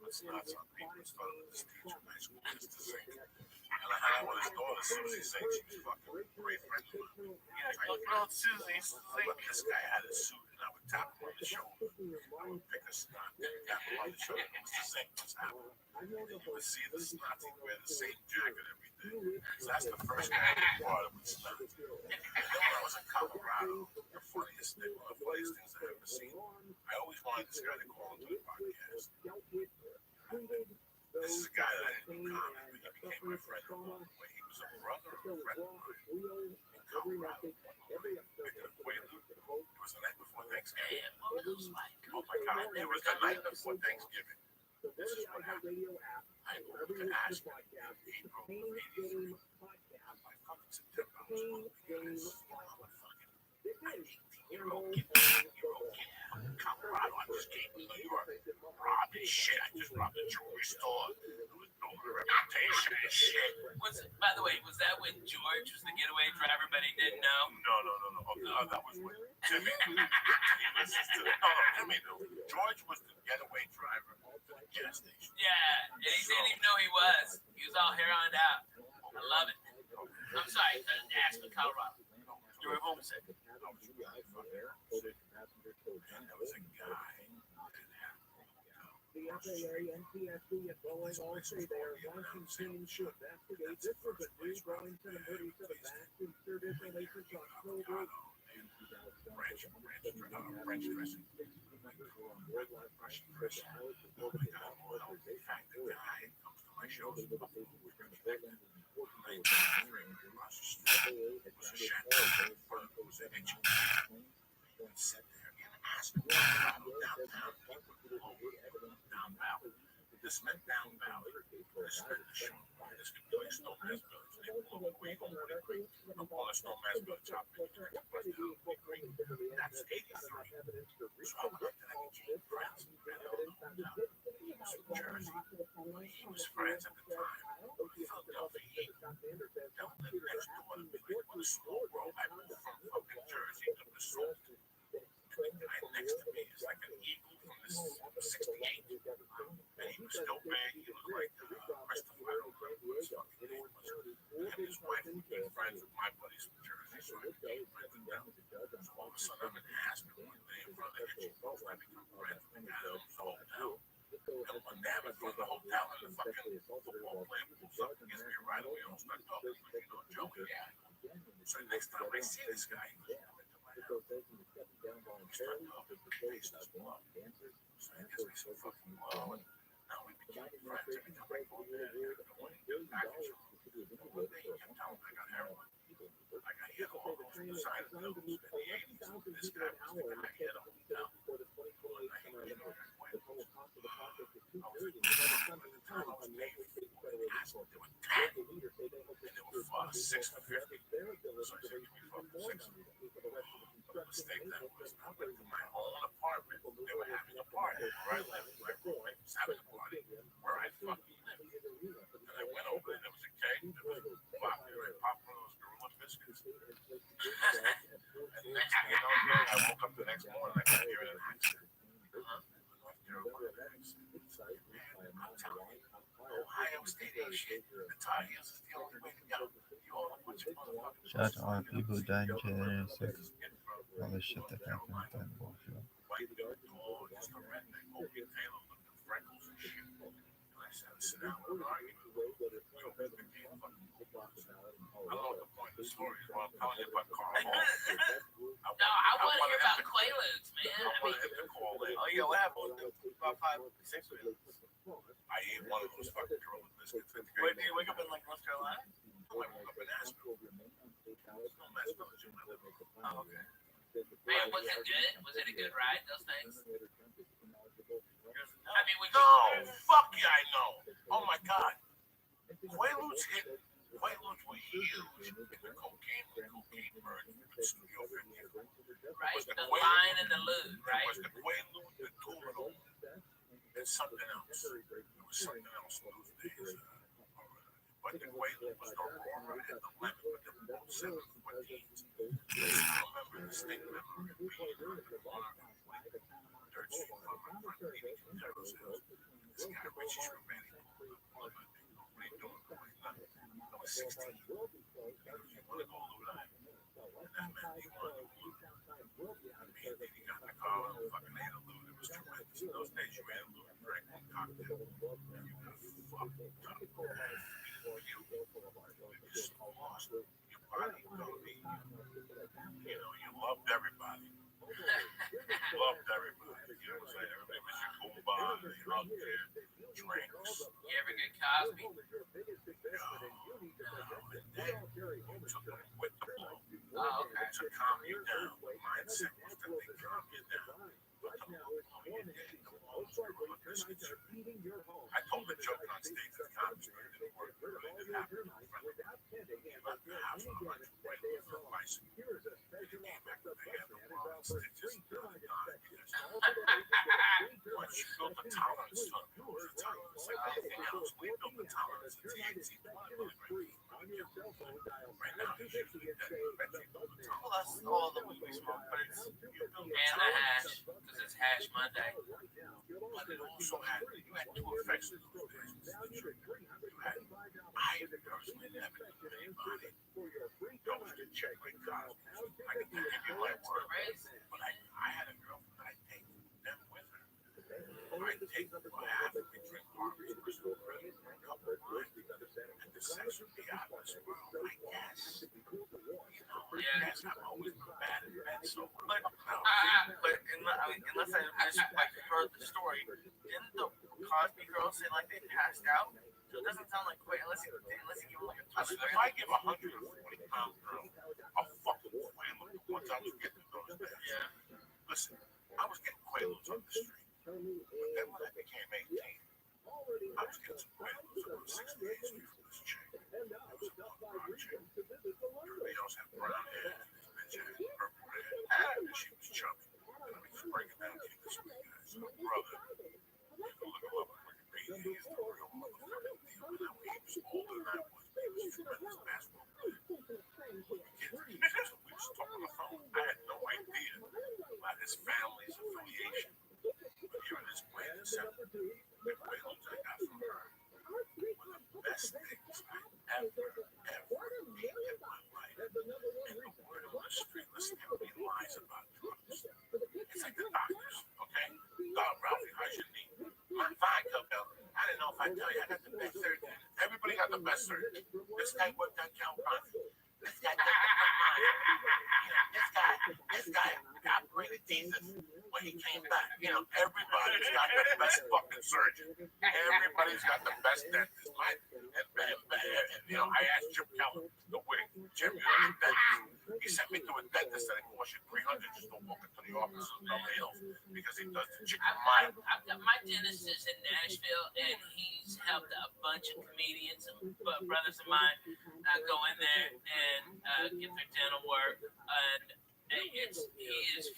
the snuts on people in front of this teacher in high school just to sing. And I hung out with his daughter, Susie Singh. She was fucking a great friend of mine. Yeah, look at Susie Singh. This guy had a suit, and I would tap him on the shoulder. I would pick a snot, tap him on the shoulder. Mr. Singh, what's happening? And you would see the snot. He'd wear the same jacket every day. So that's the first guy I brought him with snot. And then when I was in Colorado, the funniest thing, one of the funniest things I've ever seen, I always wanted this guy to call into the podcast. This is a guy that I didn't know common, but he became my friend along the way. He was a brother of a friend of mine in Colorado. Picking up Quaalude. It was the night before Thanksgiving. Oh my God, it was the night before Thanksgiving. This is what happened. I moved to Ashland in April of '83. By fucking September, I was an 18-year-old kid, 19-year-old kid from Colorado. I just came to New York, robbing shit. I just robbed a jewelry store. It was building a reputation and shit. By the way, was that when George was the getaway driver, but he didn't know? No. That was when Timmy. Timmy knew. George was the getaway driver at the gas station. Yeah, and he didn't even know he was. He was all here on out. I love it. I'm sorry, Ashland, Colorado. You were homesick. And there was a guy that The FAA, NTSB, and Boeing all say they are launching teams to investigate. This was a new Burlington emergency vaccine service related to October. French dressing. Russian dressing. Oh my God, well, in fact, the guy comes to my shows. We're going to back then. I across the street. It was a chateau. It was an itchy. And sit there and ask him downtown. Down Valley. This meant down Valley. This meant the show. This could be like Snowman's Village. They pull up Queen on the creek. I'm calling Snowman's Village up. That's 83. So I'm going to get friends. Jersey. He was friends at the time. Philadelphia Heat. They'll live next door to me. Like one small world. I moved from fucking Jersey to Minnesota. The guy next to me is like an eagle from the 68. And he was still big. He looked like Christopher. And his wife would be friends with my buddies from Jersey. So I became friends with them. So all of a sudden I'm in Aspen one day in front of the kitchen. I become friends with the guy that owns the hotel. And one day I'm in front of the hotel and the fucking football player pulls up and gives me a ride away. I don't start talking. You know, Joey, yeah. So next time I see this guy, he goes into my house. We start talking. The face is blown. So I guess we so fucking low. And now we became friends. Every time I go there, I want to get back at you. One day he kept telling me I got heroin. I got hit all over the side of the nose in the 80s. This guy was the guy hit him. Now, I hit him. They were 10 and they were 6 for 50. So I said, can we fuck for 6? The mistake that was, I went to my own apartment. They were having a party where I lived. My boy was having a party where I fucking lived. And I went over and there was a keg. There was pop. I popped one of those Gorilla biscuits. And next thing you know, I woke up the next morning and I could hear it in the accident. I'm telling you, Ohio State ain't shit. The Tar Heels is the only way to go. You all a bunch of motherfuckers. Shout out to all the people who died in January 6th. All the shit that happened with that bullshit. White dog, just a redneck, Opie Taylor with the freckles and shit. And I said, sit down with an argument. We opened the game fucking footballs. I don't know what the point of the story is, but I'm telling you about Carl Hall. No, I want to hear about Quaaludes, man. I wanted him to call in. Oh, yeah, what happened? About 5, 6 minutes. I ate one of those fucking Gorilla biscuits. Wait, did you wake up in like North Carolina? No, I woke up in Asheville. No, Asheville is in my living room. Oh, okay. Man, was it good? Was it a good ride, those things? I mean, would you... No, fuck yeah, I know. Oh my God. Quaaludes were huge in the cocaine burn studio venue. Right, the line and the lube, There right? was the Quaalude, the Tulano, and something else. There was something else those days. But the Quaalude was the Aurora and the Lemon, but they were both 714s. I remember the state memory being on Dirt Street, one of my friends eating potatoes. This guy, Richie Trumani, what are you doing? I was 16. You want to go loot up? And that meant he wanted to loot. Me and he got in the car and fucking ate a loot. It was tremendous. In those days, you ate a loot, you drank one cocktail, and you got fucked up. You just lost your body. You loved everybody. Loved everybody. You know what I'm saying? Everybody was your cool bond. You hugged there, drinks. You ever get Cosby? And then you took them with the law. Oh, okay. To calm you down. The mindset was that they calm you down. But the law, you didn't go all through I told the joke on stage at the conference, but it didn't work. It really didn't happen. He left the house on a hundred right for a bicycle. He came back with a handle on stitches and once you built the tolerance to abuse the tolerance like anything else, we built the tolerance to THC blood milligrams. Right now, he's usually dead. But you built the Well, tolerance. that's all the weed we smoke, but it's You built the And the hash, because it's Hash Monday. But it also had, you had two effects of those days. You had, I personally never knew anybody goes to check my cars. I can give you my word, but I had a girlfriend, I take them with her. I take them, what happened, we drink barbecue, crystal cream, a cup of wine, and the sex would be out of this world, I guess. I guess I've always been bad in bed, so, but unless I heard the story, didn't the Cosby girl say like they passed out? So it doesn't sound like quite unless you give them like a listen, if I give a 140-pound girl a fucking quaalude, the ones I was getting those days, listen, I was getting quaaludes on the street, but then when I became 18, I was getting some quaaludes about 6 days before this chick. It was a brown chick. Everybody else had brown hair, and this bitch had purple hair, and she was chubby. And let me just break it down to you this way, guys. My brother, you can look him up on Wikipedia, he's the real motherfucking deal. Now, he was older than I was, but he was a tremendous basketball player. We was talking on the phone. I had no idea about his family's affiliation. But here in this way, the quaaludes I got from her were the best things I ever eaten in my life. And the word on the street, listen, everybody lies about drugs. It's like the doctors, okay? Ralphie, how's your knee? I'm fine, Cubell. I didn't know if I tell you, I got the best surgeon. Everybody got the best surgeon. This guy worked on Cal Bronson. This guy did this guy operated Jesus when he came back. Everybody's got the best fucking surgeon. Everybody's got the best dentist. I asked Jim Keller, the wig, Jim, you're a dentist. He sent me to a dentist that cost you $300 just to walk into the office of Beverly Hills because he does the chicken mile. I've got my dentist is in Nashville, and he's helped a bunch of comedians, brothers of mine, go in there and get their dental work, and he is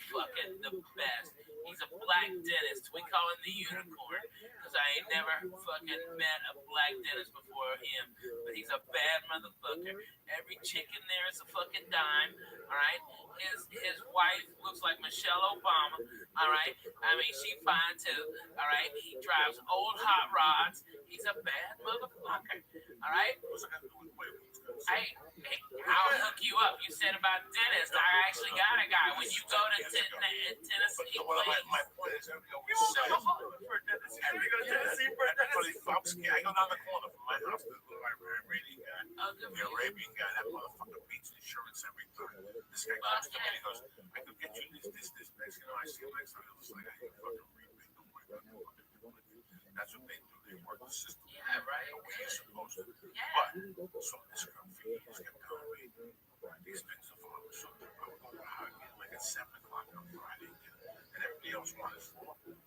fucking the best. He's a black dentist. We call him the unicorn because I ain't never fucking met a black dentist before him. But he's a bad motherfucker. Every chick in there is a fucking dime. All right. His wife looks like Michelle Obama. All right. I mean, she fine too. All right. He drives old hot rods. He's a bad motherfucker. All right. I'll hook you up. You said about dentist. I actually got a guy. When you go to Tennessee, my point is, everybody for a dentist. Everybody go to Tennessee for a dentist. I go down the corner from my house. The little Iranian guy, the Arabian guy, that motherfucker beats insurance every time. This guy comes to me and he goes, I could get you this. I see him next time. It looks like I ain't fucking rebate. Don't worry about it. That's what they do. They work the system. Yeah, right. The way you're supposed to. Yeah. But, so this girl, he's kept telling me, these things are fun. So like at 7 o'clock on Friday, and everybody else wanted 4. In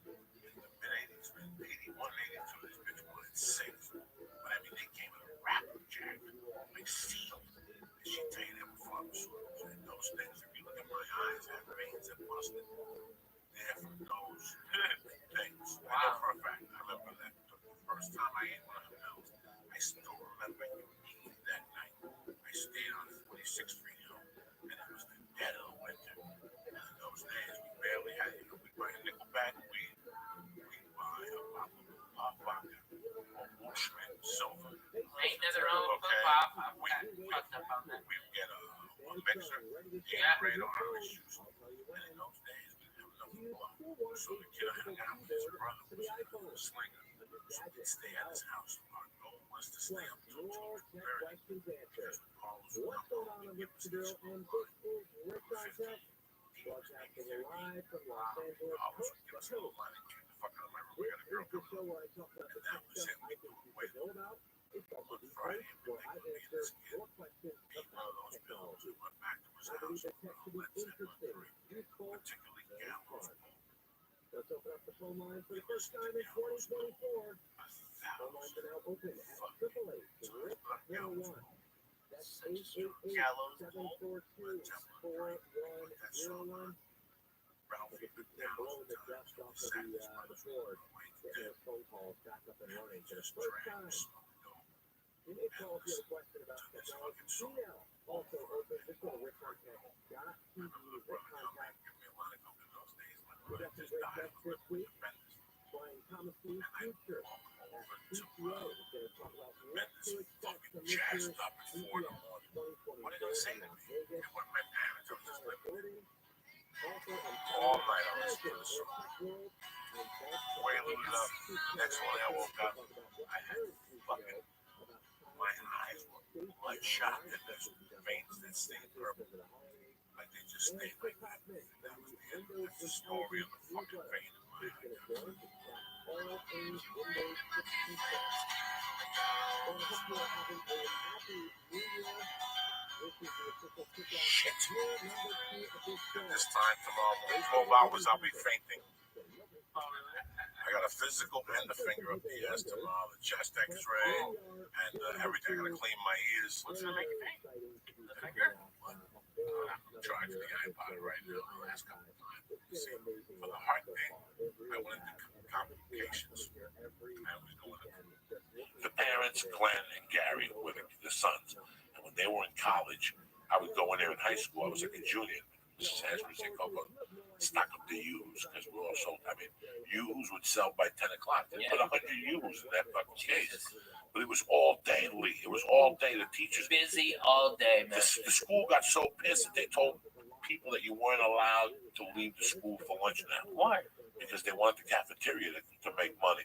the mid-80s, 81, 82, this bitch wanted 6. But I mean, they came in a rapper jack, like sealed. And she tell you they were pharmaceuticals. And those things, if you look at my eyes, I have veins that busted. They're from those things. I know for a fact. I remember that the first time I ate one of the pills, I still remember eating that night. I stayed on 46th Street Hill, and it was the dead of the winter. And in those days, we barely had, we'd buy a nickel bag of weed, we'd buy a bottle of vodka, or Schmidt, silver. Ain't nothing wrong with Okay. pop. I'm fucked up on that. We would get a mixer, grade on orange juice. And in those days, we didn't have enough blood. So the kid hung out with his brother, was a slinger. So we'd stay at his house. Our goal was to stay up till George married. Because Carlos would come home and give us this school blood. We were 15. People was making 30. Carlos would give us a little money. Get the fuck out of my room. We got a girl coming over. And that was it. We threw away the on Friday, we would meet this kid, eat one of those pills, we went back to his house, Led Zeppelin 3, particularly Gallows Pole. Let's open up the phone line for the first time in 2024. Phone lines are now open at 888-RIP-101. That's 888-742-4101. Ralphie Then blow the dust off of the board. Get your phone calls back up and running for the first time. You may call if you have a question about technology. Email also open. Just go to rickcontact.tv. Rickcontact. We got some great guests this week. Brian Thomas's future at PTO. We're going to talk about what to expect from this year's PTO 2024. What are they going to say to me? And when my parents are just living Also, all night, I was in the wailing it up. Next morning, I woke up. I had fucking, my eyes were bloodshot and there's veins that stayed purple. Like they just stayed like that. That was the end. That's the story of the fucking vein in my eye. Shit. At this time tomorrow, 12 hours, I'll be fainting. I got a physical and a finger up the ass tomorrow, the chest x-ray, and everything. I gotta clean my ears. What's gonna make you faint? The finger? I'm trying to the iPod right now the last couple of times. See, for the heart thing, I went into complications. I was going to the parents, Glenn and Gary, were the sons. And when they were in college, I would go in there in high school. I was like a junior. Mrs. Hash would say, Coco, stock up the U's, because we're all sold. I mean, U's would sell by 10 o'clock. They put 100 U's in that fucking case. But it was all day, Lee. It was all day. The teachers. Busy all day, man. The school got so pissed that they told people that you weren't allowed to leave the school for lunch now. Why? Because they wanted the cafeteria to make money.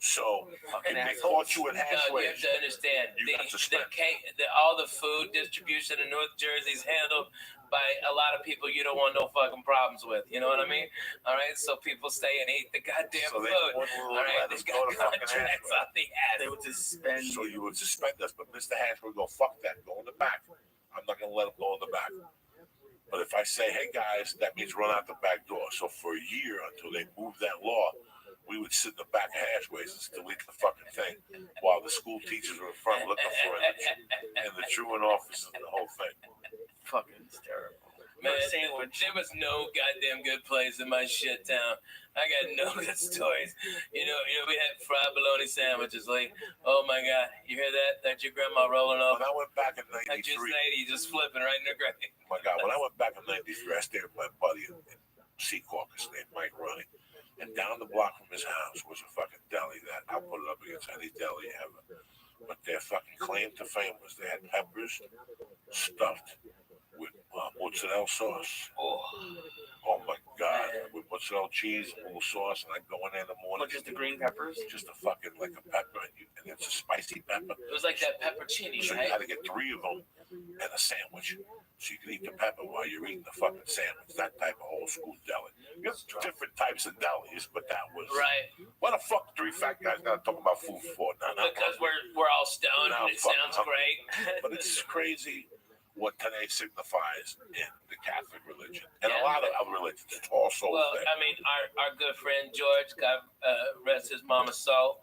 So Fucking they assholes. caught you at No, you halfway. have to understand. You got suspended. All the food distribution in North Jersey is handled by a lot of people you don't want no fucking problems with. You know what I mean? All right, so people stay and eat the goddamn So they food. wouldn't All right, let they us go got to fucking contracts Ashburn. out the ass. They would suspend So you would suspend us, but Mr. Hash would go, fuck that, go in the back. I'm not going to let him go in the back. But if I say, hey guys, that means run out the back door. So for a year, until they moved that law, we would sit in the back of Hashways and still eat the fucking thing while the school teachers were in front looking for it and the truant officers and the whole thing. fucking terrible. Man, there was no goddamn good place in my shit town. I got no good stories. You know, we had fried bologna sandwiches. Like, oh my God, you hear that? That's your grandma rolling off. When I went back in That's just 93, lady just flipping right in the grave. my God, when I went back in 93, I stayed with my buddy in Sea Caucus named Mike Ronnie. And down the block from his house was a fucking deli that I'll put it up against any deli ever. But their fucking claim to fame was they had peppers stuffed with mozzarella sauce. Oh my God, with mozzarella cheese and a little sauce, and I'd go in there in the morning. What, just the green peppers? Just a fucking like a pepper, and it's a spicy pepper. It was like that peppercini, So right? you had to get 3 of them and a sandwich, so you can eat the pepper while you're eating the fucking sandwich. That type of old school deli. You have different types of delis, but that was Right. What the fuck 3 fat guys gotta talk about food for? Now, Because we're all stoned and it sounds great. But it's crazy what today signifies in the Catholic religion and Yeah. a lot of other religions. It's also Well, I mean, our good friend George, God rest his mama's soul.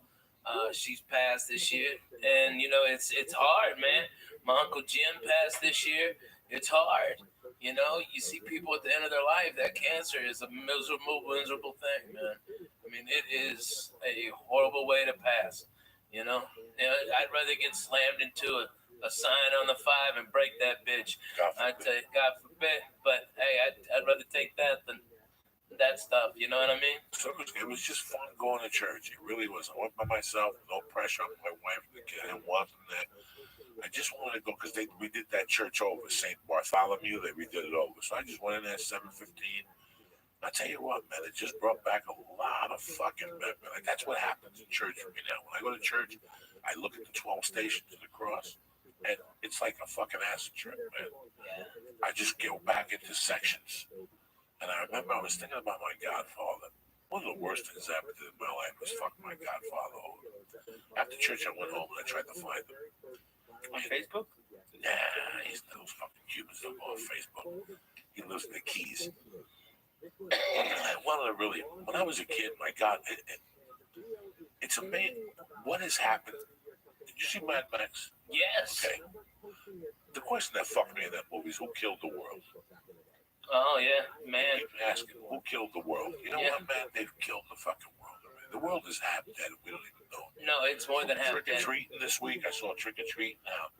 She's passed this year, and you know it's hard, man. My Uncle Jim passed this year. It's hard. You know, you see people at the end of their life. That cancer is a miserable thing, man. I mean, it is a horrible way to pass. You know, I'd rather get slammed into a sign on the 5 and break that bitch. God I forbid. tell you, God forbid. But hey, I'd rather take that than that stuff. You know what I mean? So it was just fun going to church. It really was. I went by myself, no pressure on my wife and the kid. I didn't want them there. I just wanted to go because we did that church over, St. Bartholomew. They redid it over. So I just went in there at 7:15. I tell you what, man, it just brought back a lot of fucking memories. Like, that's what happens in church for me now. When I go to church, I look at the 12 stations of the cross, and it's like a fucking acid trip, man. I just go back into sections. And I remember I was thinking about my godfather. One of the worst things I ever did in my life was fuck my godfather over. After church, I went home and I tried to find him. On Facebook? Nah, he's those fucking Cubans that go on Facebook. He lives in the Keys. I wanted to really, when I was a kid, my God, it's amazing what has happened. Did you see Mad Max? Yes. Okay. The question that fucked me in that movie is who killed the world? Oh yeah, man. Keep asking who killed the world. You know what, man? They've killed the fucking world. The world is half dead. We don't even know. No, it's more than half Trick or dead. treating this week. I saw trick or treat now.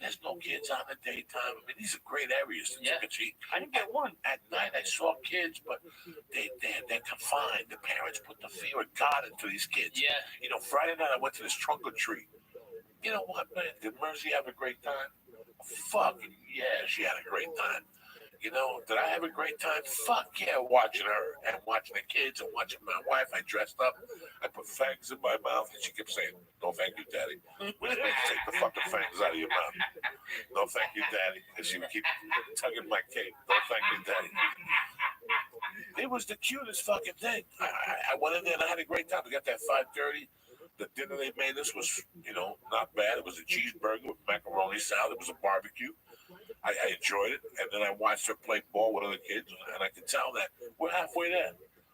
There's no kids out in the daytime. I mean, these are great areas to trick or treat. I didn't get one. At night, I saw kids, but they're confined. The parents put the fear of God into these kids. Yeah. You know, Friday night I went to this trunk or treat. You know what, man? Did Mercy have a great time? Fucking yeah, she had a great time. You know, did I have a great time? Fuck yeah, watching her and watching the kids and watching my wife. I dressed up. I put fangs in my mouth, and she kept saying, "No, thank you, Daddy." Which means take the fucking fangs out of your mouth. No, thank you, Daddy. And she would keep tugging my cape. No, thank you, Daddy. It was the cutest fucking thing. I went in there and I had a great time. We got there at 5:30. The dinner they made us was, you know, not bad. It was a cheeseburger with macaroni salad. It was a barbecue. I enjoyed it, and then I watched her play ball with other kids, and I could tell that we're halfway there.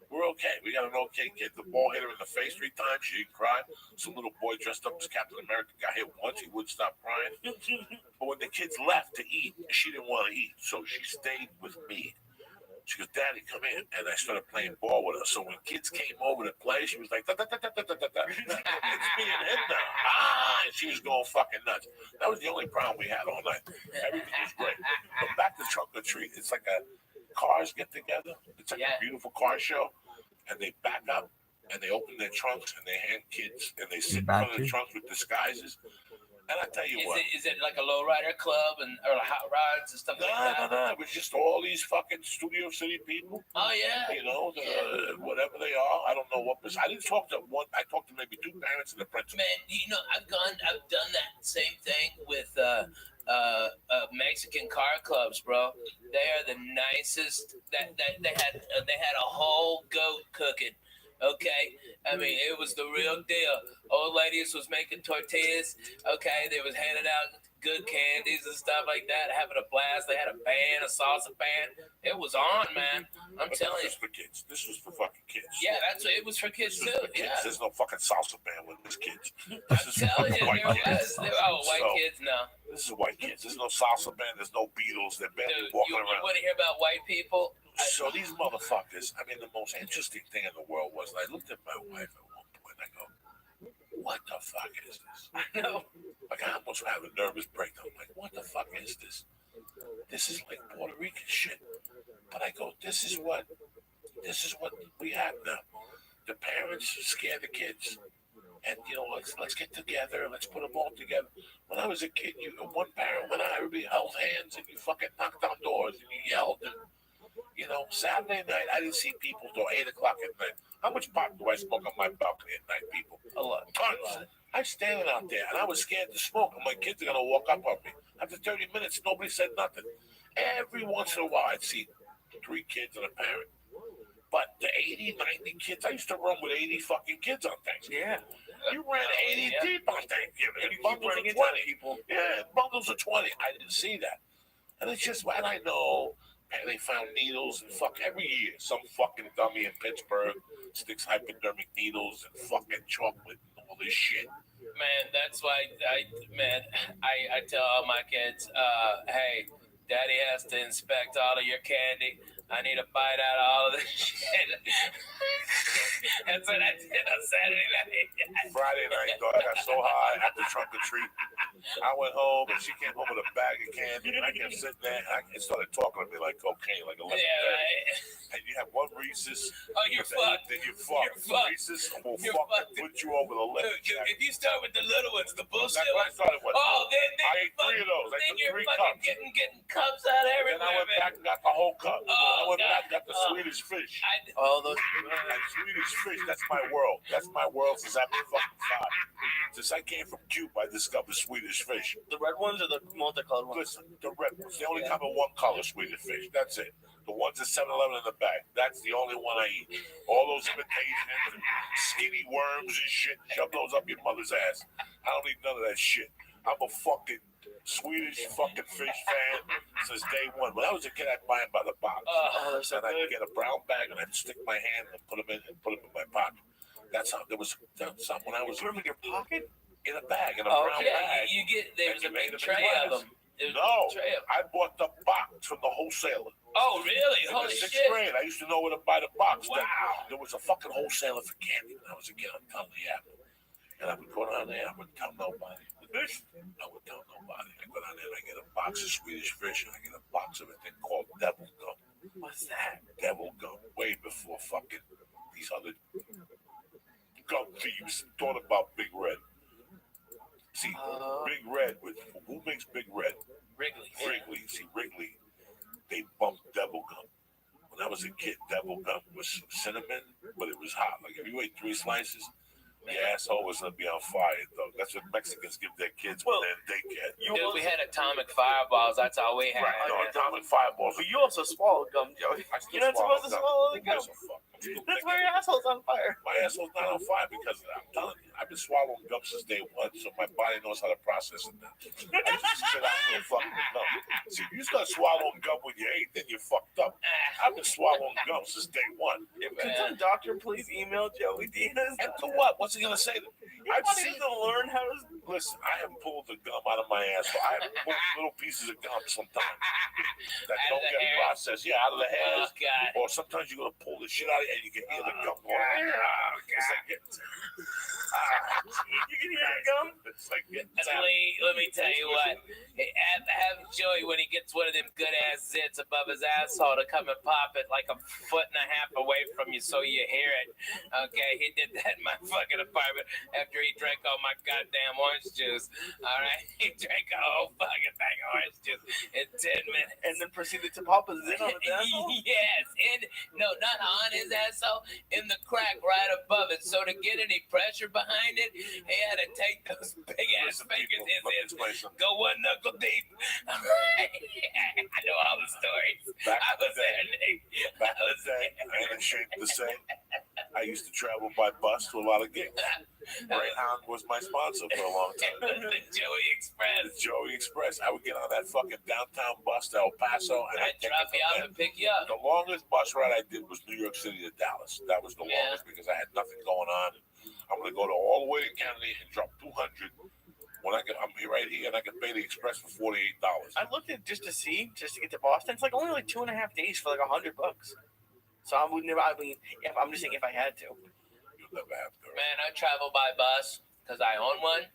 We're okay. We got an okay kid. The ball hit her in the face 3 times. She didn't cry. Some little boy dressed up as Captain America got hit once. He wouldn't stop crying. But when the kids left to eat, she didn't want to eat, so she stayed with me. She goes, "Daddy, come in." And I started playing ball with her. So when kids came over to play, she was like, "Da, da, da, da, da, da, da. It's me and him now." And she was going fucking nuts. That was the only problem we had all night. Everything was great. But back to trunk or treat. It's like cars get together. It's like a beautiful car show. And they back up and they open their trunks and they hand kids and they sit in front of the trunks with disguises. And I tell you what. Is it like a lowrider club or hot rods and stuff like that? No. It was just all these fucking Studio City people. Oh, yeah. You know, whatever they are. I don't know what. I didn't talk to one. I talked to maybe 2 parents and the principal. Man, you know, I've done that same thing with Mexican car clubs, bro. They are the nicest. That they had a whole goat cooking. Okay, I mean it was the real deal. Old ladies was making tortillas. Okay, they was handing out good candies and stuff like that, having a blast. They had a band, a salsa band. It was on, man. I'm telling you. This was for kids. This was for fucking kids. Yeah, that's what it was for kids too. Yeah. There's no fucking salsa band with these kids. This is fucking white kids. White kids, no. This is white kids. There's no salsa band. There's no Beatles. They're barely walking around. You want to hear about white people? So these motherfuckers, I mean, the most interesting thing in the world was I looked at my wife at one point and I go, "What the fuck is this?" I know. Like I almost have a nervous breakdown. I'm like, what the fuck is this? This is like Puerto Rican shit. But I go, this is what we have now. The parents scare the kids. And you know, let's get together, let's put them all together. When I was a kid, one parent went out, everybody held hands and you fucking knocked on doors and you yelled and you know, Saturday night, I didn't see people till 8 o'clock at night. How much pot do I smoke on my balcony at night, people? A lot. Tons. I'm standing out there, and I was scared to smoke, and my kids are going to walk up on me. After 30 minutes, nobody said nothing. Every once in a while, I'd see 3 kids and a parent. But the 80, 90 kids, I used to run with 80 fucking kids on Thanksgiving. Yeah. You ran 80 deep on Thanksgiving. Bundles of 20. Yeah, bundles of 20. I didn't see that. And it's just, and I know... And they found needles and every year some fucking dummy in Pittsburgh sticks hypodermic needles and fucking chocolate and all this shit. Man, that's why I tell all my kids, hey, Daddy has to inspect all of your candy I need to bite out all of this shit. That's what I did on Saturday night. Friday night, though, I got so high after trunk or treat. I went home and she came home with a bag of candy, and I kept sitting there and it started talking to me like cocaine, like 11:30. Yeah, right. And you have one Reese's. Oh, you're fucked. Then you're fucked. Reese's will put you over the limit. If you start with the little ones, the bullshit That's what I ones. started with. Oh, then I ate 3 of those. I then took you're 3 fucking cups. getting cups out of everywhere. Then I went back and got the whole cup. I went back and got the Swedish fish. All those. And Swedish fish, that's my world. That's my world since I've been fucking 5. Since I came from Cuba, I discovered Swedish fish. The red ones or the multicolored ones? Listen, the red ones. They only come in one color, Swedish fish. That's it. The ones at 7-Eleven in the bag. That's the only one I eat. All those imitations and skinny worms and shit, shove those up your mother's ass. I don't eat none of that shit. I'm a fucking Swedish fucking fish fan since day one. When I was a kid, I'd buy them by the box. And I'd get a brown bag and I'd stick my hand and put them in my pocket. That's how there was when I was. Put them in your pocket? In a bag, in a brown bag. You get there's a big tray of them. No, I bought the box from the wholesaler. Oh, really? In Holy the 6th shit. grade, I used to know where to buy the box. Wow. There was a fucking wholesaler for candy when I was a kid. I'm telling you, and I would go down there. I wouldn't tell nobody. I would tell nobody. I go down there and I get a box of Swedish fish and I get a box of a thing called devil gum. What's that? Devil gum. Way before fucking these other gum thieves thought about Big Red. See, Big Red, who makes Big Red? Wrigley. Wrigley. See, Wrigley, they bumped devil gum. When I was a kid, devil gum was cinnamon, but it was hot. Like if you ate 3 slices, your asshole was gonna be on fire, though. That's what Mexicans give their kids when they're in daycare. Dude, we had atomic fireballs. That's all we had. Right, no, atomic fireballs. But you also swallowed gum, Joey. You're not supposed to swallow the gum. That's why your asshole's on fire. My asshole's not on fire because I'm telling you, I've been swallowing gum since day one, so my body knows how to process it now. I used to sit out and fucking gum. See, if you start swallowing gum when you're 8, then you're fucked up. I've been swallowing gum since day one. Can some doctor please email Joey Diaz? And to what? What's he gonna say to me? I've seen to learn how to. Listen, I have pulled the gum out of my asshole. I have pulled little pieces of gum sometimes that don't get processed. Yeah, out of the hairs. Oh, God. Or sometimes you're gonna pull the shit out of it and you can hear the gum going. It's like getting. You can hear the gum? It's like getting. Let me tell you what. Have Joey, when he gets one of them good ass zits above his asshole, to come and pop it like a 1.5 feet away from you so you hear it. Okay, he did that in my fucking apartment after he drank all my goddamn orange juice. All right, he drank a whole fucking thing of orange juice in 10 minutes. And then proceeded to pop his zit on his asshole? Yes, no, not on his asshole, in the crack right above it. So to get any pressure behind it, he had to take those big ass fingers in there, go one knuckle deep. I know all the stories. I was there, Nick. Back in the day, I ain't ashamed to say, I used to travel by bus to a lot of gigs. Greyhound was my sponsor for a long time. The Joey Express. The Joey Express. I would get on that fucking downtown bus to El Paso, and I'd drop you off and pick you up. The longest bus ride I did was New York City to Dallas. That was the longest because I had nothing going on. I'm going to go all the way to Kennedy and drop $200. When I'm right here and I can pay the express for $48. I looked at just to get to Boston. It's like only like 2.5 days for like $100. So I would never. I mean, I'm just saying if I had to. You'll never have to. Man, I travel by bus because I own one.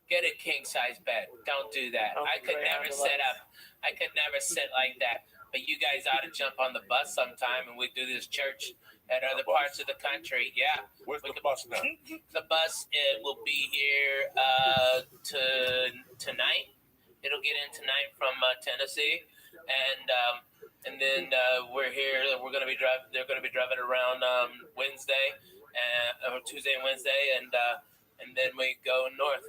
Get a king size bed. Don't do that. I could never sit up. I could never sit like that. But you guys ought to jump on the bus sometime and we do this church at other parts of the country. Yeah. Where's the bus now? The bus will be here tonight. It'll get in tonight from Tennessee, and then we're here. We're gonna be driving. They're gonna be driving around Wednesday, or Tuesday and Wednesday, and then we go north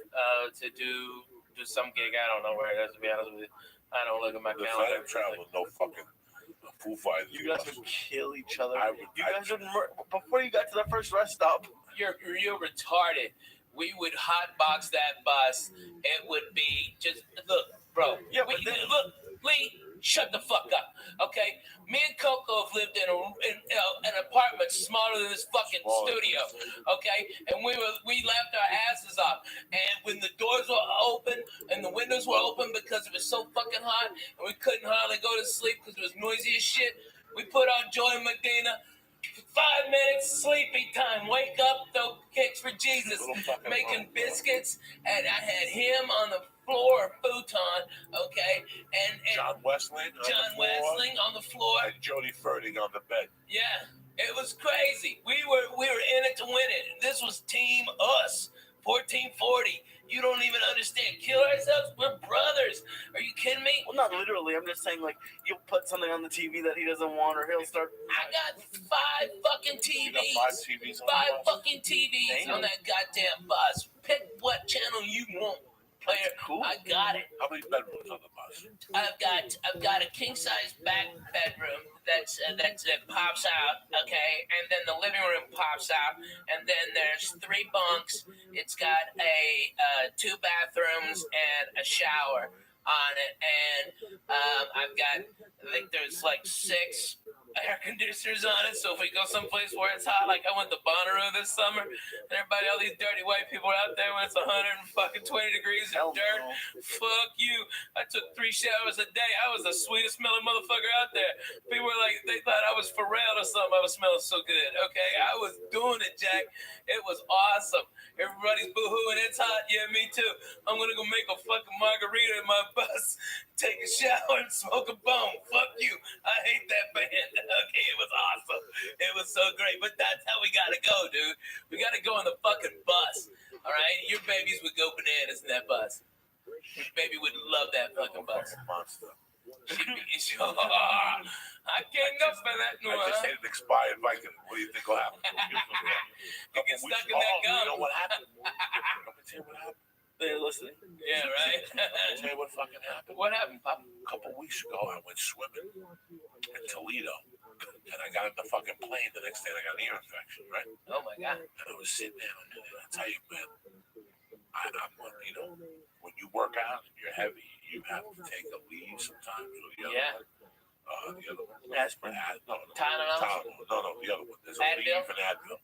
to do some gig. I don't know where it is, to be honest with you. I don't look at my calendar. I ain't traveling no fucking Foo Fighters. You guys would kill each other. You guys would before you got to the first rest stop. You're retarded. We would hotbox that bus. It would be just look, bro. Yeah, look, Lee. Shut the fuck up, okay? Me and Coco have lived in an apartment smaller than this fucking studio, okay? And we laughed our asses off. And when the doors were open and the windows were open because it was so fucking hot and we couldn't hardly go to sleep because it was noisy as shit, We put on Joy Medina. 5 minutes, sleepy time. Wake up, throw kicks for Jesus. Making biscuits, and I had him on the floor, futon, okay, and John Westling on the floor, and Jody Ferding on the bed. Yeah, it was crazy. We were in it to win it. This was Team Us, 1440. You don't even understand. Kill ourselves? We're brothers. Are you kidding me? Well, not literally. I'm just saying, like, you'll put something on the TV that he doesn't want, or he'll start. I got 5 fucking TVs. You got 5 TVs on 5 the bus? fucking TVs on that goddamn bus. Pick what channel you want, player. Cool. I got it. How many bedrooms on the bus? I've got a king size back bedroom that pops out, okay, and then the living room pops out, and then there's 3 bunks. It's got a 2 bathrooms and a shower on it, and I think there's like 6 air conditioners on it, so if we go someplace where it's hot, like I went to Bonnaroo this summer, and everybody, all these dirty white people out there when it's 120 degrees and dirt, fuck you. I took 3 showers a day. I was the sweetest smelling motherfucker out there. People were like, they thought I was Pharrell or something. I was smelling so good, okay? I was doing it, Jack. It was awesome. Everybody's boo-hooing, it's hot. Yeah, me too. I'm gonna go make a fucking margarita in my bus, take a shower, and smoke a bone. Fuck you. I hate that band. Okay, it was awesome. It was so great. But that's how we gotta go, dude. We gotta go on the fucking bus. All right? Your babies would go bananas in that bus. Your baby would love that fucking bus. Monster. I can't go for that. No, I just ate an expired Viking. What do you think will happen? You get stuck in that gum. You know what happened? I'm gonna tell you what happened. They're listening. Yeah, right? I'll tell you what fucking happened. What happened, Pop? A couple weeks ago, I went swimming in Toledo, and I got in the fucking plane. The next day, I got an ear infection, right? Oh, my God. And I was sitting there, and I tell you, man, you know, when you work out and you're heavy, you have to take a leave sometimes. Or the other one. The other one. Aspirin. Tylenol? No, the other one. There's a leave and Advil.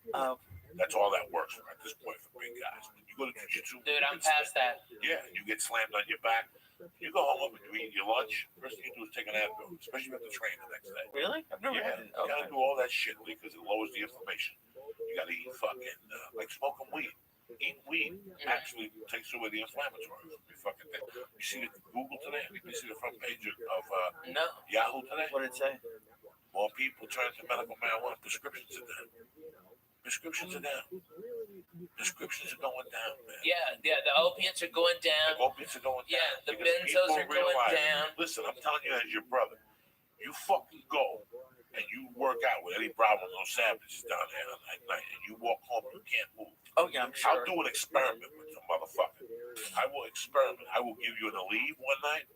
That's all that works for at this point for big guys. When you go to jiu-jitsu, Dude, I'm past that. Yeah, you get slammed on your back. You go home and you eat your lunch. First thing you do is take an Advil, especially if you have to train the next day. Really? I've never had it. You gotta do all that shit because it lowers the inflammation. You gotta eat fucking like smoking weed. Eating weed actually takes away the inflammatory. You fucking thing. You see Google today? You see the front page of No. Yahoo today? What did it say? More people turn to medical marijuana. Prescriptions are down. Prescriptions are down. Prescriptions are going down, man. Yeah, the opiates are going down. The opiates are going down. Yeah, the because benzos people are going realize, down. Listen, I'm telling you as your brother, you fucking go and you work out with Eddie Bravo, no savages down there at night, and you walk home and you can't move. Oh, yeah, I'm sure. I'll do an experiment with the motherfucker. I will experiment. I will give you an Aleve one night,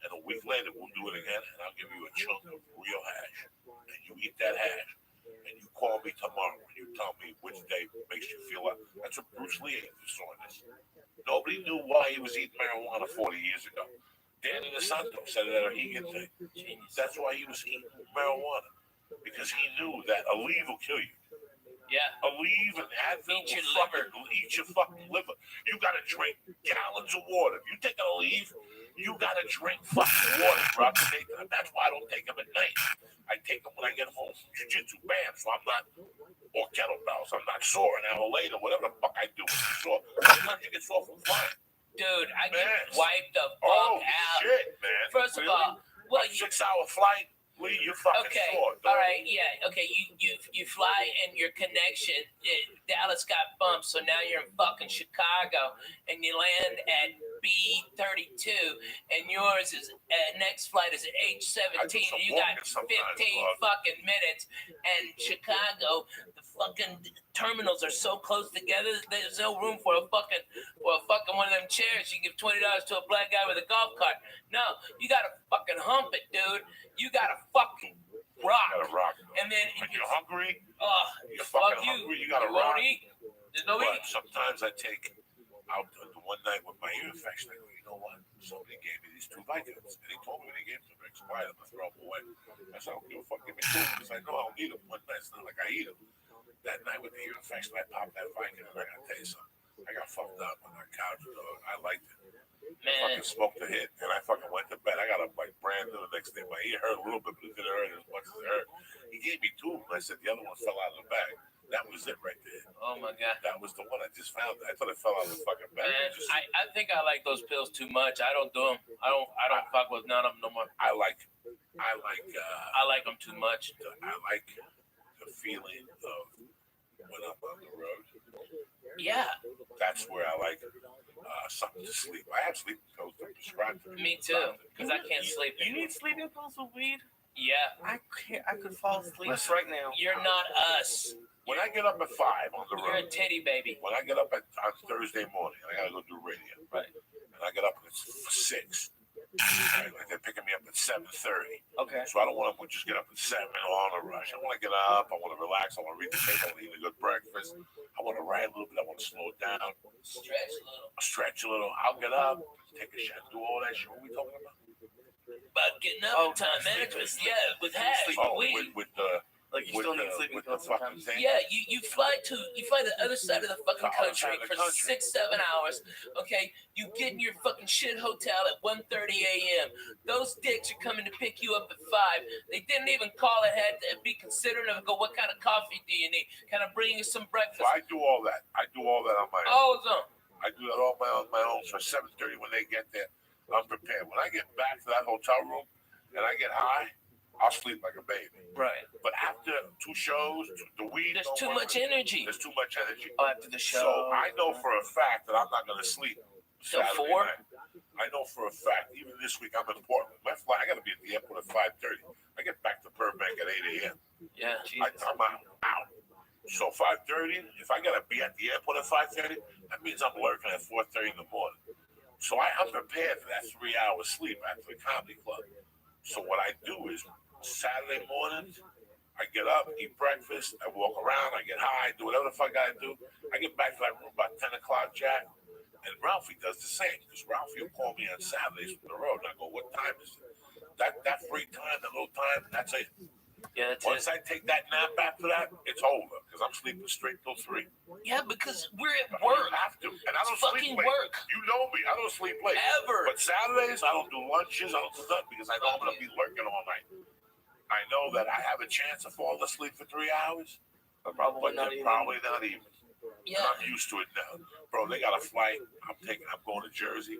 and a week later we'll do it again, and I'll give you a chunk of real hash. And you eat that hash, and you call me tomorrow and you tell me which day makes you feel like. That's what Bruce Lee saw this. Nobody knew why he was eating marijuana 40 years ago. Danny DeSanto said it at a Egan thing. That's why he was eating marijuana, because he knew that Aleve will kill you. Yeah. Aleve and Advil Eat your will eat your fucking liver. You gotta drink gallons of water. If you take an Aleve, you gotta drink fucking water, bro. That's why I don't take them at night. I take them when I get home from jiu-jitsu, bam, so I'm not, or kettlebells, I'm not sore an hour later, whatever the fuck I do. Sometimes you get sore from flying. Dude, I get wiped the fuck Oh, out. shit, man. First of all, well, a 6-hour flight, Lee, you're fucking sore. All right, yeah, okay. You fly and your connection, Dallas got bumped, so now you're in fucking Chicago, and you land at B32, and yours is next flight is at H17. You got 15 fucking minutes, and Chicago, the fucking terminals are so close together. There's no room for a fucking one of them chairs. You give $20 to a black guy with a golf cart. No, you gotta fucking hump it, dude. You gotta fucking rock. You gotta rock. And then when you're hungry, you're fucking hungry, you gotta rock. Won't eat. There's no eat. Sometimes I take out the one night with my ear infection. I go, you know what? Somebody gave me these 2 vitamins, and he told me when he gave them to me, expired, I'm gonna throw them away. I said, I don't give a fuck, give me 2 because I know I'll need them one night. It's not like I eat them. That night with the ear infection, I popped that Viking, and I gotta tell you something. I got fucked up on that couch, dog. I liked it. Man, Fucking smoked a hit, and I fucking went to bed. I got up like brand new the next day. My ear hurt a little bit, but it didn't hurt as much as it hurt. He gave me two of them. I said the other one fell out of the bag. That was it right there. oh my God. That was the one I just found. I thought it fell out of the fucking bag. Man, I think I like those pills too much. I don't do them. I don't fuck with none of them no more. I like them too much. I like the feeling of when I'm on the road. Yeah, That's where I like something to sleep. I have sleeping pills that prescribe to me too. Because I can't sleep. You need sleeping pills with weed? Yeah, I can't. I could fall asleep right now. you're not us. When I get up at 5 on the You're a road, titty baby. when I get up on Thursday morning, I gotta go do radio. Right. And I get up at 6. Right, like they're picking me up at 7:30. Okay. So I don't want to just get up at 7 all in a rush. I want to get up. I want to relax. I want to read the paper. I want to eat a good breakfast. I want to write a little bit. I want to slow it down. Stretch a little. Stretch a little. I'll get up, take a shot, do all that shit. What are we talking about? About getting up and time management. Yeah, with hash, Oh, weed. with the Like you with still need the, sleeping with the pills fucking sometimes. thing. Yeah, you fly to the other side of the fucking The other country side of the for country. 6-7 hours. Okay, you get in your fucking shit hotel at 1:30 a.m. Those dicks are coming to pick you up at 5. They didn't even call ahead and be considerate of go. What kind of coffee do you need? Can I bring you some breakfast? So I do all that. I do all that on my own. All of them. I do that all on my own. So 7:30 when they get there, I'm prepared. When I get back to that hotel room and I get high, I'll sleep like a baby. Right. But after 2 shows, the weed. There's don't too work. much energy. There's too much energy. Oh, after the show. So I know for a fact that I'm not going to sleep Till Saturday 4? night. I know for a fact, even this week, I'm in Portland. My flight, I got to be at the airport at 5:30. I get back to Burbank at 8 a.m. Yeah. I'm out. So 5:30, if I got to be at the airport at 5:30, that means I'm lurking at 4:30 in the morning. So I'm prepared for that 3 hours sleep after the comedy club. So what I do is Saturday mornings, I get up, eat breakfast, I walk around, I get high, do whatever the fuck I do. I get back to that room about 10 o'clock, Jack. And Ralphie does the same, because Ralphie will call me on Saturdays from the road, and I go, what time is it? That free time, that little time, that's it. Yeah, that's Once it. I take that nap after that, it's over, because I'm sleeping straight till 3. Yeah, because we're at I work. don't have to, and I don't It's sleep fucking late. work. You know me, I don't sleep late. Ever. But Saturdays, I don't do lunches, I don't do nothing, because I know I'm going to be lurking all night. I know that I have a chance to fall asleep for 3 hours, But probably but not they're even. probably not even. Yeah. I'm used to it now. Bro, they got a flight. I'm going to Jersey,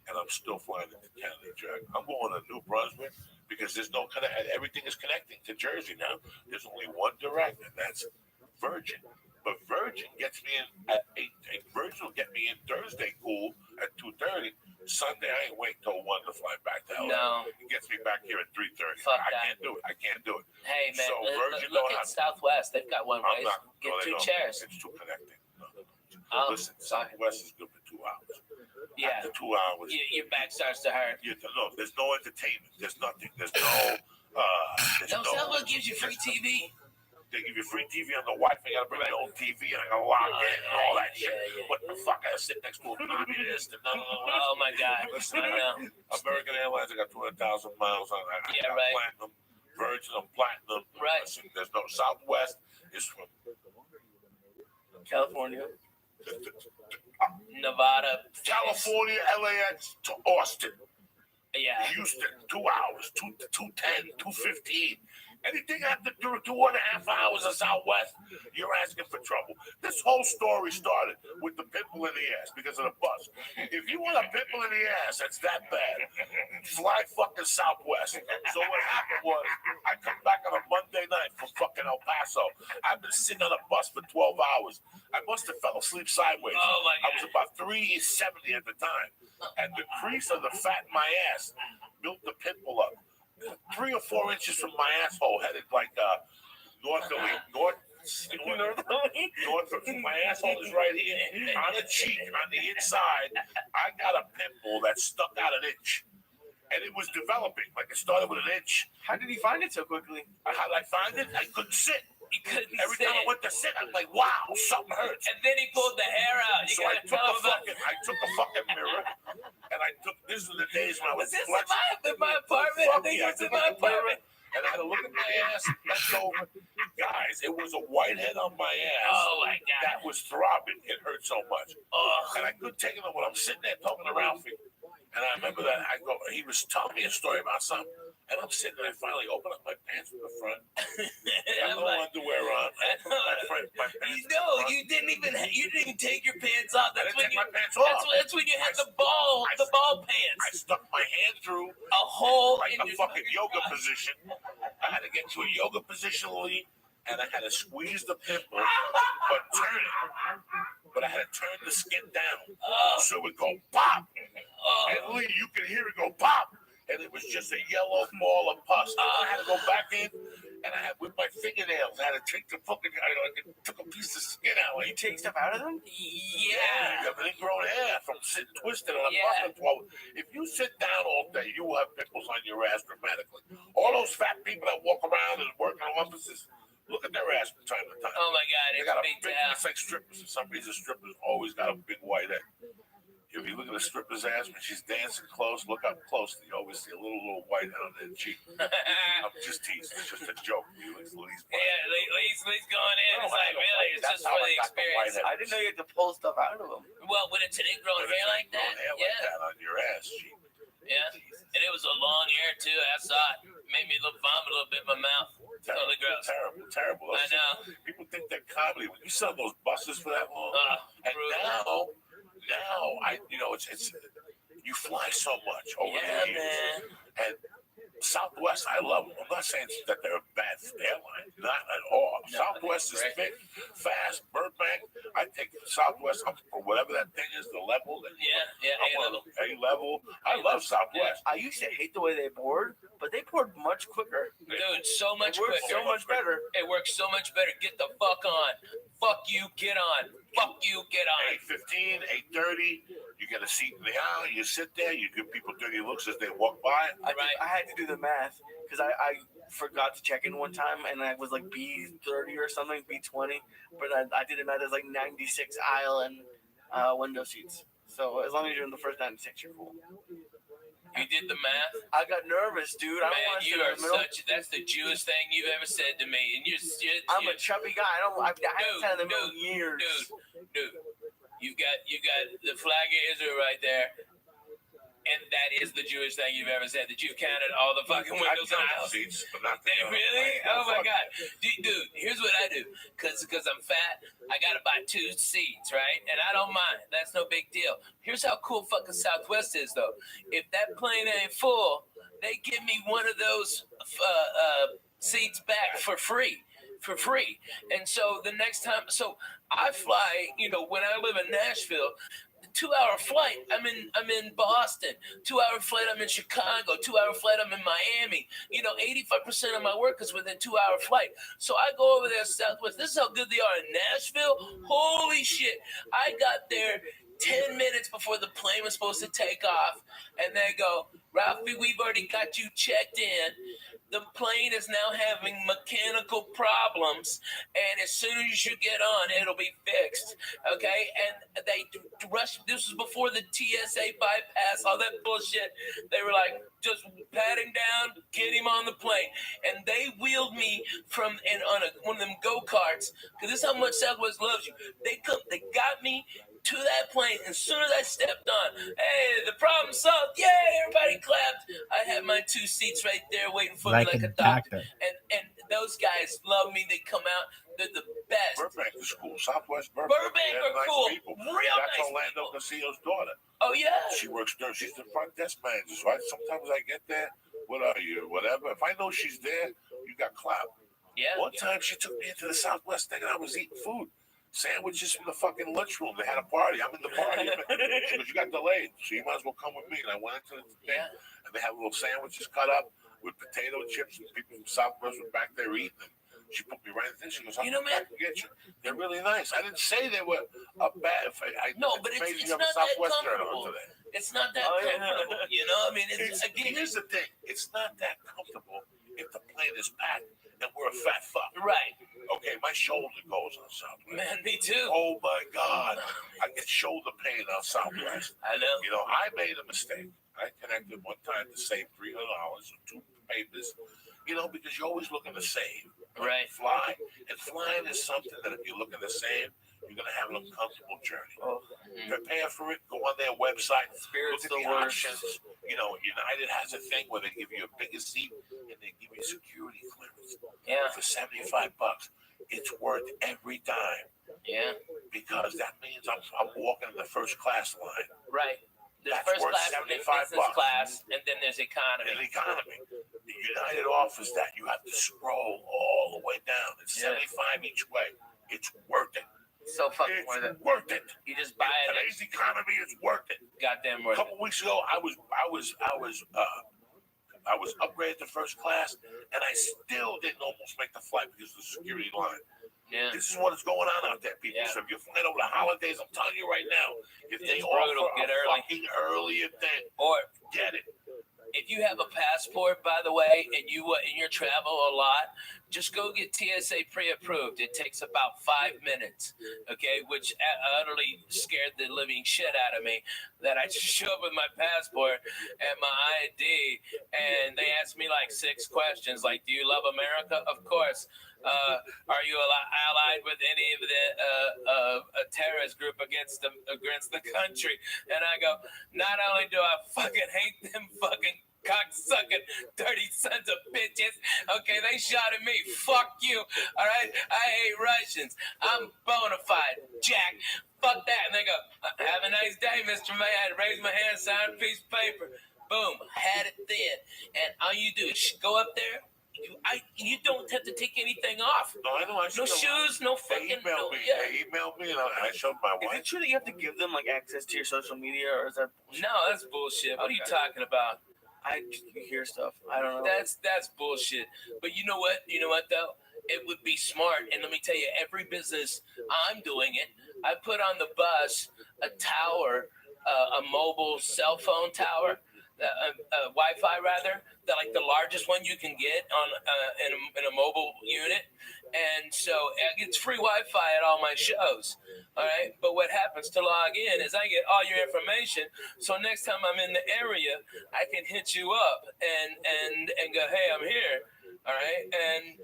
and I'm still flying into Canada, Jack. I'm going to New Brunswick because there's no everything is connecting to Jersey now. There's only one direct, and that's Virgin. But Virgin gets me in at 8. Virgin will get me in Thursday cool at 2:30. Sunday, I ain't waiting till 1 to fly back to LA. No. It gets me back here at 3:30. Fuck I that. can't do it. I can't do it. Hey, man, So Virgin look don't at have- Southwest. They've got one, I'm right? not. Get no, they 2 don't. chairs. It's too connecting. No. Oh, Listen, Southwest is good for 2 hours. yeah. After 2 hours, Your back starts to hurt. no, there's no entertainment. There's nothing. There's no. No, Southwest gives you free TV. They give you free TV on the Wi-Fi. You gotta bring your own TV, and I gotta log in and all that shit. Yeah. What the fuck? I gotta sit next to a communist and Oh my God. Listen, I know. American Airlines, I got 200,000 miles on that. Yeah, I got right. Platinum, Virgin, I'm platinum. Right. Listen, there's no Southwest. Is from California. Nevada. California, LAX to Austin, Yeah. Houston, 2 hours, 2:10, 2:15. Anything after 2.5 hours of Southwest, you're asking for trouble. This whole story started with the pimple in the ass because of the bus. If you want a pimple in the ass, that's that bad. Fly fucking Southwest. So what happened was, I come back on a Monday night from fucking El Paso. I've been sitting on a bus for 12 hours. I must have fell asleep sideways. Oh my I was God. about 370 at the time. And the crease of the fat in my ass built the pimple up. 3 or 4 inches from my asshole, headed like northerly, north. My asshole is right here on the cheek, on the inside. I got a pimple that stuck out an inch, and it was developing. Like it started with an inch. How did he find it so quickly? How did I find it? I couldn't sit. You couldn't Every sit. time I went to sit, I'm like, wow, something hurts. And then he pulled the hair out. You So I gotta took tell him about. I took a fucking mirror, and I took. This is the days when I Was was this flexing. in my apartment? I think it was in my apartment. And I had to look at my ass, bent over. Guys, it was a whitehead on my ass. Oh my God. That was throbbing. It hurt so much. Oh. And I couldn't take it when I'm sitting there talking to Ralphie. And I remember that he was telling me a story about something. And I'm sitting there, I finally open up my pants from the front. I got no underwear on. My pants You didn't even take your pants off. I That's didn't when take you my pants off. that's when you had the ball pants. I stuck my hand through A hole like in a your fucking yoga position. I had to get to a yoga position, Lee, and I had to squeeze the pimple, but turn it. But I had to turn the skin down so it would go pop. And Lee, you can hear it go pop. And it was just a yellow ball of pus. I had to go back in, and I had with my fingernails. I had to take the fucking. I took a piece of skin out. You take stuff out of them? Yeah. You have an ingrown hair from sitting twisted on a Yeah. muscle. If you sit down all day, you will have pimples on your ass dramatically. All those fat people that walk around and work in offices, look at their ass from time to time. Oh my God, They it's got a big big. down. It's like strippers. For some reason, strippers always got a big white head. If you look at a stripper's ass when she's dancing close, look up close. You always see a little white head on their cheek. I'm just teasing. It's just a joke. Lee's Lee's going in. It's like, really, it's That's just how for I the got the white experience. head. I didn't know you had to pull stuff out of them. Well, with an ingrown hair like that, Hair like that on your ass cheek. yeah. And it was a long hair too. I saw it. Made me vomit a little bit in my mouth. Totally gross. Terrible. I know. People think they're comedy. When you sell those buses for that long, and brutal. now it's you fly so much over Yeah, the years. man. And Southwest, I love them. I'm not saying that they're a bad airline, not at all. No, Southwest is thick, fast. Burbank, I take Southwest for whatever that thing is, the level. A-level. I love Southwest. I used to hate the way they board, but they board much quicker. Dude, so much It works quicker. so much better. It works so much better. Get the fuck on. Fuck you, get on. Fuck you, get on. 8:15, 8:30. You get a seat in the aisle. You sit there. You give people dirty looks as they walk by. I had to do the math because I forgot to check in one time and I was like B30 or something, B20. But I did the math. There's like 96 aisle and window seats. So as long as you're in the first 96, you're cool. You did the math? I got nervous, dude. I don't Man, want to you sit in are the middle. that's the Jewish thing you've ever said to me. And I'm a chubby guy. I haven't sat in the middle in years. Dude, you got the flag of Israel right there. And that is the Jewish thing you've ever said, that you've counted all the fucking windows and aisles. Seats, but not They really? Oh my God. Dude, here's what I do. Because I'm fat, I got to buy 2 seats, right? And I don't mind. That's no big deal. Here's how cool fucking Southwest is, though. If that plane ain't full, they give me one of those seats back for free. And so the next time, so I fly, when I live in Nashville, 2-hour flight, I'm in Boston. 2-hour flight, I'm in Chicago. 2-hour flight, I'm in Miami. 85% of my work is within 2-hour flight. So I go over there, Southwest. This is how good they are in Nashville. Holy shit. I got there 10 minutes before the plane was supposed to take off. And they go, Ralphie, we've already got you checked in. The plane is now having mechanical problems, and as soon as you get on, it'll be fixed, okay? And they rushed. This was before the TSA bypass, all that bullshit. They were like, just pat him down, get him on the plane. And they wheeled me on one of them go-karts, because this is how much Southwest loves you. They got me to that plane. As soon as I stepped on, hey, the problem solved. Yay, everybody clapped. I had my 2 seats right there waiting for me like a doctor. And those guys love me. They come out. They're the best. Burbank is cool. Southwest Burbank are nice cool. People. Real That's nice Orlando people. Casillo's daughter. Oh, yeah. She works there. She's the front desk manager, right? Sometimes I get there. What are you? Whatever. If I know she's there, you got clout. Yeah. One time she took me into the Southwest thing and I was eating food. Sandwiches from the fucking lunchroom. They had a party. I'm in the party. She goes, you got delayed, so you might as well come with me. And I went into the thing, and they had little sandwiches cut up with potato chips. And people from Southwest were back there eating them. She put me right in there. She goes, I'm back to get you. They're really nice. I didn't say they were a bad. But it's not that comfortable. It's not that comfortable. I mean, here's the thing. It's not that comfortable if the plane is packed and we're a fat fuck. Right. Okay, my shoulder goes on Southwest. Man, me too. Oh my God, I get shoulder pain on Southwest. I know. I made a mistake. I connected one time to save $300 on 2 papers. You know, because you're always looking to save. Right. Fly. And flying is something that if you're looking to save, you're going to have an uncomfortable journey. Oh, Prepare for it. Go on their website. Spirit's Look at the the worst. options. You know, United has a thing where they give you a bigger seat and they give you security clearance. Yeah. For $75. It's worth every dime. Yeah. Because that means I'm walking in the first class line. Right. There's That's first worth class, and then $75. business class, and then there's economy. In economy. The United offers that. You have to scroll all the way down. It's $75 each way. It's worth it. So fucking worth it. It's worth it. You just buy In it. today's economy, it's worth it. Goddamn A worth it. couple weeks ago, I was upgraded to first class, and I still didn't almost make the flight because of the security line. Yeah. This is what is going on out there, people. Yeah. So if you're flying over the holidays, I'm telling you right now, if they It's brutal. offer Get a early. fucking earlier thing, Or get it. if you have a passport, by the way, and you travel a lot, just go get TSA pre-approved. It takes about 5 minutes, okay? Which utterly scared the living shit out of me. That I just show up with my passport and my ID, and they asked me like 6 questions, like, "Do you love America?" Of course. Are you allied with any of the a terrorist group against the country? And I go, not only do I fucking hate them fucking cocksucking dirty sons of bitches, okay, they shot at me. Fuck you. All right, I hate Russians. I'm bona fide, Jack. Fuck that. And they go, have a nice day, Mr. May. I had to raise my hand, sign a piece of paper. Boom, had it then. And all you do is go up there. You don't have to take anything off. No, I know. No shoes, no They fucking. emailed me. They emailed me, and I showed my Is wife. it true that you have to give them like access to your social media, or is that? No, that's bullshit. What are you Okay. talking about? I hear stuff. I don't know. That's bullshit. But you know what? You know what though? It would be smart. And let me tell you, every business I'm doing it. I put on the bus a tower, a mobile cell phone tower, Wi-Fi rather, like the largest one you can get on in a mobile unit. And so it's free Wi-Fi at all my shows. All right. But what happens to log in is I get all your information. So next time I'm in the area, I can hit you up and go, hey, I'm here. All right. And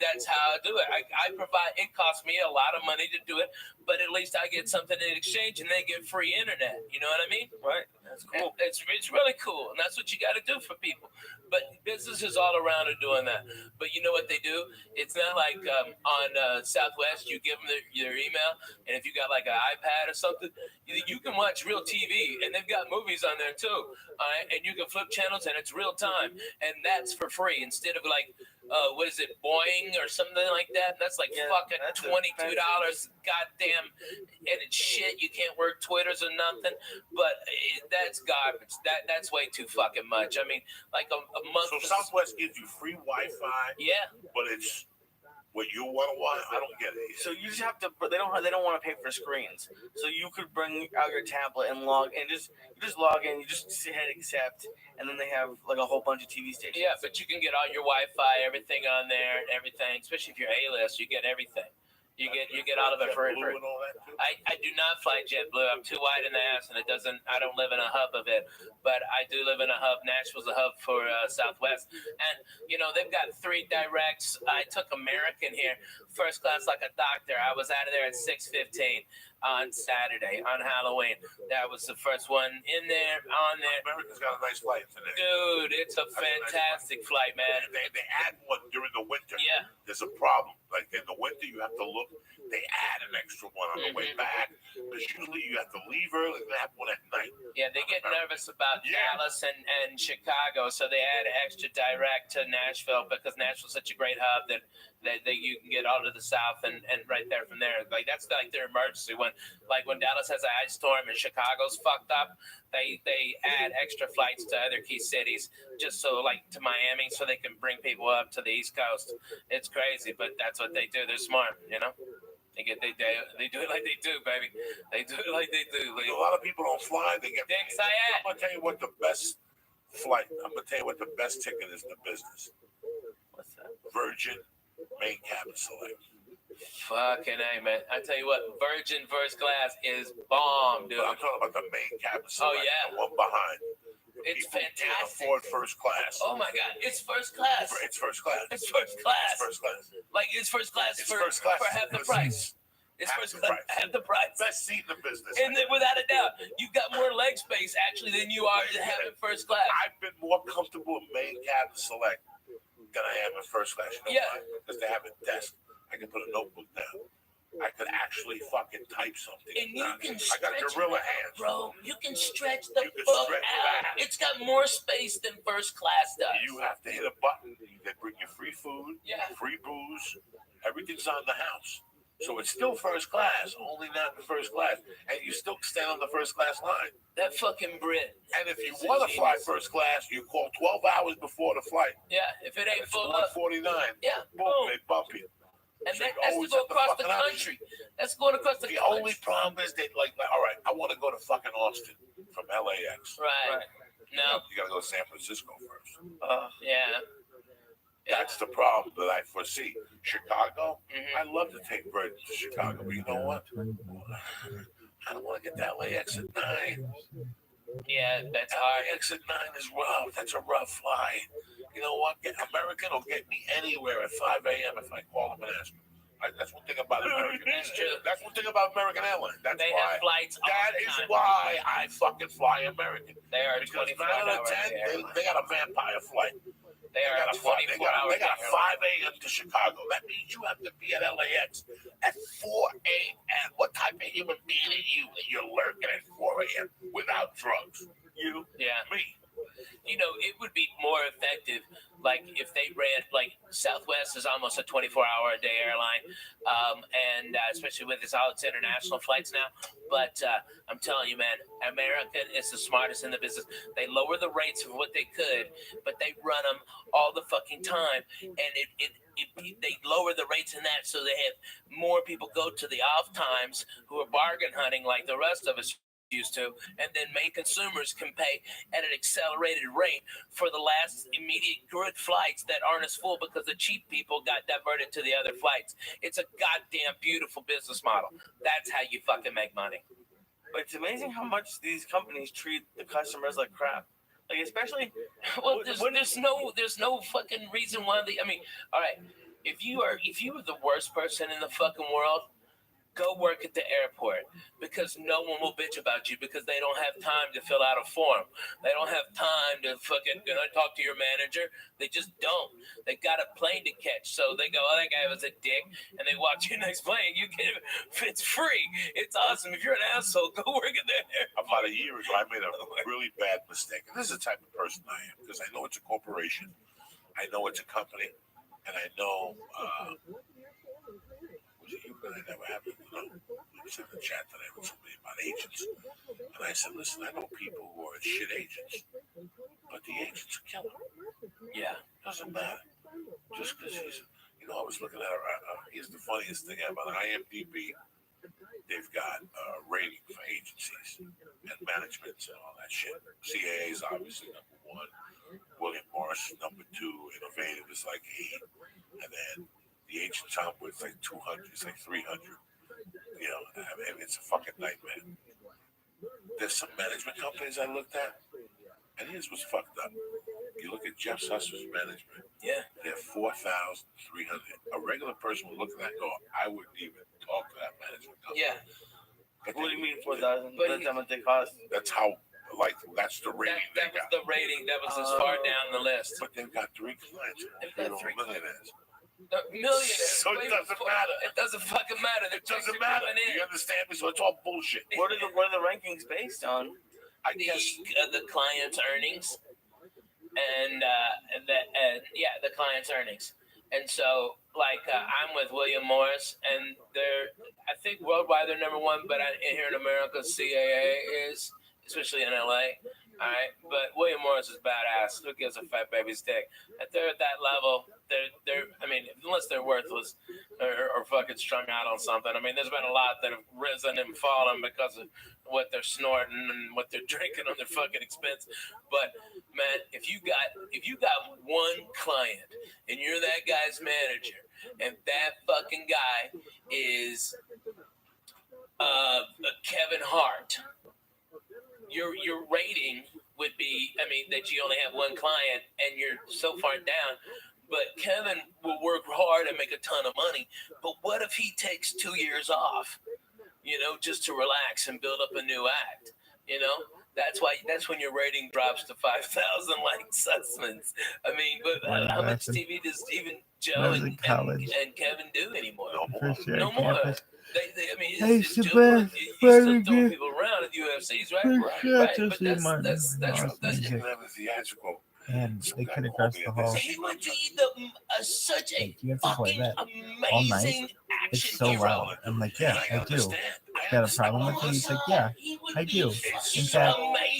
that's how I do it. I provide, it costs me a lot of money to do it, but at least I get something in exchange and they get free internet. You know what I mean? Right. That's cool. It's really cool, and that's what you got to do for people. But businesses all around are doing that. But you know what they do? It's not like on Southwest, you give them your email, and if you got like an iPad or something, you can watch real TV, and they've got movies on there too. All right, and you can flip channels, and it's real time, and that's for free instead of like. What is it, Boeing or something like that? That's like fucking $22. Goddamn, and it's shit. You can't work Twitters or nothing. But that's garbage. That's way too fucking much. I mean, like a month. So Southwest gives you free Wi-Fi. Yeah. But it's what you want to watch. I don't get it. So you just have to. They don't want to pay for screens. So you could bring out your tablet and log, and just log in. You just hit accept, and then they have like a whole bunch of TV stations. Yeah, but you can get all your Wi-Fi, everything on there, everything. Especially if you're A-list, you get everything. You get all of it for free. And all that too? I do not fly JetBlue. I'm too wide in the ass, and I don't live in a hub of it. But I do live in a hub. Nashville's a hub for Southwest. And, they've got 3 directs. I took American here, first class like a doctor. I was out of there at 6:15 on Saturday, on Halloween. That was the first one in there, on there. America's got a nice flight today. Dude, it's a fantastic flight, man. They add one during the winter. Yeah. There's a problem. Like in the winter, you have to look. They add an extra one on the way back. Because usually you have to leave early. They have one at night. Yeah, they get nervous about Dallas and Chicago, so they add extra direct to Nashville because Nashville's such a great hub that you can get all to the south and right there from there. Like that's like their emergency one. Like when Dallas has an ice storm and Chicago's fucked up, they add extra flights to other key cities just so like to Miami so they can bring people up to the East Coast. It's crazy, but that's what they do. They're smart, They do it like they do, baby. They do it like they do. A lot of people don't fly. They get. Dick Sayat. I'm gonna tell you what the best flight. I'm gonna tell you what the best ticket is in the business. What's that? Virgin main cabin select. Fucking A, man. I tell you what, Virgin first class is bomb, dude. But I'm talking about the main cabin select. Oh, yeah. The one behind. It's People can't fantastic. afford first class. Oh my God, it's first class. It's first class. It's first class. It's first class. Like it's first class It's for first class. for half the price. It's Half first the class, price. half the price. Best seat in the business. And then, without a doubt, you've got more leg space actually than you are to have in first class. I've been more comfortable in main cabin select than I am in first class. You know why? Because they have a desk. I can put a notebook down. I could actually fucking type something. And you can I got stretch gorilla it, hands. bro. You can stretch the You can fuck stretch out. that. It's got more space than first class does. You have to hit a button. They bring you free food, Yeah. free booze. Everything's on the house. So it's still first class, only not in first class. And you still stand on the first class line. That fucking Brit. And if you want to fly first class, you call 12 hours before the flight. Yeah, if it ain't It's full up. 149. Yeah, Boom, boom. they bump you. And So that, you that's to always go have to across the fucking have- country. That's going across the The country. only problem is that, like, all right, I want to go to fucking Austin from LAX. Right. No. You got to go to San Francisco first. Yeah. That's the problem that I foresee. Chicago, Mhm. I love to take Bert to Chicago, but you know what? I don't want to get to LAX at 9. Yeah, that's hard. LAX at 9 is rough. That's a rough flight. You know what? American will get me anywhere at 5 a.m. if I call them and ask them. That's one thing about American. It's true. That's one thing about American Airlines. That's They why. have flights all That the is time. why I fucking fly American. They are Because 24 9 out of hours. 10, they got a vampire flight. They are got a 24 hours. They got a 5 a.m. to Chicago. That means you have to be at LAX at 4 a.m. What type of human being are you that you're lurking at 4 a.m. without drugs? You? Yeah. Me. You know, it would be more effective, like if they ran, like Southwest is almost a 24-hour a day airline, and especially with all its international flights now. But I'm telling you, man, American is the smartest in the business. They lower the rates of what they could, but they run them all the fucking time, and they lower the rates in that so they have more people go to the off times who are bargain hunting like the rest of us used to, and then make consumers can pay at an accelerated rate for the last immediate good flights that aren't as full because the cheap people got diverted to the other flights. It's a goddamn beautiful business model. That's how you fucking make money. But it's amazing how much these companies treat the customers like crap. Like, especially, Well, there's no fucking reason why I mean, all right, if you are the worst person in the fucking world, go work at the airport, because no one will bitch about you because they don't have time to fill out a form. They don't have time to fucking talk to your manager. They just don't. They got a plane to catch, so they go, "Oh, that guy was a dick," and they watch your next plane. You get it. It's free. It's awesome. If you're an asshole, go work at the airport. About a year ago, I made a really bad mistake. And this is the type of person I am, because I know it's a corporation. I know it's a company. And I know, was it you that I never happened? No. I was in the chat today with somebody about agents. And I said, listen, I know people who are shit agents, but the agents are killing them. Yeah. Doesn't matter. Just because he's, I was looking at here's the funniest thing about IMDb. They've got a rating for agencies and management and all that shit. CAA is obviously number 1. William Morris, number 2. Innovative is like 8. And then the agent Tom with like 200. It's like 300. It's a fucking nightmare. There's some management companies I looked at, and here's what's fucked up. You look at Jeff Susser's management. Yeah. They're 4,300. A regular person would look at that and go, I wouldn't even talk to that management company. Yeah. But what do you mean 4,000? But That's how much they cost. That's how, that's the rating That was the rating. That was as far down the list. But they've got 3 clients. They've got 3 millionaires. Millionaires. So it doesn't matter. It doesn't fucking matter. It doesn't matter. You understand me? So it's all bullshit. What are the rankings based on? I guess The client's earnings, and the client's earnings. And so, like, I'm with William Morris, and I think worldwide they're number 1, but here in America, CAA is, especially in LA. All right, but William Morris is badass. Who gives a fat baby's dick? If they're at that level, unless they're worthless or fucking strung out on something. I mean, there's been a lot that have risen and fallen because of what they're snorting and what they're drinking on their fucking expense. But man, if you got one client and you're that guy's manager, and that fucking guy is Kevin Hart, your rating would be, I mean, that you only have one client and you're so far down. But Kevin will work hard and make a ton of money. But what if he takes 2 years off, just to relax and build up a new act? That's when your rating drops to 5,000 like Sussman's. I mean, but how much TV does even Joe and Kevin do anymore? No more. I mean, it's just you still throwing people around at UFCs, right? But that's theatrical. And they cut across the hall. He went to such a you have to play fucking that all night. amazing It's action so hero. loud. I'm like, yeah, I do. Got a problem with it? He's like, yeah, I do. In fact,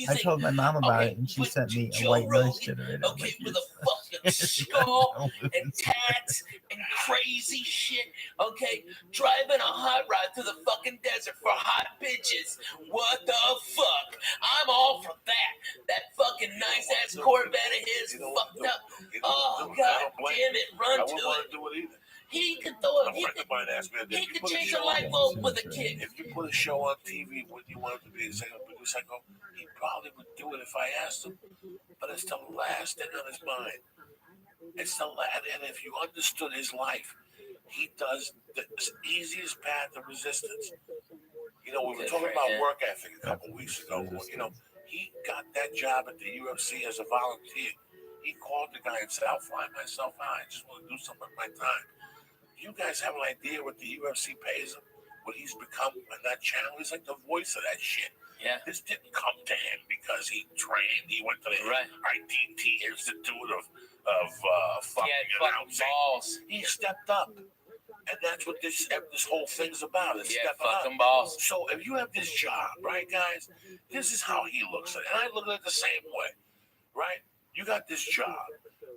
I told my mom about it, and she sent me a white noise generator. Okay, with a fucking skull and tats and crazy shit. Okay, driving a hot rod through the fucking desert for hot bitches. What the fuck? I'm all for that. That fucking nice ass Corvette of his fucked up. Oh god damn it, run to it. He could throw it. He could change a light bulb with a kick. If you put a show on TV, would you want it to be executive producer? I go, he probably would do it if I asked him. But it's the last thing on his mind. It's the last. And if you understood his life, he does the easiest path of resistance. We were talking about work ethic a couple weeks ago. He got that job at the UFC as a volunteer. He called the guy and said, I'll fly myself out. I just want to do something with my time. You guys have an idea what the UFC pays him? What he's become on that channel? He's like the voice of that shit. Yeah. This didn't come to him because he trained. He went to the IDT Institute of fucking announcing. Balls. He stepped up. And that's what this whole thing's about. It's fucking balls. So if you have this job, right, guys, this is how he looks at it. And I look at it the same way, right? You got this job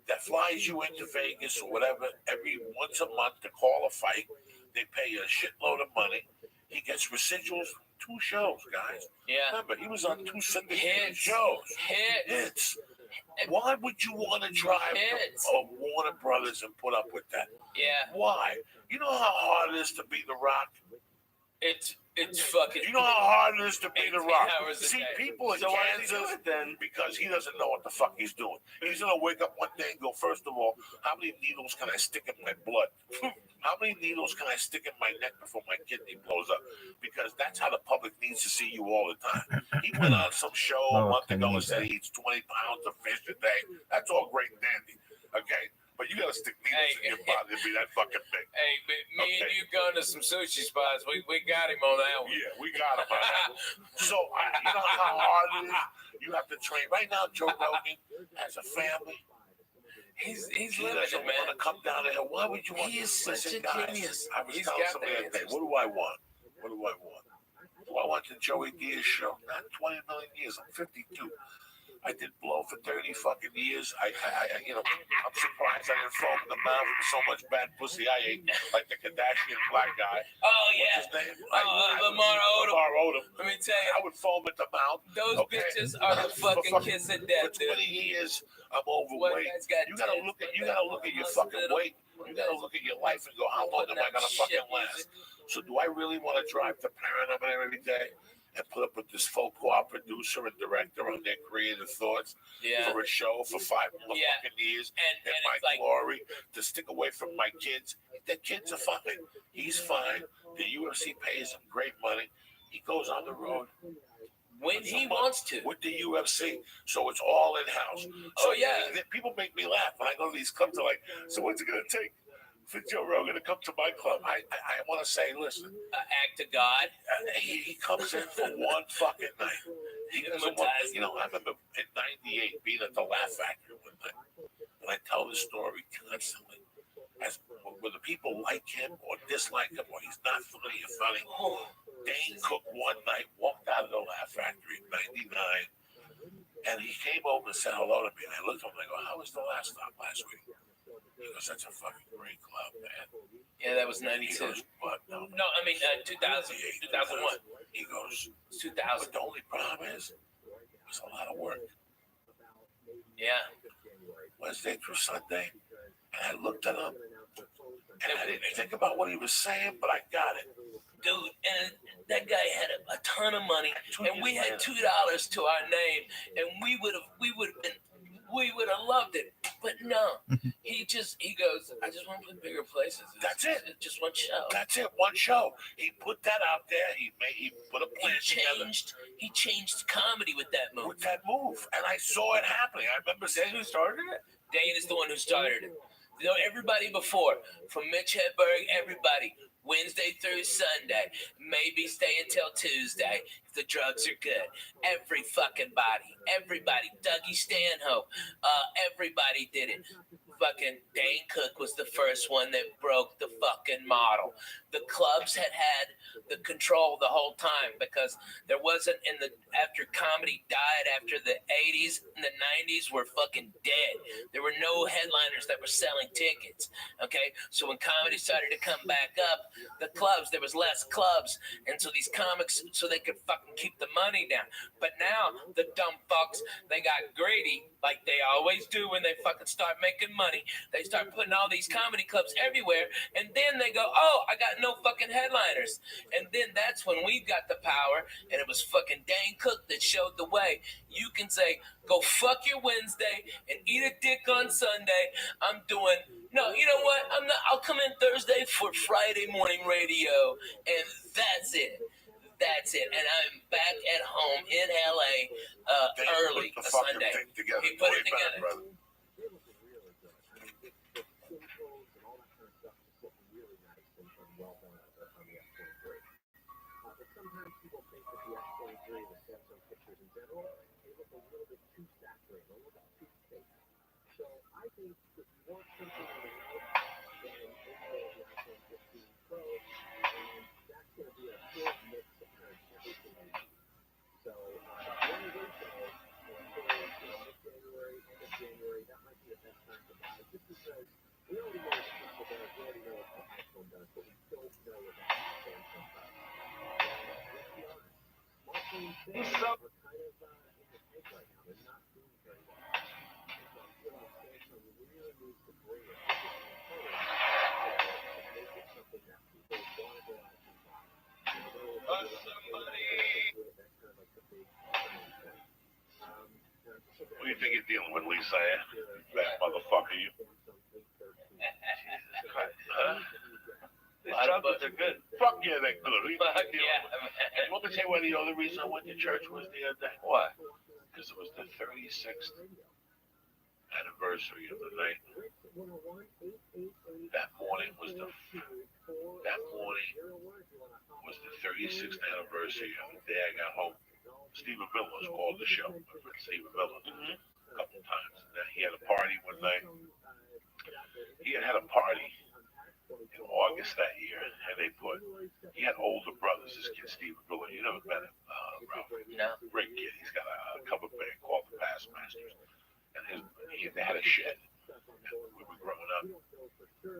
that flies you into Vegas or whatever every once a month to call a fight. They pay you a shitload of money. He gets residuals from 2 shows, guys. Yeah. Remember, he was on 2 syndicated shows. Hits. Why would you want to drive Warner Brothers and put up with that? Yeah. Why? You know how hard it is to be The Rock? It's fucking. You know how hard it is to be The Rock? See, people in So Kansas, why does he do it then? because he doesn't know what the fuck he's doing. He's going to wake up one day and go, first of all, how many needles can I stick in my blood? How many needles can I stick in my neck before my kidney blows up? Because that's how the public needs to see you all the time. He went on some show a month ago and said he eats 20 pounds of fish a day. That's all great and dandy, okay? But you gotta stick needles in your body to be that fucking big. Hey, me and you going to some sushi spots. We got him on that one. Yeah, we got him on that one. So, you know how hard it is? You have to train. Right now, Joe Rogan has a family. He doesn't want to come down there. Why would you want to? He is such a genius. I was telling somebody the other day, what do I want? Do I want the Joey Diaz show? Not 20 million years. I'm 52. I did blow for 30 fucking years. I'm surprised I didn't foam in the mouth with so much bad pussy I ate, like the Kardashian black guy. Oh, yeah. What's his name? Lamar Odom. Let me tell you. I would foam at the mouth. Those bitches are the fucking kiss of death, dude. For 20 years, I'm overweight. You gotta look at your fucking weight. You gotta look at your life and go, how long am I gonna fucking last? So do I really want to drive to Paramount every day and put up with this folklore producer and director on their creative thoughts for a show for 5 more fucking years and my glory to stick away from my kids? The kids are fine. He's fine. The UFC pays him great money. He goes on the road when he wants to with the UFC, so it's all in house. So people make me laugh when I go to these clubs. They're like, "So what's it gonna take for Joe Rogan to come to my club?" I want to say, listen, act to God. He comes in for one fucking night. I remember in '98 being at the Laugh Factory one night, and I tell this story constantly. As whether people like him or dislike him, or he's not funny or funny. Dane Cook one night walked out of the Laugh Factory in '99, and he came over and said hello to me. And I looked at him and I go, "How was the last stop last week?" He goes, "That's a fucking great club, man." Yeah, that was '92. He goes, "But no, I mean 2000, 2001. He goes, 2000. But the only problem is, it was a lot of work. Yeah. Wednesday through Sunday, and I looked at him, and I didn't think about what he was saying, but I got it. Dude, and that guy had a ton ton of money, and we had $2 to our name, and we would have loved it. But no, he goes, I just want to play bigger places. That's it. It's just one show. That's it. One show. He put that out there. He put a plan together. He changed comedy with that move. And I saw it happening. I remember saying, Who started it? Dane is the one who started it. You know, everybody before, from Mitch Hedberg, everybody, Wednesday through Sunday, maybe stay until Tuesday if the drugs are good. Everybody, Dougie Stanhope, everybody did it. Fucking Dane Cook was the first one that broke the fucking model. The clubs had the control the whole time because there wasn't after comedy died after the 80s and the 90s were fucking dead. There were no headliners that were selling tickets. Okay, so when comedy started to come back up, there was less clubs, and so these comics, so they could fucking keep the money down. But now the dumb fucks, they got greedy like they always do when they fucking start making money. They start putting all these comedy clubs everywhere, and then they go, oh, I got no fucking headliners. And then that's when we got the power, and it was fucking Dane Cook that showed the way. You can say, go fuck your Wednesday and eat a dick on Sunday. No, you know what? I'll come in Thursday for Friday morning radio, and that's it. And I'm back at home in LA early Sunday. He put it together. Brother. Sometimes people think that the F-23 and the Samsung pictures in general, they look a little bit too saturated, a little bit too fake. So I think if you want something on the right, then it's the iPhone 15 Pro, and that's going to be a good mix of kind of everything you need. So the anniversary mid-January, end of January, that might be the best time to buy, just because we already know what Apple does, we already know what the iPhone does, but we don't know what the Samsung does. What's up? Are kind of in the tank right now. They're not doing very well. So I feel like Samsung really needs to bring it to the make it something that people want to go out and buy. That's kind of like the big thing. What do you think you're dealing with, Lisa? That motherfucker, you. These chocolates are good. Fuck yeah, they're good. Fuck yeah, man. And let me tell you why the other reason I went to church was the other day. Why? Because it was the 36th anniversary of the night. That morning was the 36th anniversary of the day I got home. Stephen Miller's called the show. My friend Stephen Miller, a couple of times. And then he had a party one night. He had a party in August that year, and he had older brothers. This kid, Stephen Miller, you never met him, Ralph. No. Great kid. He's got a cover band called the Passmasters, and they had a shed. And we were growing up.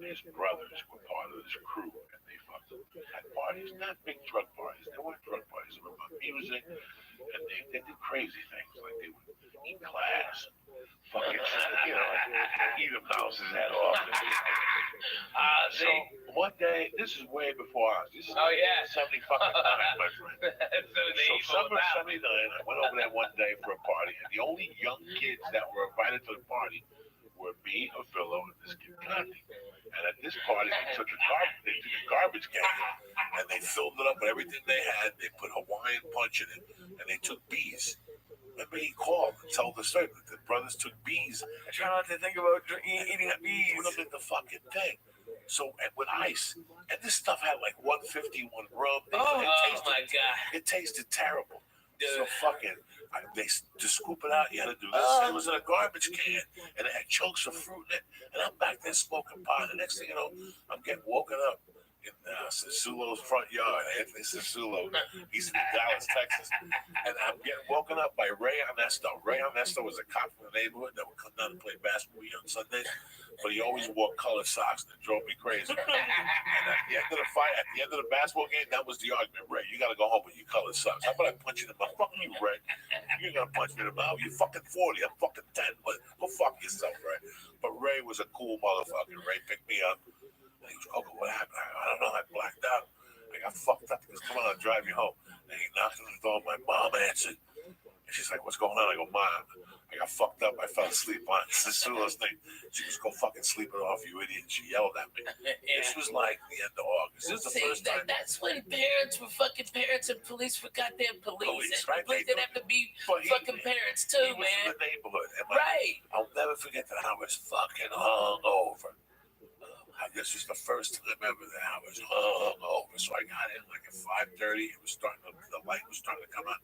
His brothers were part of this crew, and they fucking had parties, not big drug parties. They weren't drug parties. They were about music, and they did crazy things, like they would eat glass, fucking, eat a mouse's head off. So one day, this is way before us. This is 70 fucking 9, my friend. So summer 79, I went over there one day for a party, and the only young kids that were invited to the party were me, a fellow, and this kid Gandhi. And at this party, they took a garbage can, and they filled it up with everything they had. They put Hawaiian punch in it, and they took bees. Remember, he called and told the story that the brothers took bees. I try not to think about eating bees. Put them in the fucking thing. So, and with ice. And this stuff had like 151 rum. Oh my God. It tasted terrible. Dude. So fucking, to scoop it out, you had to do this. It was in a garbage can, and it had chunks of fruit in it. And I'm back there smoking pot. The next thing you know, I'm getting woken up in Sisulo's front yard. Anthony Sisulo, he's in Dallas, Texas. And I'm getting woken up by Ray Ernesto. Ray Ernesto was a cop from the neighborhood that would come down and play basketball on Sundays. But he always wore colored socks, and it drove me crazy. And at the end of the fight, at the end of the basketball game, that was the argument. Ray, you got to go home with your colored socks. How about I punch you in the mouth? Fuck you, Ray. You're going to punch me in the mouth. You're fucking 40. I'm fucking 10. But go fuck yourself, Ray. But Ray was a cool motherfucker. Ray picked me up. And he was, what happened? I don't know. I blacked out. I got fucked up. He goes, come on, I'll drive you home. And he knocked on the door. My mom answered. And she's like, what's going on? I go, Mom, I got fucked up. I fell asleep on the Sula's thing. She goes, go fucking sleep it off, you idiot. She yelled at me. This was like the end of August. This is the first time. That's when parents were fucking parents and police were goddamn police. And right? police didn't have to be fucking parents too, he was man. in the neighborhood. And Right. I'll never forget that I was fucking hungover. This was the first time ever that I was hungover. So I got in like at 5:30. It was starting to, the light was starting to come out.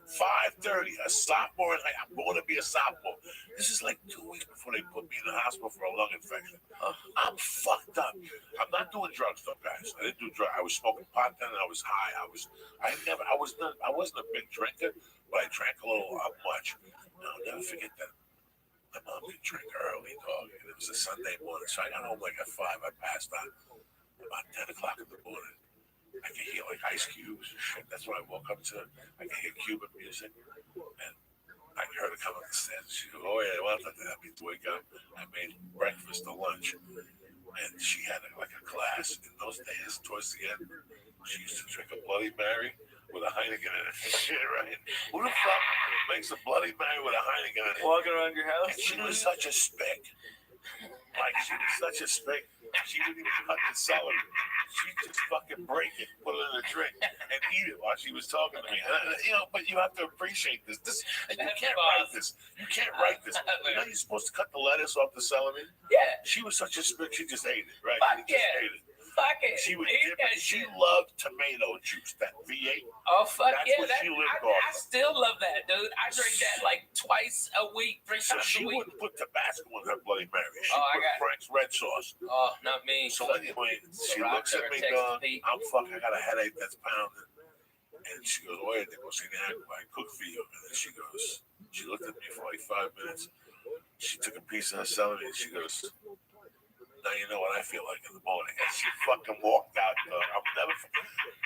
5:30, a sophomore, and I'm going to be a sophomore. This is like 2 weeks before they put me in the hospital for a lung infection. I'm fucked up. I'm not doing drugs though, guys. I didn't do drugs. I was smoking pot then, and I was high. I wasn't a big drinker, but I drank a little much. I'll never forget that. My mom could drink early, dog, and it was a Sunday morning, so I got home like at 5. I passed out about 10 o'clock in the morning. I could hear like ice cubes and shit. That's when I woke up to. I could hear Cuban music, and I heard her come up the stairs. She goes, "Oh yeah, well, that means wake up." I made breakfast or lunch, and she had like a class. In those days, towards the end, she used to drink a Bloody Mary with a Heineken in it. Shit, right? Who the fuck makes a Bloody Mary with a Heineken in it? Walking around your house? And she was such a spick. Like, she was such a spick. She didn't even cut the celery. She just fucking break it, put it in a drink, and eat it while she was talking to me. And, but you have to appreciate this. And you can't write this. You can't write this. You know you're supposed to cut the lettuce off the celery? Yeah. She was such a spick, she just ate it, right? Fuck She just yeah. ate it. Fuck it. She would dip it. She loved tomato juice, that V8. Oh, fuck That's yeah. what she lived I off. still love that, dude. I drink that like twice a week, 3 So times she a week. wouldn't put Tabasco in her Bloody Mary. She I put got- Frank's red sauce. Oh, not me. So anyway, she Rock looks at River, me Texas going, Pete. I'm fucking, I got a headache that's pounding. And she goes, oye, te cociné algo, I cook for you. And then she goes, she looked at me for like 5 minutes. She took a piece of her celery and she goes, now you know what I feel like in the morning. And she fucking walked out.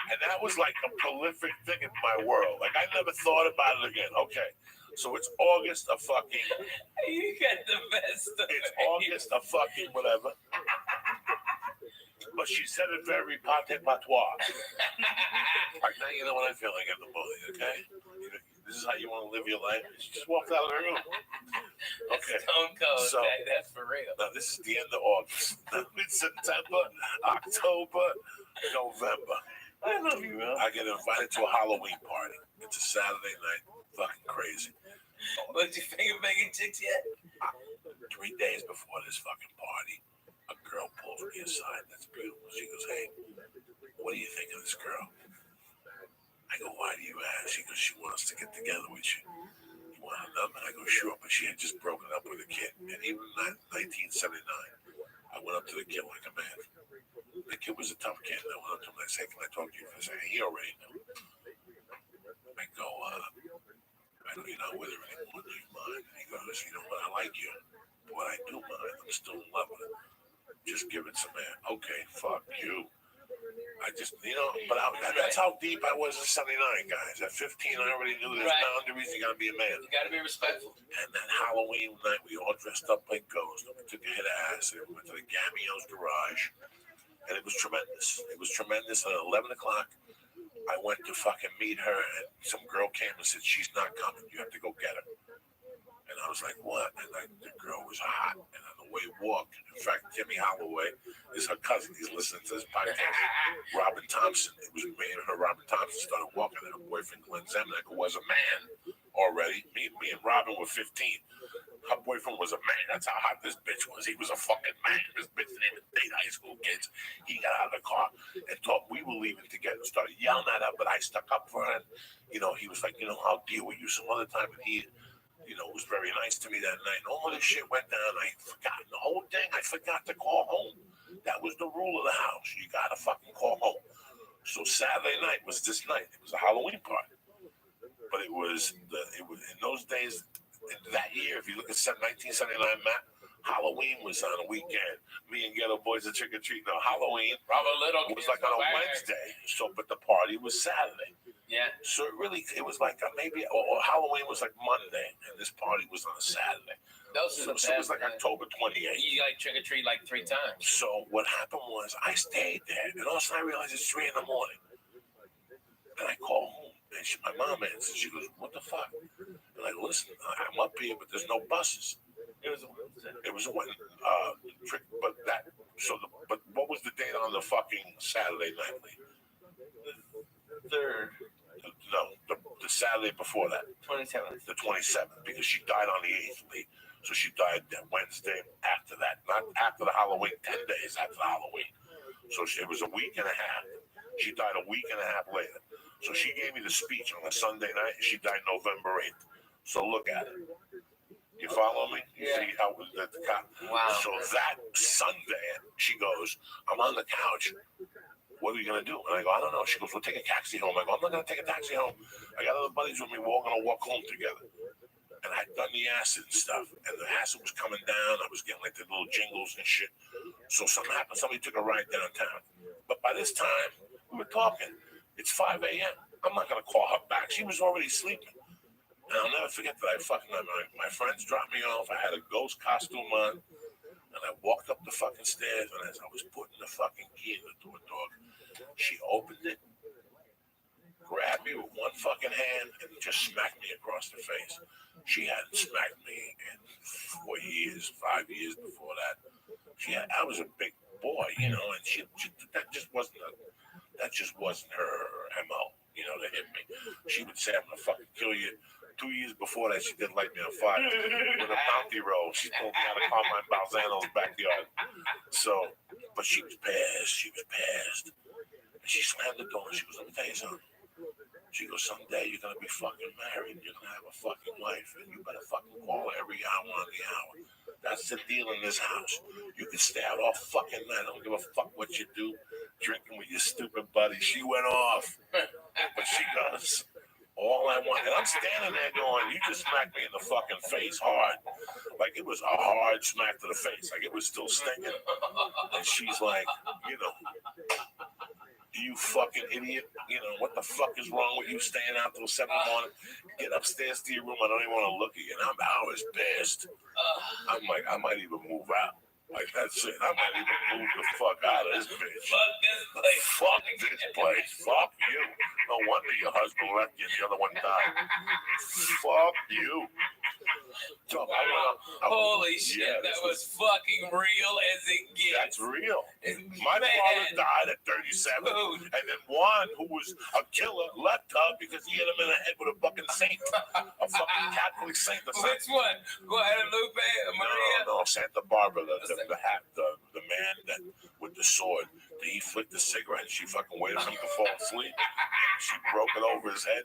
And that was like a prolific thing in my world. Like I never thought about it again. Okay. So it's August of fucking. You got the best. It's August of fucking whatever. But she said it very pate patois. Like now you know what I feel like in the morning, okay? This is how you want to live your life. She just walked out of the room. Okay. Stone cold. So- That's for real. Now this is the end of August. Now it's September, October, November. I love you, bro. I get invited to a Halloween party. It's a Saturday night. Fucking crazy. Was you finger banging chicks yet? 3 days before this fucking party, a girl pulls me aside. That's beautiful. She goes, hey, what do you think of this girl? I go, why do you ask? She goes, she wants to get together with you. You want her number? I go, sure. But she had just broken up with a kid. And even in 1979, I went up to the kid like a man. The kid was a tough kid. I went up to him and I said, can I talk to you for a second? He already knew. I go, I know you're not with her anymore. Do you mind? And he goes, you know what? I like you. But what I do mind, I'm still in love with her. Just give it some air. Okay, fuck you. I just, but that's how deep I was in 79, guys. At 15, I already knew there's boundaries. You gotta be a man. You gotta be respectful. And then Halloween night, we all dressed up like ghosts. We took a hit of acid. We went to the Gamio's garage. And it was tremendous. It was tremendous. At 11 o'clock, I went to fucking meet her. And some girl came and said, she's not coming. You have to go get her. And I was like, what? And the girl was hot. And on the way walked, in fact, Timmy Holloway is her cousin. He's listening to this podcast. Robin Thompson, it was me and her. Robin Thompson started walking, and her boyfriend, Glenn Zemnick, who was a man already. Me and Robin were 15. Her boyfriend was a man. That's how hot this bitch was. He was a fucking man. This bitch didn't even date high school kids. He got out of the car and thought we were leaving together. Started yelling at her, but I stuck up for her. And, he was like, I'll deal with you some other time. And he, was very nice to me that night. And all of this shit went down. I forgot the whole thing. I forgot to call home. That was the rule of the house. You gotta fucking call home. So Saturday night was this night. It was a Halloween party. But it was in those days, that year, if you look at 1979 map, Halloween was on a weekend. Me and Ghetto Boys are trick or treating. No, Halloween was like on a Wednesday. So, but the party was Saturday. Yeah. So it was like maybe, or Halloween was like Monday, and this party was on a Saturday. Those are the So it was best, like man. October 28th. You like trick or treat like 3 times. So what happened was I stayed there, and all of a sudden I realized it's 3 a.m. And I call home. And my mom answers. She goes, "What the fuck?" And I go, "Listen, I'm up here, but there's no buses." It was a trick, but that. But what was the date on the fucking Saturday night? The third. No, the Saturday before that. 27th. The 27th, because she died on the 8th, Lee. So she died that Wednesday after that, not after the Halloween, 10 days after the Halloween. So it was a week and a half. She died a week and a half later. So she gave me the speech on a Sunday night, and she died November 8th. So look at it. You follow me? You see how the cop? Wow. So that Sunday, she goes, "I'm on the couch. What are you going to do?" And I go, "I don't know." She goes, "We'll take a taxi home." I go, "I'm not going to take a taxi home. I got other buddies with me. We're all going to walk home together." And I'd done the acid and stuff. And the acid was coming down. I was getting like the little jingles and shit. So something happened. Somebody took a ride downtown. But by this time, we were talking. It's 5 a.m. I'm not going to call her back. She was already sleeping. And I'll never forget that my friends dropped me off. I had a ghost costume on. And I walked up the fucking stairs. And as I was putting the fucking key in the door, she opened it, grabbed me with one fucking hand, and just smacked me across the face. She hadn't smacked me in 4 years, 5 years before that. I was a big boy, and that just wasn't her MO, to hit me. She would say, "I'm gonna fucking kill you." 2 years before that, she did light me on fire with a bounty roll. She told me how to call my Balzano's backyard. So, but she was pissed. And she slammed the door and she goes, "Let me tell you something." She goes, "Someday you're going to be fucking married. You're going to have a fucking wife. And you better fucking call her every hour on the hour. That's the deal in this house. You can stay out all fucking night. I don't give a fuck what you do. Drinking with your stupid buddy." She went off. But she goes, "All I want." And I'm standing there going, "You just smacked me in the fucking face hard." Like it was a hard smack to the face. Like it was still stinging. And she's like, "You fucking idiot. What the fuck is wrong with you staying out till 7 in the morning? Get upstairs to your room. I don't even want to look at you." And I was pissed. I'm like, I might even move out. Like, that's it. I might even move the fuck out of this bitch. Fuck this place. Fuck this place. Fuck you. No wonder your husband left you and the other one died. Fuck you. So Holy shit, that was fucking real as it gets. That's real. My father died at 37, and then one who was a killer left her because he hit him in the head with a fucking saint, a fucking Catholic saint. Which one? Guadalupe, Maria? No, Santa Barbara, the man that with the sword. He flicked the cigarette and she fucking waited for him to fall asleep. She broke it over his head.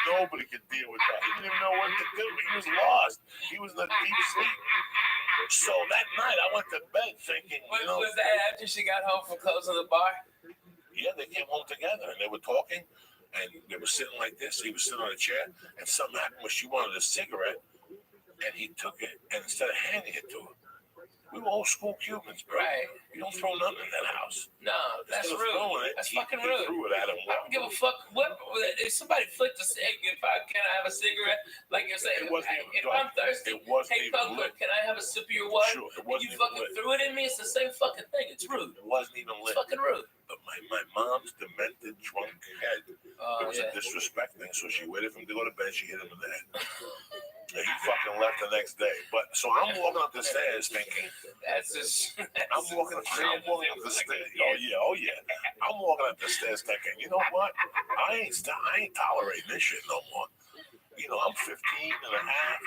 Nobody could deal with that. He didn't even know what to do. He was lost. He was in a deep sleep. So that night I went to bed thinking, Was that after she got home from closing the bar? Yeah, they came home together and they were talking and they were sitting like this. He was sitting on a chair and something happened where she wanted a cigarette and he took it and instead of handing it to her, we were old school Cubans, bro. Right. You don't throw nothing in that house. No, that's rude. That's fucking rude. He threw it at him. I don't give a fuck. What if somebody flicked a cigarette? Can I have a cigarette? Like you're saying, if I'm thirsty, hey Punk, can I have a sip of your water? Sure, and you fucking threw it in me. It's the same fucking thing. It's rude. It wasn't even lit. It's fucking rude. But my mom's demented, drunk head. It was a disrespect thing. So she waited for him to go to bed. She hit him in the head. And he fucking left the next day. But so I'm walking up the stairs thinking, I'm walking up the stairs. Oh yeah. I'm walking up the stairs thinking, you know what? I ain't tolerating this shit no more. I'm 15 and a half.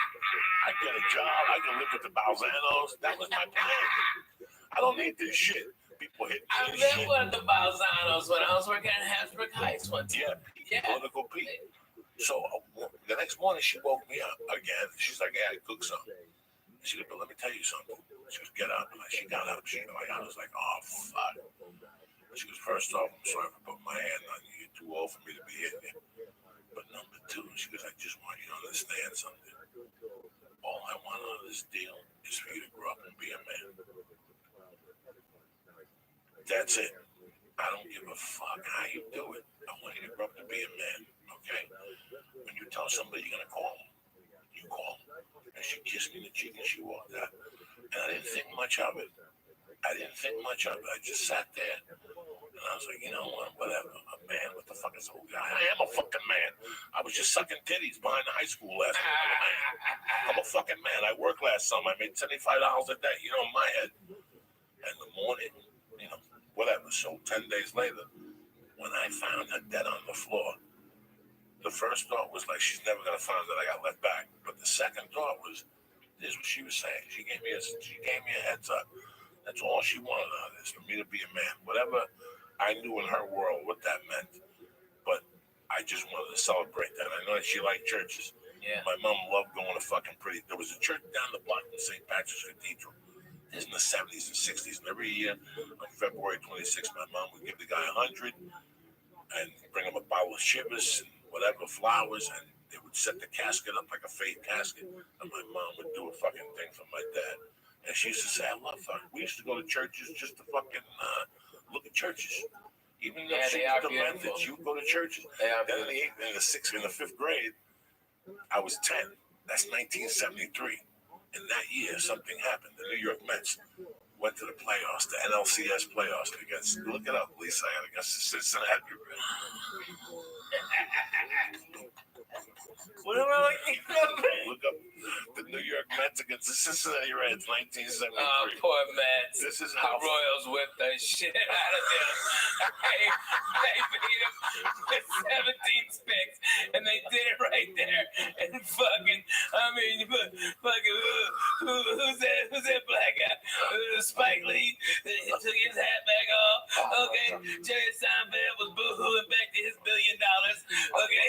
I get a job. I can live with the Balzanos. That was my plan. I don't need this shit. People hit me. I lived with the Balzanos when I was working at Hasbrook Heights one time. Yeah. Political people. So the next morning she woke me up again. She's like, "Yeah, I cooked something." She goes, "But let me tell you something." She goes, "Get up." And she got up. I was like, "Oh fuck." She goes, "First off, I'm sorry for putting my hand on you. You're too old for me to be hitting you. But number two," she goes, "I just want you to understand something. All I want out of this deal is for you to grow up and be a man. That's it. I don't give a fuck how you do it. I want you to grow up to be a man. Okay? When you tell somebody you're gonna call them, you call them." And she kissed me in the cheek and she walked out. And I didn't think much of it. I just sat there and I was like, you know what, whatever. A man, what the fuck is old guy? I am a fucking man. I was just sucking titties behind the high school last week. I'm a fucking man. I worked last summer. I made $75 a day, you know, in my head. And in the morning, you know, whatever. So 10 days later, when I found her dead on the floor, the first thought was like, she's never gonna find that I got left back. But the second thought was, this is what she was saying. She gave me a heads up. That's all she wanted out of this, for me to be a man. Whatever I knew in her world what that meant. But I just wanted to celebrate that. I know that she liked churches. Yeah. My mom loved going to fucking pretty. There was a church down the block in St. Patrick's Cathedral. This in the 70s and 60s. And every year on February 26th, my mom would give the guy $100 and bring him a bottle of shivers and whatever, flowers, and they would set the casket up like a fake casket. And my mom would do a fucking thing for my dad. And she used to say, I love her. We used to go to churches just to fucking look at churches. Even though she was demented, she would go to churches. Then in the fifth grade, I was 10. That's 1973. In that year, something happened. The New York Mets went to the playoffs, the NLCS playoffs against, look it up, Lisa, against the Cincinnati Reds. What am I looking up? Look up the New York Mets against the Cincinnati Reds, 1973. Oh, poor Mets. This is The how Royals whipped the shit out of them. They beat them with 17 picks, and they did it right there. And fucking, I mean, fucking, who's that black guy? Spike Lee took his hat back off. Okay, Jerry Seinfeld was boo-hooing back to his $1 billion. Okay,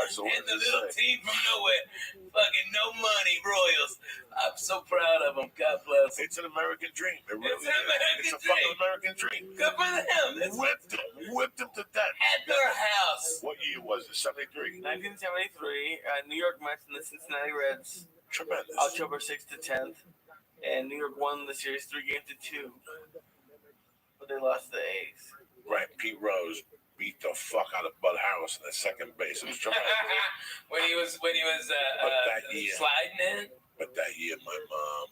so and the little team from nowhere, fucking no money Royals. I'm so proud of them. God bless. It's an American dream. It really It's an American It's a dream. fucking American dream. Good for them. Whipped him to death. At their house. What year was it? 73. 1973, New York Mets and the Cincinnati Reds, Tremendous. October 6th to 10th. And New York won the series 3-2. But they lost to the A's. Right, Pete Rose beat the fuck out of Bud Harris at second base. It was tremendous. when he was that year, sliding in. But that year, my mom,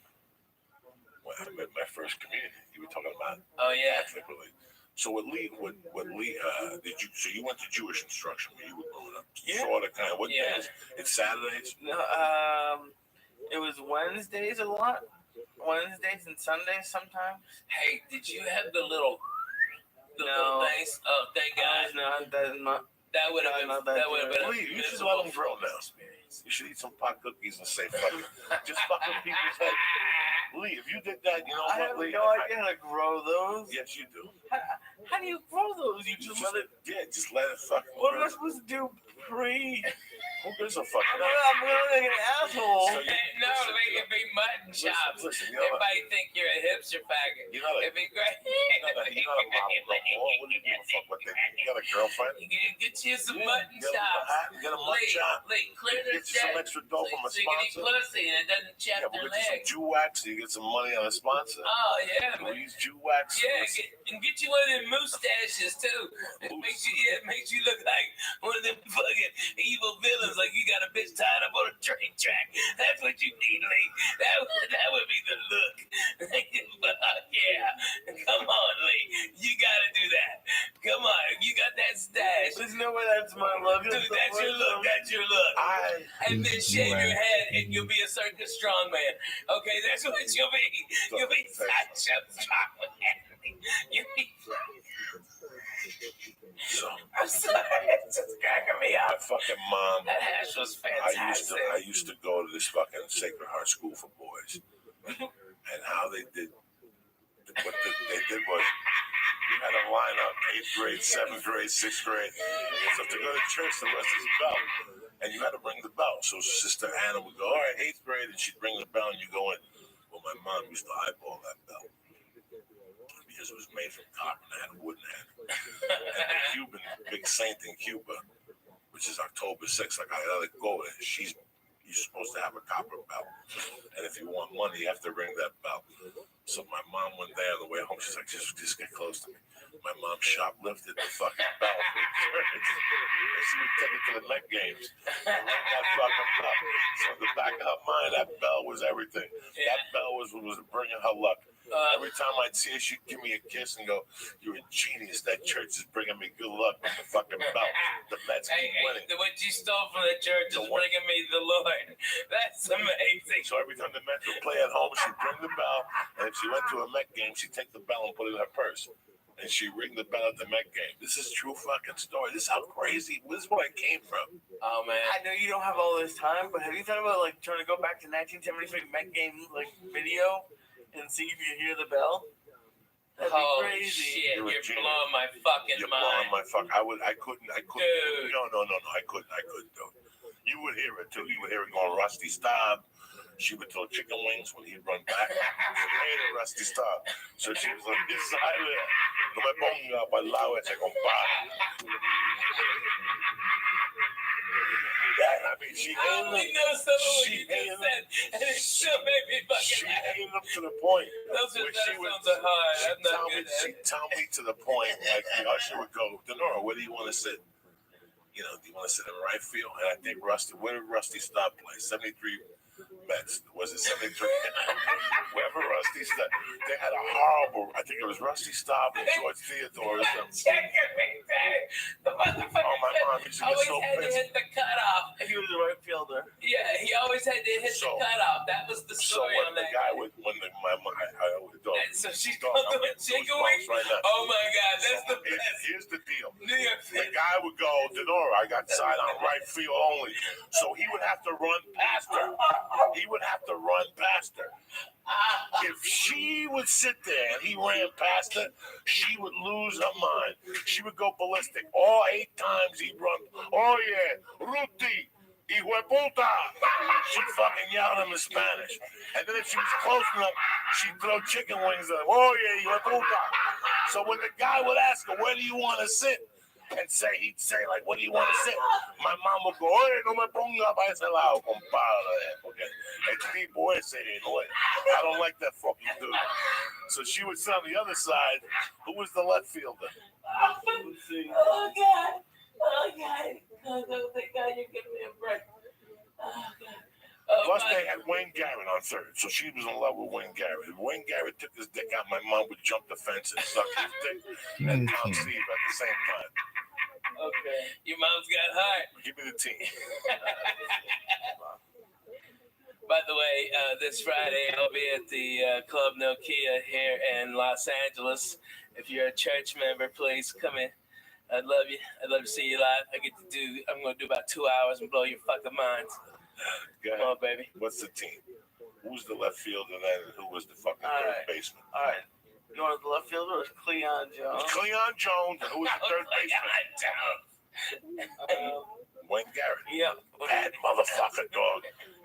when I met my first community, you were talking about. Oh yeah. Catholic religion. So what Lee, did you? So you went to Jewish instruction when you were growing up? Yeah. Sort of, kind of. What Yeah. days? It's Saturdays. No, it was Wednesdays a lot. Wednesdays and Sundays sometimes. Hey, did you have the little No. things? Oh, thank God. No, that's not. That would have been. Not that That would have been. Lee, you should let them grow now. You should eat some pot cookies and say fucking, just fucking people's head. Lee, if you did that, you know I what, have Lee? no idea how to grow those. Yes, you do. How do you grow those? You just let it. Yeah, just let it fucking. What am I supposed to do? Pre? Who gives a fuck? I'm gonna like an asshole. So you- No, they could be mutton chops. Listen, you know what? Everybody think you're a hipster faggot. You know that. It'd be great. You know that model no more. What do you give a fuck what they think? You got a girlfriend? You can get you some Yeah, mutton get a chops. hat, get a mutton chop. Lee, clear Get this you some deck. extra dough from a So you can eat sponsor. pussy and it doesn't chap Yeah, we'll their get you some leg. Jew wax so you get some money on a sponsor. Oh yeah, man. Louise Jew wax. Yeah, and get you one of them mustaches too. It makes you look like one of them fucking evil villains, like you got a bitch tied up on a train track. That's what you need, Lee. That would be the look. But yeah, come on, Lee. You gotta do that. Come on, you got that stash. There's no way that's my look. Dude, that's your look. That's your look. And then shave your head, and you'll be a circus strongman. Okay, that's what you'll be. You'll be such a strongman. You'll be. So, I'm sorry, it's just cracking me my up. fucking mom. That hash was fantastic. I used to go to this fucking Sacred Heart School for Boys, and how they did. What they did was you had to line up 8th grade, 7th grade, 6th grade. So to go to church, the rest is bell, and you had to ring the bell. So Sister Anna would go, all right, 8th grade, and she'd ring the bell, and you go in. Well, my mom used to eyeball that bell because it was made from copper and had a wooden handle. And the Cuban big saint in Cuba, which is October 6th, like I let it go. You're supposed to have a copper bell, and if you want money, you have to ring that bell. So my mom one day on the way home, she's like, just get close to me. My mom shoplifted the fucking bell from the church, and she would take it to the Met games and ring that fucking bell. So in the back of her mind, that bell was everything. That bell was bringing her luck. Every time I'd see her, she'd give me a kiss and go, "You're a genius. That church is bringing me good luck with the fucking belt. The Mets keep winning." What you stole from the church is bringing me the Lord. That's amazing. So every time the Mets would play at home, she'd ring the bell, and if she went to a Met game, she'd take the bell and put it in her purse. And she'd ring the bell at the Met game. This is true fucking story. This is how crazy. This is where I came from. Oh man. I know you don't have all this time, but have you thought about like trying to go back to 1973 Met game like video and see if you hear the bell? That'd be Holy crazy. shit! You're genius. blowing my fucking You're mind. blowing my fuck. I couldn't. Dude. No, I couldn't do it. You would hear it too. You would hear it going Rusty Stop. She would throw chicken wings when he'd run back. She hated Rusty Stop. So she was like, no me ponga para el lado ese compadre. Yeah, I mean, she I only know some of what you just said, and it still made me She fucking laugh. hated him to the point. Those where are sounds are hard. I'm not good at She'd tell me to the point, like the usher would go, "Denora, where do you want to sit? You know, do you want to sit in right field?" And I think where did Rusty Stop play? 73 Mets. Was it 73? Wherever Rusty Stop. They had a horrible, I think it was Rusty Stop and George Theodore or something. The motherfucker Oh, my mom used to get always so had to pissed. hit the cutoff. He was the right fielder. Yeah, he always had to hit So- the cutoff. That was the So story when on the that. guy would, when the, my mom, I would go, And so she's dog, going I'm to getting chicken goosebumps wings. right now. Oh my God, that's the Here's- best. Here's the deal. New York The City. guy would go, "Denora, I got side on right field only." So he would have to run past her. He would have to run past her. If she would sit there and he ran past her, she would lose her mind. She would go ballistic. All 8 times he'd run. "Oh yeah, Ruti, hijo de puta." She'd fucking yell at him in Spanish. And then if she was close enough, she'd throw chicken wings at him. "Oh yeah, hijo de puta." So when the guy would ask her, "Where do you want to sit?" and he'd say, like, "What do you want to sit?" My mom would go, "Oye, no me ponga para ese lado, compadre. Okay. El tipo ese, no, I don't like that fucking dude." So she would sit on the other side. Who was the left fielder? Let's see. Oh God. Oh God. Oh, thank God you're giving me a break. Oh God. Oh, Plus, my- they had Wayne Garrett on third, so she was in love with Wayne Garrett. If Wayne Garrett took his dick out, my mom would jump the fence and suck his dick and Tom Steve at the same time. Okay. Your mom's got heart. Give me the team. By the way, this Friday I'll be at the Club Nokia here in Los Angeles. If you're a church member, please come in. I'd love you. I'd love to see you live. I'm going to do about 2 hours and blow your fucking minds. Go Come ahead. on, baby. What's the team? Who's the left fielder then? And who was the fucking All third right. baseman? All right. You know what the left fielder was? Cleon Jones. Cleon Jones. And who was the third baseman? Wayne Garrett. Yeah. Bad motherfucker, dog.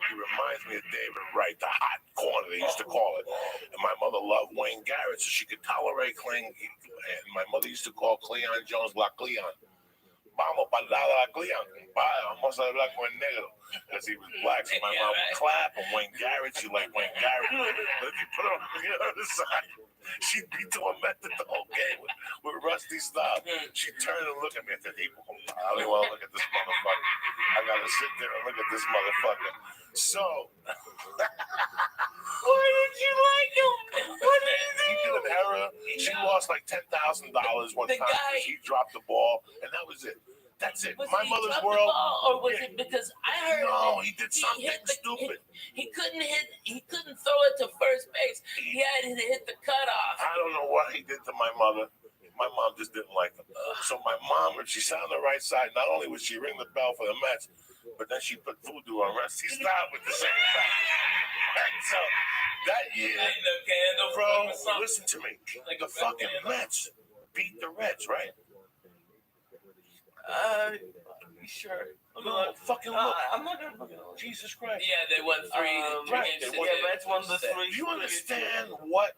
He reminds me of David Wright, the hot corner they used to call it. And my mother loved Wayne Garrett, so she could tolerate Cleon. And my mother used to call Cleon Jones La Cleon. Vamos para la Cleon. Vamos a hablar con el negro. Because he was black, so my mom would clap. And Wayne Garrett, she liked Wayne Garrett. But if you put her on the other side, she'd be to a method the whole game with Rusty Stop. She'd turn and look at me and said, "Hey, I don't want to look at this motherfucker. I got to sit there and look at this motherfucker." So, Why did you like him? What did he did an error. She lost like $10,000 one The time guy- because he dropped the ball, and that was it. That's it. Was My he mother's dropped the world. ball, or was Yeah. it because I heard No, that he did he something hit the- stupid. he couldn't throw it to first base. He had to hit the cutoff. I don't know what he did to my mother. My mom just didn't like him. So my mom, when she sat on the right side, not only would she ring the bell for the Mets, but then she put voodoo on Rusty Stop with the same time. And so that year, Ain't no candle, bro, something. listen to me. Like The a fucking candle. Mets beat the Reds, right? Sure. No, fucking look. I'm not gonna look at it. Jesus Christ. Yeah, they won three. right, games they to won- Yeah, get Mets won the upset. three. Do you understand what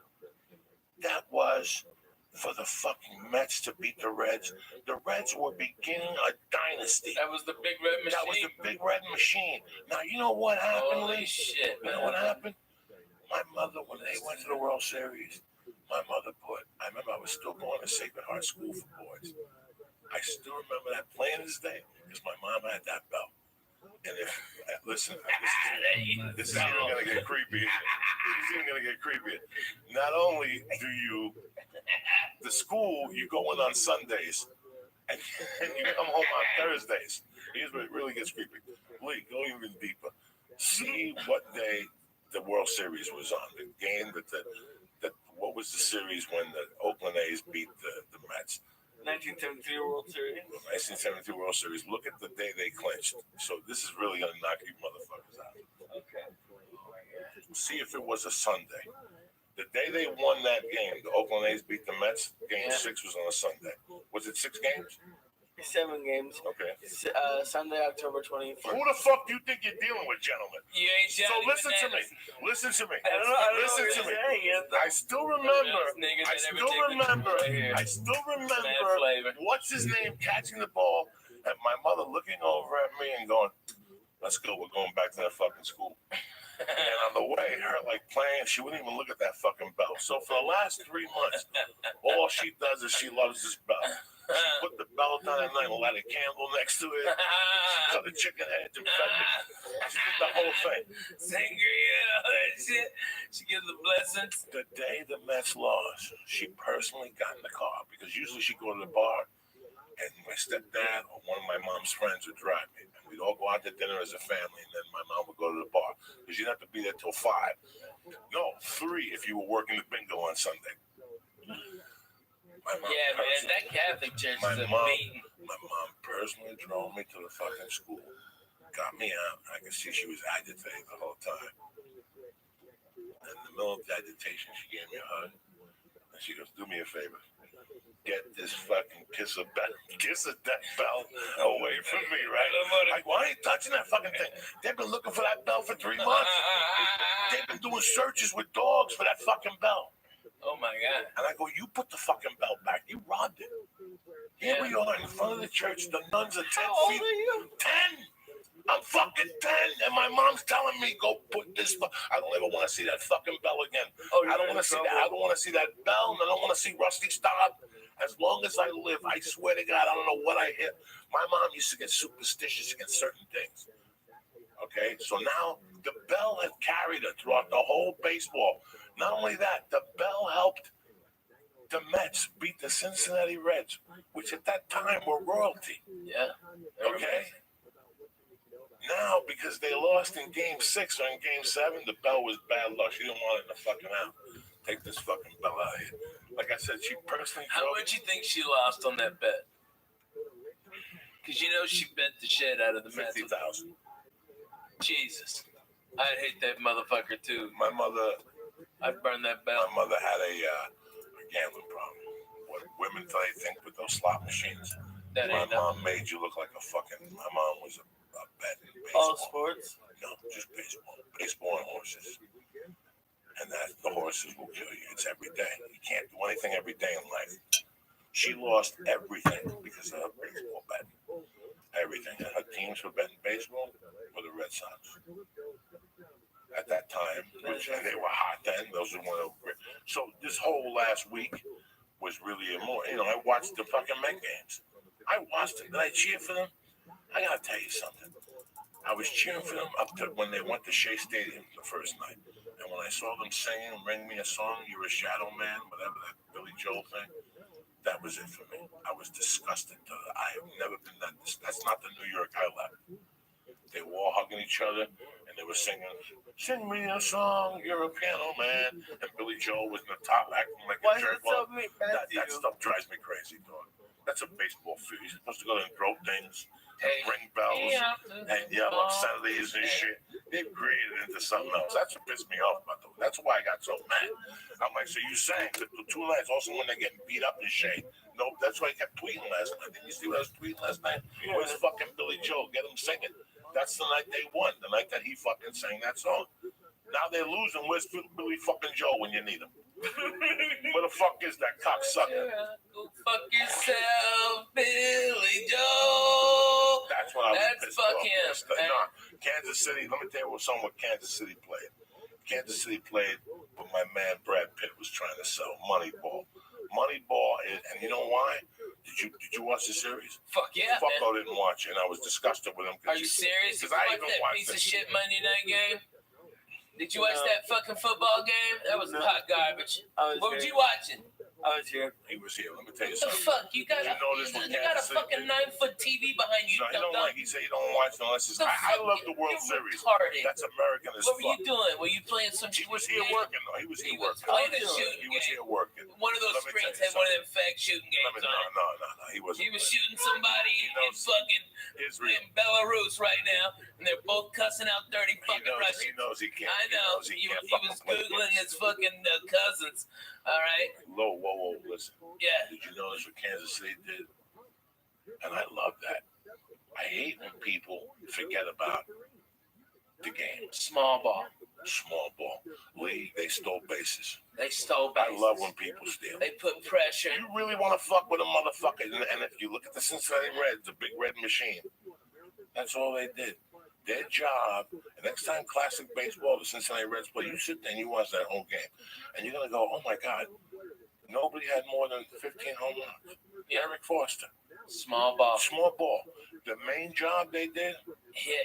that was for the fucking Mets to beat the Reds? The Reds were beginning a dynasty. That was the big red machine. That was the big red machine. Now, you know what happened, Holy Lee? shit, You know man. what happened? My mother, when they went to the World Series, my mother I remember I was still going to Sacred Heart School for Boys. I still remember that plain as day because my mom had that belt. And if, listen, this is even going to get creepy. even gonna get creepier. Not only do you, the school you go in on Sundays, and you come home on Thursdays. Here's where it really gets creepy. Lee, go even deeper. See what day the World Series was on. The game that what was the series when the Oakland A's beat the Mets? 1973 World Series. 1972 World Series. Look at the day they clinched. So this is really gonna knock you motherfuckers out. Okay. See if it was a Sunday. The day they won that game, the Oakland A's beat the Mets. Game 6 was on a Sunday. Was it 6 games? 7 games. Okay. Sunday, October 24th. Who the fuck do you think you're dealing with, gentlemen? You ain't So listen to me. Listen to me. I don't know Listen what to me. you're saying. I still remember. I still remember. What's his name catching the ball and my mother looking over at me and going, "Let's go. We're going back to that fucking school." And on the way, her like playing, she wouldn't even look at that fucking bell. So for the last 3 months, all she does is she loves this bell. She put the bell down at night and light a candle next to it. She cut the chicken heads and fed me. She did the whole thing. Sangria, all that shit. She gives the blessings. The day the Mets lost, she personally got in the car because usually she'd go to the bar and my stepdad or one of my mom's friends would drive me. And we'd all go out to dinner as a family and then my mom would go to the bar because you'd have to be there till 5. No, 3 if you were working the bingo on Sunday. Yeah, man, that Catholic church is a beating. My mom personally drove me to the fucking school, got me out. I could see she was agitated the whole time. In the middle of the agitation, she gave me a hug. And she goes, "Do me a favor. Get this fucking kiss of death bell away from me, right?" Like, why ain't touching that fucking thing? They've been looking for that bell for 3 months. They've been doing searches with dogs for that fucking bell. Oh my God. And I go, "You put the fucking bell back. You robbed it." Here we are in front of the church. The nuns are 10 How old feet. are you? 10. I'm fucking 10. And my mom's telling me, "Go put this. I don't ever want to see that fucking bell again. Oh, I don't want to see that. I don't want to see that bell. And I don't want to see Rusty stop. As long as I live, I swear to God, I don't know what I hit." My mom used to get superstitious against certain things. Okay, so now the bell had carried her throughout the whole baseball. Not only that, the bell helped the Mets beat the Cincinnati Reds, which at that time were royalty. Yeah. Okay? Now, because they lost in Game 6 or in Game 7, the bell was bad luck. She didn't want it in the fucking out. Take this fucking bell out of here. Like I said, she personally How drove. much you think she lost on that bet? Because you know she bet the shit out of the Mets. 50,000. Jesus. I'd hate that motherfucker too. My mother I'd burn that bell. had a gambling problem. What women think with those slot machines. That My ain't mom made you look like a fucking. My mom was a bet in baseball. All sports? No, just baseball and horses. And that the horses will kill you. It's every day. You can't do anything every day in life. She lost everything because of her baseball betting. Everything. Her teams were betting baseball or the Red Sox. At that time, which they were hot then. Those were one of the. So this whole last week was really more. I watched the fucking Met games. I watched them. Did I cheer for them? I gotta tell you something. I was cheering for them up to when they went to Shea Stadium the first night. And when I saw them singing "Ring Me a Song," "You're a Shadow Man," whatever that Billy Joel thing, that was it for me. I was disgusted. I have never been that. That's not the New York I left. They were all hugging each other and they were singing, "Sing me a song, you're a piano man." And Billy Joel was in the top acting like Why a does jerk. it tell me bad to That you? stuff drives me crazy, dog. That's a baseball field. You're supposed to go there and throw things, Hey. ring bells, and yell obscenities and shit. They've created it into something else. That's what pissed me off, by the way. That's why I got so mad. I'm like, so you sang the 2 nights, also when they're getting beat up and shit. No, that's why I kept tweeting last night. Didn't you see what I was tweeting last night? Where's fucking Billy Joel? Get him singing. That's the night they won, the night that he fucking sang that song. Now they're losing. Where's Billy fucking Joel when you need him? Where the fuck is that cocksucker? Go fuck yourself, Billy Joe. That's what I was That's pissed fuck off. him. No, Kansas City, let me tell you what song what Kansas City played. Kansas City played what my man Brad Pitt was trying to sell, Moneyball. Moneyball is, and you know why? Did you watch the series? Fuck yeah, Fucko man. didn't watch it, and I was disgusted with him. Are you serious? Because You I watch even that watched piece it. of shit Monday night game? Did you watch that fucking football game? That was hot garbage. What were you watching? I was here. He was here. Let me tell you What the something. fuck? You got a fucking 9-foot TV behind you. No, he don't like. He said he don't watch unless it's. I love the World Series. Retarded. That's American as What fuck. were you doing? Were you playing some? He was here working though. He was here working. Playing a shooting He was here working. One of those screens had one of them fake shooting games on it. No. He wasn't. He was shooting somebody in fucking Israel. in Belarus right now, and they're both cussing out dirty fucking Russians. He knows he can't. I know. He was googling his fucking cousins. All right. Whoa, listen. Yeah. Did you notice what Kansas City did? And I love that. I hate when people forget about the game. Small ball. League, they stole bases. They stole bases. I love when people steal. They put pressure. You really want to fuck with a motherfucker. And if you look at the Cincinnati Reds, the big red machine, that's all they did. Their job, and next time classic baseball, the Cincinnati Reds play, you sit there and you watch that whole game. And you're going to go, oh my God, nobody had more than 15 home runs. Eric Foster. Small ball. The main job they did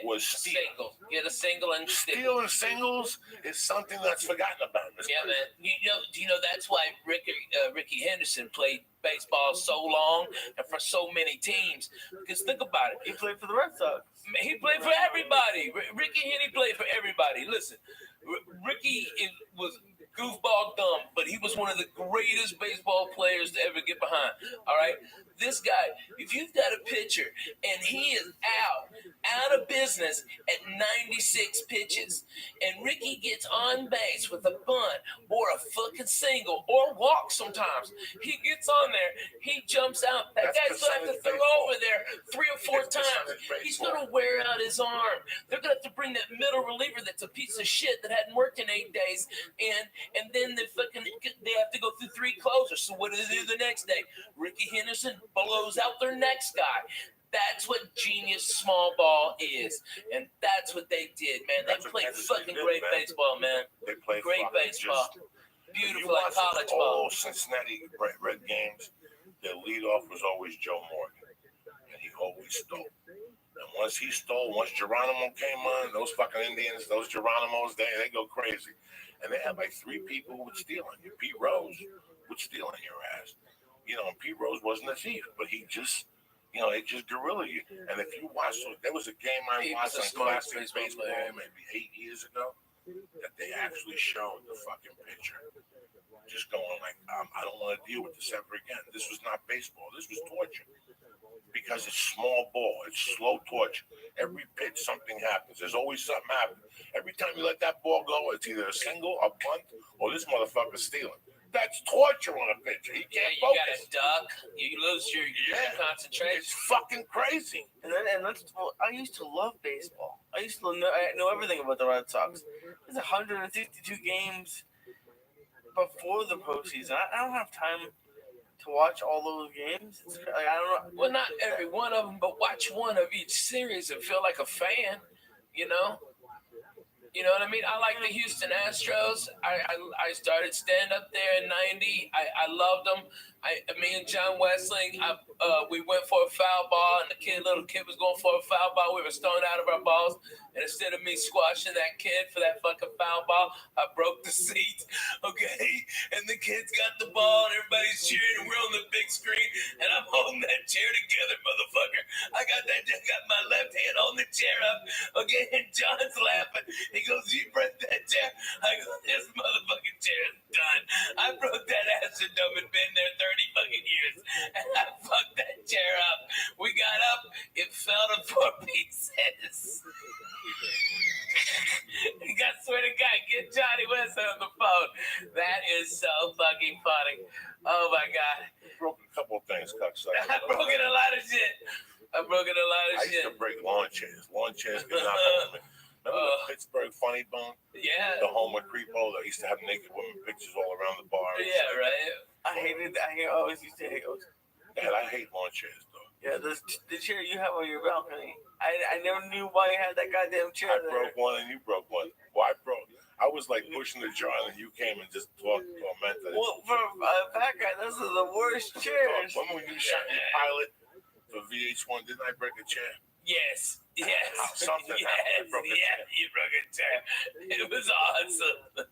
was steal. Single. Get a single and Stealing singles is something that's forgotten about. Yeah, man. You know that's why Ricky Henderson played baseball so long and for so many teams. Because think about it. He played for the Red Sox. He played for everybody. Ricky Henny played for everybody. Listen, Ricky was goofball dumb, but he was one of the greatest baseball players to ever get behind. All right? This guy, if you've got a pitcher and he is out of business at 96 pitches, and Ricky gets on base with a bunt or a fucking single or walk sometimes, he gets on there, he jumps out. That guy's going to have to throw over there 3 or 4 times. He's going to wear out his arm. They're going to have to bring that middle reliever that's a piece of shit that hadn't worked in 8 days in, and then they have to go through 3 closers. So what do they do the next day? Ricky Henderson blows out their next guy. That's what genius small ball is, and that's what they did, man. They played fucking great baseball, man. They played great baseball, beautiful like college ball. Cincinnati Red games, their leadoff was always Joe Morgan, and he always stole. And once Geronimo came on, those fucking Indians, those Geronimos, they go crazy, and they had like 3 people who would steal on you. Pete Rose would steal on your ass. And Pete Rose wasn't a thief, but he just, they just guerrilla you. And if you watch, there was a game I watched on Classic Baseball maybe 8 years ago that they actually showed the fucking pitcher just going like, I don't want to deal with this ever again. This was not baseball. This was torture. Because it's small ball. It's slow torture. Every pitch, something happens. There's always something happening. Every time you let that ball go, it's either a single, a bunt, or this motherfucker's stealing. That's torture on a pitcher. He can't focus. You got to duck. You lose your concentration. It's fucking crazy. I used to love baseball. I used to know everything about the Red Sox. There's 162 games before the postseason. I don't have time to watch all those games. I don't know. Well, not every one of them, but watch one of each series and feel like a fan. You know what I mean? I like the Houston Astros. I started stand up there in '90. I loved them. Me and John Westling, we went for a foul ball, and the little kid was going for a foul ball. We were stoned out of our balls, and instead of me squashing that kid for that fucking foul ball, I broke the seat. Okay, and the kids got the ball, and everybody's cheering, and we're on the big screen, and I'm holding that chair together, motherfucker. I got my left hand on the chair up. Okay, and John's laughing. He goes, "You broke that chair?" I go, "This motherfucking chair is done. I broke that ass and dumb and been there 30 fucking years, and I fucked that chair up." We got up, it fell to 4 pieces. I swear to God, get Johnny West on the phone. That is so fucking funny. Oh my God. You broke a couple of things, cocksucker. I've broken a lot of shit. I used to break lawn chairs. Lawn chairs get knocked on me. Remember the Pittsburgh Funny Bone? Yeah. The home with Creepo that used to have naked women pictures all around the bar. Yeah, right. I always used to hate those. Yeah, I hate lawn chairs, though. Yeah, the chair you have on your balcony. I never knew why you had that goddamn chair I broke one and you broke one. Well, I was like pushing the jar and you came and just tormented it. Well, for a fat guy, those are the worst chairs. When you shot your pilot for VH1, didn't I break a chair? Yes. Something happened. I broke a chair. You broke a chair. It was awesome. For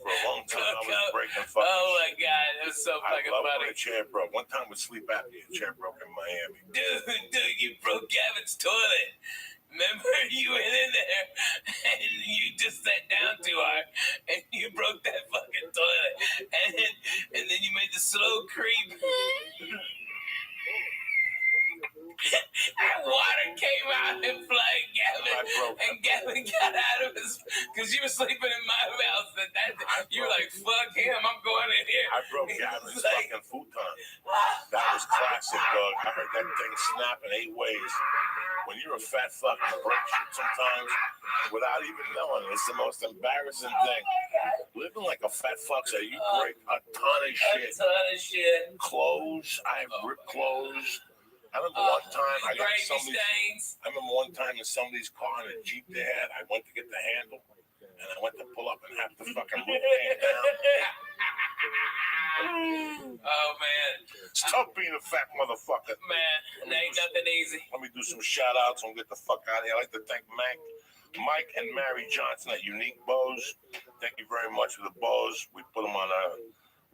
a long time, I was breaking fucking Oh my shit. God, it was so I fucking love funny. when a chair broke. One time with sleep apnea, a chair broke in Miami. Dude, you broke Gavin's toilet. Remember, you went in there and you just sat down too hard and you broke that fucking toilet. And then you made the slow creep. And water came out and flooded Gavin. And Gavin got out of his, because you were sleeping in my house. And you were like, fuck him, I'm going in here. I broke Gavin's fucking futon. That was classic, dog. I heard that thing snap in 8 ways. When you're a fat fuck, you break shit sometimes without even knowing. It's the most embarrassing thing. Living like a fat fuck, so you break a ton of shit. A ton of shit. Clothes, I ripped clothes. I remember one time I got one time in somebody's car in a Jeep they had. I went to get the handle and I went to pull up and have the fucking roof came down. Oh man. It's tough being a fat motherfucker. Man, ain't nothing easy. Let me do some shout outs and get the fuck out of here. I'd like to thank Mike and Mary Johnson at Unique Bows. Thank you very much for the bows. We put them on a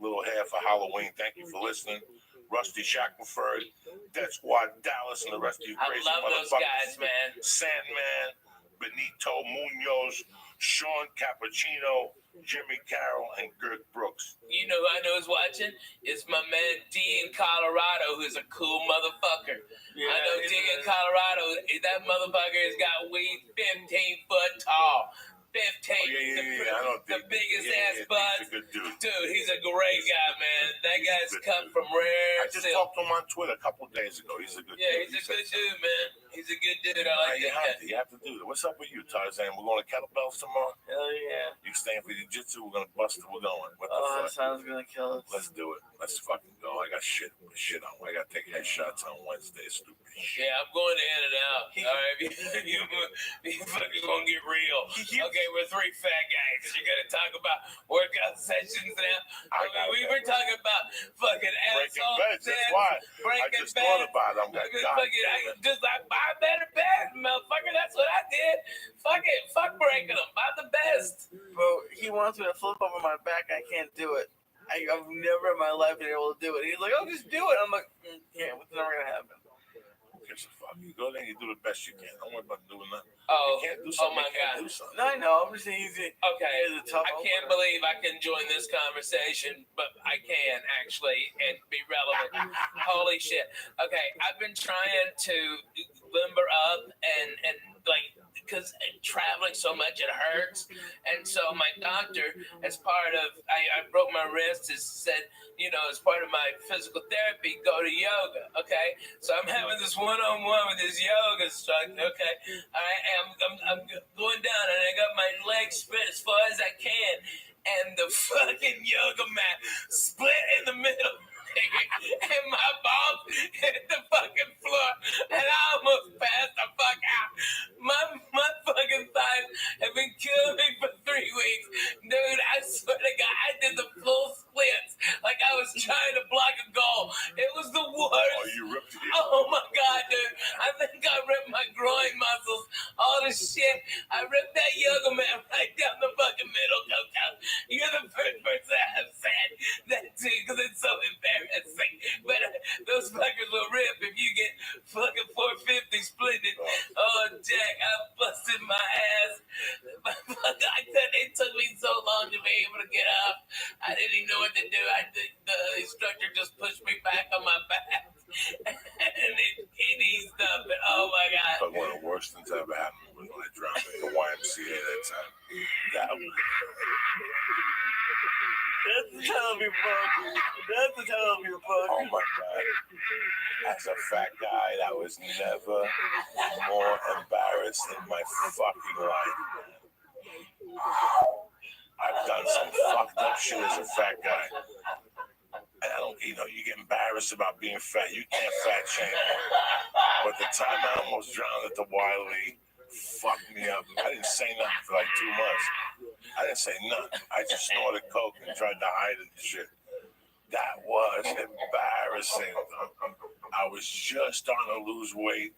little hair for Halloween. Thank you for listening. Rusty Shackelford, Death Squad Dallas, and the rest of you crazy I love those guys, man. Sandman, Benito Munoz, Sean Cappuccino, Jimmy Carroll, and Girk Brooks. You know who I know is watching? It's my man D in Colorado, who's a cool motherfucker. Yeah, I know D in Colorado, that motherfucker has got weed 15 foot tall. 15, the biggest ass butt. Dude, he's a great guy, man. That guy's come from rare. I just talked to him on Twitter a couple of days ago. He's a good dude. Yeah, he's a good dude, man. He's a good dude. I like that. You have to do that. What's up with you, Tarzan? We're going to kettlebells tomorrow? Hell yeah. You staying for jiu-jitsu? We're going to bust it. We're going. What the fuck? That sounds going to kill us. Let's do it. Let's fucking go. I got shit on. I got to take headshots on Wednesday. Stupid shit. Yeah, I'm going to end it out. All right, you fucking going to get real. Okay, we're 3 fat guys. You're going to talk about workout sessions now. We were talking about fucking asshole. Breaking beds, that's why. I just thought about it. I'm like, just like buy better beds, motherfucker. That's what I did. Fuck it. Fuck breaking them. Buy the best. Bro, he wants me to flip over my back. I can't do it. I've never in my life been able to do it. He's like, oh, just do it. I'm like, yeah, it's never going to happen. You go there and you do the best you can. Don't worry about doing nothing. Oh, you can't do something. My God. No, I know. I'm just easy. Okay. I can't believe I can join this conversation, but I can actually and be relevant. Holy shit. Okay. I've been trying to limber up and like, because traveling so much, it hurts. And so my doctor, as part of, I broke my wrist, said, as part of my physical therapy, go to yoga, okay? So I'm having this one-on-one with this yoga instructor, okay? I'm going down, and I got my legs spread as far as I can, and the fucking yoga mat split in the middle. And my balls hit the fucking floor, and I almost passed the fuck out. My fucking thighs have been killing me for 3 weeks. Dude, I swear to God, I did the full splits like I was trying to block a goal. It was the worst. Oh, you ripped it. Oh my God, dude. I think I ripped my groin muscles. All the shit. I ripped that yoga mat right down the fucking middle, Coco. You're the first person I've said that to, because it's so embarrassing. But those fuckers will rip if you get fucking 450 splendid. Oh, Jack, I busted my ass. It took me so long to be able to get up. I didn't even know what to do. The instructor just pushed me back on my back. And it eased up. And oh my God. But one of the worst things that ever happened was when I dropped at the YMCA that time. That's the title of your book. That's the title of your book. Oh my God. As a fat guy, I was never more embarrassed in my fucking life. I've done some fucked up shit as a fat guy. And I don't, you get embarrassed about being fat. You can't fat shame me. But the time I almost drowned at the Wiley fucked me up. I didn't say nothing for like 2 months. I didn't say nothing. I just snorted coke and tried to hide it and shit. That was embarrassing. I was just starting to lose weight.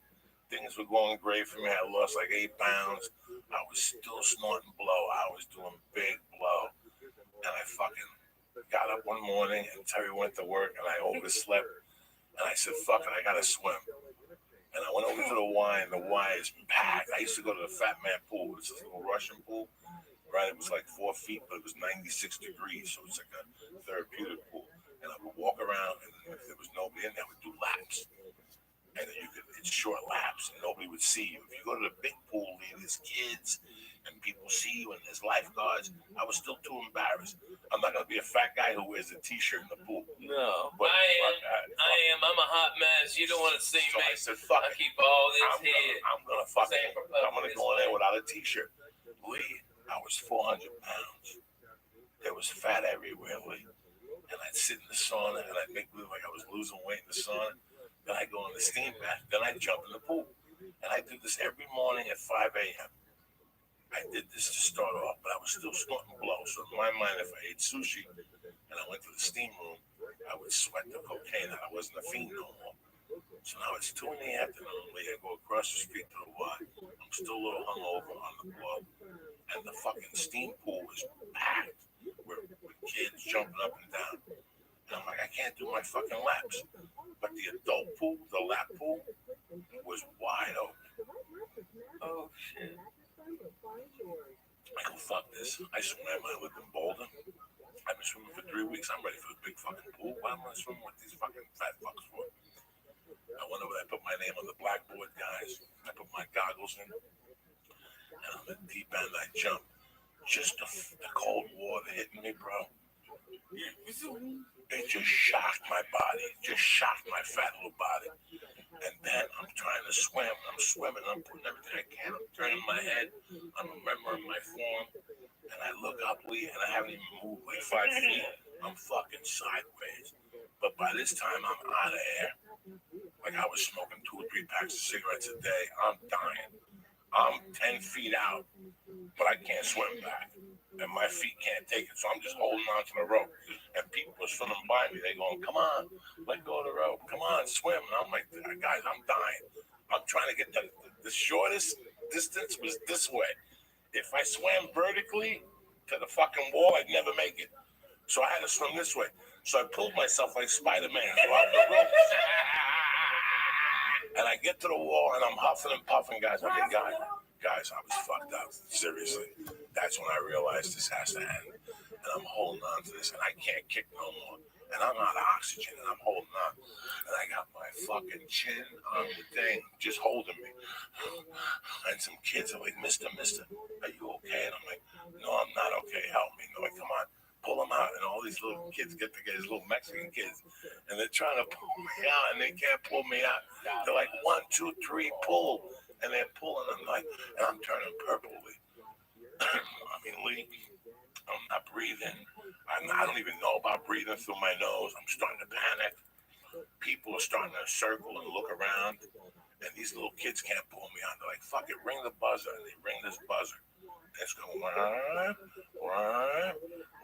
Things were going great for me. I lost like 8 pounds. I was still snorting blow. I was doing big blow. And I fucking got up one morning and Terry went to work and I overslept. And I said, fuck it, I gotta swim. And I went over to the Y and the Y is packed. I used to go to the Fat Man pool. It's this little Russian pool. Right? It was like 4 feet, but it was 96 degrees. So it's like a therapeutic pool. And I would walk around and if there was nobody in there, I would do laps. And then it's short laps and nobody would see you. If you go to the big pool, there's kids and people see you and there's lifeguards. I was still too embarrassed. I'm not gonna be a fat guy who wears a t-shirt in the pool. No, But I am. I'm a hot mess. You don't want to see so me. I said, fuck I it. keep all this head. I'm gonna go in there without a t-shirt. Lee, I was 400 pounds. There was fat everywhere, Lee. And I'd sit in the sauna and I'd make believe like I was losing weight in the sauna. Then I'd go in the steam bath. Then I'd jump in the pool. And I did this every morning at 5 a.m. I did this to start off, but I was still snorting blow. So in my mind, if I ate sushi and I went to the steam room, I would sweat the cocaine and I wasn't a fiend no more. So now it's 2 in the afternoon. I go across the street to the Y. I'm still a little hungover on the blow. And the fucking steam pool is packed with kids jumping up and down. And I'm like, I can't do my fucking laps. But the adult pool, the lap pool, was wide open. Oh, shit. I go, fuck this. I swam. I lived in Boulder. I've been swimming for 3 weeks. I'm ready for the big fucking pool. Why am I swimming with these fucking fat fucks for? I went over there. I put my name on the blackboard, guys. I put my goggles in. And on the deep end, I jumped. Just the cold water hitting me, bro. It just shocked my body. It just shocked my fat little body. And then I'm trying to swim. I'm swimming. I'm putting everything I can. I'm turning my head. I'm remembering my form. And I look up, Lee, and I haven't even moved like 5 feet. I'm fucking sideways. But by this time, I'm out of air. Like I was smoking 2 or 3 packs of cigarettes a day. I'm dying. I'm 10 feet out, but I can't swim back. And my feet can't take it. So I'm just holding on to the rope. And people are swimming by me. They're going, come on, let go of the rope. Come on, swim. And I'm like, guys, I'm dying. I'm trying to get the shortest distance was this way. If I swam vertically to the fucking wall, I'd never make it. So I had to swim this way. So I pulled myself like Spider-Man throughout the rope. And I get to the wall and I'm huffing and puffing, guys. I mean, guys, I was fucked up. Seriously. That's when I realized this has to end. And I'm holding on to this and I can't kick no more. And I'm out of oxygen and I'm holding on. And I got my fucking chin on the thing, just holding me. And some kids are like, Mister, are you okay? And I'm like, no, I'm not okay. Help me. And they're like, come on, pull them out. And all these little kids get together, these little Mexican kids. And they're trying to pull me out and they can't pull me out. They're like, 1, 2, 3, pull. And they're pulling. I'm like, and I'm turning purple. I mean, Lee, I'm not breathing. I don't even know about breathing through my nose. I'm starting to panic. People are starting to circle and look around. And these little kids can't pull me out. They're like, fuck it, ring the buzzer. And they ring this buzzer. And it's going, wah, wah,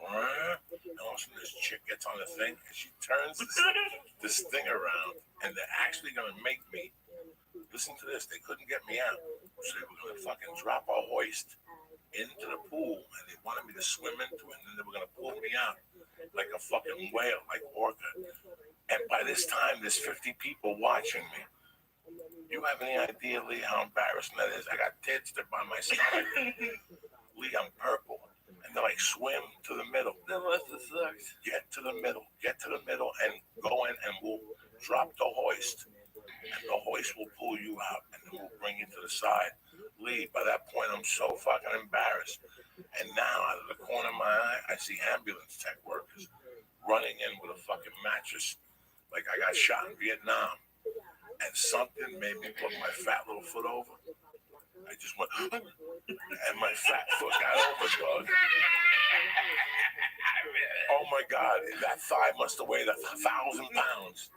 wah. And all of a sudden this chick gets on the thing and she turns this thing around. And they're actually going to make me, listen to this, they couldn't get me out. So they were going to fucking drop a hoist into the pool, and they wanted me to swim into it, and then they were going to pull me out like a fucking whale, like orca. And by this time, there's 50 people watching me. You have any idea, Lee, how embarrassing that is? I got tits, they're by my side. Lee, I'm purple. And they're like, swim to the middle. That must have sucked. Get to the middle, and go in, and we'll drop the hoist. And the hoist will pull you out, and then we'll bring you to the side. Lee, by that point, I'm so fucking embarrassed. And now, out of the corner of my eye, I see ambulance tech workers running in with a fucking mattress like I got shot in Vietnam. And something made me put my fat little foot over. I just went, and my fat foot got over, dog. Oh my God, that thigh must have weighed 1,000 pounds.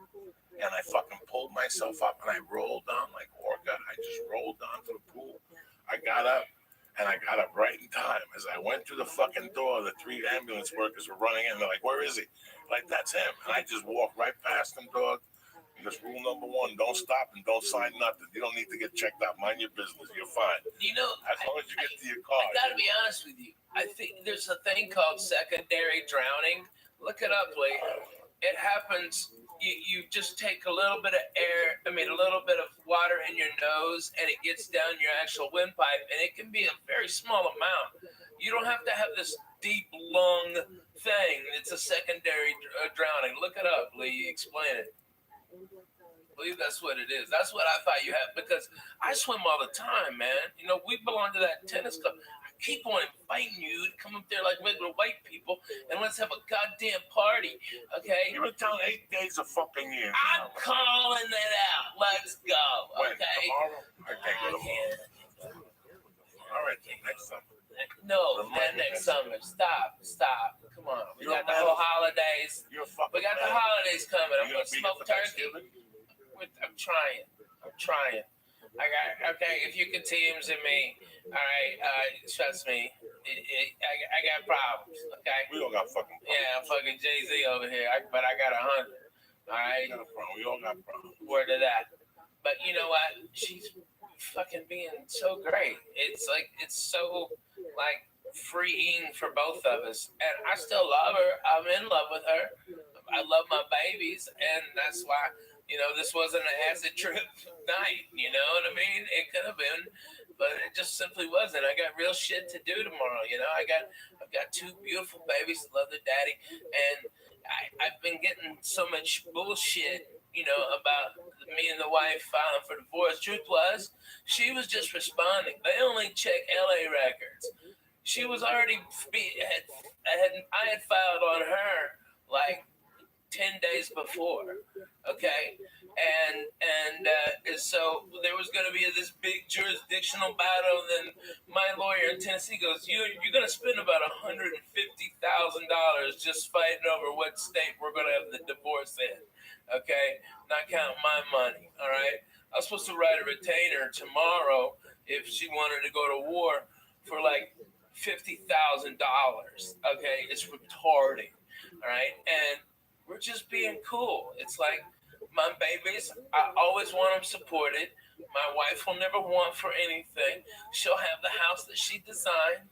And I fucking pulled myself up and I rolled down like orca. I just rolled down to the pool. I got up and I got up right in time. As I went through the fucking door, the 3 ambulance workers were running in. They're like, where is he? Like, that's him. And I just walked right past him, dog. Because rule number one, don't stop and don't sign nothing. You don't need to get checked out. Mind your business. You're fine. You know, As long as you get to your car. I gotta be honest with you. I think there's a thing called secondary drowning. Look it up, Lee. It happens. You just take a little bit of air, a little bit of water in your nose, and it gets down your actual windpipe, and it can be a very small amount. You don't have to have this deep lung thing. It's a secondary drowning. Look it up, Lee. Explain it. I believe that's what it is. That's what I thought you had, because I swim all the time, man. You know, we belong to that tennis club. I keep on inviting you to come up there like regular white people and let's have a goddamn party, okay? You've been telling 8 days of fucking years. I'm calling it out. Let's go, When? okay? Tomorrow? I can't go tomorrow. All right, next summer. No, not next summer. Stop. Come on. We got the whole holidays. You're a fucking We got the man. holidays coming. I'm You gonna gonna be smoke here for turkey. Thanksgiving? I'm trying. Okay. If you can teams in me, all right. Trust me, I got problems. Okay. We all got fucking problems. Yeah, I'm fucking Jay-Z over here, but I got 100. All right. We got a problem. We all got problems. Word of that. But you know what? She's fucking being so great. It's so like freeing for both of us, and I still love her. I'm in love with her. I love my babies, and that's why. You know, this wasn't an acid trip night, you know what I mean? It could have been, but it just simply wasn't. I got real shit to do tomorrow, you know? I've got two beautiful babies that love their daddy, and I've been getting so much bullshit, you know, about me and the wife filing for divorce. Truth was, she was just responding. They only check LA records. She was already, I had filed on her, like, 10 days before, okay, and so there was going to be this big jurisdictional battle. And then my lawyer in Tennessee goes, you're going to spend about $150,000 just fighting over what state we're going to have the divorce in, okay, not counting my money. All right, I was supposed to write a retainer tomorrow if she wanted to go to war for like $50,000, okay. It's retarded. All right, and we're just being cool. It's like my babies, I always want them supported. My wife will never want for anything. She'll have the house that she designed,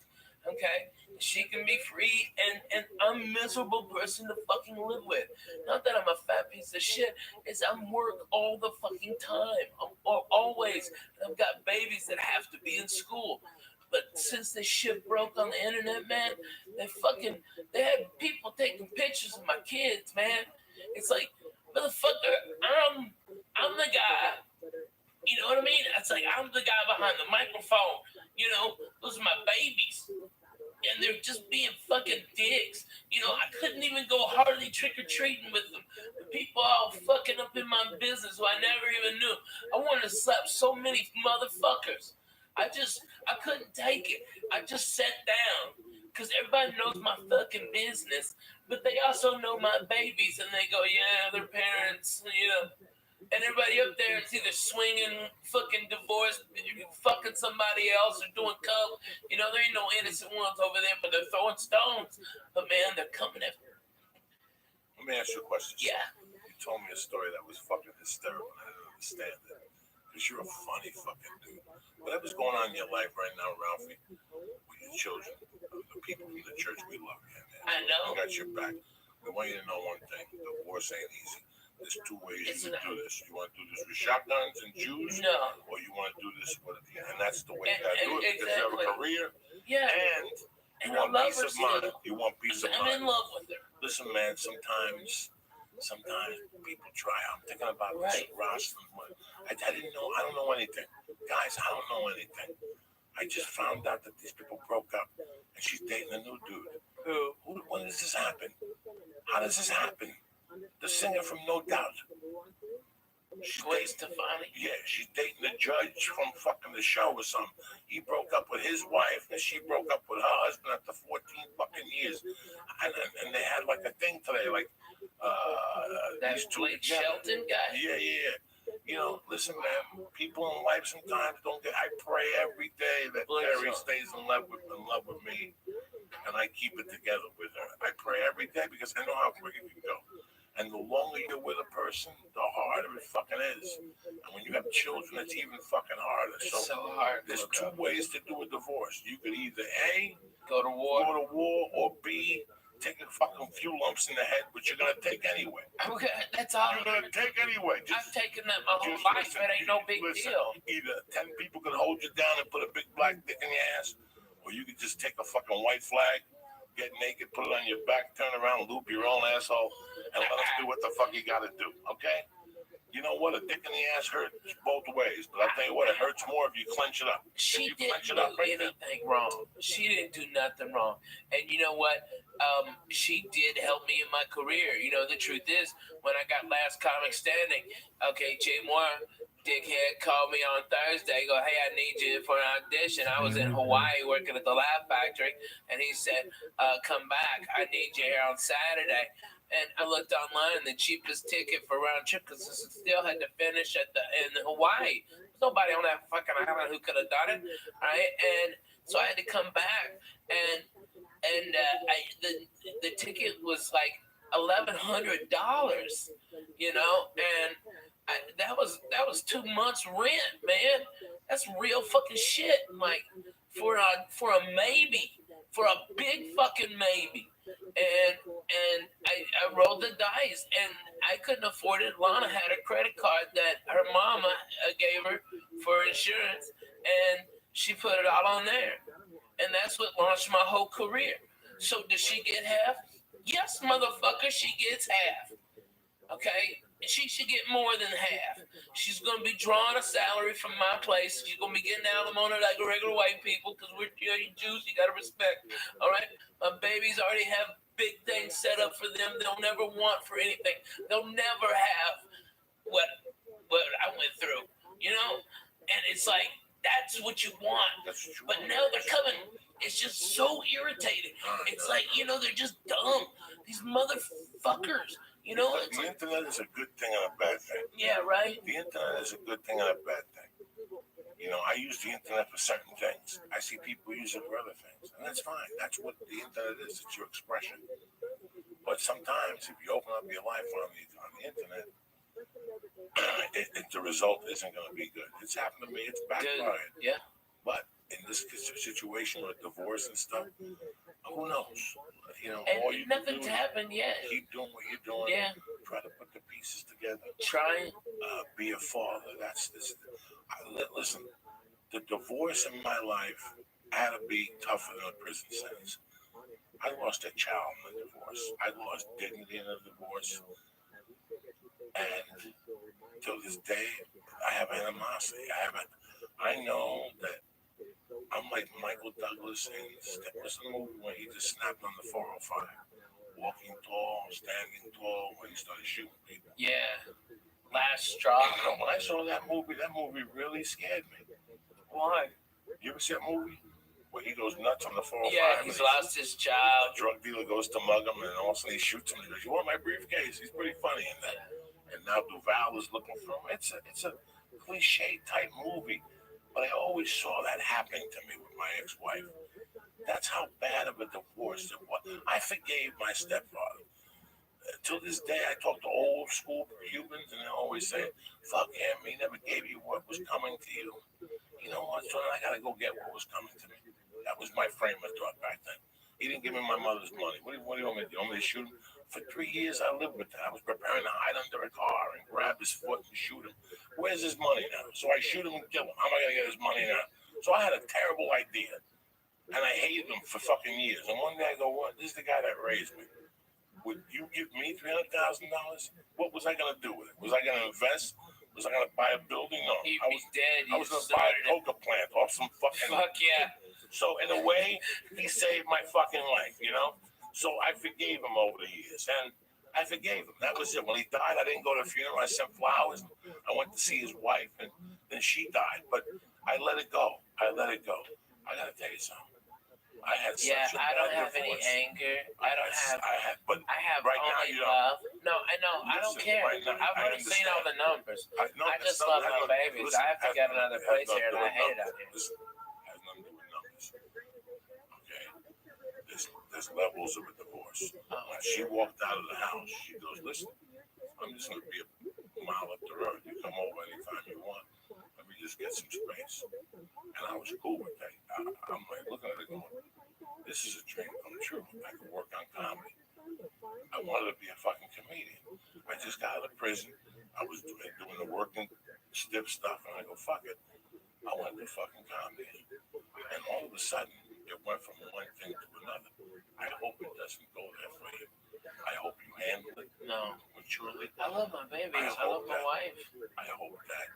okay? She can be free and I'm a miserable person to fucking live with. Not that I'm a fat piece of shit. It's I'm work all the fucking time. Always. And I've got babies that have to be in school. But since this shit broke on the internet, man, they had people taking pictures of my kids, man. It's like, motherfucker, I'm the guy. You know what I mean? It's like I'm the guy behind the microphone. You know, those are my babies. And they're just being fucking dicks. You know, I couldn't even go hardly trick-or-treating with them. The people all fucking up in my business who I never even knew. I wanted to slap so many motherfuckers. I couldn't take it. I just sat down because everybody knows my fucking business, but they also know my babies, and they go, yeah, their parents, you know. And everybody up there is either swinging, fucking divorced, fucking somebody else, or doing coke. You know, there ain't no innocent ones over there, but they're throwing stones. But man, they're coming after. Let me ask you a question. Yeah. You told me a story that was fucking hysterical, and I didn't understand it. Because you're a funny fucking dude. Whatever's going on in your life right now, Ralphie, with your children, the people from the church, we love you, man. I know. We got your back. We want you to know one thing. Divorce ain't easy. There's two ways you can do this. You want to do this with shotguns and Jews? No. Or you want to do this with, and that's the way you got to do it, because you have a career. Yeah. And you I want love peace her of mind. still. You want peace of I'm mind. in love with her. Listen, man, sometimes people try. I'm thinking about this Rosalind one. I didn't know. I don't know anything. Guys, I don't know anything. I just found out that these people broke up and she's dating a new dude. When does this happen? How does this happen? The singer from No Doubt. Gwen Stefani. Yeah, she's dating the judge from fucking the show or something. He broke up with his wife and she broke up with her husband after 14 fucking years. And they had like a thing today, like That these two Blake Shelton guy? Yeah. You know, listen, man, people in life sometimes don't get. I pray every day that Terry stays in love with me, and I keep it together with her. I pray every day because I know how quick it can go. And the longer you're with a person, the harder it fucking is. And when you have children, it's even fucking harder. It's so hard. There's two ways to do a divorce. You could either A, Go to war. or B, take a fucking few lumps in the head, which you're gonna take anyway. Okay, that's all. You're gonna take anyway. I've taken that my whole life. It ain't no big deal. Either 10 people could hold you down and put a big black dick in your ass, or you could just take a fucking white flag, get naked, put it on your back, turn around, loop your own asshole, and let us do what the fuck you gotta do, okay? You know what? A dick in the ass hurts both ways, but I'll tell you what, it hurts more if you clench it up. She didn't do anything wrong. She didn't do nothing wrong. And you know what? She did help me in my career. You know, the truth is, when I got Last Comic Standing, okay, Jay Moore, dickhead, called me on Thursday, go, hey, I need you for an audition. I was in Hawaii working at the Laugh Factory, and he said, come back. I need you here on Saturday. And I looked online, the cheapest ticket for round trip, because I still had to finish in Hawaii. There's nobody on that fucking island who could have done it, right? And so I had to come back, and the ticket was like $1,100, you know, and that was 2 months rent, man. That's real fucking shit. Like for a maybe, for a big fucking maybe. And I rolled the dice, and I couldn't afford it. Lana had a credit card that her mama gave her for insurance, and she put it all on there. And that's what launched my whole career. So does she get half? Yes, motherfucker, she gets half. Okay? She should get more than half. She's going to be drawing a salary from my place. She's going to be getting alimony like regular white people, because we're Jews, you got to respect. All right? My babies already have big things set up for them they'll never want for anything. They'll never have what I went through, you know? And it's like, that's what you want. But now they're coming. It's just so irritating. It's like, you know, they're just dumb. These motherfuckers. You know, the internet is a good thing and a bad thing. Yeah, right? The internet is a good thing and a bad thing. You know, I use the internet for certain things. I see people use it for other things. And that's fine. That's what the internet is. It's your expression. But sometimes if you open up your life on the internet, the result isn't going to be good. It's happened to me. It's backfired. Yeah. But in this situation with divorce and stuff, who knows? You know, and all you nothing's happened yet. Keep doing what you're doing. Yeah. Try to put the pieces together. Trying. Be a father. That's this. Listen, the divorce in my life had to be tougher than a prison sentence. I lost a child in a divorce. I lost dignity in a divorce. And till this day, I have animosity. I know that I'm like Michael Douglas in what's the movie when he just snapped on the 405? Walking tall, standing tall, when he started shooting people. Yeah. Last straw. When I saw that movie really scared me. Why? You ever see that movie? Where he goes nuts on the 405? Yeah, he's lost his child. The drug dealer goes to mug him, and all of a sudden he shoots him. He goes, "You want my briefcase?" He's pretty funny in that. And now Duval is looking for him. It's a cliche type movie, but I always saw that happening to me with my ex-wife. That's how bad of a divorce it was. I forgave my stepfather. Till this day, I talk to old school Cubans, and they always say, "Fuck him, he never gave you what was coming to you." You know what, son? I gotta go get what was coming to me. That was my frame of thought back then. He didn't give me my mother's money. What do you want me to do? You want me to shoot him? For 3 years, I lived with that. I was preparing to hide under a car and grab his foot and shoot him. Where's his money now? So I shoot him and kill him. How am I gonna get his money now? So I had a terrible idea, and I hated him for fucking years. And one day I go, "What? This is the guy that raised me. Would you give me $300,000? What was I gonna do with it? Was I gonna invest? Was I gonna buy a building? No. He'd be dead. I was gonna buy a coca plant off some fucking. Fuck yeah. So in a way, he saved my fucking life, you know. So I forgave him over the years, and I forgave him. That was it. When he died, I didn't go to the funeral. I sent flowers. I went to see his wife, and then she died. But I let it go. I gotta tell you something. I had such a I don't bad have divorce. any anger. I have right now only you don't. love. No, I know. I don't care. Right now, I've already seen all the numbers. I just that's love not- my babies. listen, I have to get another has place nothing here, to and do I with hate it numbers. out here. Listen, has nothing to do with numbers. Okay? There's levels of a divorce. When she walked out of the house, she goes, "Listen, I'm just going to be a mile up the road. You come over anytime you want. Let me just get some space. And I was cool with that. I'm like looking at it going, this is a dream come true. I can work on comedy. I wanted to be a fucking comedian. I just got out of prison. I was doing the working stiff stuff, and I go, fuck it. I want to do fucking comedy. And all of a sudden, it went from one thing to another. I hope it doesn't go there for you. I hope you handle it maturely. I love my babies. I love my wife. I hope that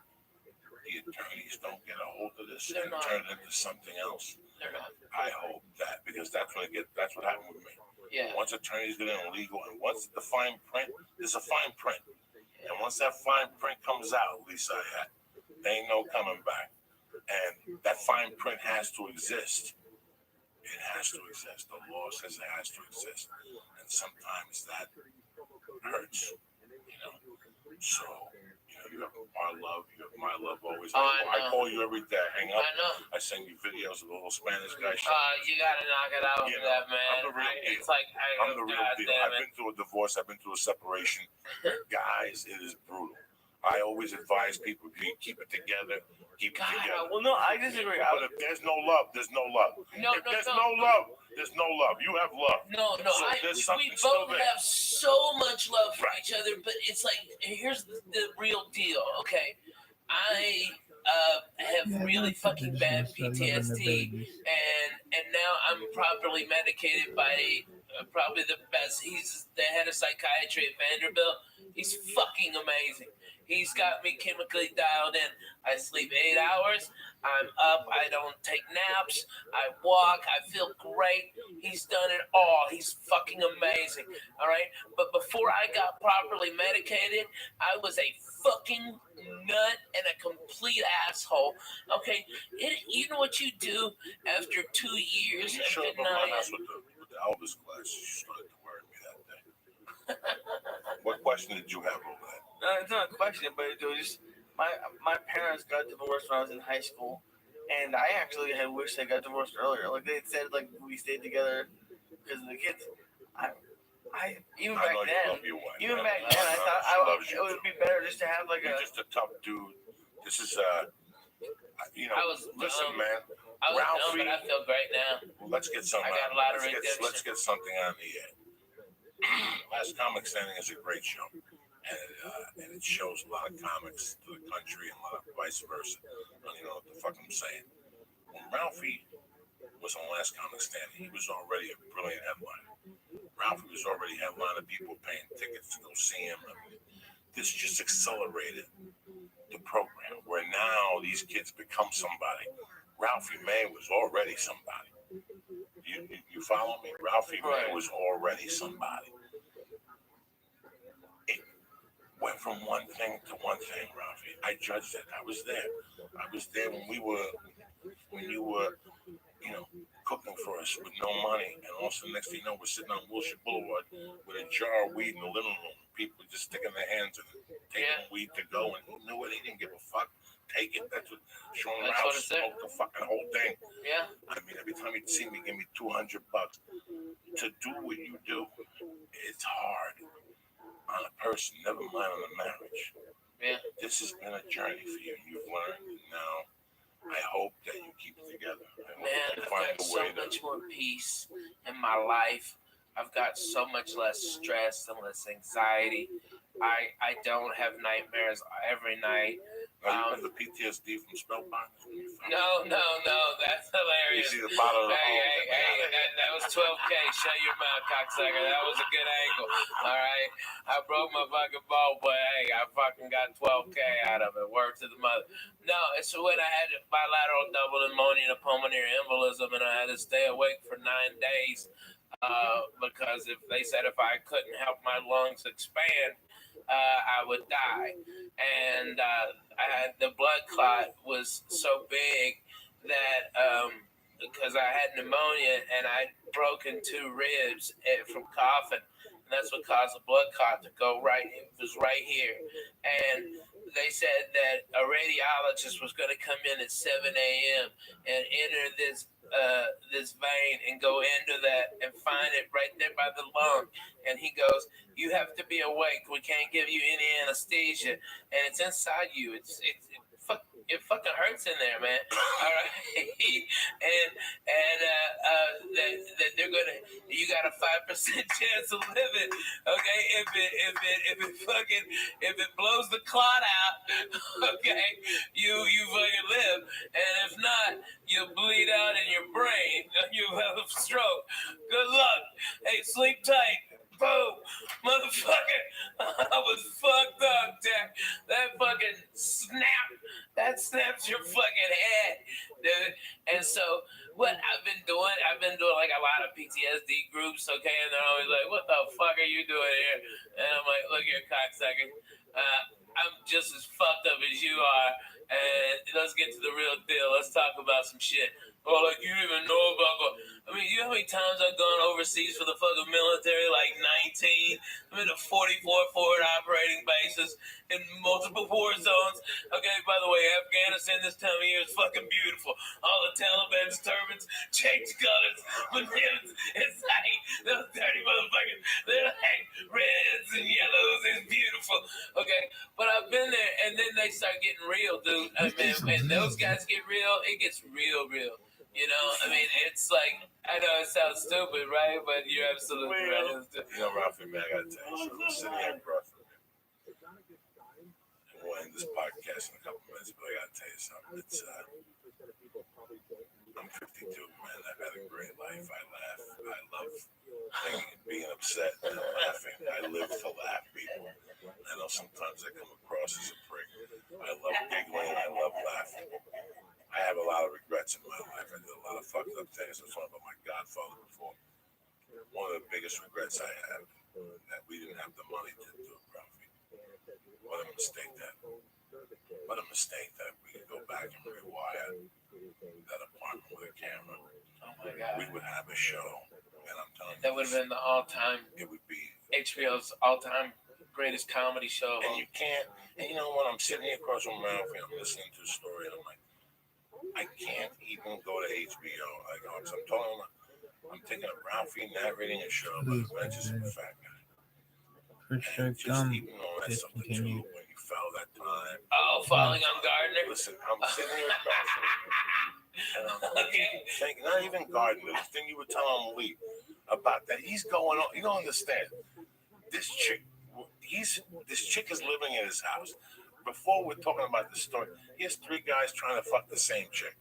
the attorneys don't get a hold of this They're and not. turn it into something else. They're not. I hope that, because that's what happened with me. Yeah. Once attorneys get in legal, and once the fine print, there's a fine print. And once that fine print comes out, Lisa, there ain't no coming back. And that fine print has to exist. It has to exist. The law says it has to exist. And sometimes that hurts, you know. So, you have our love, you have my love always. I call you every day. I hang up. I know. I send you videos of the little Spanish guy. You gotta knock it out with that, man. I'm the real deal. It's like, I'm the real deal. I've been through a divorce. I've been through a separation. Guys, it is brutal. I always advise people, keep it together. Keep it together. Well, no, I disagree. But if there's no love, there's no love. If there's no love, there's no love. You have love. No, So we both have so much love for each other, but it's like, here's the real deal, okay? I have really fucking bad PTSD, and now I'm properly medicated by probably the best. He's the head of psychiatry at Vanderbilt. He's fucking amazing. He's got me chemically dialed in. I sleep 8 hours. I'm up. I don't take naps. I walk. I feel great. He's done it all. He's fucking amazing. All right? But before I got properly medicated, I was a fucking nut and a complete asshole. Okay? You know what you do after 2 years You of showed up denying? around us with the Elvis class. You started to worry me that day. What question did you have over that? It's not a question, but it was just my parents got divorced when I was in high school, and I actually had wished they got divorced earlier. Like they said, like we stayed together because of the kids. Even back then, I thought it would be better just to have like You're just a tough dude. This is listen, man. I was dumb, but I feel great now. Let's get something. I got a lot of redemption. Let's get something on the air. Last Comic Standing is a great show, and it shows a lot of comics to the country and a lot of vice versa. I don't even know what the fuck I'm saying. When Ralphie was on Last Comic Standing, he was already a brilliant headliner. Ralphie was already headlining, people paying tickets to go see him. I mean, this just accelerated the program, where now these kids become somebody. Ralphie May was already somebody. You follow me? Ralphie May was already somebody. It went from one thing to one thing, Ralphie. I judged it. I was there. I was there when you were, cooking for us with no money, and also next thing you know, we're sitting on Wilshire Boulevard with a jar of weed in the living room. People just sticking their hands in it, taking weed to go, and who knew it? He didn't give a fuck. Take it. That's what Sean Rouse smoked the fucking whole thing. Yeah. I mean, every time he'd see me, give me $200 to do what you do. It's hard on a person, never mind on a marriage. Yeah. This has been a journey for you. You've learned, and now I hope that you keep it together. Man, I've got so much more peace in my life. I've got so much less stress and less anxiety. I don't have nightmares every night. You have the PTSD from Spellbound? No, that's hilarious. You see the bottom of the that was 12K. Shut your mouth, cocksucker. That was a good angle. All right, I broke my fucking ball, but hey, I fucking got 12K out of it. Word to the mother. No, it's when I had bilateral double pneumonia and a pulmonary embolism, and I had to stay awake for 9 days because they said if I couldn't help my lungs expand, I would die. And the blood clot was so big that because I had pneumonia and I'd broken 2 ribs from coughing. and that's what caused the blood clot to go right. It was right here, and they said that a radiologist was going to come in at 7 a.m. and enter this vein and go into that and find it right there by the lung. And he goes, "You have to be awake. We can't give you any anesthesia, and it's inside you. It fucking hurts in there, man." All right, and that they're gonna, you got a 5% chance of living. Okay, if it blows the clot out, okay, you fucking live, and if not, you'll bleed out in your brain. You'll have a stroke. Good luck. Hey, sleep tight. Boom, motherfucker. I was fucked up, Jack. That fucking snap. That snaps your fucking head, dude. And so what I've been doing like a lot of PTSD groups, okay? And they're always like, "What the fuck are you doing here?" And I'm like, "Look here, cocksucker. I'm just as fucked up as you are. And let's get to the real deal. Let's talk about some shit." Oh, like you don't even know about. I mean, you know how many times I've gone overseas for the fucking military? Like 19. I'm in a 44 forward operating bases in multiple war zones. Okay, by the way, Afghanistan this time of year is fucking beautiful. All the Taliban's turbans change colors. But it's like those dirty motherfuckers. They're like reds and yellows. It's beautiful. Okay, but I've been there, and then they start getting real, dude. I mean, when those guys get real, it gets real. You know, I mean, it's like, I know it sounds stupid, right? But you're absolutely right. You know, Ralphie, man, I gotta tell you, so I'm sitting here across from you. We'll end this podcast in a couple minutes, but I gotta tell you something. It's, I'm 52, man. I've had a great life. I laugh. I love being upset and laughing. I live to laugh, people. I know sometimes I come across as a prick. I love giggling. I love laughing. I have a lot of regrets in my life. I did a lot of fucked up things. I was talking about my godfather before. One of the biggest regrets I have that we didn't have the money to do it, Ralphie. What a mistake that we could go back and rewire that apartment with a camera. Oh my God. We would have a show, and I'm telling you, that would have been the all-time. It would be HBO's all-time greatest comedy show. And you can't. And you know what? I'm sitting here across from Ralphie. I'm listening to a story, and I'm like, I can't even go to HBO. Like, I'm talking about, I'm thinking of Ralphie narrating a show about the Adventures of a Fat Guy. Just even though that's something true, when you fell that time. Oh, falling on Gardner? Listen, I'm sitting here across and I'm thinking, not even Gardner, the thing you were telling Lee about that. He's going on, you don't understand. This chick is living in his house. Before we're talking about the story, he has 3 guys trying to fuck the same chick.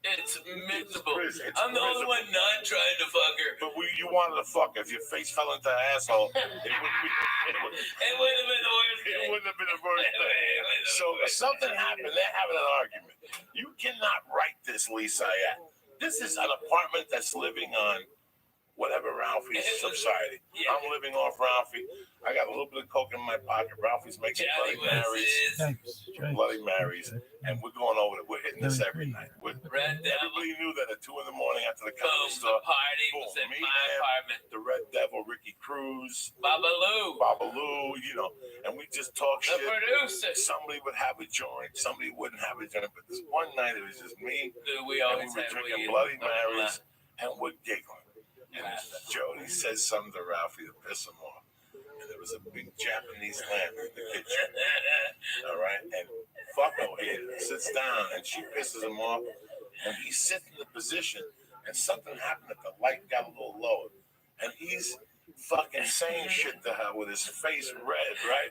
It's miserable. I'm the only one not trying to fuck her. But you wanted to fuck her. If your face fell into her asshole, it wouldn't have been the worst thing. It wouldn't have been the worst thing. So if something happened, they're having an argument. You cannot write this, Lisa. This is an apartment that's living on whatever Ralphie's subsiding. Yeah. I'm living off Ralphie. I got a little bit of coke in my pocket. Ralphie's making Bloody Marys, and we're going over it. We're hitting this every night. Everybody knew that at 2 a.m. after the comedy store. The party was in my apartment. The Red Devil, Ricky Cruz, Babalu, you know, and we just talk shit. The producer. Somebody would have a joint, somebody wouldn't have a joint, but this one night it was just me. Dude, we always were drinking Bloody Marys, and we're giggling. And Jody says something to Ralphie to piss him off. And there was a big Japanese lamp in the kitchen. All right? And Fucko here sits down and she pisses him off. And he sits in the position and something happened that the light got a little lower. And he's fucking saying shit to her with his face red, right?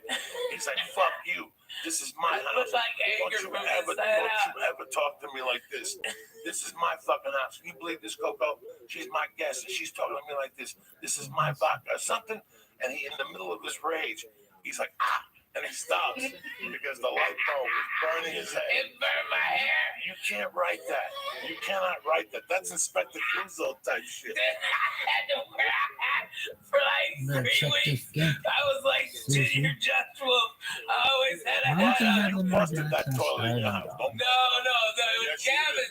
He's like, "Fuck you. This is my house. Don't you ever talk to me like this. This is my fucking house. Can you believe this, Coco? She's my guest, and she's talking to me like this. This is my vodka or something." And he, in the middle of his rage, he's like, "Ah!" And he stops because the light bulb is burning his head. It burned my hair. You can't write that. You cannot write that. That's Inspector Clouseau type shit. I had to wear a hat for like 3 weeks. I was like Junior Joshua. I always had a hat on. You busted that toilet in your house. No. Gavin.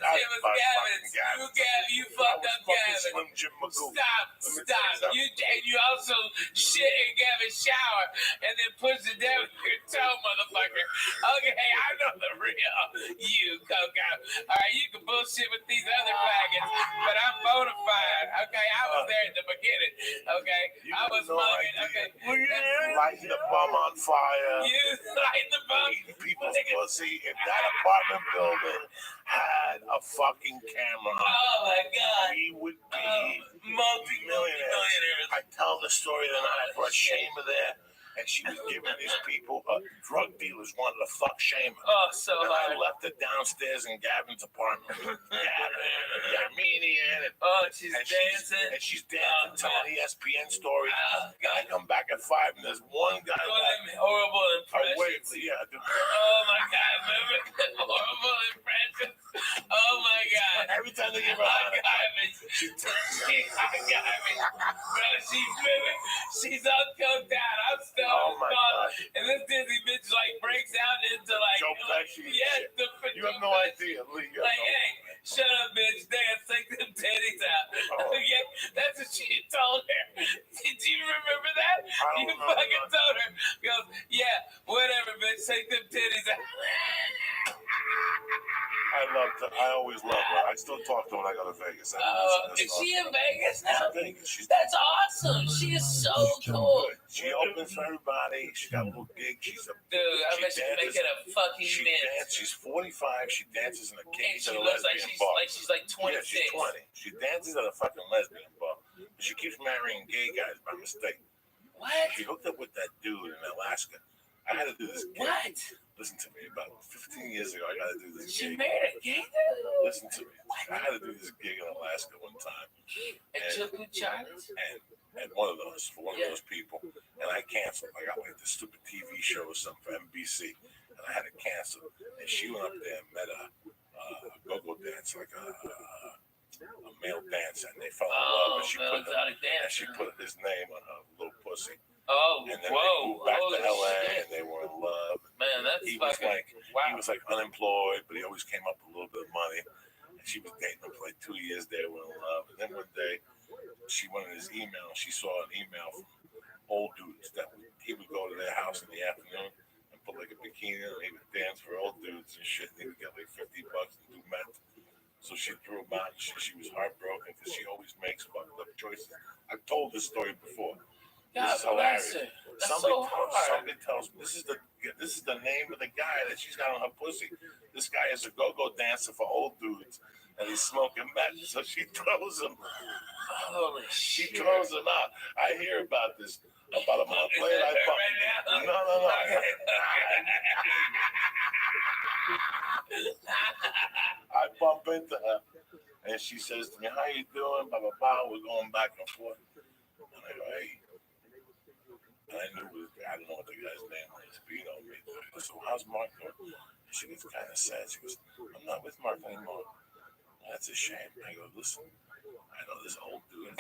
You fucked up Gavin. Slim Jim Magoo. Stop. You also shit in Gavin's shower and then push it down your toe, motherfucker. Okay, I know the real you, Coco. All right, you can bullshit with these other faggots, but I'm bona fide. Okay, I was there at the beginning. Okay, I was mugging. Okay, Lighting the bum on fire. you lighting the bum. Eating people's pussy. If that apartment building had a fucking camera, Oh my God. we would be Multi-millionaires. I tell the story that I brought Shayma there, and she was giving these people, drug dealers wanted to fuck Shayma. Oh, so And I hard. left her downstairs in Gavin's apartment with Gavin and the Armenian. Oh, she's And dancing. she's dancing, telling ESPN stories. Oh, And I come back at 5, and there's one guy. Doing them horrible impressions. Dude. Oh my God, remember horrible impressions? Oh my God. Every time they give her I a got me. Bro, she's all coked out. I'm still Oh my God. and this Disney bitch like breaks out into like Joe Pesci. You have no idea, Lee. You have Like, no hey, shut up, bitch. Dance, take them titties out. Oh. Yeah, that's what she told her. Did you remember that? I don't You remember fucking that. told her. Goes, yeah, whatever, bitch. Take them titties out. I always loved her. I still talk to her when I go to Vegas. Is she in Vegas now? She's That's awesome. She is so cool. She opens for everybody. She got a little gig. She's a Dude, I she bet she's dances- making a fucking she mint. dances. She's 45. She dances in a And cage she at a looks like lesbian bar. she's like 26. Yeah, she's 20. She dances at a fucking lesbian bar. She keeps marrying gay guys by mistake. What? She hooked up with that dude in Alaska. I had to do this gig. What? Listen to me. About 15 years ago, I got to do this She gig. married a gay dude? Listen to me. I had to do this gig in Alaska one time. And Chuku Charles? And one of those, for one Yeah. of those people. And I canceled. I got like this stupid TV show or something for NBC. And I had to cancel. And she went up there and met a go-go dancer, like a male dancer. And they fell in love. And she put his name on her little pussy. Oh, And then whoa. they moved back Holy to LA shit. and they were in love. Man, that's He was fucking he was like unemployed, but he always came up with a little bit of money. And she was dating him for like 2 years. They were in love. And then one day, she went in his email. She saw an email from old dudes that he would go to their house in the afternoon and put like a bikini on. And he would dance for old dudes and shit. And he would get like $50 and do meth. So she threw him out. And she was heartbroken because she always makes fucked up choices. I've told this story before. God This is hilarious. bless her. That's Somebody, so hard. somebody tells me this is the name of the guy that she's got on her pussy. This guy is a go-go dancer for old dudes, and he's smoking meth. So she throws him. Holy She shit. throws him out. I hear about this about a month Is later. that her No. right now? I bump into her, and she says to me, "How you doing?" Blah blah blah. We're going back and forth, and I go, "Hey." And I don't know what the guy's name is, but you know me. So how's Mark doing? And she gets kind of sad. She goes, "I'm not with Mark anymore." That's a shame. I go, "Listen, I know this old dude."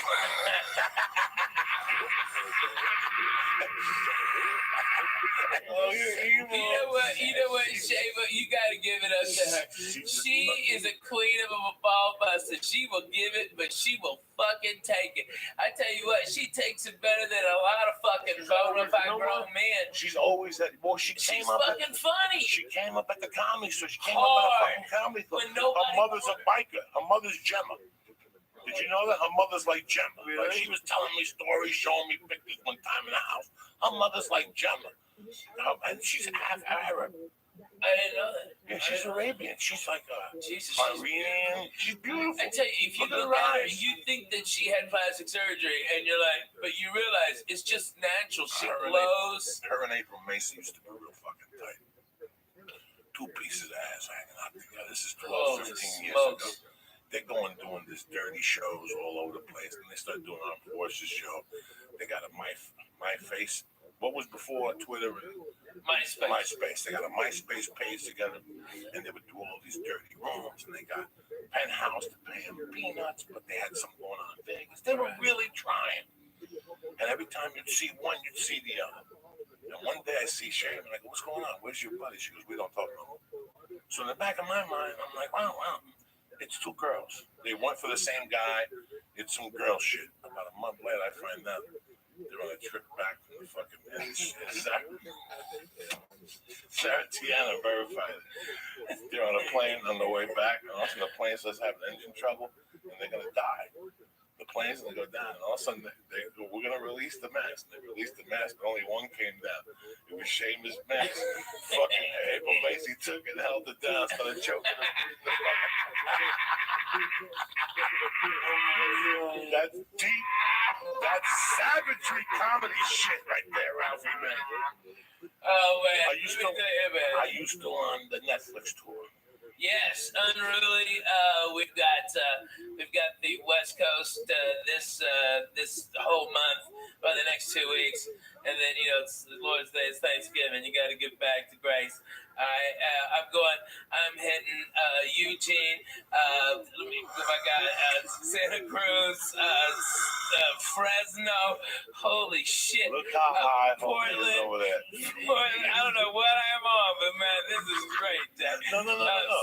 You know what, Shava, you gotta give it up to her. She is a queen of a ball buster. She will give it, but she will fucking take it. I tell you what, she takes it better than a lot of fucking bona fide grown men. She's always at. Well, She's fucking funny. She came up at the comedy store. She came Hard. up at a fucking comedy club. When nobody Her mother's a biker. Her mother's Gemma. Did you know that? Her mother's like Gemma. Really? Like she was telling me stories, showing me pictures one time in the house. Her mother's like Gemma. And she's half Arab. I didn't know that. Yeah, she's Arabian. She's like Jesus, Iranian. She's beautiful. I tell you, if you Look at look her at her, eyes. you think that she had plastic surgery, and you're like, but you realize it's just natural. She Her and glows. Her and April Macy used to be real fucking tight. 2 pieces of ass hanging out together. This is 12, Holy 15 years smokes. ago. They're going doing this dirty shows all over the place, and they start doing Armed Forces show. They got a my face. What was before Twitter? MySpace. They got a MySpace page together, and they would do all these dirty rooms, and they got Penthouse to pay them peanuts, but they had something going on in Vegas. They were really trying. And every time you'd see one, you'd see the other. And one day I see Shay, and I go, "What's going on? Where's your buddy?" She goes, "We don't talk no more." So in the back of my mind, I'm like, wow, it's two girls. They went for the same guy. It's some girl shit. About a month later, I find out they're on a trip back from the fucking Sarah Tiana verified it. They're on a plane on the way back, and also the plane says having engine trouble, and they're gonna die. The plane's gonna go down, and all of a sudden they go, we're gonna release the mask. And they released the mask, but only one came down. It was Seamus Mask. Fucking April Macy took it, held it down, started choking her. That's deep. That's savagery comedy shit right there, Ralphie, man. Oh man, Are you still on the Netflix tour? Yes, unruly. We've got the West Coast this whole month, or the next 2 weeks, and then it's Lord's Day, it's Thanksgiving. You got to give back to Grace. I'm hitting Eugene. I got Santa Cruz, Fresno. Holy shit! Look how high Portland over there. Portland. I don't know what I'm on, but man, this is great. No.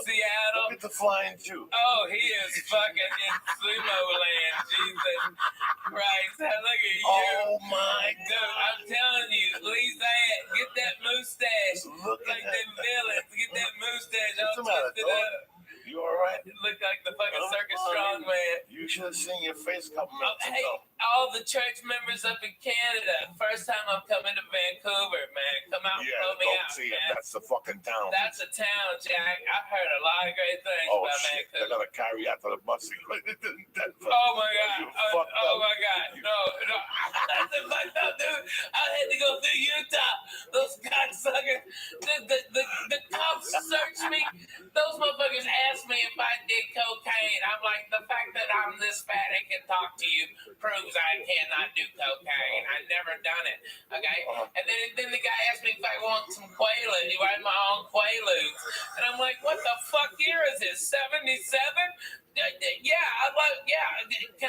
Seattle. Look at the flying Jew. Oh, he is fucking in sumo land. Jesus Christ. Look at you. Oh my Dude, God. I'm telling you, Lee's that. Get that mustache. Look at Like them villains. Get that mustache all What's the matter, twisted dog? up. You alright? Look like the fucking circus strongman. You should have seen your face a couple Oh, minutes hey, ago. all the church members up in Canada. First time I'm coming to Vancouver, man. Come out and Yeah, pull me don't out, see it. man. That's the fucking town. That's a town, Jack. I've heard a lot of great things Oh about shit! They're Vancouver. gonna carry you out to the bus. Oh my god! You Oh fucked up. my god! No! That's a fucked up, dude. I had to go through Utah. Those cocksuckers. The cops searched me. Those motherfuckers asked me if I did cocaine. I'm like, the fact that I'm this fat and can talk to you proves I cannot do cocaine. I've never done it. Okay? And then the guy asked me if I want some Quaaludes. He wanted my own Quaaludes. And I'm like, what the fuck year is this? 77? Can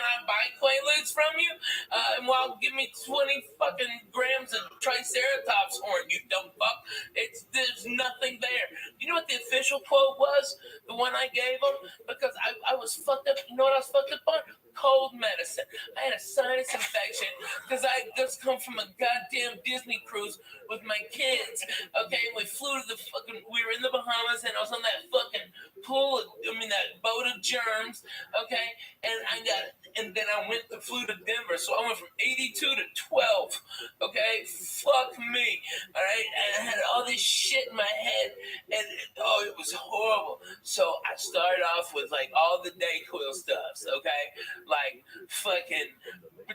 I buy Quaaludes from you? Well, give me 20 fucking grams of Triceratops horn, you dumb fuck. There's nothing there. You know what the official quote was? The one I gave him? Because I was fucked up. You know what I was fucked up on? Cold medicine. I had a sinus infection because I had just come from a goddamn Disney cruise with my kids. Okay, we flew to we were in the Bahamas, and I was on that fucking that boat of germs. Okay, and then I flew to Denver, so I went from 82 to 12. Okay, fuck me. All right, and I had all this shit in my head, and it was horrible. So I started off with like all the Dayquil stuffs. Okay. Like fucking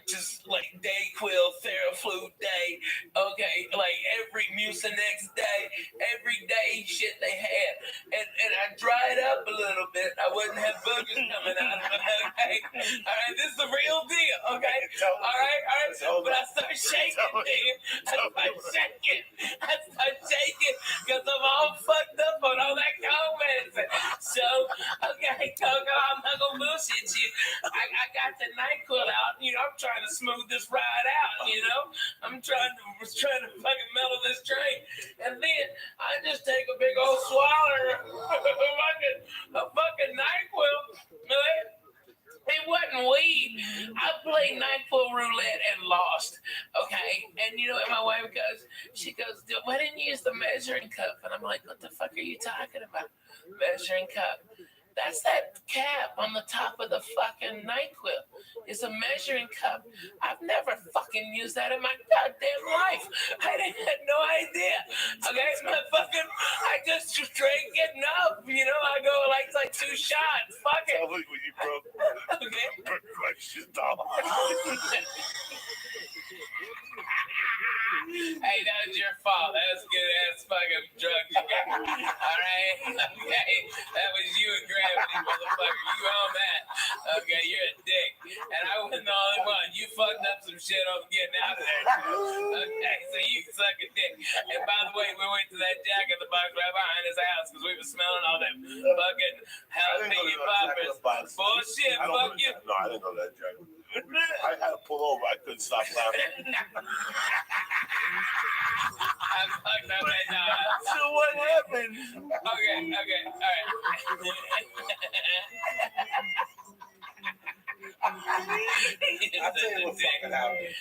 just like Dayquil, Theraflu Day, okay, like every Mucinex day, every day shit they had. And I dried up a little bit. I wouldn't have boogers coming out of it, okay? Alright, this is the real deal, okay? Alright, but I start shaking, nigga. I start shaking because I'm all fucked up on all that cold medicine. So, okay, Coco, I'm not gonna bullshit you. I got the NyQuil out, I'm trying to smooth this ride out, I'm trying to fucking mellow this train. And then I just take a big old swallow of fucking NyQuil. It wasn't weed. I played NyQuil roulette and lost. Okay? And you know what my wife goes? She goes, why didn't you use the measuring cup? And I'm like, what the fuck are you talking about? Measuring cup. That's that cap on the top of the fucking NyQuil. It's a measuring cup. I've never fucking used that in my goddamn life. I had no idea. Okay, I just drank it enough. I go like 2 shots. Fuck it. When you broke. Okay. Hey, that was your fault. That was good ass fucking drugs you got. Alright? Okay. That was you and gravity, motherfucker. You on that. Okay, you're a dick. And I wasn't the only one. You fucked up some shit on getting out of there. Okay, so you can suck a dick. And by the way, we went to that Jack in the Box right behind his house because we were smelling all them fucking jalapeno poppers. Bullshit, fuck you. No, I didn't know that, Jack. I had to pull over. I couldn't stop laughing. I fucked up that dog. So what happened? Okay, all right. I'll tell you what fucking happened.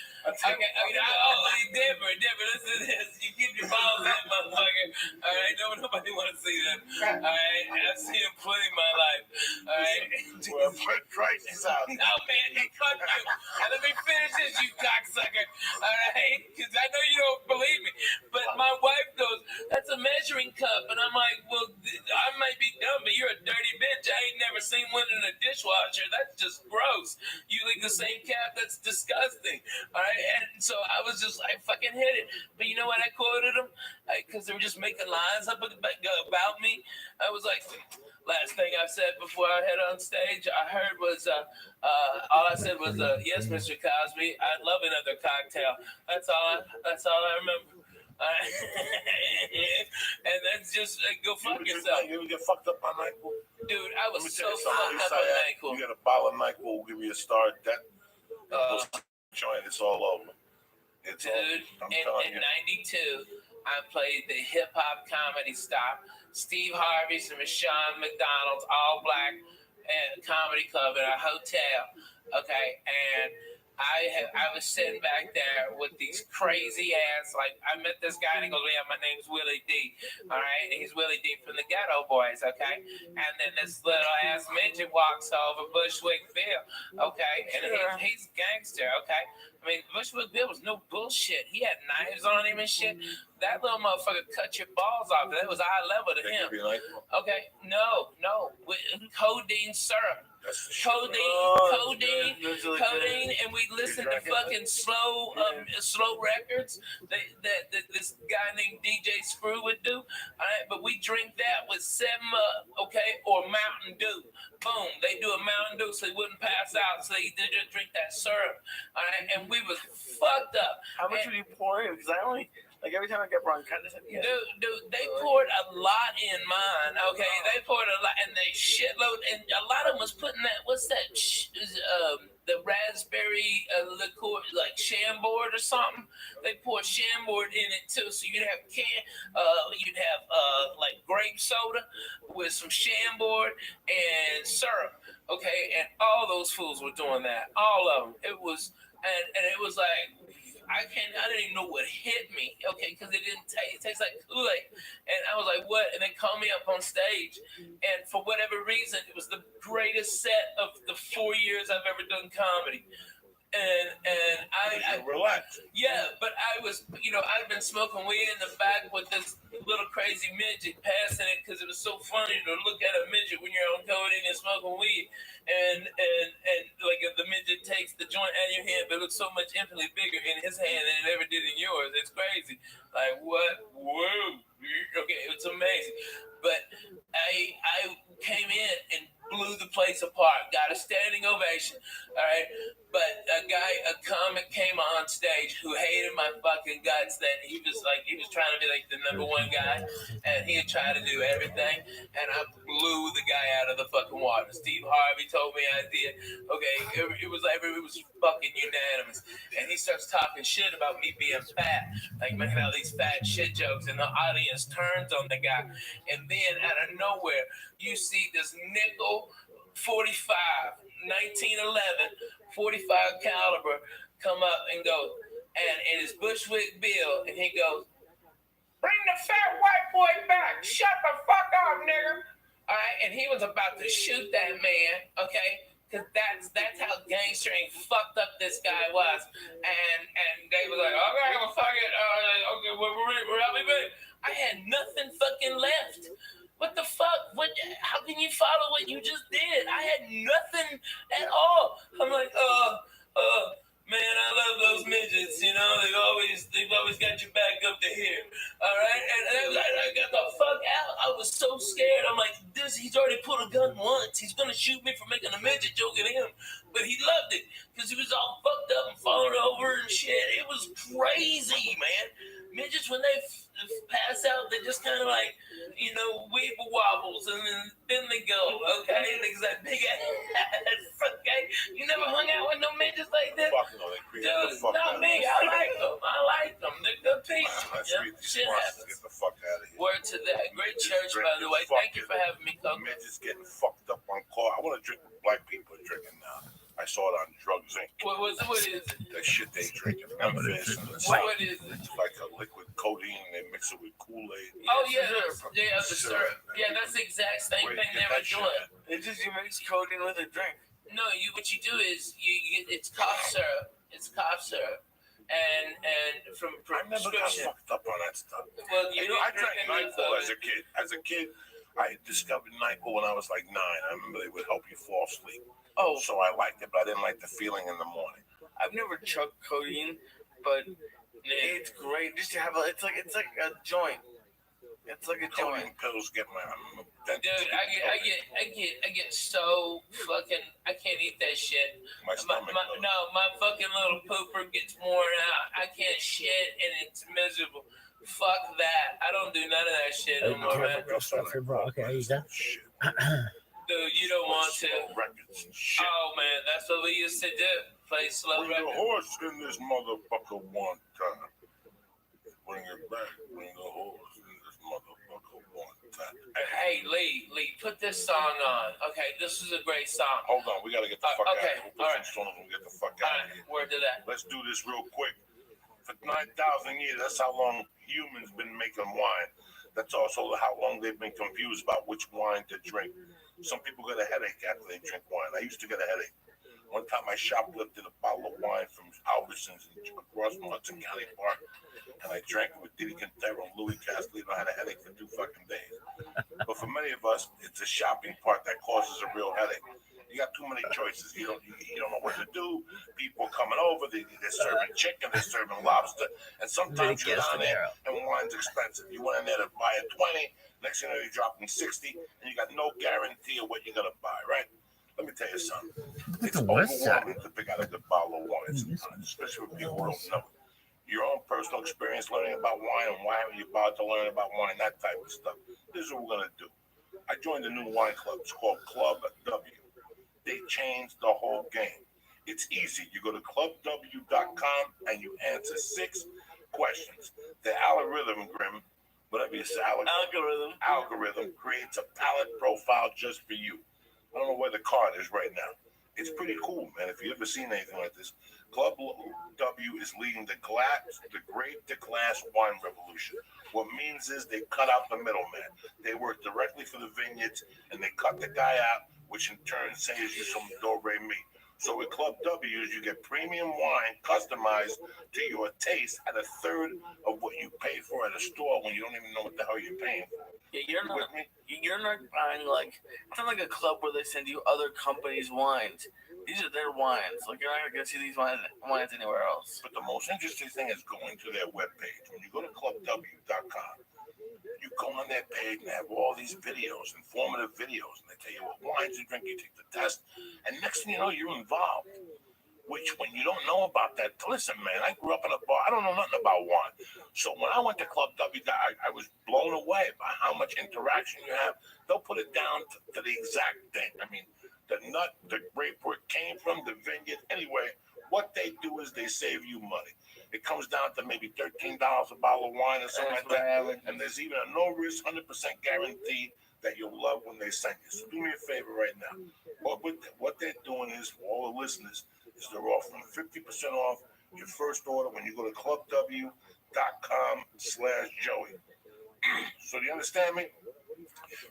Denver, listen to this. You keep your balls in, motherfucker. All right, nobody want to see that. All right, I've seen him plenty in my life. All right. Well, put prices out. No, man, fuck you. And let me finish this, you cocksucker. All right, because I know you don't believe me, but my wife goes, "That's a measuring cup," and I'm like, "Well, I might be dumb, but you're a dirty bitch. I ain't never seen one in a dishwasher. That's just gross. You like the same cap? That's disgusting." All right, and so I was just like, "Fucking hit it." But you know what? I quoted them because they were just making lines up about me. I was like, last thing I said before I head on stage, I heard was, all I said was, "Yes, Mr. Cosby, I'd love another cocktail." That's all I remember. And that's just go fuck yourself. You ever get fucked up on NyQuil? Dude, I was so something. fucked up on NyQuil. You get a bottle of NyQuil, we'll give you a star. That joint, it's all over. It's dude, all, in 92, I played the hip hop comedy stop. Steve Harvey's and Michonne McDonald's, all black, and comedy club in a hotel. Okay, and I was sitting back there with these crazy ass, like, I met this guy and he goes, "Yeah, my name's Willie D." All right, and he's Willie D from the Ghetto Boys, okay? And then this little ass midget walks over, Bushwick Bill, okay? And he's gangster, okay? I mean, Bushwick Bill was no bullshit. He had knives on him and shit. That little motherfucker cut your balls off. That was eye level to him. Okay, no, codeine syrup. Codeine, and we listen to fucking slow records that this guy named DJ Screw would do. All right, but we drink that with 7-Up, okay, or Mountain Dew. Boom, they do a Mountain Dew so they wouldn't pass out, so they just drink that syrup. All right, and we was fucked up. How much would you pour in? Because I only. Like every time I get bronchitis, yeah. Dude, they poured a lot in mine. Okay, they poured a lot, and they shitload, and a lot of them was putting that. What's that? The raspberry liqueur, like Chambord or something. They poured Chambord in it too, so you'd have like grape soda with some Chambord and syrup. Okay, and all those fools were doing that. All of them. It was, and it was like. I didn't even know what hit me, okay, because it didn't taste. It tastes like Kool-Aid. And I was like, what? And they called me up on stage. And for whatever reason, it was the greatest set of the 4 years I've ever done comedy. And I relax. Yeah, but I was, I'd been smoking weed in the back with this little crazy midget passing it because it was so funny to look at a midget when you're on codeine and smoking weed. And like if the midget takes the joint out of your hand, but it looks so much infinitely bigger in his hand than it ever did in yours. It's crazy. Like what? Whoa. Okay, it's amazing. But I came in and blew the place apart. Got a standing ovation. All right. But a comic came on stage who hated my fucking guts that he was trying to be like the number one guy and he had tried to do everything and I blew the guy out of the fucking water. Steve Harvey told me I did. Okay, it was fucking unanimous. And he starts talking shit about me being fat, like making all these fat shit jokes and the audience turns on the guy. And then out of nowhere, you see this nickel 45, 1911, 45 caliber come up and go, and it's Bushwick Bill, and he goes, "Bring the fat white boy back. Shut the fuck up, nigga." All right, and he was about to shoot that man, okay? Because that's how gangster and fucked up this guy was. And they was like, "Okay, well, fuck it. Okay, we're out of it." I had nothing fucking left. What the fuck? How can you follow what you just did? I had nothing at all. I'm like, man, I love those midgets. They've always got your back up to here. All right, and I got the fuck out. I was so scared. I'm like, he's already pulled a gun once. He's gonna shoot me for making a midget joke at him. But he loved it because he was all fucked up and falling over and shit. It was crazy, man. Midgets, when they pass out, they just kind of like, weeble wobbles, and then they go, okay? Because that big ass, okay? You never hung out with no midgets like this. Fuck no, they creep the Dude, fuck out not of me. me. I like them. They're good people. Let's Yeah, read these shit sponsors. happens. Get the fuck out of here. Word to that. Great church, by the way. Thank you for having me, Coco. Midgets getting fucked up on call. I want to drink what black people are drinking now. I saw it on Drugs Inc. What is it? The shit they drinking. I'm gonna Memphis. drink It's What is it? like a liquid codeine. They mix it with Kool-Aid. Oh, yeah, the syrup. Yeah, that's the exact same Where thing you they get were that shit doing. at? It's just you mix codeine with a drink. No, what you do is it's cough syrup. It's cough syrup, and from I never got prescription. fucked up on that stuff. Well, You know, I drank NyQuil as a kid. As a kid, I discovered NyQuil when I was like 9. I remember they would help you fall asleep. Oh, So I liked it, but I didn't like the feeling in the morning. I've never chugged codeine, but it's great just to have it's like a joint. It's like a Codeine joint. pills get my. Dude, I get so fucking. I can't eat that shit. My stomach. My fucking little pooper gets worn out. I can't shit and it's miserable. Fuck that. I don't do none of that shit anymore, man. Okay, there you go. Shit. Dude, you don't want to. Records and shit. Oh man, that's what we used to do. Play slow Bring the records. horse in this motherfucker one time. Bring it back. Bring the horse in this motherfucker one time. Hey, Lee, put this song on. Okay, this is a great song. Hold on, we gotta get the fuck Okay, out of here. We'll all put right. some songs and get the fuck All out of right, here. word to that. Let's do this real quick. For 9,000 years, that's how long humans been making wine. That's also how long they've been confused about which wine to drink. Some people get a headache after they drink wine. I used to get a headache. One time I shoplifted a bottle of wine from Albertsons across from Hudson County Park, and I drank it with Diddy Quintero and Louis Castellino. I had a headache for 2 fucking days. But for many of us, it's the shopping part that causes a real headache. You got too many choices. You don't know what to do. People coming over, they're serving chicken, they're serving lobster, and sometimes you're down there and wine's expensive. You went in there to buy a 20, next thing you know you're dropping 60, and you got no guarantee of what you're gonna buy, right? Let me tell you something. It's overwhelming to pick out a good bottle of wine sometimes, especially with people who don't know. Your own personal experience learning about wine and why haven't you bothered to learn about wine, that type of stuff. This is what we're gonna do. I joined a new wine club. It's called Club W. They changed the whole game. It's easy. You go to clubw.com and you answer 6 questions. The algorithm, whatever you say, algorithm creates a palette profile just for you. I don't know where the card is right now. It's pretty cool, man. If you've ever seen anything like this, Club W is leading the great glass wine revolution. What means is they cut out the middleman. They work directly for the vineyards, and they cut the guy out, which in turn saves you some do-re-mi. So with Club W's, you get premium wine customized to your taste at a third of what you pay for at a store when you don't even know what the hell you're paying for. Yeah, you're You with not. me? You're not buying it's not like a club where they send you other companies' wines. These are their wines. Like you're not gonna see these wines anywhere else. But the most interesting thing is going to their webpage. When you go to clubw.com, you go on their page and they have all these videos, informative videos, and they tell you what wines you drink, you take the test, and next thing you know, you're involved. Which, when you don't know about that, listen, man, I grew up in a bar. I don't know nothing about wine. So when I went to Club W, I was blown away by how much interaction you have. They'll put it down to the exact thing. I mean, the nut, the grape, where it came from, the vineyard. Anyway, what they do is they save you money. It comes down to maybe $13 a bottle of wine or something like that. And there's even a no-risk, 100% guarantee that you'll love when they send you. So do me a favor right now. What they're doing is, for all the listeners, is they're offering 50% off your first order when you go to clubw.com/Joey. So do you understand me?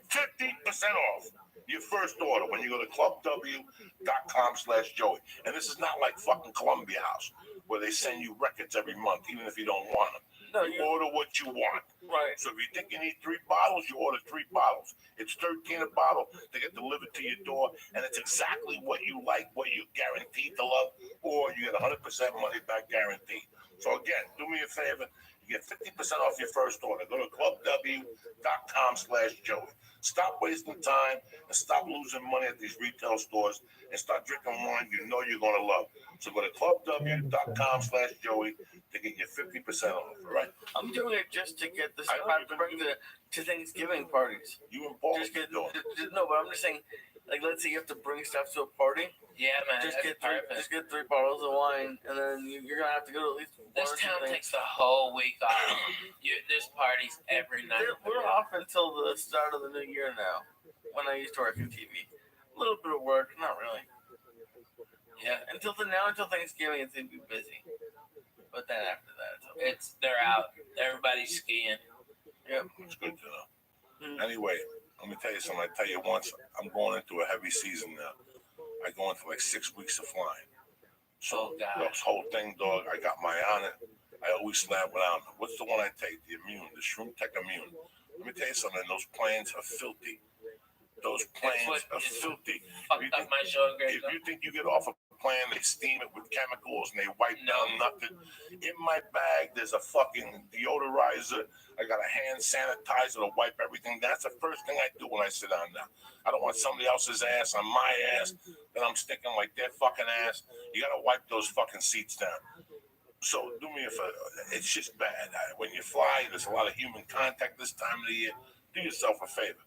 50% off your first order when you go to clubw.com/Joey. And this is not like fucking Columbia House, where they send you records every month, even if you don't want them. No, You order what you want. right. So if you think you need 3 bottles, you order 3 bottles. It's $13 a bottle. They get delivered to your door, and it's exactly what you like, what you guaranteed to love, or you get 100% money back guarantee. So again, do me a favor. You get 50% off your first order. Go to clubw.com/Joey. Stop wasting time and stop losing money at these retail stores and start drinking wine you know you're going to love. So go to clubw.com/Joey to get your 50% off, all right? I'm doing it just to get this I know spot you've to been bring to Thanksgiving parties. You involved Just get doing it. no, but I'm just saying, Like, let's say you have to bring stuff to a party. Yeah, man, Just that's get three, perfect. just get 3 bottles of wine, and then you're gonna have to go to at least one This or two town things. takes the whole week off. There's parties every night. We're off until the start of the new year now. When I used to work in TV, a little bit of work, not really. Yeah, Until Thanksgiving, it's gonna be busy. But then after that, they're out. Everybody's skiing. Yep. It's good to know. Anyway, let me tell you something. I tell you once, I'm going into a heavy season now. I go into like 6 weeks of flying. So this whole thing, dog, I got my on it. I always slap without it. What's the one I take? The Immune, the Shroom Tech Immune. Let me tell you something. Those planes are filthy. Those planes are filthy. Fucked up my show. If you think you get off a plane, they steam it with chemicals and they wipe down nothing. In my bag, there's a fucking deodorizer. I got a hand sanitizer to wipe everything. That's the first thing I do when I sit down now. I don't want somebody else's ass on my ass that I'm sticking like their fucking ass. You gotta wipe those fucking seats down. So do me a favor. It's just bad. When you fly, there's a lot of human contact this time of the year. Do yourself a favor.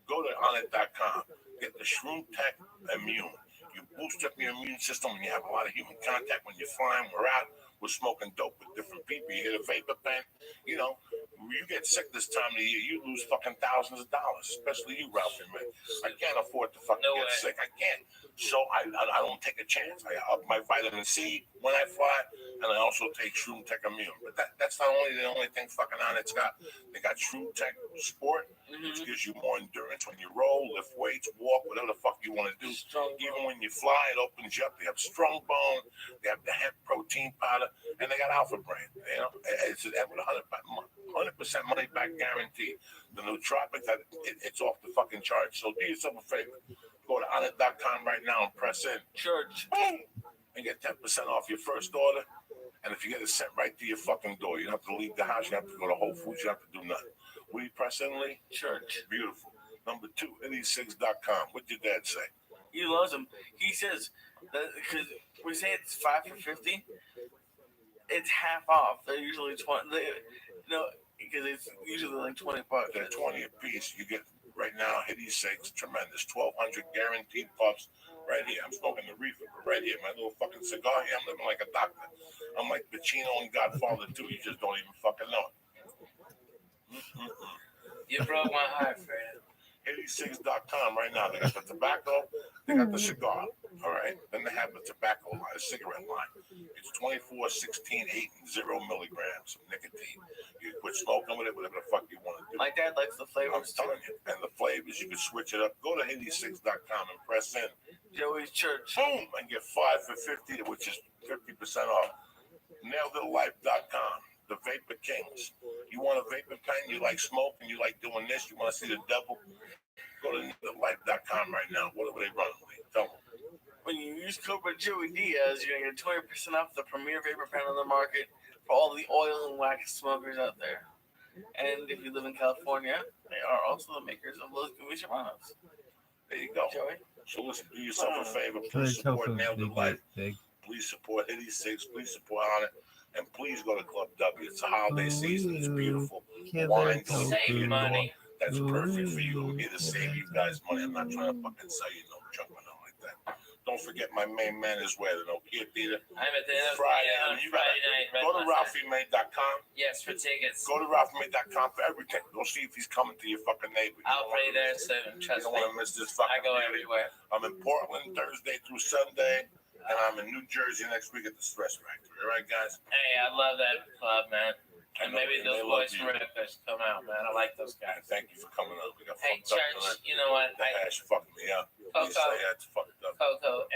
Go to onit.com. Get the Shroom Tech Immune. You boost up your immune system when you have a lot of human contact. When you're flying, we're out. We're smoking dope with different people. You hit a vapor pen. You know, you get sick this time of the year, you lose fucking thousands of dollars. Especially you, Ralphie, man. I can't afford to fucking get sick. I can't. So I don't take a chance. I up my vitamin C when I fly, and I also take Shroom Tech Immune. But that's not only the only thing fucking on it's got. They got Shroom Tech Sport, which gives you more endurance when you roll, lift weights, walk, whatever the fuck you want to do. Even when you fly, it opens you up. They have Strong Bone, they have the hemp protein powder, and they got Alpha Brain. You know, it's with 100% money back guarantee. The nootropics, it's off the fucking charts. So do yourself a favor. Go to onit.com right now and press in. Church. Boom! And get 10% off your first order. And if you get it sent right to your fucking door, you don't have to leave the house. You don't have to go to Whole Foods. You don't have to do nothing. What do you press in, Lee? Church. Beautiful. Number 2, Eddie6.com. What'd your dad say? He loves them. He says that because we say it's 5 for $50. It's half off. They're usually 20. Because it's usually like $20. They're 20 a piece. You get right now, Eddie6, tremendous. 1,200 guaranteed puffs right here. I'm smoking the reefer, but right here, my little fucking cigar here. I'm living like a doctor. I'm like Pacino and Godfather too. You just don't even fucking know it. You broke my heart, Fred. Eddie6.com right now. They got the tobacco, they got the cigar. All right. Then they have the tobacco line, the cigarette line. It's 24, 16, 8, and 0 milligrams of nicotine. You quit smoking with it, whatever the fuck you want to do. My dad likes the I'm flavors. telling you. And the flavors, you can switch it up. Go to Eddie6.com and press in. Joey's Church. Boom! And get 5 for $50, which is 50% off. NailedItLife.com. The Vapor Kings. You want a vapor pen? You like smoking? You like doing this? You want to see the devil? Go to NailedItLife.com right now. What are they running? Tell them. When you use code Joey Diaz, you're going to get 20% off the premier vapor pen on the market for all the oil and wax smokers out there. And if you live in California, they are also the makers of Los Guicharanos. There you go. Joey? So listen, do yourself a favor. Please support Nailed It Life. Please support Eddie6. Please support On It. And please go to Club W. It's a holiday season. It's beautiful. Wine, Save money. That's perfect for you. I'm here to save you guys money. I'm not trying to fucking sell you no junk or nothing like that. Don't forget my main man is where the Nokia Theater. I'm at the Friday. on Friday night. Right Go to RalphieMay.com. Yes, for tickets. Go to RalphieMay.com for everything. Go see if he's coming to your fucking neighbor. I'll pray there soon. You Trust don't me. want to miss this fucking I go beauty. everywhere. I'm in Portland Thursday through Sunday, and I'm in New Jersey next week at the Stress Factory. All right, guys? Hey, I love that club, man. And maybe those they boys love from Repost come out, man. I like those guys. Thank you for coming out. We got Hey, fucked up church, tonight. you know what? The hash fucked me up. Please say it's fucked up. Coco,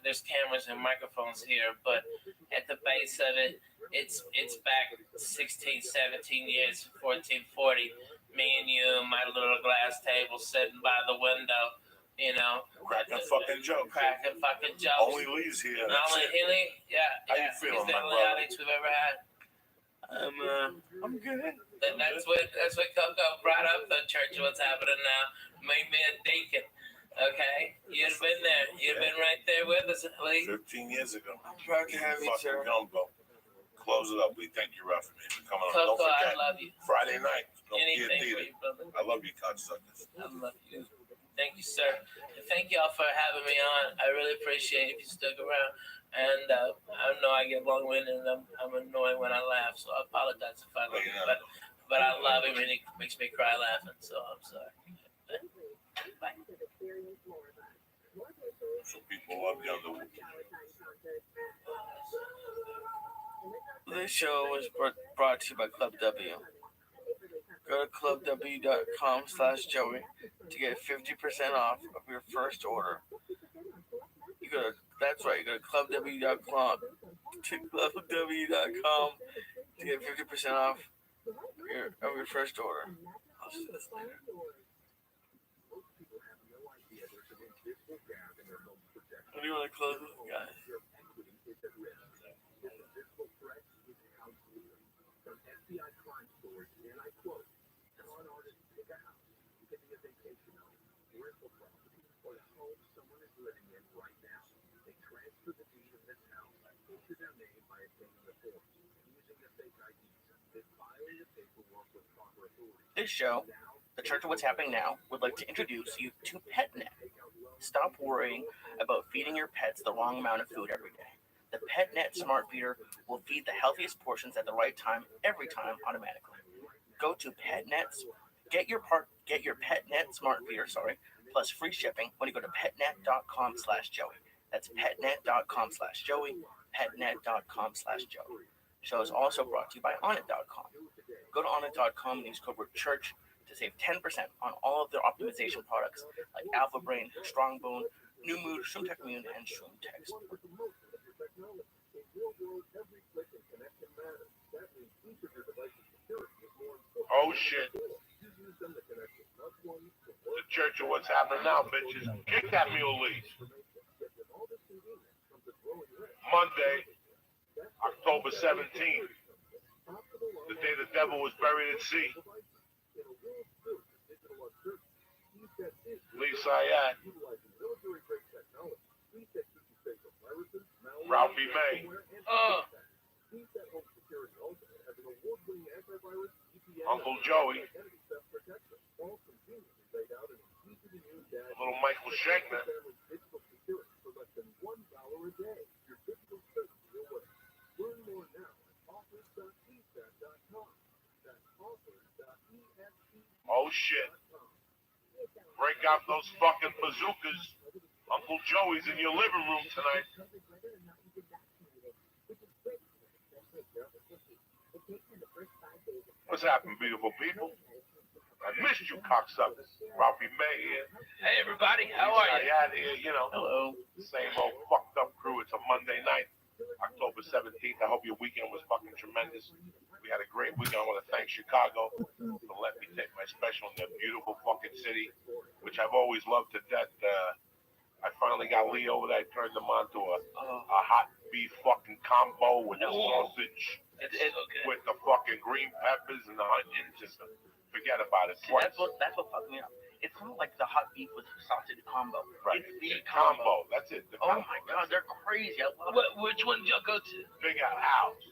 there's cameras and microphones here, but at the base of it, it's back 16, 17 years, 1440. Me and you, my little glass table sitting by the window, Cracking fucking jokes. cracking fucking jokes. Only Lee's here. Not only Healy, How you feeling, he's the my only brother? audience we've ever had. I'm good. And that's what Coco brought up. The church, what's happening now, made me a deacon. Okay, you'd have been there. You'd have been right there with us, Lee. 15 years ago. I'm proud to have you, sir. Gumbo. Close it up, Lee. Thank you, Ralphie, for coming on. Coco, Don't I forget, love you. Friday night. Nokia Anything for Theater. you, brother. I love you, cocksuckers. I love you. Thank you, sir. And thank y'all for having me on. I really appreciate it if you stuck around. And I know I get long-winded and I'm annoying when I laugh, so I apologize if I laugh. But I love him and it makes me cry laughing, so I'm sorry. Bye. So people love the other one. This show was brought to you by Club W. Go to clubw.com/Joey to get 50% off of your first order. That's right, you go to clubw.com to get 50% off of your first order. I'll see this later. What do you want to close with, guys? This show, The Church of What's Happening Now, would like to introduce you to PetNet. Stop worrying about feeding your pets the wrong amount of food every day. The PetNet Smart Feeder will feed the healthiest portions at the right time, every time, automatically. Go to PetNet, get your PetNet Smart Feeder, plus free shipping when you go to petnet.com/Joey. That's petnet.com/Joey, petnet.com/Joey. Show is also brought to you by Onnit.com. Go to Onnit.com and use code word CHURCH to save 10% on all of their optimization products like Alpha Brain, Strongbone, New Mood, ShroomTech Immune, and ShroomTech. Oh shit. The Church of What's Happening Now, bitches. Kick that mule leash. Monday, October 17th. The day the devil was buried at sea. Lee Sayat. Ralphie May. Uncle Joey. Little Michael Shankman. Oh shit. Break out those fucking bazookas. Uncle Joey's in your living room tonight. What's happening, beautiful people? I missed you, cocksuckers. Ralphie May here. Hey, everybody. How are you? Here, you know. Hello. Same old fucked up crew. It's a Monday night, October 17th. I hope your weekend was fucking tremendous. We had a great weekend. I want to thank Chicago for letting me take my special in their beautiful fucking city, which I've always loved to death. I finally got Lee over there. I turned them on to a hot beef fucking combo with the sausage, with the fucking green peppers and the onions. Just forget about it. That's what fucked me up. It's not like the hot beef with sausage combo. Right. It's the combo. That's it. The combo. My god, they're crazy. I love it. Which one did y'all go to? Big House.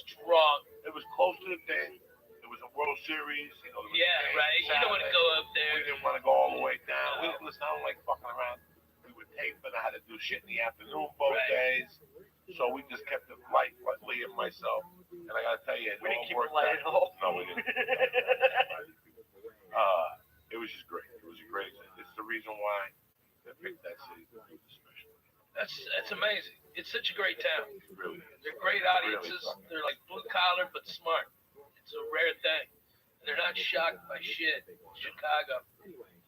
Strong. It was close to the thing. It was a World Series. You know, right. You don't want to go up there. We didn't want to go all the way down. We didn't listen. I don't like fucking around. We were taping. I had to do shit in the afternoon both days. So we just kept it light, like Lee and myself. And I gotta tell you, it we didn't keep worked it light at all. No, we didn't. It was just great. It was a great. It's the reason why they picked that city to do the special. That's amazing. It's such a great town. It really is. They're great audiences. Really they're like blue collar but smart. It's a rare thing. And they're not shocked by shit. Chicago.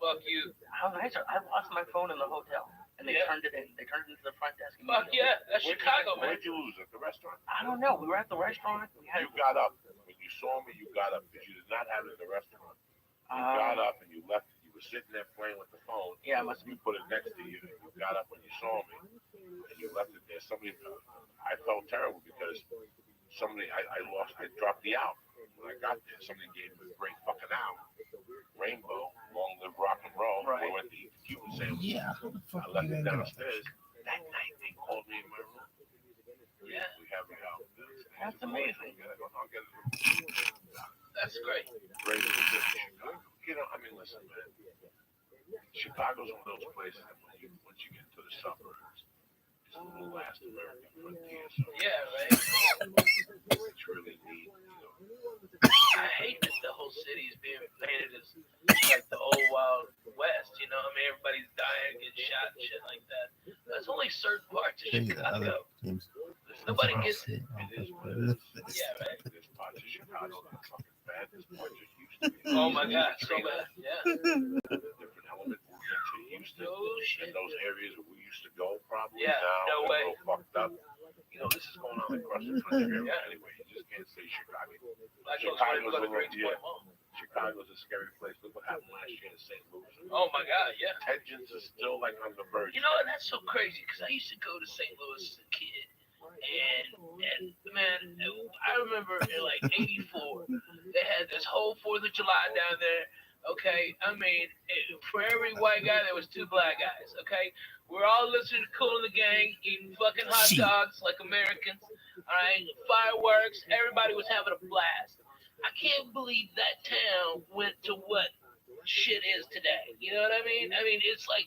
Fuck you. How nice are I lost my phone in the hotel and they turned it in. They turned it into the front desk. Fuck yeah, that's Chicago, man. Where'd you lose? At the restaurant? I don't know. We were at the restaurant. You got up. When you saw me, you got up because you did not have it at the restaurant. You got up and you left. You were sitting there playing with the phone. Yeah, I must have. You put it next to you. You got up when you saw me, and you left it there. I felt terrible because I dropped the out. When I got there, somebody gave me a great fucking out. Rainbow, long live rock and roll. Right. We went to eat Cuban sandwich. Yeah. What the fuck I left you it gonna do? downstairs. That night they called me in my room. Yeah. We have it out. That's amazing. I'll get it. That's great. Great in the Chicago. You know, I mean, listen, man. Chicago's one of those places that once you get to the suburbs, it's a little last American frontier. So Yeah, right. it's really neat. I hate that the whole city is being painted as like the old Wild West. You know, I mean, everybody's dying, getting shot, and shit like that. That's only certain parts of There's other Chicago. teams. Nobody gets it. It is what it is. Yeah, right. There's parts of Chicago that are fucking bad. There's parts that used to be. Oh my God, so bad. Yeah. Different element moved into Houston. Oh In shit. those areas where we used to go, probably Yeah, now no they're way. all fucked up. You know, this is going on across the country anyway. You just can't say Chicago. Like Chicago's go to a Great little, Point Mall. Chicago's a scary place. Look what happened last year in St. Louis. Oh my God, yeah. Tensions are still like on the verge. You know, and that's so crazy because I used to go to St. Louis as a kid, and man, I remember in like '84, they had this whole 4th of July down there. Okay, I mean, for every white guy, there was 2 black guys. Okay, we're all listening to Kool and the Gang, eating fucking hot dogs like Americans. All right, fireworks. Everybody was having a blast. I can't believe that town went to what shit is today. You know what I mean? I mean, it's like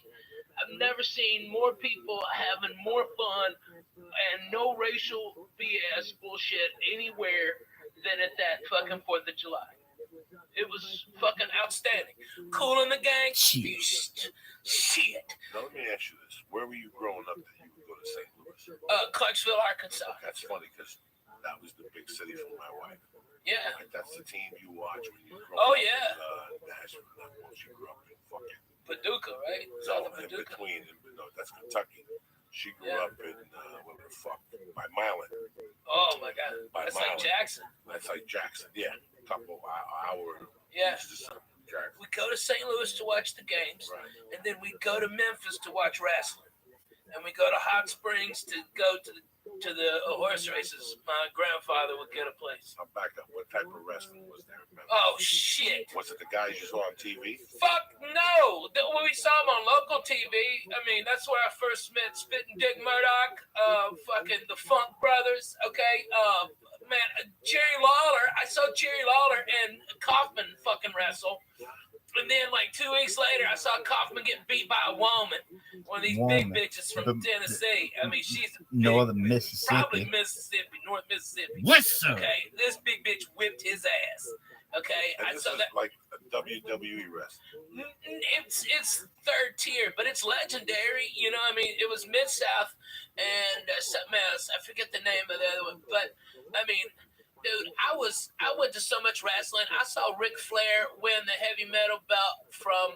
I've never seen more people having more fun and no racial BS bullshit anywhere than at that fucking 4th of July. It was fucking outstanding. Kool and the Gang. Shit. Now, let me ask you this. Where were you growing up that you would go to St. Louis? Clarksville, Arkansas. That's funny because that was the big city for my wife. Yeah. Like, that's the team you watch when you grow Oh, up. yeah. Nashville, not once you grew up in fucking Paducah, right? no, South of in Paducah. between. No, that's Kentucky. She grew Yeah. up in where the fuck by Milan. Oh my God. By That's Milan. like Jackson. That's like Jackson. Yeah, a couple hour. Yeah. east of Jackson. We go to St. Louis to watch the games, Right. and then we go to Memphis to watch wrestling, and we go to Hot Springs to go to the horse races. My grandfather would get a place. I'm back up. What type of wrestling was there? Oh shit! Was it the guys you saw on TV? Fuck no! When we saw him on local TV, I mean that's where I first met Spittin' Dick Murdoch, fucking the Funk Brothers. Okay, man, Jerry Lawler. I saw Jerry Lawler and Kaufman fucking wrestle. And then, like 2 weeks later, I saw Kaufman get beat by a woman, one of these big bitches from Tennessee. I mean, she's Northern Mississippi. probably Mississippi, North Mississippi. Yes, sir. Okay, this big bitch whipped his ass. Okay, And I this saw is that. like a WWE wrestling. It's third tier, but it's legendary. You know, I mean, it was Mid South and something else. I forget the name of the other one, but I mean. Dude, I went to so much wrestling. I saw Ric Flair win the heavy metal belt from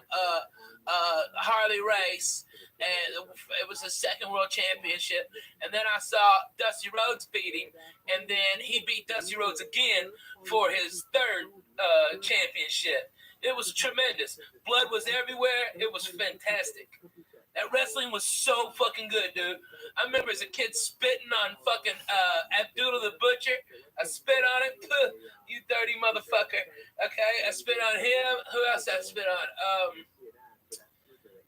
Harley Race, and it was his second world championship. And then I saw Dusty Rhodes beat him, and then he beat Dusty Rhodes again for his third championship. It was tremendous. Blood was everywhere. It was fantastic. That wrestling was so fucking good, dude. I remember as a kid spitting on fucking Abdullah the Butcher. I spit on him. You dirty motherfucker. Okay, I spit on him. Who else I spit on?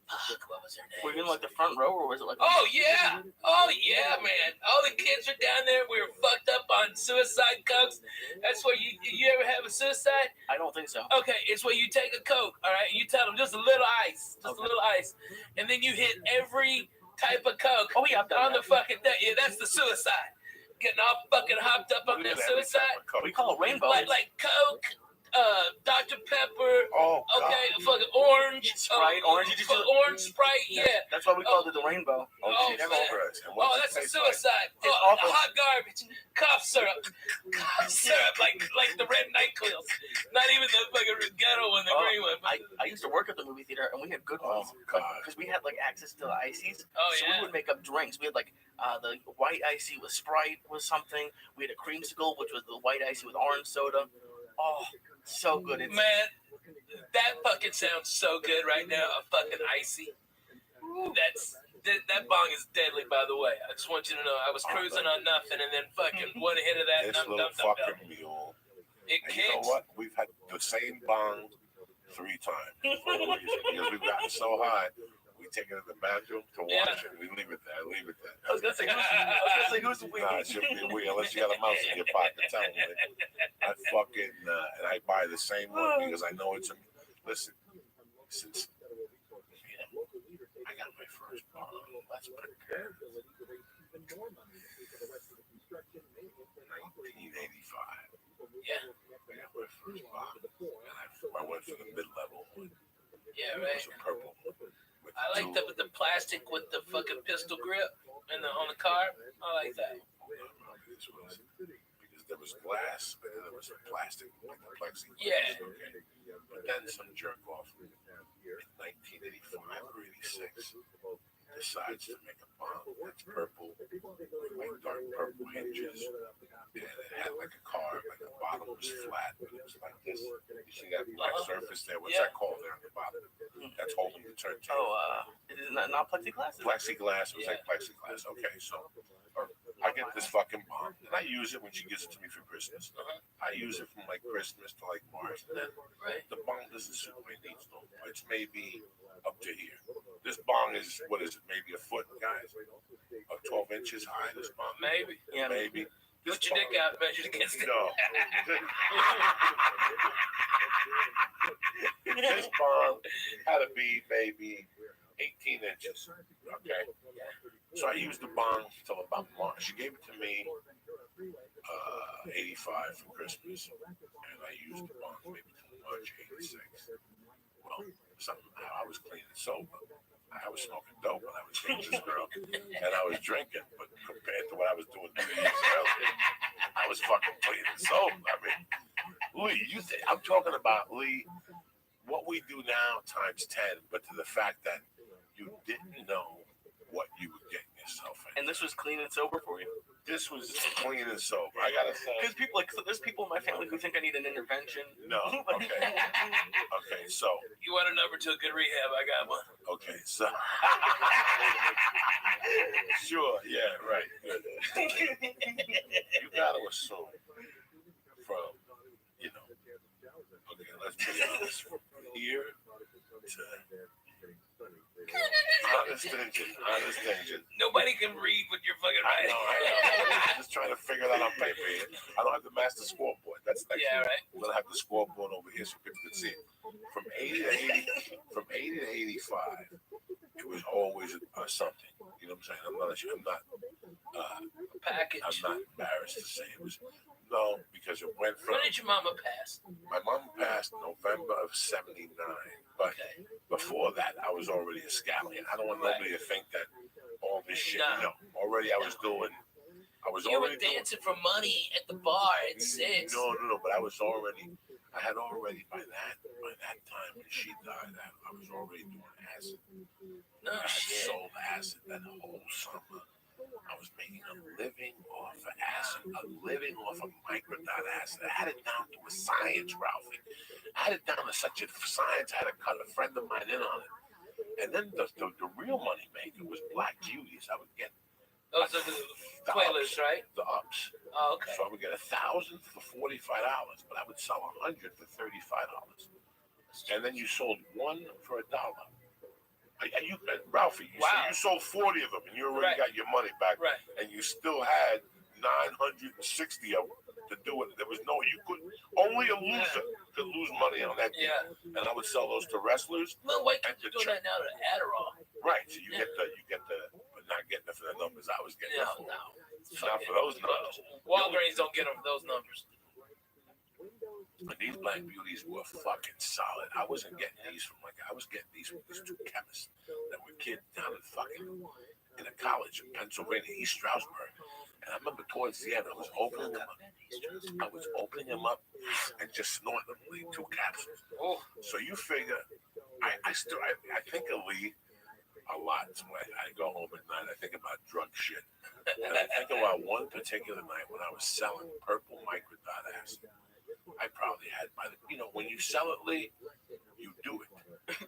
What was her name? Were you in like the front row or was it like? Oh yeah, man. All the kids were down there. We were fucked up on suicide cokes. That's where you ever have a suicide? I don't think so. Okay, it's where you take a Coke, all right, and you tell them just a little ice, a little ice, and then you hit every type of Coke on the fucking thing. Yeah, that's the suicide. Getting all fucking hopped up on that suicide. We call it rainbow. Like Coke, Dr. Pepper, Oh, God. okay, fucking orange, Sprite, orange. orange Sprite, yeah. That's why we called it the rainbow. Oh, Oh, shit, man. Christ. And Oh, what's it that's a taste like? suicide. It's Oh, awful. hot garbage. Cough syrup. Cough syrup, like the red NyQuil. Not even the fucking ghetto one, the green one. But, I used to work at the movie theater and we had good ones. God. Because we had like access to the ices. oh, So yeah. we would make up drinks. We had like the white icy with Sprite was something. We had a creamsicle, which was the white icy with orange soda. Oh, so good. It's, Man, that fucking sounds so good right now. A fucking icy. That bong is deadly, by the way. I just want you to know. I was cruising on nothing, and then fucking one hit of that. This little fucking mule. It And you know kicks. what? We've had the same bong 3 times. Because we've gotten so high, we take it in the bathroom to wash it. We leave it there. I was gonna say who's the Nah, it shouldn't be we unless you got a mouse in your pocket. Tell me. I fucking and I buy the same one because I know it's a listen. Since let's pretend 1985. Yeah. I got my first bong. And I went for the mid-level one. Yeah, It right. was a purple one. With I like two- the plastic with the fucking pistol grip and on the car. I like that. This was because there was glass, but then there was a plastic, like the plexi. Yeah. Okay. But then some jerk off in 1985 or 86 decides to make a bomb that's purple, like dark purple hinges. And it had like a car, like the bottom was flat, but it was like this. You see that black surface there? What's that called there on the bottom? That's holding the turntable. Oh, it is not plexiglass? Plexiglass. It was like plexiglass. Okay, so I get this fucking bomb, and I use it when she gives it to me for Christmas. I use it from like Christmas to like March, and then the bong doesn't suit my needs no more. It's maybe up to here. This bong is, what is it, maybe a foot, guys? 12 inches high, this bong? Maybe. Yeah. Maybe. Put your dick out, measured against it. No. This bong had to be maybe 18 inches. Okay. So I used the bong till about March. She gave it to me 85 for Christmas, and I used the bong maybe till March 86. Well, I was clean and sober. I was smoking dope when I was dating this girl, and I was drinking. But compared to what I was doing 3 years earlier, I was fucking clean and sober. I mean, Lee, I'm talking about, Lee, what we do now times 10, but to the fact that you didn't know what you were getting yourself in. And this was clean and sober for you? This was clean and sober. I gotta say. Because there's people in my family who think I need an intervention. No. Okay. Okay. So. You want a number to a good rehab? I got one. Okay. So. Sure. Yeah. Right. Good. You gotta assume from, Okay. Let's be honest. From here to. Honest engine. Nobody can read what you're fucking I writing. know. I'm just trying to figure that on paper here. I don't have the master scoreboard. That's next. Yeah, right. I'm gonna have the scoreboard over here so people can see it. From 80 to 85, it was always something. You know what I'm saying? I'm not Package. I'm not embarrassed to say it was. No, because it went from. When did your mama pass? My mom passed November of '79, but before that, I was already a scallion. I don't want nobody to think that all this shit. No, already I was doing. You were dancing for money at the bar at 6. No. But I had already by that time when she died, I was already doing acid. No I shit. sold acid that whole summer. I was making a living off of acid, a living off of microdot acid. I had it down to a science, Ralphie. I had it down to such a science, I had to cut a friend of mine in on it. And then the real money maker was Black Beauties. I would get Those are the playlists, right? the ups. Oh, okay. So I would get 1,000 for $45, but I would sell 100 for $35. And then you sold one for $1. Ralphie, you sold 40 of them, and you already got your money back, Right. and you still had 960 of them to do it. There was only a loser could lose money on that deal. Yeah. And I would sell those to wrestlers. No, wait, you're doing that now to Adderall. Right, so you get the, but not getting it for the numbers I was getting. No. Not for those numbers. Walgreens don't get them for those numbers. And these Black Beauties were fucking solid. I wasn't getting these from I was getting these from these two chemists that were kids down in a college in Pennsylvania, East Stroudsburg. And I remember towards the end, I was opening them up and just snorting them, like 2 capsules. Oh. So you figure, I think of Lee a lot. When I go home at night, I think about drug shit. And I think about one particular night when I was selling purple microdot acid. I probably had when you sell it, Lee, you do it.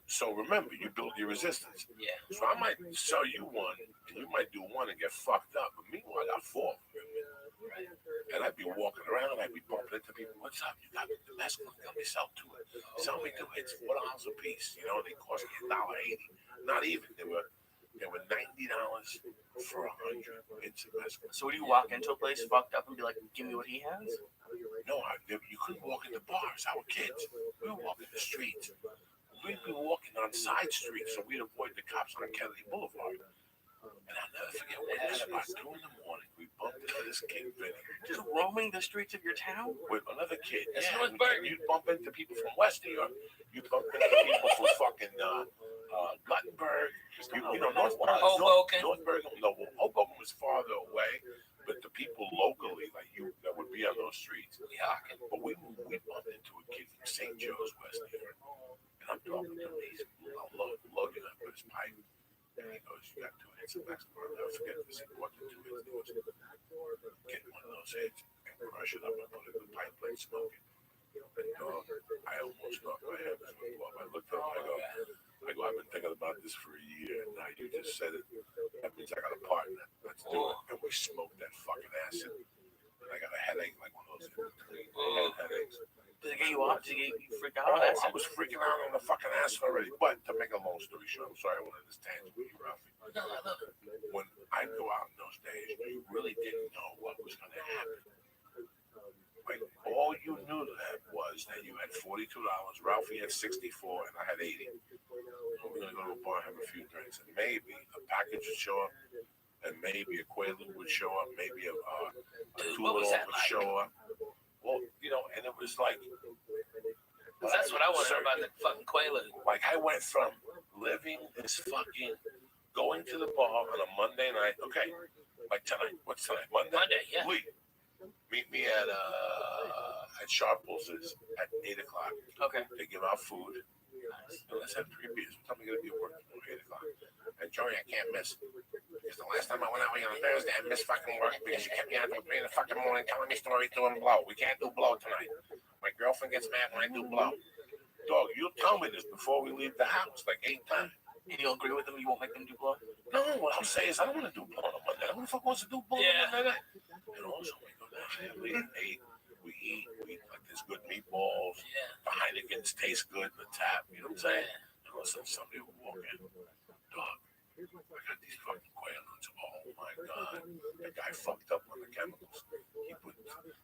So remember, you build your resistance. Yeah. So I might sell you one, and you might do one and get fucked up. But meanwhile, I got 4. Right. And I'd be walking around, and I'd be bumping into people. What's up? You got the best one? Let me sell 2. Sell me 2 hits, $4 a piece. They cost me $1.80. Not even. They were $90 for 100 hits of mescaline. So would you walk into a place fucked up and be like, give me what he has? No, you couldn't walk in the bars. Our kids, we would walk in the streets. We'd be walking on side streets, so we'd avoid the cops on Kennedy Boulevard. And I'll never forget one night about 2 in the morning, we bumped into this kid, Vinny, Just roaming the streets of your town? with another kid. That's Yeah, Northburg. you bump into people from West New York. You bump into people from fucking Guttenberg. You know, Hoboken. Northburg. No, Hoboken was farther away, but the people locally, like you, that would be on those streets. Yeah, but we bumped into a kid from St. Joe's, West New York, and I'm talking to him. He's loading up with his pipe, and he goes, "You got 2 hits of basketball." I'll never forget this. He bought the 2 hits. He goes, "Get one of those hits and crush it up and put it in the pipe and smoke it." And dog, I almost thought my head was going to blow up. I looked at him. I go, I've been thinking about this for a year, and now you just said it. That means I got a partner. Let's do it. And we smoked that fucking acid. And I got a headache, like one of those headaches. Did it get you out? Did you freak out? Oh, I was freaking out on the fucking acid already. But to make a long story short, I'm sorry I went on this tangent with you, Ralphie. No, I love it. When I go out in those days, you really didn't know what was going to happen. Like, all you knew that was that you had $42, Ralphie had 64, and I had 80. We're going to go to a bar and have a few drinks, and maybe a package would show up, and maybe a Quaalude would show up, maybe a Tulip would show up. Well, you know, and it was like... That's what I want to know about the fucking Quaalude. Like, I went from living this fucking... going to the bar on a Monday night. Okay, like tonight. What's tonight? Monday, yeah. Lee, meet me at Sharples at 8 o'clock. Okay. They give out food. And let's have 3 beers. What time are you gonna be at work? 8 o'clock. And Joey, I can't miss. Because the last time I went out with you on Thursday, I missed fucking work because you kept me out till 3 in the fucking morning telling me stories doing blow. We can't do blow tonight. My girlfriend gets mad when I do blow. Dog, you'll tell me this before we leave the house, like 8 times. And you'll agree with them? You won't make them do blow? No, what I'm saying is I don't want to do blow on a Monday. Who the fuck wants to do blow on a Monday night? And also, we go down there, we eat like there's good meatballs. Yeah. The Heinekens taste good in the tap. You know what I'm saying? And all of a sudden, somebody will walk in. Dog, I got these fucking Quaaludes. Oh my God. The guy fucked up on the chemicals.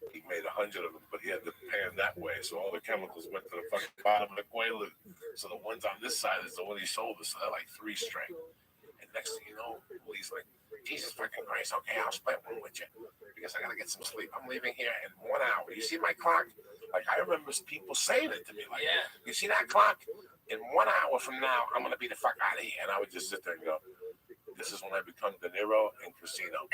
He made 100 of them, but he had to pan that way. So all the chemicals went to the fucking bottom of the Quaalude. So the ones on this side is the one he sold us. So they're like 3 strength. And next thing you know, he's like, Jesus fucking Christ. Okay, I'll split one with you because I got to get some sleep. I'm leaving here in 1 hour. You see my clock? Like, I remember people saying it to me. Like, Yeah. You see that clock? In 1 hour from now, I'm going to be the fuck out of here. And I would just sit there and go, this is when I become De Niro in Casino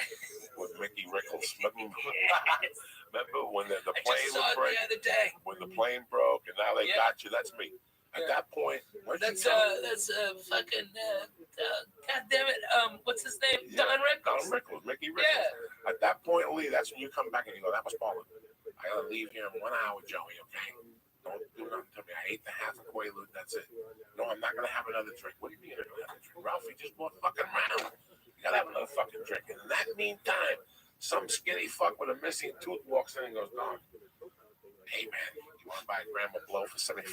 with Mickey Rickles. Remember when the plane was break? The other day. When the plane broke and now they got you? That's me. At that point, That's fucking God damn it. What's his name? Yeah, Don Rickles. Don Rickles, Mickey Rickles. Yeah. At that point, Lee, that's when you come back and you go, that was balling. I gotta leave here in 1 hour, Joey, okay? Don't do nothing to me. I ate the half a Quaalude, that's it. No, I'm not gonna have another drink. What do you mean you're gonna have a drink? Ralphie just bought fucking round. You gotta have another fucking drink. And in that meantime, some skinny fuck with a missing tooth walks in and goes, Don, hey man, you wanna buy a gram of blow for $75?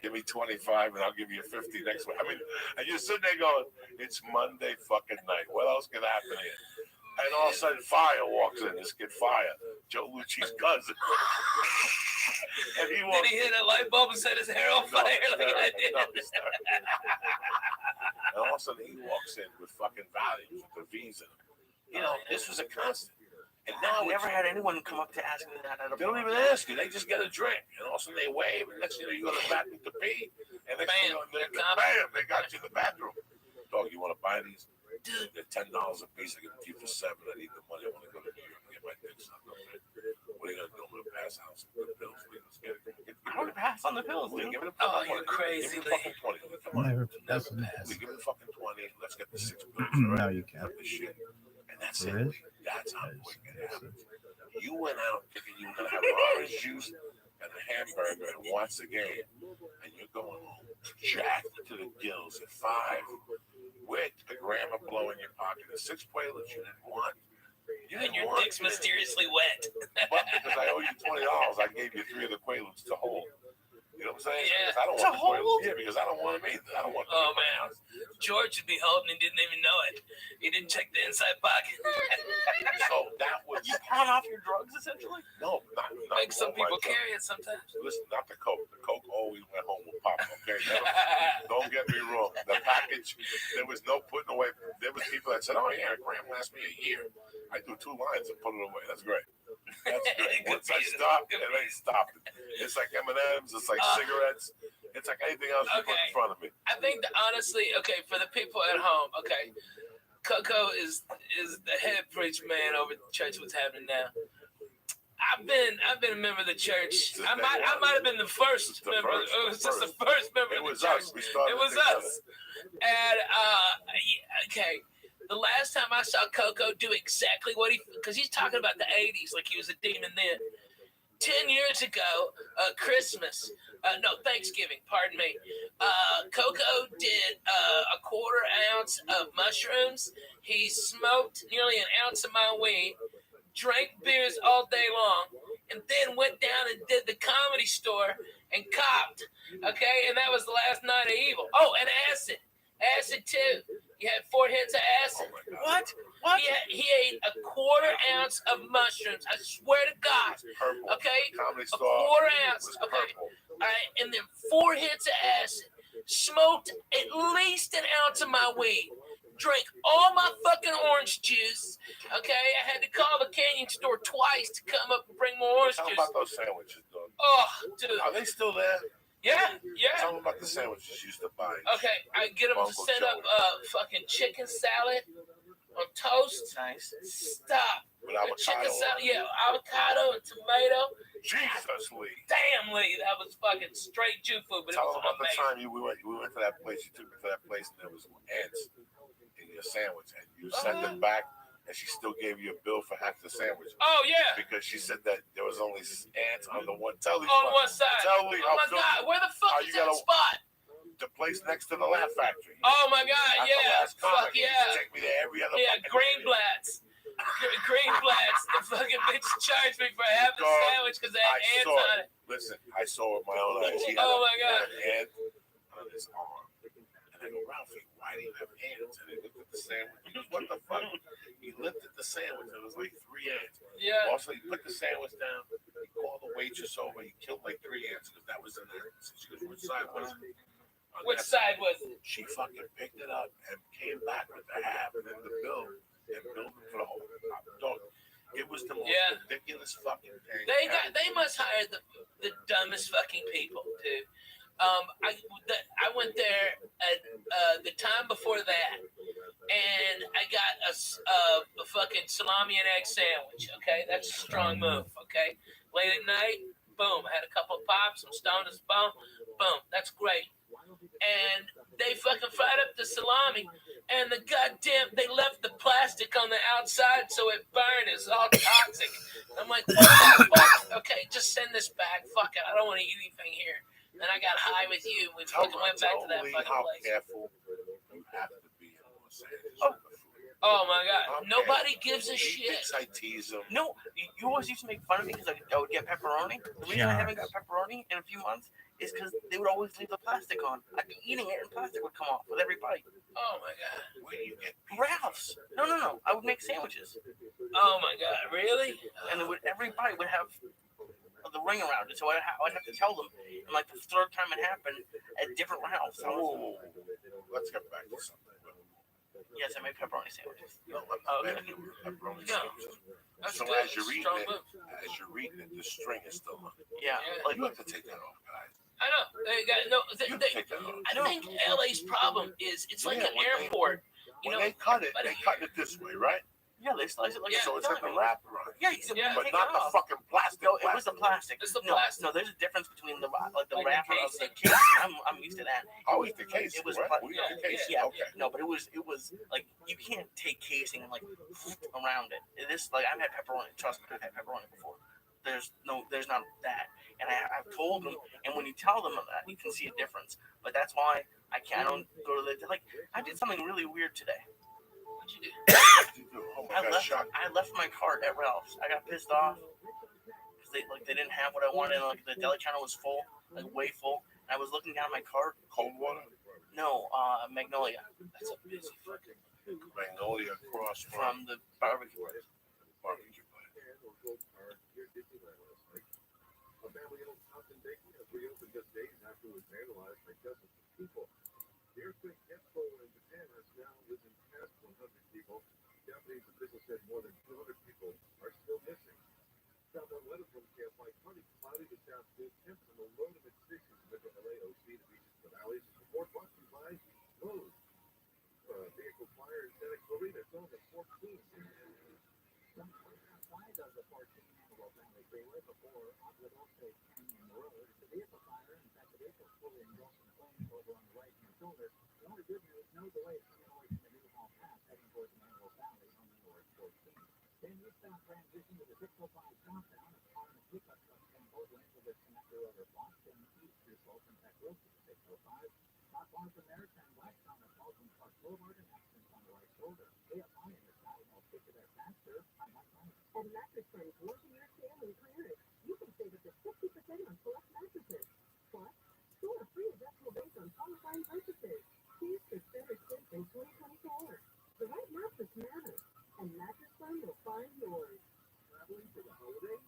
Give me 25 and I'll give you 50 next week. I mean, and you're sitting there going, it's Monday fucking night. What else can happen here? And all of a sudden, Fire walks in. This kid, Fire, Joe Lucci's cousin. And he walks. Did he hit a light bulb and set his hair on fire like I did? And all of a sudden, he walks in with fucking values, with the V's in them. You know, this was a constant. And now I never had anyone come up to ask me that at a they don't even ask you. They just get a drink. And all of a sudden, they wave. And next thing you know, you go to the bathroom to pee. And next thing you know, bam, they got you in the bathroom. Dog, you want to buy these? Dude, they're $10 a piece. I give them to you for $7. I need the money. I want to go to New York and get my dick sucked. What are you going to do? I'm going to pass out some good pills. Let's get it. I want to pass on the pills, dude. Give it a Oh, you're crazy. Give me fucking 20. Come on. Never pass on that. We give it fucking 20. Let's get the 6 pills. No, you can't. This shit. And that's There it. is? That's how quick it happens. You went out thinking you were going to have orange juice and a hamburger and watch the game. And you're going home jacked to the gills at 5 with a gram of blow in your pocket and 6 Quaaludes you didn't want. And your dick's mysteriously wet. But because I owe you $20, I gave you 3 of the Quaaludes to hold. You know what I'm saying? Yeah. Because I don't want the Quaaludes. Yeah, because I don't want them either. I don't want them. Oh man, George would be holding and didn't even know it. He didn't check the inside pocket. So that was. You pawn off your drugs, essentially? No, not Like some all my people drugs. carry it sometimes. Listen, not the Coke. The Coke always went home with pop. Okay, don't get me wrong. The package, there was no putting away. There was people that said, "Oh yeah, a gram lasts me a year." I do 2 lines and put it away. That's great. That's great. Once I stop, it ain't stopping. It's like M&Ms. It's like cigarettes. It's like anything else you put in front of me. I think that honestly, okay, for the people at home, okay, Coco is the head preacher man over the church. What's happening now? I've been a member of the church. I might have been the first member. It was just the first member of the church. It was us. And okay, the last time I saw Coco do exactly what because he's talking about the 80s like he was a demon then. 10 years ago, Thanksgiving, pardon me. Coco did a 1/4 ounce of mushrooms. He smoked nearly an ounce of my weed, drank beers all day long, and then went down and did the Comedy Store and copped. Okay, and that was the last night of evil. Oh, and acid too. He had 4 hits of acid. What? He ate a 1/4 ounce of mushrooms. I swear to God. Purple. Okay, Comedy a Store 1/4 ounce. was Okay, purple. all right, and then 4 hits of acid. Smoked at least an ounce of my weed. Drank all my fucking orange juice. Okay, I had to call the Canyon store twice to come up and bring more orange Tell them juice. about those sandwiches, dog. Oh, dude. Are they still there? Yeah. Tell them about the sandwiches you used to buy. Okay, I get them to Uncle set up fucking chicken salad on toast. Nice. Stop. With The avocado. chicken salad, yeah, avocado and tomato. Jesus, Lee. Damn, Lee, that was fucking straight Jew food, but Tell it them was about the amazing. time we went to that place. You took me to that place, and there was ants in your sandwich, and you sent it back, and she still gave you a bill for half the sandwich Oh, yeah. because she said that there was only ants on the one. Tell me On one side. Tell me Oh, my God. Where the fuck is that spot? The place next to the Laugh Factory. Oh, my God. At the Yeah. last comic, Fuck you yeah. take me there every other Yeah, fucking day. Greenblatt's. Greenblatt's. The fucking bitch charged me for half the Dog, sandwich because they had I ants saw on it. it. Listen, I saw it with my own eyes. He had Oh, my God. an ant on his arm. And I go, Ralphie, why do you have ants? And he looked at the sandwich. He goes, what the fuck? He lifted the sandwich, and it was like 3 ants. Yeah. Also, he put the sandwich down. He called the waitress over. He killed like 3 ants because that was in there. She goes, which side was it? Which side was it? She fucking picked it up and came back with the half and then the bill and billed for the whole dog. It was the most ridiculous fucking thing. They must hire the dumbest fucking people, dude. I went there at the time before that, and I got a fucking salami and egg sandwich. Okay, that's a strong move. Okay, late at night, boom, I had a couple of pops, I'm stoned as a bone, boom, that's great. And they fucking fried up the salami, and they left the plastic on the outside so it burned. It's all toxic. I'm like, what the fuck? Okay, just send this back. Fuck it, I don't want to eat anything here. Then I got high with you. We fucking went back to that fucking how place. careful you have to be in Los Angeles. Oh my God, nobody gives a shit. I tease them. No, you always used to make fun of me because I would get pepperoni. The reason I haven't got pepperoni in a few months is because they would always leave the plastic on. I'd be eating it and plastic would come off with every bite. Oh my God. Where do you get Ralph's. No. I would make sandwiches. Oh my God, really? And every bite would have the ring around it. So I'd have to tell them. And like the 3rd time it happened at different Ralph's. Whoa. Let's get back to something. Yes, I make pepperoni sandwiches. Pepperoni No. sandwiches. That's So good. as you're Strong eating move. the string is still on. Yeah. Like, You have to take that off, guys. I know. They got no. You take that off. I think LA's problem is it's like an airport. When they cut it this way, right? yeah, they slice it like So it's like a wrapper on it. Yeah, you can But take not it the off. fucking plastic. No, it was the plastic. It's the no, plastic. No, there's a difference between the Like the wrapper of the casing. casing. I'm used to that. Oh, eat the case. It was right? pla- We eat the case. Yeah, Okay. no, but it was like you can't take casing and like around it. It is like I've had pepperoni. Trust me, I've had pepperoni before. There's not that, and I've told them. And when you tell them that, you can see a difference. But that's why I don't go to the like. I did something really weird today. What'd you do? Oh my God, shock. I left my cart at Ralph's. I got pissed off because they didn't have what I wanted. And, like the deli counter was full, like way full. And I was looking down my cart. Cold water? No, Magnolia. That's a busy fucking. Magnolia across From the barbecue place. barbecue place. A family-owned house in Dayton has reopened just days after issue was analyzed by dozens of people. The earthquake death toll in Japan has now risen past 100 people. Japanese officials said more than 200 people are still missing. Southern weather forecast like partly cloudy to south good temps in the low to mid 60s. Metro LA, OC, the beaches, the valleys. Report brought to you by Lowe's. Vehicle fire in Santa Clarita. It's on the 14th. Some outside of the 14th Antelope Valley Freeway before ROTHSCHILD Canyon Road. It's a vehicle fire. In fact, the vehicle is fully engulfed in flames over on the right-hand shoulder. The only good news, no delays coming away from the Newhall Pass heading towards the Antelope Valley on the North 14th. Then eastbound transition to the 605 southbound as car and a pickup truck pulled into the connector over blocks and east through Fulton Tech Road to the 605. Not far from there, turn west on the Fulton Park Boulevard and accidents on the right shoulder. Way up high in the side, I'll stick to that faster. I'm Mike Ryan. At Mattress Friends one-year sale and clearance, you can save up to 50% on select mattresses. Plus, store free adjustable base on qualifying purchases. Choose for better sleep in 2024. The right mattress matters, and Mattress Friend will find yours. Traveling for the holidays?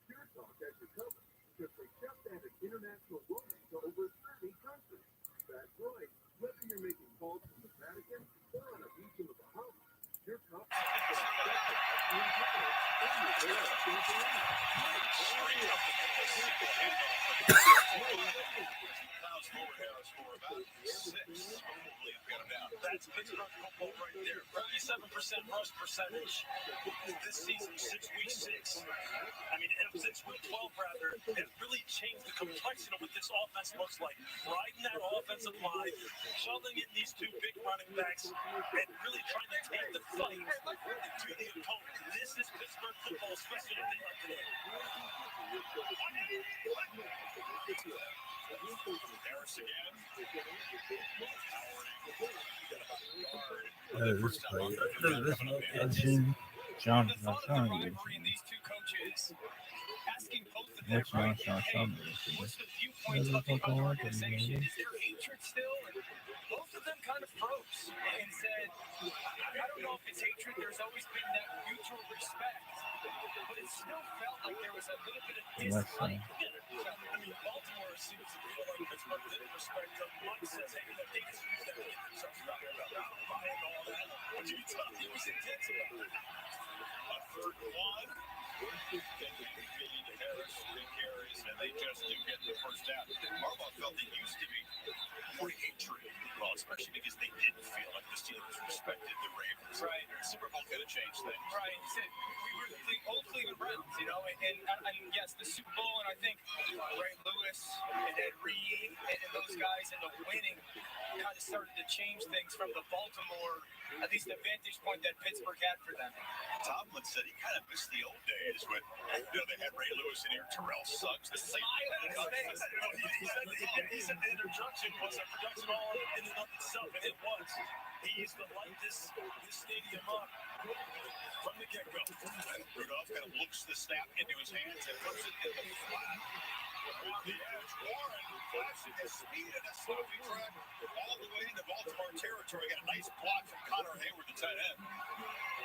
Pure Talk has you covered because they just added international roaming to over 30 countries. That's right. Whether you're making calls from the Vatican or on a beach in the Bahamas, Pure Talk is That's Pittsburgh football right there. 37% rush percentage this season, 6 week 6. I mean, 6 week 12 rather. It really changed the complexion of what this offense looks like. Riding that offensive line, shoveling in these two big running backs, and really trying to take the fight to the opponent. This is Pittsburgh football, especially on the day today. Harris again. I've seen John. The thought of the rivalry in these two coaches, asking both of them, right, hey, what's the viewpoints of the other organization? Is there hatred still? And both of them kind of froze and said, I don't know if it's hatred. There's always been that mutual respect, but it still felt like there was a little bit of dislike. I mean, Baltimore seems to feel like Pittsburgh didn't respect them. Mike says, hey, they just use that to get themselves stuck about buying all that. But you can tell he was intense about it. A third one. Harris, big carries, and they just do get the first down. Harbaugh felt it used to be more hatred, well, especially because they didn't feel like the Steelers respected the Ravens. Right. Super Bowl could have changed things. Right. We were the old Cleveland Browns, you know, and yes, the Super Bowl, and I think Ray Lewis and Ed Reed and those guys and the winning kind of started to change things from the Baltimore, at least the vantage point that Pittsburgh had for them. Tomlin said he kind of missed the old days when, you know, they had Ray Lewis in here, Terrell Suggs, the same. He said the introduction was a production all in and of itself, and it was. He used to light this stadium up from the get-go. And Rudolph kind of looks the snap into his hands and puts it in the flat. Around the edge, Warren flashing his speed in a sloping track all the way into Baltimore territory. Got a nice block from Connor Hayward, the tight end.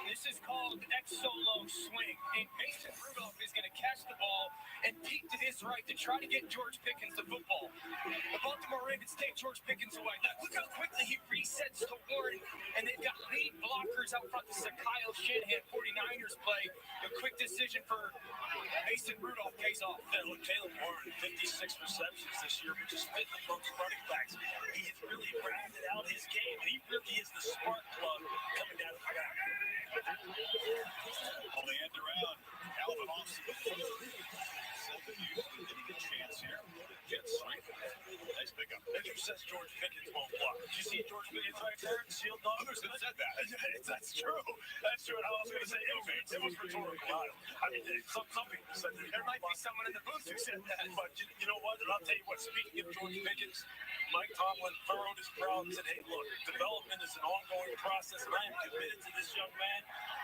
This is called X-Solo swing. And Mason Rudolph is going to catch the ball and peek to his right to try to get George Pickens the football. The Baltimore Ravens take George Pickens away. Now, look how quickly he resets to Warren, and they've got lead blockers out front. This is a Kyle Shanahan 49ers play. A quick decision for Mason Rudolph pays off. Jalen Warren, 56 receptions this year, which is fifth amongst running backs. He has really rounded out his game, and he really is the spark plug coming down. On the end around, Alvin Austin, the third. Did he get a chance here? Jet sweep. Nice pickup. Andrew says George Pickens won't block. Did you see George Pickens right there? Shield dog. Others have said that. That's true. That's true. And I was going to say it was rhetorical. I mean, some people said that. There might be someone in the booth who said that. But you know what? And I'll tell you what, speaking of George Pickens, Mike Tomlin furrowed his brow and said, hey, look, development is an ongoing process, and I am committed to this young man.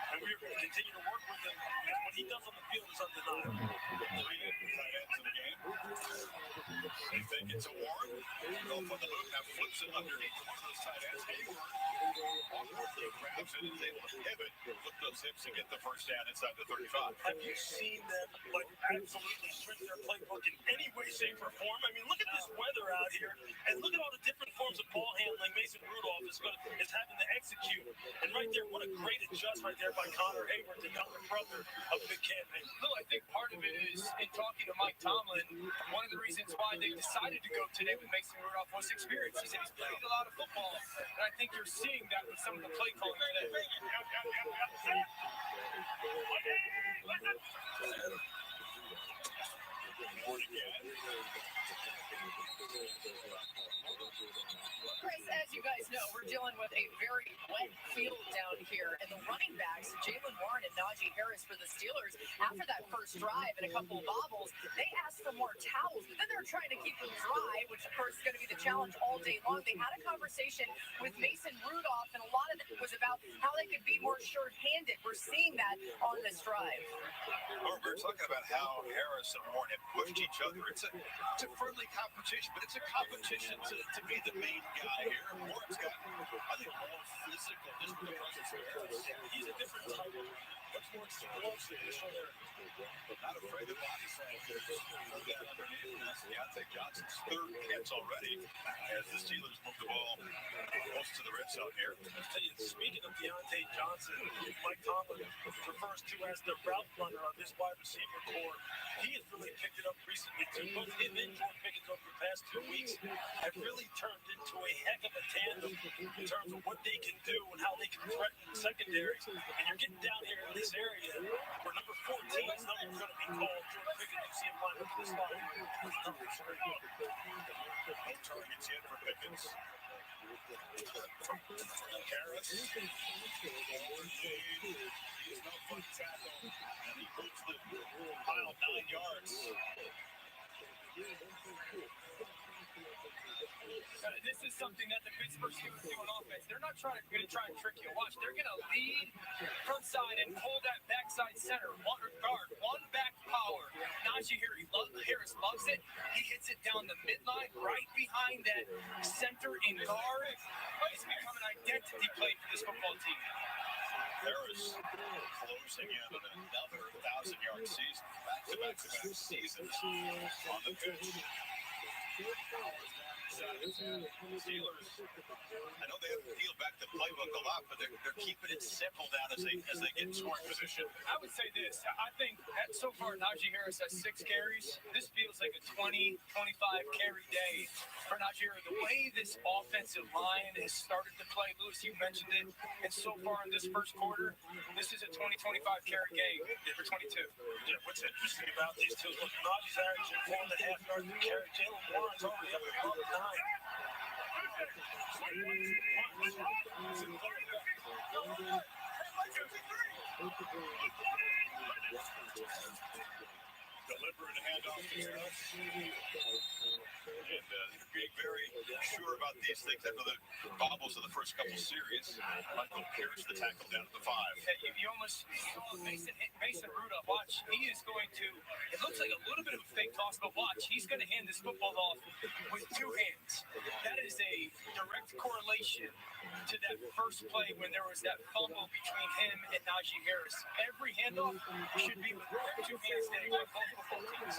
And we're going to continue to work with him. And what he does on the field is undeniable. 3 tight ends in the game. They think it's a Warren. Rudolph on the move now flips it underneath one of those tight ends. Hayward grabs it and is able to pivot, flip those hips and get the first down inside the 35. Have you seen them absolutely shrink their playbook in any way, shape, or form? I mean, look at this weather out here, and look at all the different forms of ball handling Mason Rudolph is having to execute. And right there, what a great adjust right there by Connor Hayward, the younger brother of Big Campaign. Lou, I think part of it is, in talking to Mike Tomlin, one of the reasons why they decided to go today with Mason Rudolph was experience. He said he's played a lot of football, and I think you're seeing that with some of the play calling today. Chris, as you guys know, we're dealing with a very wet field down here, and the running backs, Jaylen Warren and Najee Harris for the Steelers, after that first drive and a couple of bobbles, they asked for more towels, but then they're trying to keep them dry, which of course is going to be the challenge all day long. They had a conversation with Mason Rudolph, and a lot of it was about how they could be more sure-handed. We're seeing that on this drive. We're talking about how Harris and Warren have pushed each other. It's a friendly competition, but it's a competition to be the main guy here. Warren's got, I think, more physical just with the presence of Harris. He's a different type of, much more explosive. Not afraid of body slams. Throw that underneath. And that's Deontay Johnson's third catch already as the Steelers move the ball close to the red zone here. I'll tell you, speaking of Deontay Johnson, Mike Tomlin refers to as the route runner on this wide receiver core. He has really picked it up recently too. Both him and George Pickens over the past 2 weeks have really turned into a heck of a tandem in terms of what they can do and how they can threaten the secondaries. And you're getting down here in this area where number 14's number is going to be called. George Pickens, you see him line up to the spot. No targets yet for Pickens. Harris. He's no fun tackle. And he moves the pile 9 yards. This is something that the Pittsburgh Steelers do on offense. They're not going to try and trick you. Watch, they're going to lead front side and pull that backside center. One back power. Najee Harris loves it. He hits it down the midline, right behind that center in guard. It's become an identity play for this football team. Harris closing in on another 1,000-yard season. Back-to-back seasons on the pitch. Steelers, I know they have to peel back the playbook a lot, but they're keeping it simple down as they get in scoring position. I would say this. I think that so far Najee Harris has 6 carries. This feels like a 20, 25 carry day for Najee Harris. The way this offensive line has started to play, Lewis, you mentioned it, and so far in this first quarter, this is a 20, 25 carry game for 22. Yeah, what's interesting about these two, look, Najee's averaging 4.5 yards per carry. Jaylen Warren's already up above 9. Delivering a handoff to Harris. And being very sure about these things after the bobbles of the first couple series. Michael Pierce, the tackle down at the 5. Yeah, you almost saw Mason Rudolph. Watch, he is going to, it looks like a little bit of a fake toss, but watch, he's going to hand this football off with 2 hands. That is a direct correlation to that first play when there was that fumble between him and Najee Harris. Every handoff should be with 2 hands standing by both football teams.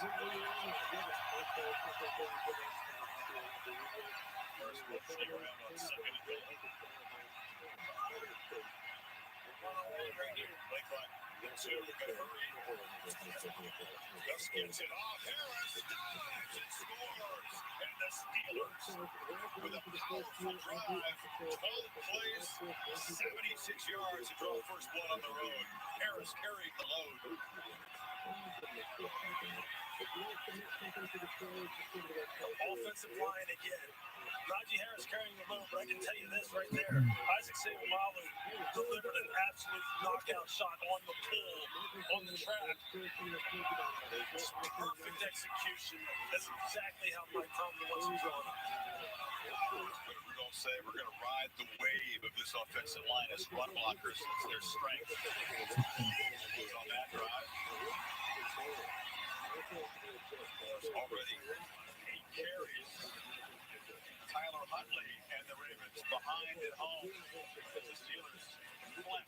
First motioning around on 2nd and goal. Right here, play clock. Two, gotta hurry. Gus gets it off. Harris dives and scores. And the Steelers, with a powerful drive, 12 plays, 76 yards to draw first blood on the road. Harris carried the load. Offensive line again. Najee Harris carrying the load, but I can tell you this right there. Isaac Seumalo delivered an absolute knockout shot on the pull, on the track. It's perfect execution. That's exactly how Mike Tomlin wants to draw it. Rudolph say we're going to ride the wave of this offensive line as run blockers. It's their strength. On that drive. Already 8 carries. Tyler Huntley and the Ravens behind at home. The Steelers flex.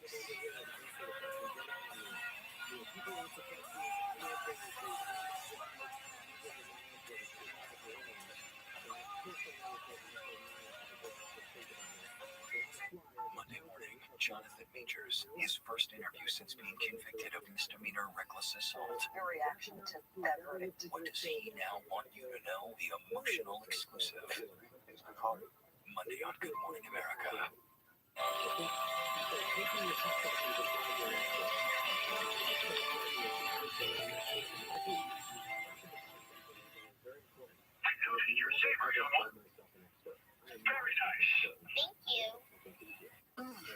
Monday morning, Jonathan Majors, his first interview since being convicted of misdemeanor reckless assault. Your reaction to that verdict? What does he now want you to know? The emotional exclusive. Monday on Good Morning America. You're safer, young one. Very nice. Thank you.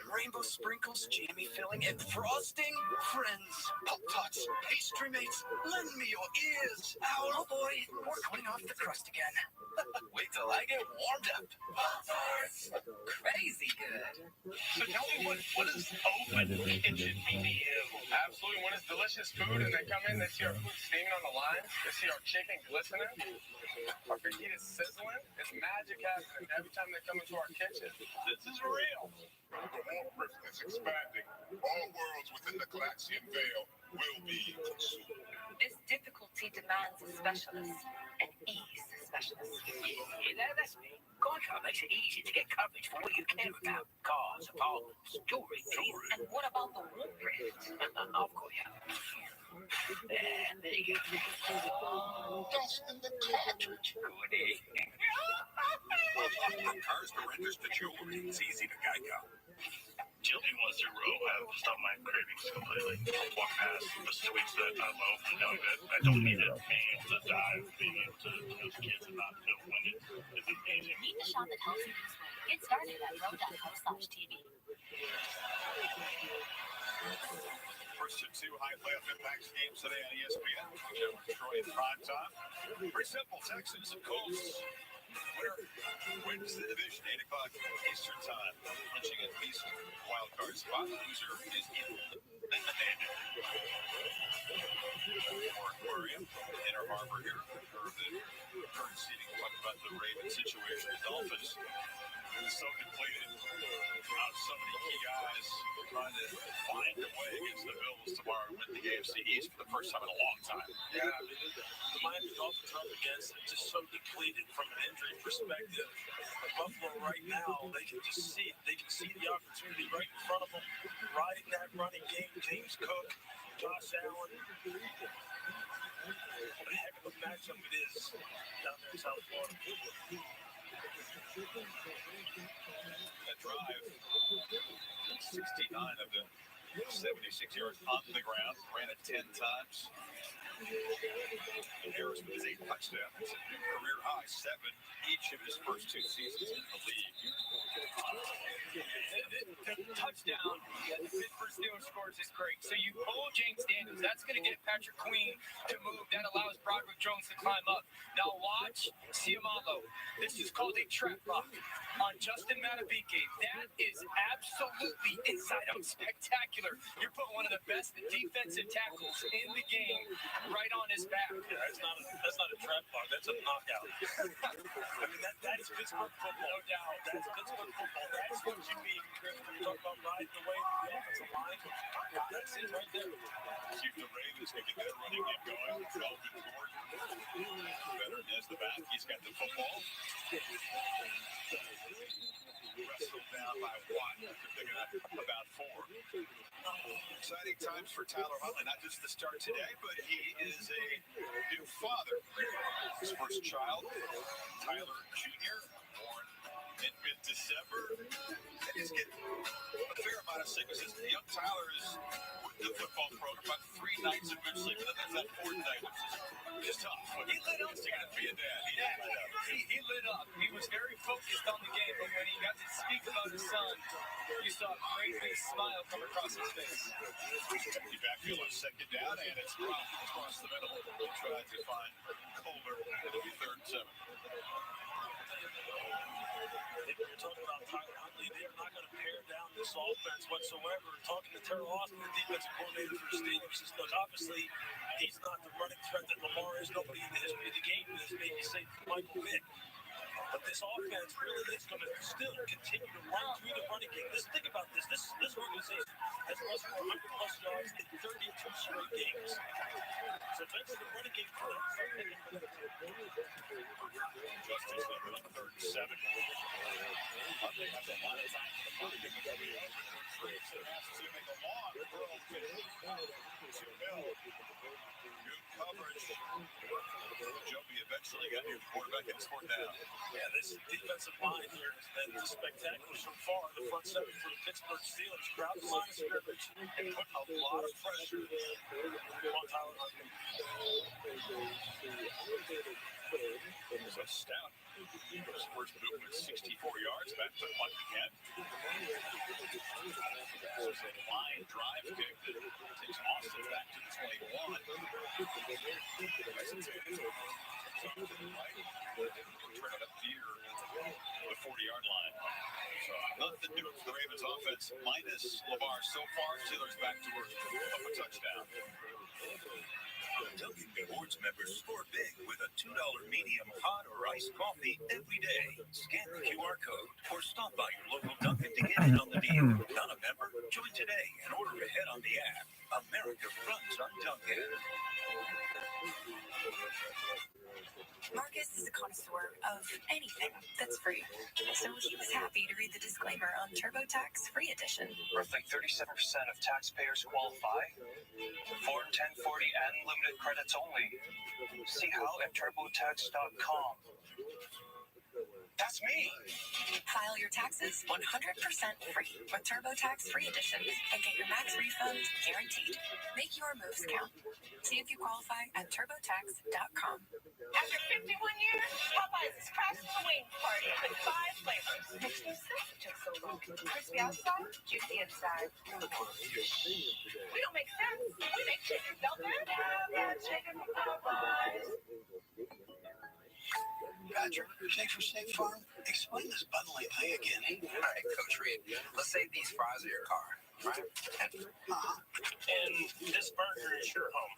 Rainbow sprinkles, jammy filling, and frosting? Friends, Pop-Tarts, pastry mates, lend me your ears. Ow, oh boy, we're coming off the crust again. Wait till I get warmed up. Pop-Tarts! Crazy good. So tell me what does open kitchen mean to you? Absolutely. When it's delicious food and they come in, they see our food steaming on the line, they see our chicken glistening, our fajitas sizzling. It's magic happening every time they come into our kitchen. This is real. The more business expanding, all worlds within the Galaxian Veil will be consumed. This difficulty demands a specialist, an ease specialist. That's me. Geico makes it easy to get coverage for what you care about. Cars, apartments, jewelry. And what about the Woodbridge? Of course, yeah. There you go. Dust in the cartridge. Goody. Cars to renters to jewelry. It's easy to Geico. Children wants to roll. I've stopped my cravings completely. Walk past the sweets that I love, knowing that I don't need it. Being able to dive, being able to those kids and not know when it is amazing. Need to shop at Healthy This Way. Get started at ro.co/TV. First of 2 high playoff impacts games today on ESPN. Joe and Troy in prime time. Pretty simple. Texans and Colts. Winner wins the division, 8 o'clock Eastern time. Punching at least wild card spot. Loser is eliminated. More aquarium, Inner Harbor here. For the current seating, talk about the Ravens situation. The Dolphins so depleted. So many key guys trying to find a way against the Bills tomorrow with the AFC East for the first time in a long time. Yeah, I mean, the Miami Dolphins are up against it, just so depleted from an injury perspective. Buffalo right now, they can see the opportunity right in front of them, riding that running game. James Cook, Josh Allen. What a heck of a matchup it is down there in South Florida. That drive, 69 of the 76 yards on the ground, ran it 10 times. Harris with his 8 touchdowns. Career high 7 each of his first 2 seasons in the league. The touchdown that the Pittsburgh Steelers scores is great. So you pull James Daniels. That's going to get Patrick Queen to move. That allows Broderick Jones to climb up. Now watch Seumalo. This is called a trap block on Justin Madubuike. That is absolutely inside-out spectacular. You're putting one of the best defensive tackles in the game right on his back. Yeah, that's not a trap block. That's a knockout. I mean, that is Pittsburgh football. No doubt. That's Pittsburgh football. That's what you mean, Chris, when you talk about riding the wave of the offensive line. That's it right there. See if the Ravens can get that running game going. Melvin Gordon, veteran as the back. He's got the football. Wrestled down by Watt. They're picking up about 4. Exciting times for Tyler Huntley. Not just the start today, but he is a new father. His first child, Tyler Jr., born mid-December. And he's getting a fair amount of sicknesses. Young Tyler is with the football program about 3 nights of good sleep, and then there's that 4th night, which is tough. He lit up to be a dad. He lit up. He was very focused on the game, but when he got to speak about his son, you saw a great big smile come across his face. The backfield on 2nd down, and it's dropped across the middle. We'll try to find Colbert. It'll be 3rd and 7. You're talking about Tyler Huntley. They are not going to pare down this offense whatsoever. Talking to Terrell Austin, the defensive coordinator for the Steelers, says, look, obviously, he's not the running threat that Lamar is. Nobody in the history of the game is, maybe say Michael Vick. But this offense really is going to still continue to run through the running game. Just think about this. This organization has rushed for 100-plus yards in 32 straight games. So thanks to the running game for them. Justice on 3rd and 7. They have a lot of time to find him. So has to make a long throw to Bill. Good coverage. Joby eventually got your quarterback in 4th down. Yeah, this defensive line here has been spectacular so far. The front 7 for the Pittsburgh Steelers. Crowd the line of scrimmage and put a lot of pressure on Tyler Huntley. So Stout, his first movement, 64 yards, back to punt again. This is a line drive kick that takes Austin back to the 21. Turn it up here, the 40-yard line. So nothing new for the Ravens offense, minus Lamar so far. Steelers back to work, up a touchdown. Dunkin' Rewards members score big with a $2 medium hot or iced coffee every day. Scan the QR code or stop by your local Dunkin' to get in on the deal. Not a member? Join today and order ahead on the app. America runs on Dunkin'. Marcus is a connoisseur of anything that's free. So he was happy to read the disclaimer on TurboTax Free Edition. Roughly 37% of taxpayers qualify. Form 1040 and limited credits only. See how at turbotax.com. That's me. File your taxes 100% free with TurboTax Free Edition and get your max refund guaranteed. Make your moves count. See if you qualify at turbotax.com. After 51 years, Popeyes is crashing the wing party with 5 flavors. Makes no sense it took so long. Crispy outside, juicy inside. We don't make sense. We make chicken, don't we? Yeah, chicken from Popeyes. Patrick, Jake from State Farm, explain this bundling thing again. All right, Coach Reed, let's say these fries are your car, right? And this burger is your home.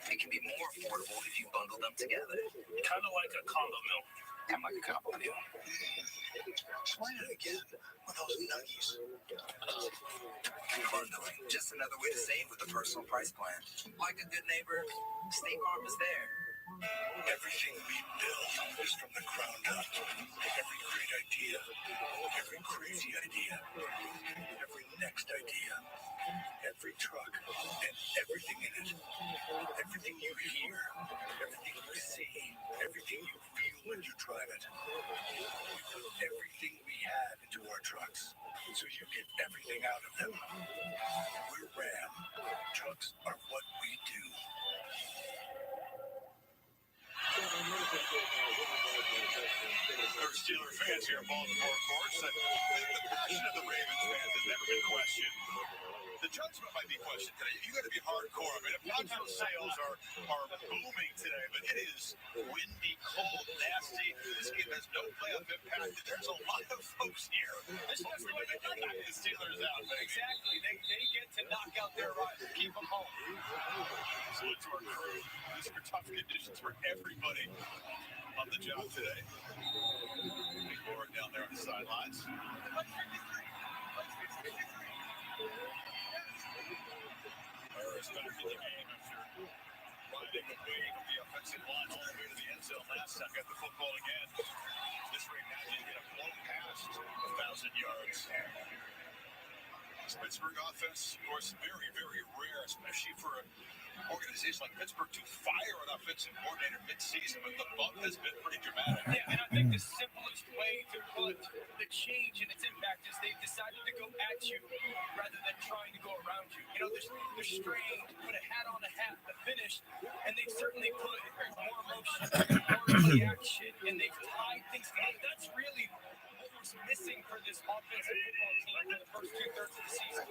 It can be more affordable if you bundle them together. Kind of like a combo meal. Kind of like a combo deal. Explain it again with those nuggies. Bundling, just another way to save with a personal price plan. Like a good neighbor, State Farm is there. Everything we build is from the ground up. Every great idea, every crazy idea, every next idea, every truck, and everything in it. Everything you hear, everything you see, everything you feel when you drive it. We put everything we have into our trucks, so you get everything out of them. We're Ram. Trucks are what we do. There's Steeler fans here at Baltimore courts. The passion of the Ravens fans has never been questioned. The judgment might be questioned today. You got to be hardcore. I mean, Poncho sales are booming today, but it is windy, cold, nasty. This game has no playoff impact. There's a lot of folks here. This is the way they get back the Steelers out. Exactly. They get to knock out their rivals, keep them home. Salute to our crew. These are tough conditions for everybody on the job today. Big Laura down there on the sidelines. Harris back in the game after riding the wave of the offensive line all the way to the end zone last time. Got the football again. This rate now did get a blow past 1,000 yards. This Pittsburgh offense, of course, very, very rare, especially for a organization like Pittsburgh to fire an offensive coordinator mid-season, but the bump has been pretty dramatic. Yeah, and I think the simplest way to put the change and its impact is they've decided to go at you rather than trying to go around you. You know, they're strained, put a hat on a hat, the finish, and they've certainly put more emotion, more play action, and they've tied things together. That's really what was missing for this offensive football team for the first 2/3 of the season.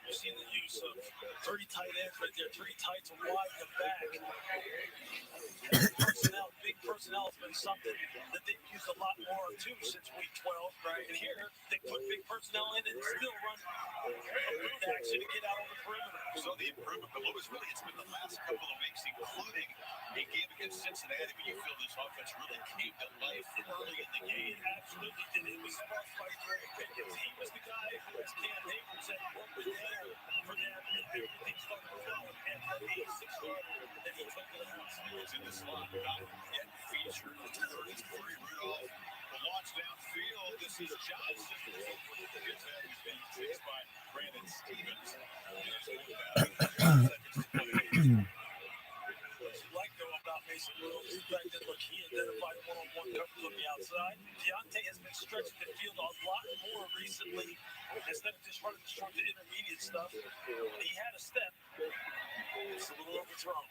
You've seen the use of 30 tight ends right there, 3 tights and wide in the back. Big personnel has been something that they've used a lot more too since week 12, right? And here they put big personnel in and still run a boot action to get out on the perimeter. So the improvement below is really, it's been the last couple of weeks, including a game against Cincinnati, but you feel this offense really came to life early in the game. Absolutely did. It was sparked by Greg Pickens. He was the guy who was Cam Hayward said what was there for them, and everything started to flow. And the 86-yarder that he took to the house. He was in the slot, not yet featured. 33 Rudolph. The launch downfield. This is Johnson. Gets that. He's being chased by Brandon Stevens. Like though about Mason Rudolph is the fact that look, he identified one-on-one coverage on the outside. Deontay has been stretching the field a lot more recently instead of just running the short to intermediate stuff. He had a step. It's a little overthrown.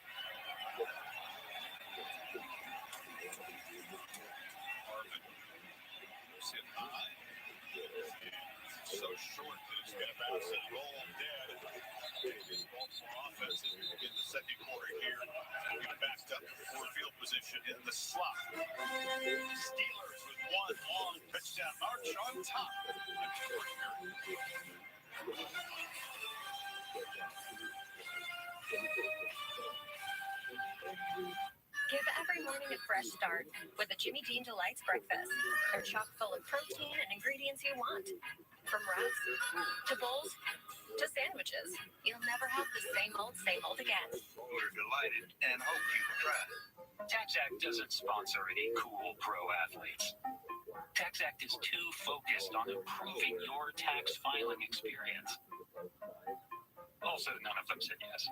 Sit high. So short that it's going to bounce and roll dead. Baltimore offense as we begin the second quarter here. We backed up for field position in the slot. Steelers with one long touchdown march on top. Give every morning a fresh start with the Jimmy Dean Delights breakfast. They're chock full of protein and ingredients you want. From wraps to bowls to sandwiches, you'll never have the same old again. We're delighted and hope you try. TaxAct doesn't sponsor any cool pro athletes. TaxAct is too focused on improving your tax filing experience. Also, none of them said yes.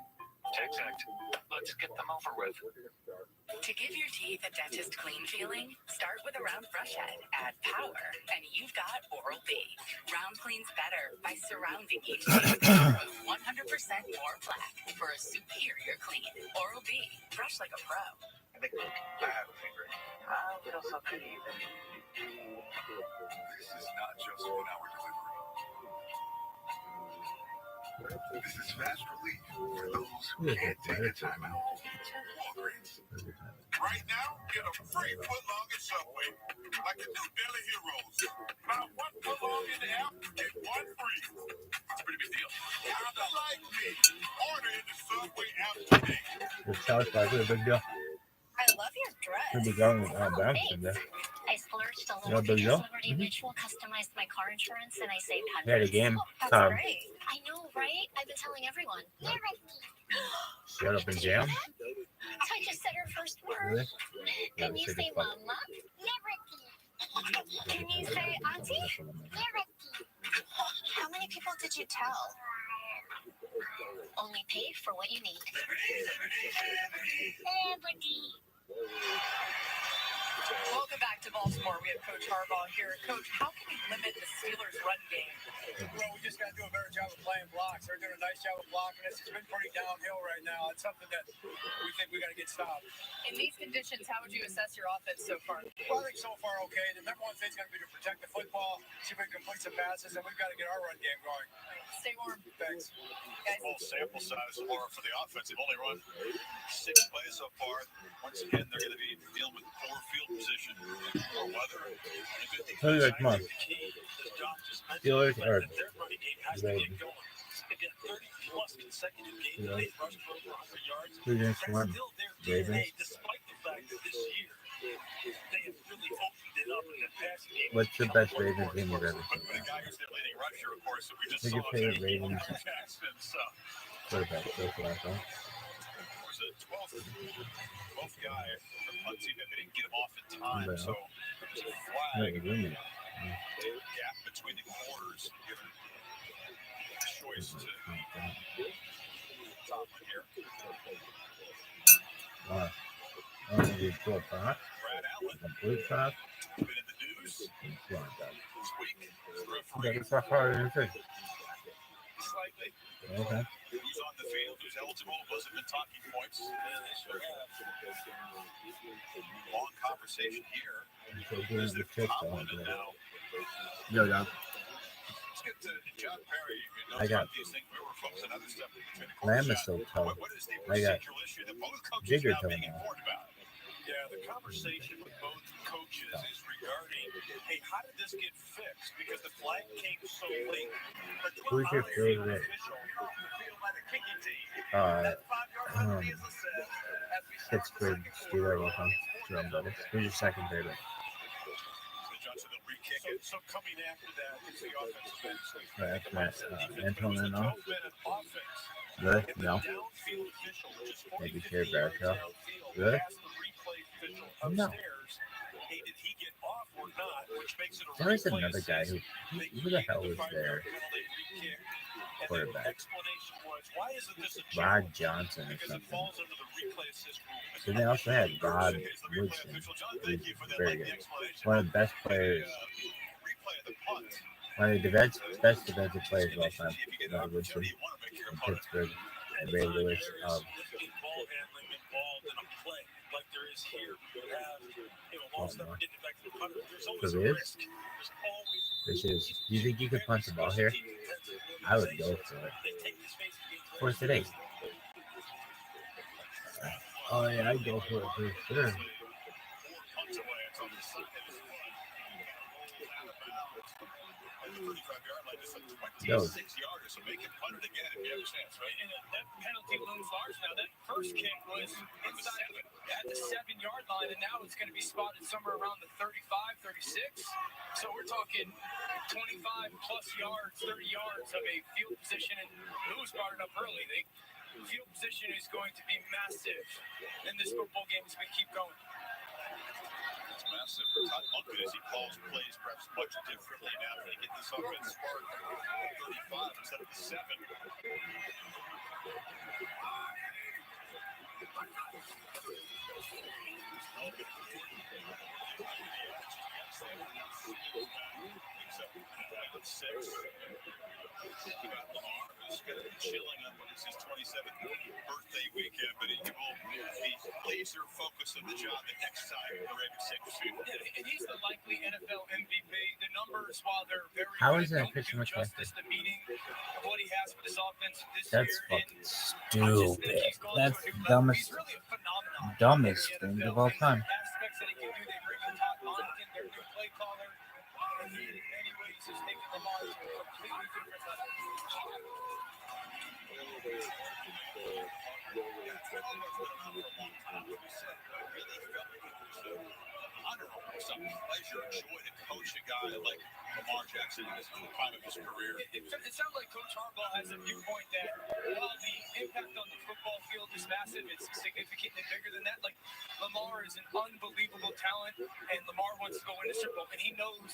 TaxAct, let's get them over with. To give your teeth a dentist clean feeling, start with a round brush head, add power, and you've got Oral-B. Round cleans better by surrounding each tooth with 100% more plaque for a superior clean. Oral-B, brush like a pro. I think I have a favorite. A little something even. This is not just 1 hour delivery. This is fast relief for those who can't take a time out. Walgreens. Right now, get a free footlong at Subway. Like the new Deli Heroes. Buy 1 footlong in the app, get 1 free. It's a pretty big deal. Kinda like me. Order in the Subway app today. This sounds like a big deal. I love your dress. Pretty going back in there. I splurged a Yeah, little big deal. because Liberty Mutual customized my car insurance and I saved Yeah, the hundreds. game. That's great. I know, right? I've been telling everyone. Shut up and jam. I just said her first word. Really? Can you take say a fuck. mama? Can you say auntie? How many people did you tell? Only pay for what you need. Welcome back to Baltimore. We have Coach Harbaugh here. Coach, how can we limit the Steelers' run game? Well, we just got to do a better job of playing blocks. They're doing a nice job of blocking us. It's been pretty downhill right now. It's something that we think we got to get stopped. In these conditions, how would you assess your offense so far? Well, I think so far okay. The number one thing is going to be to protect the football, see if we can complete some passes, and we've got to get our run game going. Stay warm. Thanks. Full sample size for the offense. They've only run 6 plays so far. Once again, they're going to be dealing with poor field position or weather. Come on. Steelers are Ravens. 30-plus consecutive games. Yeah. They've rushed for over 100 yards. Who's against That's one? still their Ravens. DNA, despite the fact that this year they have really opened it up in the passing game. What's the best Ravens game you've ever seen? The guy who's the leading rusher, of course, that we just Who's your saw favorite today, Ravens Jackson. So, quarterback so far? Huh? there's a 12th guy from the punt team, and they didn't get him off in time. Well. So, there's a No, flag. you're doing it. gap between the quarters, given choice to top here. Wow. Oh, you do a box? Brad Allen. A blue box? Been in the news It's like that. this week. The Yeah, referee it's not hard to say. slightly. Okay. Who's on the field? Who's eligible? Wasn't been talking points. They sure have. Long conversation here. So here's the kick Top on limit there. now. Yo, yo. Let's get to John Perry. I got these things. We were focusing on other stuff between the lamb court is so shot. tall. What is the I got procedural issue that both coaches bigger now being toenails. informed about? Yeah, the conversation with both coaches is regarding, hey, how did this get fixed? Because the flag came so late. Who's your favorite Pittsburgh Steelers offense? Who's your second favorite? So coming after that is the offensive end. Yeah, that's Antonio. No? Good? No. Maybe Terry Bradshaw. Good? No. There was another guy who the hell was there? Quarterback. Rod Johnson or something. Then they also had Rod Woodson, who's very good. One of the best players. One of the best defensive players of all time. Rod Woodson in Pittsburgh. And Ray Lewis of So this is. Do you think you could punch the ball here? I would go for it. Of course it is. Oh yeah, I'd go for it for sure. Yo. So make it punt it again if you have a chance, right? And that penalty looms large now. That first kick was inside at the 7-yard line, and now it's going to be spotted somewhere around the 35, 36. So we're talking 25 plus yards, 30 yards of a field position, and Lewis brought it up early. Field position is going to be massive in this football game as we keep going. It's massive for Todd Monken as he calls plays perhaps much differently now to get this offense sparked. 35 instead of the 7. Who's going to be chilling up when it's his 27th birthday weekend, but he will be laser focused on the job the next time the Ravens take the field. And he's the likely NFL MVP. The numbers, while they're very How is good, that pitching much faster? the meaning of what he has for this offense this That's year. fucking stupid. That's the dumbest thing of all time. Aspects that he can do, they bring in Todd Monken, their new play caller, and he in many ways is taking the line to a completely different level. Pleasure and joy to coach a guy like Lamar Jackson in the prime of his career. It sounds like Coach Harbaugh has a viewpoint that while the impact on the football field is massive, it's significantly bigger than that. Like Lamar is an unbelievable talent, and Lamar wants to go win the Super Bowl, and he knows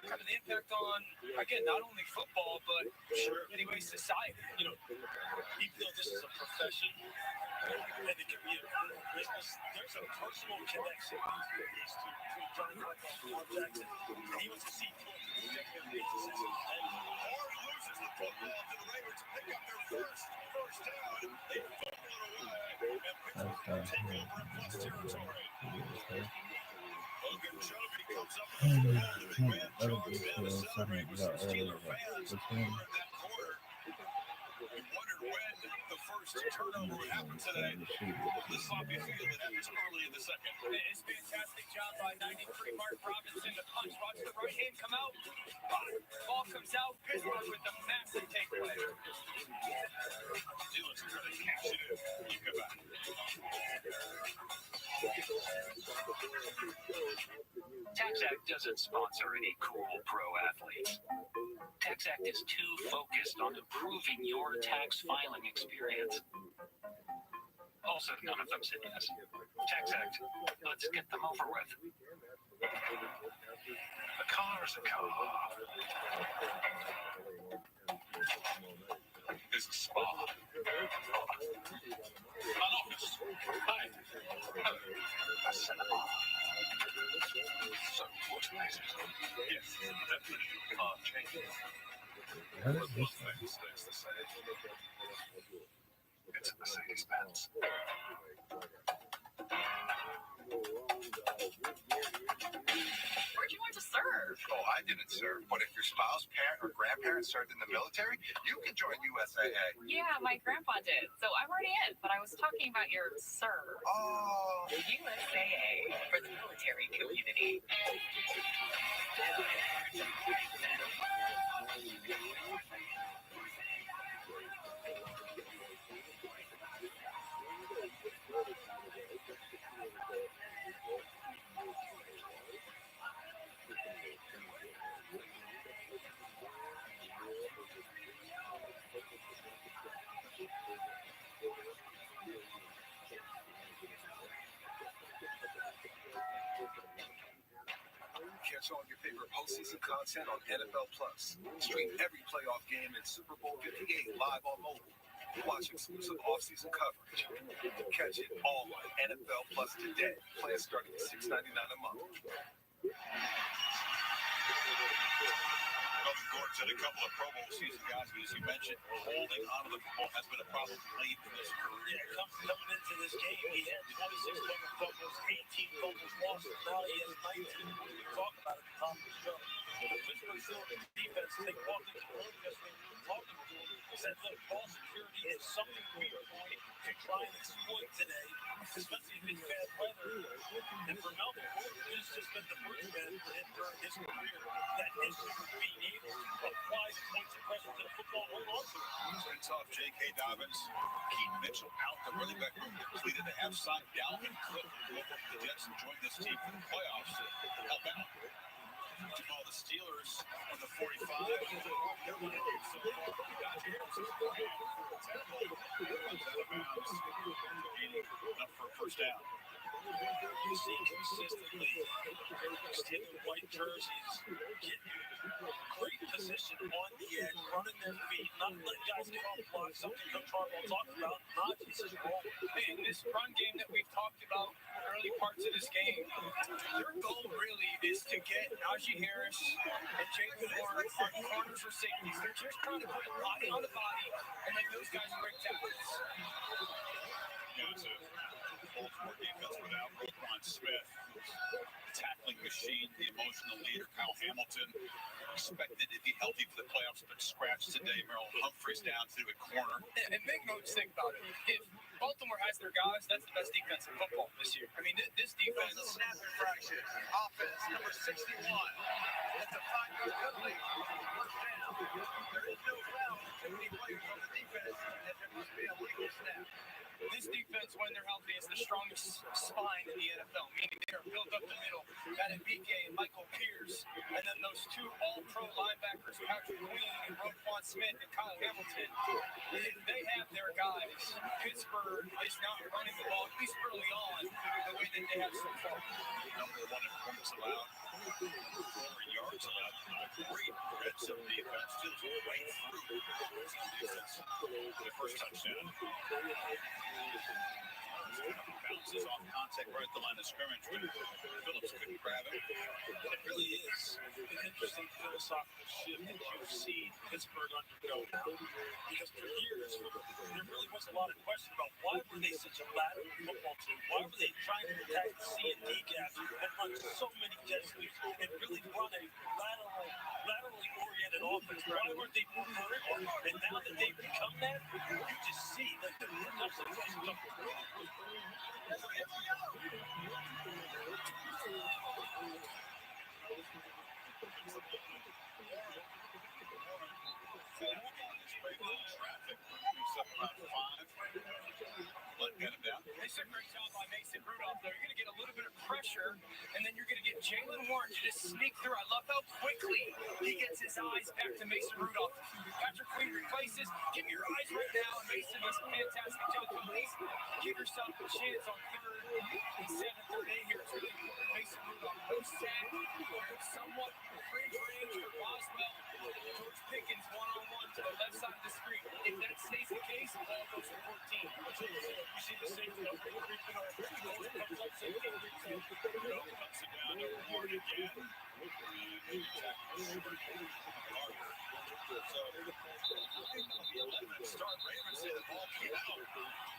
kind of the impact on, again, not only football, but anyway, society. You know, he feels this is a profession. And it can be a business. There's a personal connection between John Harbaugh and Lamar Jackson. He wants to see executive businesses. And Lamar loses the football to the Ravens to pick up their first down. They fumble it away. And Pittsburgh take over in plus territory. Logan Joby comes up with the ball to the grand charge. And to celebrate with some Steeler fans in that quarter. We wondered when the first turnover would happen today. The sloppy field that happens early in the second. It's a fantastic job by 93 Mark Robinson to punch. Watch the right hand come out. Ball comes out. Pittsburgh with a massive takeaway. Steelers trying to cash it in. You come back. TaxAct doesn't sponsor any cool pro athletes. TaxAct is too focused on improving your tax filing experience. Also, none of them said yes. TaxAct, let's get them over with. A car's a car. It's a spa. An office. Hi. A cinema. So, what's next? Yes, definitely car changes. What But is one this? thing stays the same. It's a Mercedes-Benz. Where'd you want to serve? Oh, I didn't serve. But if your spouse, parent, or grandparent served in the military, you can join USAA. Yeah, my grandpa did. So I'm already in, but I was talking about your serve. Oh. USAA for the military community. Catch all your favorite postseason content on NFL Plus. Stream every playoff game and Super Bowl 58 live on mobile. Watch exclusive offseason coverage. Catch it all on NFL Plus today. Plans starting at $6.99 a month. Well, Gordon said a couple of Pro Bowl season guys, but as you mentioned, holding onto the football has been a problem late in his career. Yeah, coming into this game, he had 26 total fumbles, 18 fumbles lost, and now he has 19. We talked about it at the top of the show. The Pittsburgh Steelers defense, they walked into the room yesterday, we were talking to him, said, look, ball security is something we are going to try and exploit today, especially if it's bad weather. And for Melvin Gordon, this has just been the first man for him during his career that issue of being able to apply the points of pressure to the football, hold on to it. It's been tough. J.K. Dobbins, Keaton Mitchell out. The running back room depleted. They have signed Dalvin Cook, who will the Jets and joined this team for the playoffs to help out. Meanwhile, the Steelers on the 45. So far, enough for a first down. You see consistently stealing white jerseys, getting great position on the edge, running their feet, not letting guys get off the block, something Coach Harbaugh talked about. Najee's his role. In this run game that we've talked about early parts of this game, their goal really is to get Najee Harris and Jalen Warren on corners or safeties. They're just trying to put body on the body and let those guys break tackles. Yeah, it's a Baltimore defense without Roquan Smith. Tackling machine, the emotional leader, Kyle Hamilton, expected to be healthy for the playoffs, but scratched today. Merrill Humphreys down to a corner. And make no mistake about it. If Baltimore has their guys, that's the best defense in football this year. I mean, this defense. There's a snap infraction. Offense, number 61. It's a 5-yard penalty. First down. There is no foul. Too many players on the defense, and there must be a legal snap. This defense, when they're healthy, is the strongest spine in the NFL, meaning they are built up the middle. Got BK and Michael Pierce, and then those two all-pro linebackers, Patrick Queen and Roquan Smith and Kyle Hamilton. They have their guys. Pittsburgh is not running the ball, at least early on, the way that they have so far. Number 1 in points allowed, 4 yards allowed. Great red zone defense, just right through defense for the first touchdown. Bounces off contact right at the line of scrimmage, but Phillips couldn't grab it. It really is an interesting philosophical shift that you've seen Pittsburgh undergo now. Because for years, there really was a lot of question about why were they such a lateral football team? Why were they trying to attack the C and D gaps and run so many jet sweeps and really run a laterally oriented offense? Why weren't they moving around? And now that they've become that, you just see like the production is coming through. Traffic picks up around 5. Let get him down. They said great job by Mason Rudolph, though. You're going to get a little bit of pressure, and then you're going to get Jalen Warren to just sneak through. I love how quickly he gets his eyes back to Mason Rudolph. Patrick Queen replaces. Give your eyes right now. Mason does a fantastic job to at least give yourself a chance on 3rd and 7, 3rd and here. It's really important. Mason Rudolph, no sack, somewhat fringe range for Boswell. George Pickens one-on-one to the left side of the screen. If that stays the case, the ball goes to 14. You see the safety up there creeping up. Comes up safety. Rudolph cuts it down to Ward again. Start Ravens say the ball came out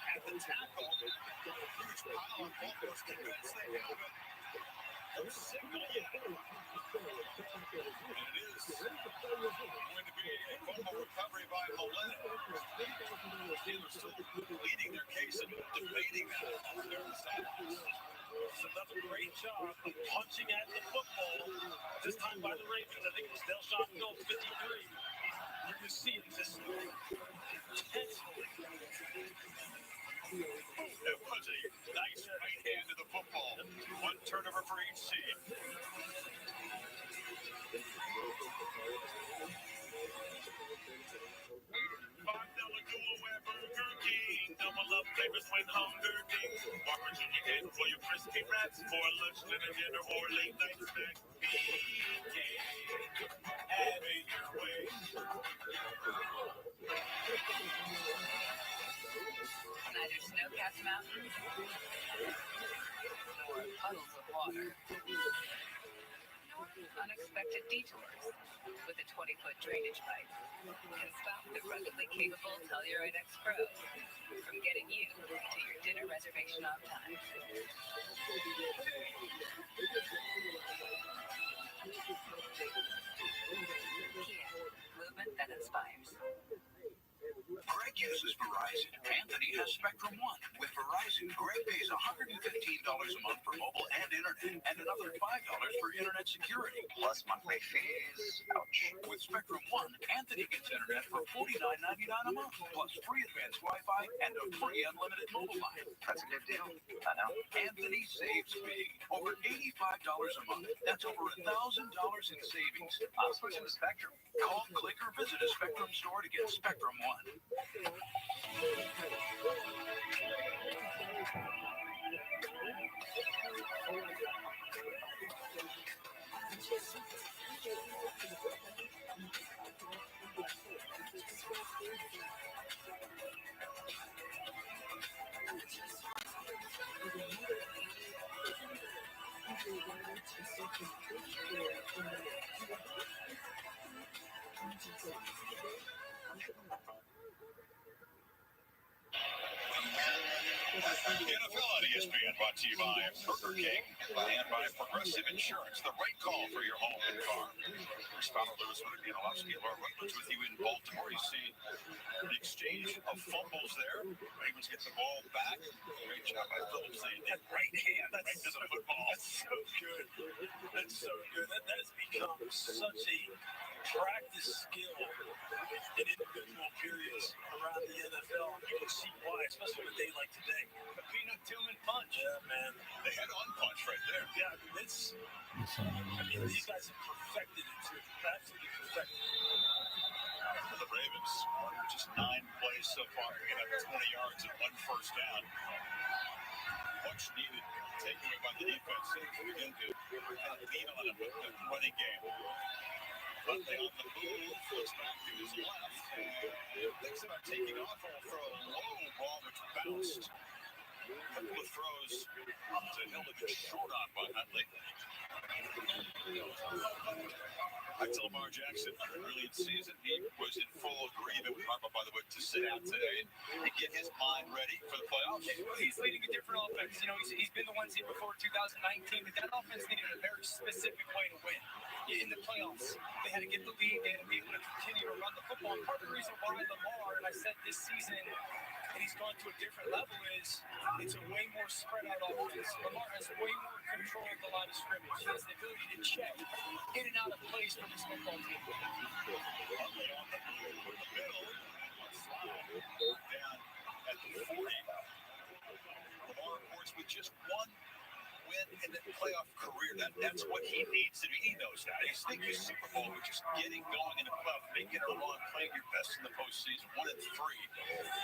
at the tackle. Huge pile of Buffalo's convinced they have it. No signal yet. And it is going to be a fumble recovery by Millett. Steelers still leading their case and debating that on their sidelines. So that's a great job of punching at the football. This time by the Ravens. I think it was Delshon Phillips, 53. You're going to see it just intentionally. It was a nice right hand to the football. One turnover for each team. $5 Go at Burger King. Double up flavors when hunger dings. Walker Jr. in for your crispy wraps for lunch, dinner, or late night snack. Have it your way. Neither snow-capped mountains nor puddles of water, nor unexpected detours with a 20-foot drainage pipe can stop the ruggedly capable Telluride X Pro from getting you to your dinner reservation on time. Kia, movement that inspires. Greg uses Verizon. Anthony has Spectrum One. With Verizon, Greg pays $115 a month for mobile and internet, and another $5 for internet security, plus monthly fees. Ouch. With Spectrum One, Anthony gets internet for $49.99 a month, plus free advanced Wi-Fi and a free unlimited mobile line. That's a good deal. I know. Anthony saves big. Over $85 a month. That's over $1,000 in savings. I'm switching to Spectrum. Call, click, or visit a Spectrum store to get Spectrum One. NFL on ESPN brought to you by Burger King and by Progressive Insurance, the right call for your home and car. Chris Fowler-Lewis with you in Baltimore. You see the exchange of fumbles there. Ravens get the ball back. Great job by Phillips. That right hand right to the football. That's so good. That's so good. That has become such a practice skill in individual periods around the NFL. You can see why, especially on a day like today. The Peanut Tillman punch. Yeah, man. The head-on punch right there. Yeah, these guys have perfected it too. Absolutely perfected it. The Ravens, just 9 plays so far, picking up 20 yards and 1 first down. Much needed takeaway by the defense. Again, to lean on him with the running game. But they on the move, looks back to his left, and thinks about taking off on a low ball which bounced. A couple of throws to Hilligan short on by Huntley. I told Lamar Jackson, brilliant season. He was in full agreement with Harbaugh, by the way, to sit out today and get his mind ready for the playoffs. He's leading a different offense. You know, he's been the one seed before 2019, but that offense needed a very specific way to win. In the playoffs, they had to get the lead. They had to be able to continue to run the football. And part of the reason why Lamar, and I said this season, and he's gone to a different level, is it's a way more spread out offense. Lamar has way more control of the line of scrimmage. He has the ability to check in and out of plays for this football team. Huntley on the move in the middle. Slide down at the 40. Lamar, of course, with just 1 win win in the playoff career. That's what he needs to do. He knows that. He's thinking Super Bowl, but just getting going in the playoff, making it along, playing your best in the postseason. 1-3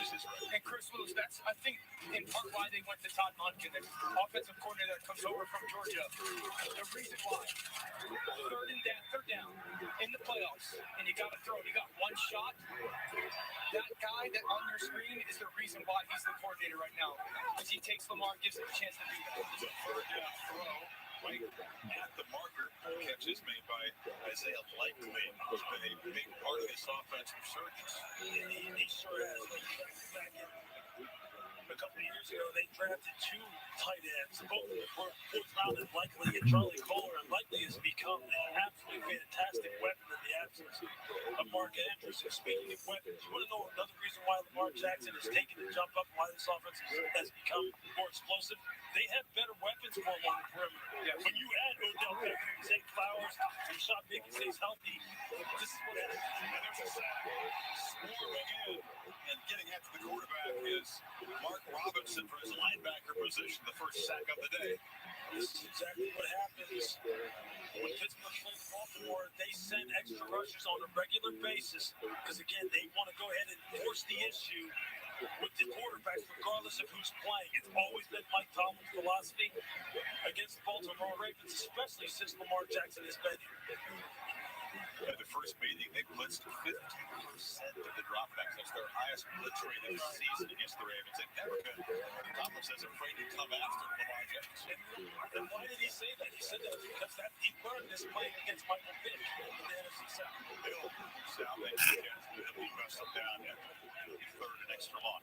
is his record. And Chris Lewis, that's, I think, in part why they went to Todd Monken, the offensive coordinator that comes over from Georgia. The reason why, third down in the playoffs, and you got to throw it. You got one shot. That guy that on your screen is the reason why he's the coordinator right now, because he takes Lamar, gives him a chance to do that. It's a third down throw right at the marker. Catch is made by Isaiah Likely, who's been a big part of this offensive resurgence. He sure has. Back in a couple of years ago, they drafted 2 tight ends. Both were fourth rounded, Likely and Charlie Kohler. And Likely has become an absolutely fantastic weapon in the absence of Mark Andrews. And speaking of weapons, you want to know another reason why Lamar Jackson has taken the jump up and why this offense has become more explosive? They have better weapons for him on the perimeter. Yeah. When you add Odell Beckham, Zay Flowers, and Sean Bacon stays healthy, this is what happens. And there's a sack. Swarming in and getting after the quarterback is Mark Robinson for his linebacker position, the first sack of the day. This is exactly what happens when Pittsburgh plays Baltimore. They send extra rushers on a regular basis because, again, they want to go ahead and force the issue with the quarterbacks, regardless of who's playing. It's always been Mike Tomlin's philosophy against the Baltimore Ravens, especially since Lamar Jackson has been here. At the first meeting, they blitzed 50% of the dropbacks. That's their highest blitz rate of the season against the Ravens. They've never been, Tomlin says, afraid to come after Lamar Jackson. And why did he say that? He said that because he learned this playing against Michael Vick in the NFC South. Bill Salvage messed them down at the third and extra long.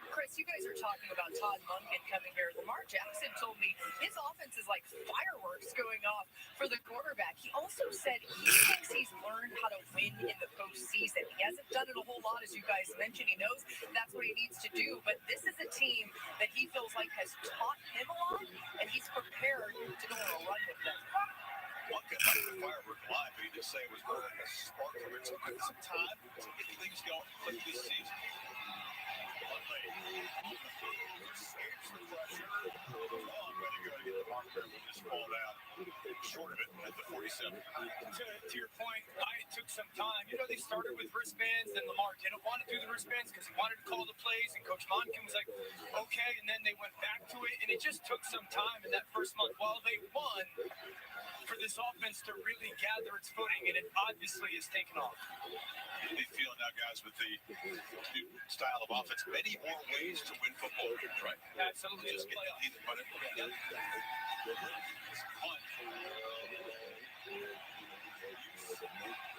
Chris, you guys are talking about Todd Monken coming here. Lamar Jackson told me his offense is like fireworks going off for the quarterback. He also said he thinks he's learned how to win in the postseason. He hasn't done it a whole lot, as you guys mentioned. He knows that's what he needs to do, but this is a team that he feels like has taught him a lot, and he's prepared to go on a run with them. Monken had the firework live, but he did say it was more like a spark from it. So it took some time to get things going quick this season. Escapes the pressure. Very good. Get the marker. Just pulled out. Short of it at the 47. To your point, it took some time. You know, they started with wristbands, and Lamar didn't want to do the wristbands because he wanted to call the plays, and Coach Monken was like, okay, and then they went back to it, and it just took some time in that first month. While they won, for this offense to really gather its footing, and it obviously has taken off. How do you feel now, guys, with the new style of offense? Many more ways to win football games, right? Absolutely. Just get the heat, but punt.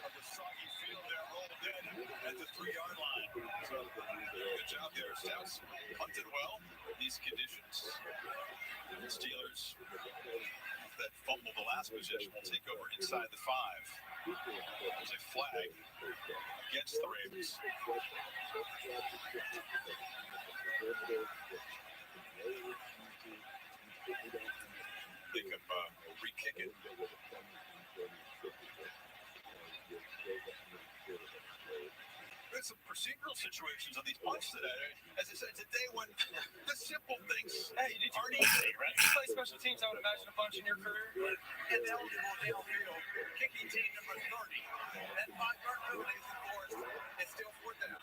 Of the soggy field there, rolled in at the 3-yard line. So, good job there, Stouts. Punted well in these conditions. The Steelers, that fumbled the last possession, will take over inside the 5. There's a flag against the Ravens. Think of re-kick it. There's some procedural situations on these punts today. As I said, it's a day when the simple things aren't easy, right? You play special teams, I would imagine, a bunch in your career. Ineligible downfield, kicking team number 30. And 5-yard penalties enforced. It's still 4th down.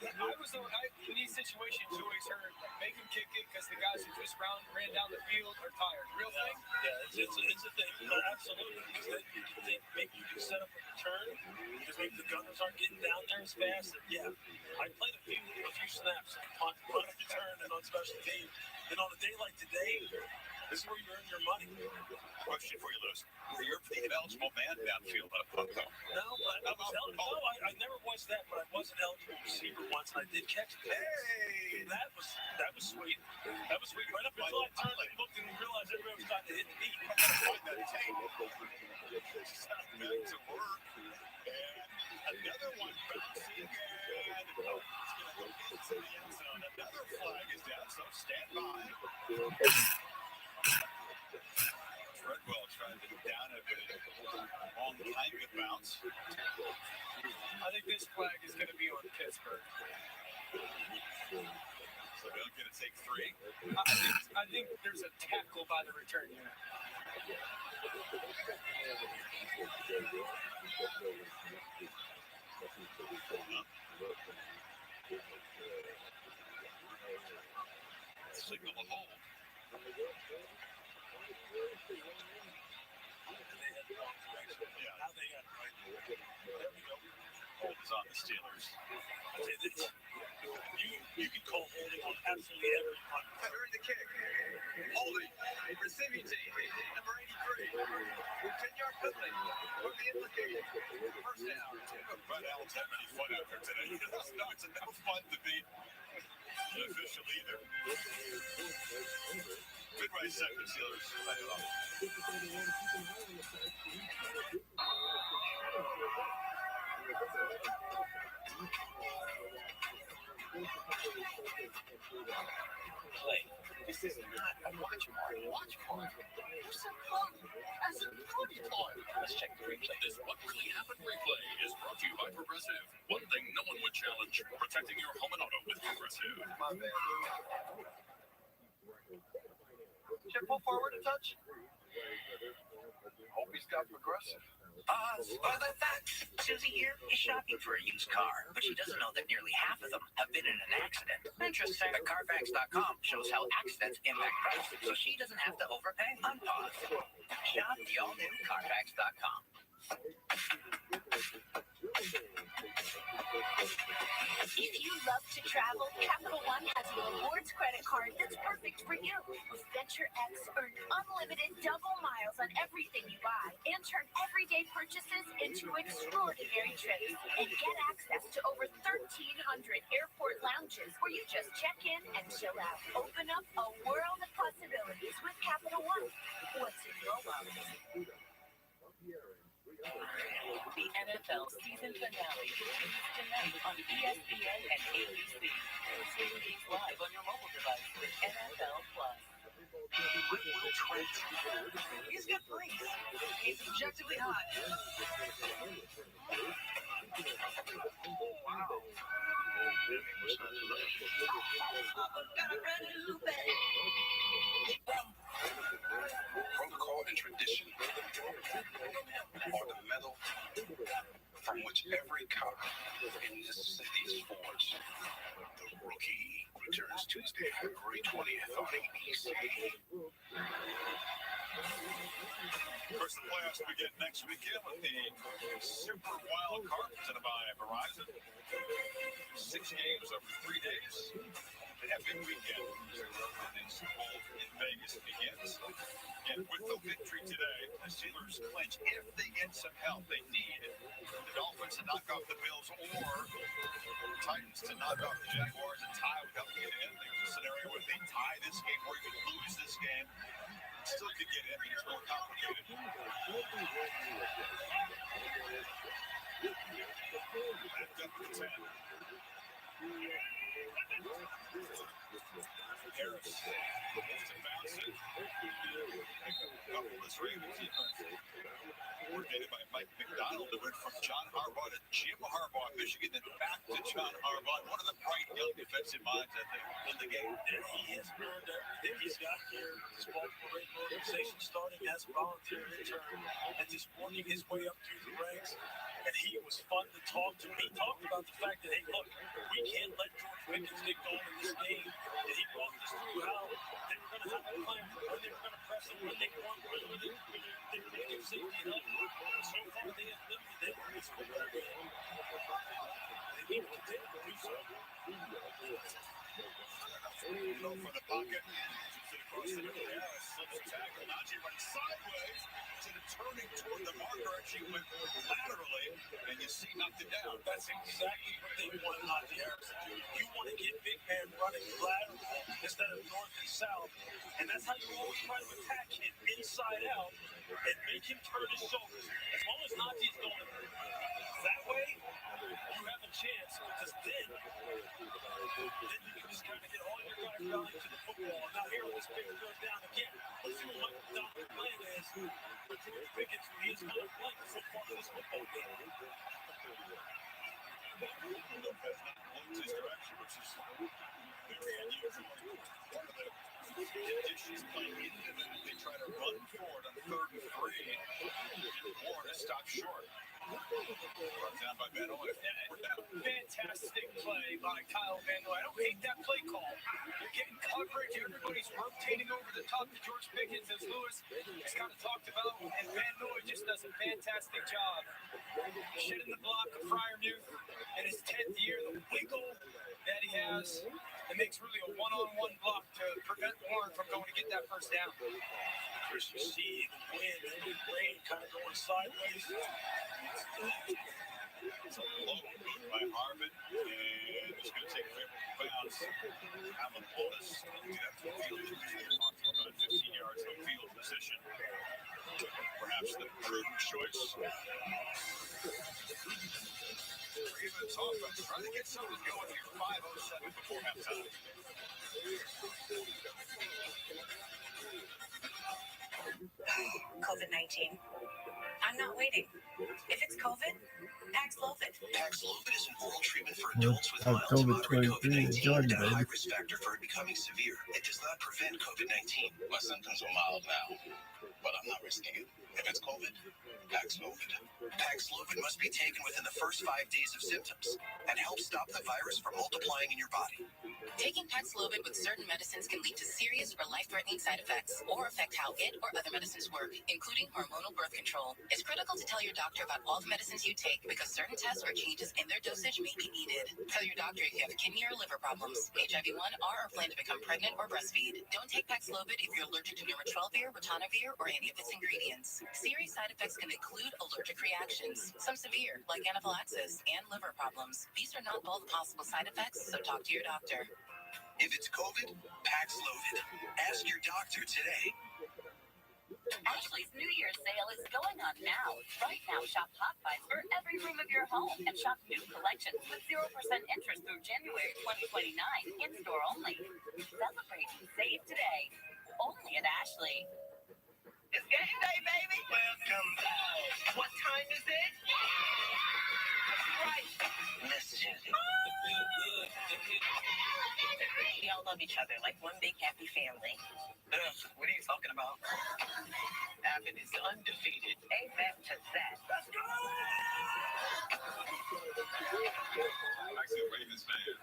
In these situations, you always heard, make them kick it because the guys who just ran down the field are tired. Real thing? Yeah, it's a thing. No, absolutely. Because they make you set up a return because maybe the gunners aren't getting down there as fast. And yeah, I played a few snaps, punt, return, and on special team. And on a day like today, this is where you earn your money. Question for you, Lewis. You're the ineligible man downfield on a punt, though. No, I never was that, but I was an eligible receiver once, and I did catch it. Hey! That was sweet. That was sweet. Right up until I turned and looked and realized everybody was trying to hit me. I'm going to find that tape. Back to work. And another one bouncing, and it's going to go into the end zone. Another flag is down, so stand by. Treadwell trying to down it, but on the time it bounce. I think this flag is going to be on Pittsburgh. So they'll get to take 3. I think there's a tackle by the return unit. Signal a hold. Yeah, now they got right. There we go. Hold is on the Steelers. I'll tell you this. You can call holding on absolutely every punt. During the kick. Holding. Receiving team. Number 83. 10-yard penalty. From the implicated. First down. But Al's having any fun out there today. No, it's enough fun to be an official either. Good right second, Steelers. Play. This is not a watch party. Watch party. You said fun. As in party time. Let's check the replay. This What Really Happened replay is brought to you by Progressive. One thing no one would challenge, protecting your home and auto with Progressive. Should pull forward a touch. Hope he's got Progressive. Spoiler facts. Susie here is shopping for a used car, but she doesn't know that nearly half of them have been in an accident. Interesting. But Carfax.com shows how accidents impact price, so she doesn't have to overpay. Unpause. Shop the all-new Carfax.com. If you love to travel, Capital One has a rewards credit card that's perfect for you. With Venture X, earn unlimited double miles on everything you buy and turn everyday purchases into extraordinary trips. And get access to over 1,300 airport lounges where you just check in and chill out. Open up a world of possibilities with Capital One. What's in your wallet? The NFL season finale begins tonight on ESPN and ABC. Stream games live on your mobile device with NFL Plus. Will Trent. He's got place. He's objectively hot. Wow. Got a brand new bed. Protocol and tradition are the metal from which every cop in this city is forged. The Rookie returns Tuesday, February 20th on ABC. Of course, the playoffs begin next weekend with the Super Wild Card presented by Verizon. 6 games over 3 days. They have big weekend. The Super Bowl in Vegas begins. And with the victory today, the Steelers clinch if they get some help. They need the Dolphins to knock off the Bills or Titans to knock off the Jaguars and tie would help get in. There's a scenario where they tie this game or even lose this game. Still could get in. It's more complicated. Back up to 10. Harris wants to bounce it. This Ravens defense. Coordinated by Mike McDonald. It went from John Harbaugh to Jim Harbaugh, Michigan, then back to John Harbaugh. One of the bright young defensive minds, I think, in the game. And he has earned everything he's got here. This Baltimore organization starting as a volunteer intern and just working his way up through the ranks. And he was fun to talk to. He talked about the fact that, hey, look, we can't let George Pickens get going in this game. And he walked us through how they were going to have to plan, when they were going to press him, when they weren't, when they were going to give safety help. So far, they have limited them in this football game. They need to continue to do so. Go for the pocket. Across the middle. Harris slips a tackle. Najee runs sideways. Instead of turning toward the marker, she went laterally, and you see knocked it down. That's exactly what they want Najee Harris to do. You want to get big man running lateral instead of north and south. And that's how you always try to attack him, inside out, and make him turn his shoulders. As long as Najee's going that way, you have a chance, because then you can just kind of get all your guys rallying to the football. Now here on this big third down again. Let's see what Mike McDonald's plan is for George Pickens, who he's going to play so far in this football game. Lopez not looked his direction, which is very unusual. is playing into that. They try to run forward on 3rd and 3. Warren has stopped short. Brought down by Van Noy. Fantastic play by Kyle Van Noy. I don't hate that play call. You're getting coverage. Everybody's rotating over the top to George Pickens, as Lewis has kind of talked about. And Van Noy just does a fantastic job. Shedding the block of Freiermuth in his 10th year, the wiggle that he has. It makes really a one-on-one block to prevent Warren from going to get that first down. Chris, you see the wind and the rain kind of going sideways. It's a low boot by Harvin, and it's going to take a favorable bounce. Allen Otis do that from field position. About 15 yards from field position. Perhaps the prudent choice. Ravens offense trying to get something going here. 5:07 before halftime. COVID-19. I'm not waiting. If it's COVID, Paxlovid. Paxlovid is an oral treatment for adults with mild to moderate COVID-19 and a high risk factor for it becoming severe. It does not prevent COVID-19. My symptoms are mild now, but I'm not risking it. If it's COVID, Paxlovid. Paxlovid must be taken within the first 5 days of symptoms and help stop the virus from multiplying in your body. Taking Paxlovid with certain medicines can lead to serious or life-threatening side effects or affect how it or other medicines work, including hormonal birth control. It's critical to tell your doctor about all the medicines you take because certain tests or changes in their dosage may be needed. Tell your doctor if you have kidney or liver problems, HIV-1, or plan to become pregnant or breastfeed. Don't take Paxlovid if you're allergic to Nirmatrelvir, ritonavir, or any of its ingredients. Serious side effects can include allergic reactions, some severe, like anaphylaxis, and liver problems. These are not all the possible side effects, so talk to your doctor. If it's COVID, Paxlovid. Ask your doctor today. Ashley's New Year's sale is going on now. Right now, shop Hot Buys for every room of your home and shop new collections with 0% interest through January 2029, in-store only. Celebrate and save today. Only at Ashley. It's game day, baby. Welcome back. What time is it? Right. Miss Susie. We all love each other like one big happy family. What are you talking about? Abbott is undefeated. Amen to that. Let's go! Actually, a Ravens fan.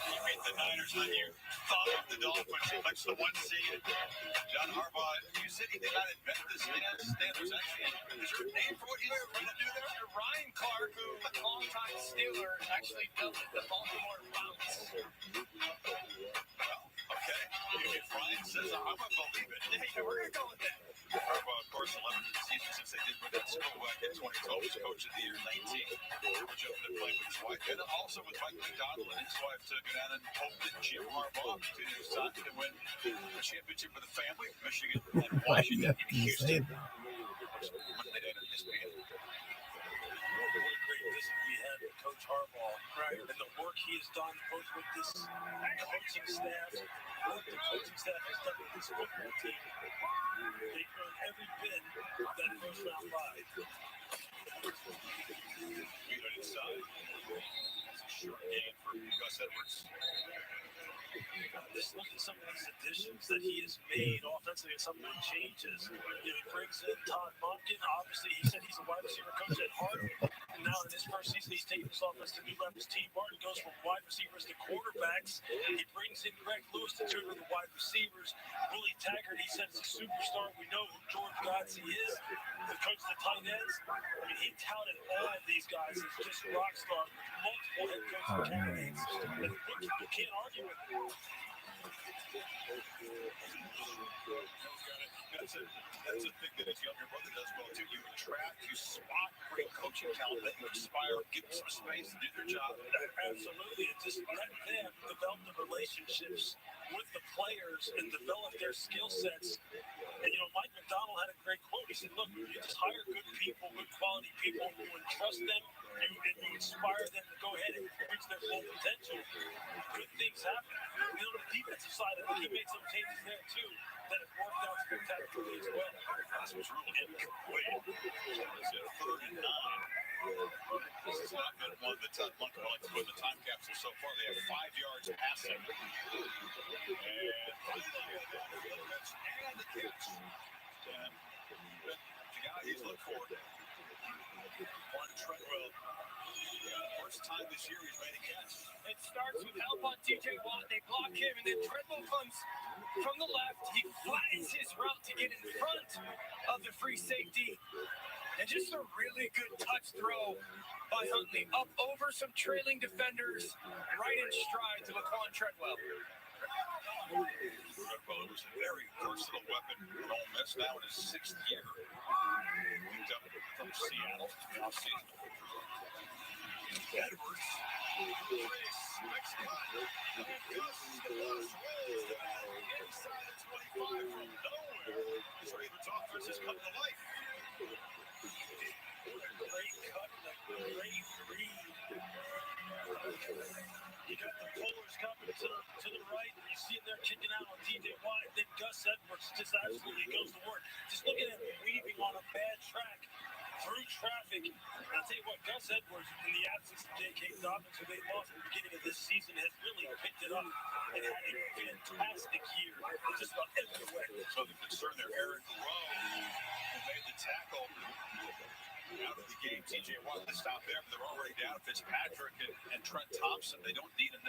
You beat the Niners, then you thought of the Dolphins, clinch the 1 seed. John Harbaugh, you said he did not invent the Steelers. Actually, is there a name for what he's going to do there? Ryan Clark, who a longtime Steeler, actually built the Baltimore Bounce. Okay, if Ryan says I'm going to believe it, hey, we're going to go with that. Harbaugh, of course, 11th season since they did win that Super Bowl back in 2012 as coach of the year 19. Jumping to play with his wife, and also with Mike McDonald and his wife to go down and hope that Jim Harbaugh continues to win the championship for the family, Michigan and Washington and Houston. Monday night at ESPN. What a great visit we had with Coach Harbaugh, right? And the work he has done both with this coaching staff, what the coaching staff has done with this football team. They've earned every bit of that first round bye. We on inside. It's a short game for Gus Edwards. Just look at some of these additions that he has made offensively and some of the changes. You know, he brings in Todd Monken. Obviously, he said he's a wide receiver coach at heart. And now in his first season, he's taking this offense to new levels. T. Martin goes from wide receivers to quarterbacks. He brings in Greg Lewis to turn to the wide receivers. Willie Taggart, he said, is a superstar. We know who George Godsey is. The coach of the tight ends. I mean, he touted all of these guys as just rock stars with multiple head coaching candidates. And you can't argue with it. That's a thing that his younger brother does well too. You attract, you spot great coaching talent that you inspire, give them some space to do their job. Absolutely. And just let them develop the relationships with the players and develop their skill sets. And, you know, Mike McDonald had a great quote. He said, look, you just hire good people, good quality people who entrust them, and you inspire them to go ahead and reach their full potential. Good things happen. You know, the defensive side, I think he made some changes there, too, that have worked out spectacularly as well. This was really incomplete. It's a 3rd and 9. This has not been one of the top one like to put in the time capsule so far. They have 5 yards passing. And finally, and the catch. And the guy he's looking for, Quan Treadwell. First time this year he's made a catch. It starts with help on TJ Watt. They block him, and then Treadwell comes from the left. He flattens his route to get in front of the free safety. And just a really good touch throw by Huntley. Up over some trailing defenders, right in stride to Laquan Treadwell. Treadwell, it was a very versatile weapon at Ole Miss now in his 6th year. Picked up from Seattle last season. Edwards, Chris, makes a cut. And Gus, the bus rolls down inside the 25 from nowhere. This Ravens offense has come to life. What a great cut and a great read. You got the pullers coming to the right. You see them there kicking out on TJ Watt. Then Gus Edwards just absolutely goes to work. Just look at him weaving on a bad track through traffic. And I'll tell you what, Gus Edwards, in the absence of J.K. Dobbins, who they lost at the beginning of this season, has really picked it up and had a fantastic year. Just about everywhere. So the concern there, Eric Rowe, who made the tackle out of the game. TJ Watt to stop there, but they're already down. Fitzpatrick and Trent Thompson. They don't need a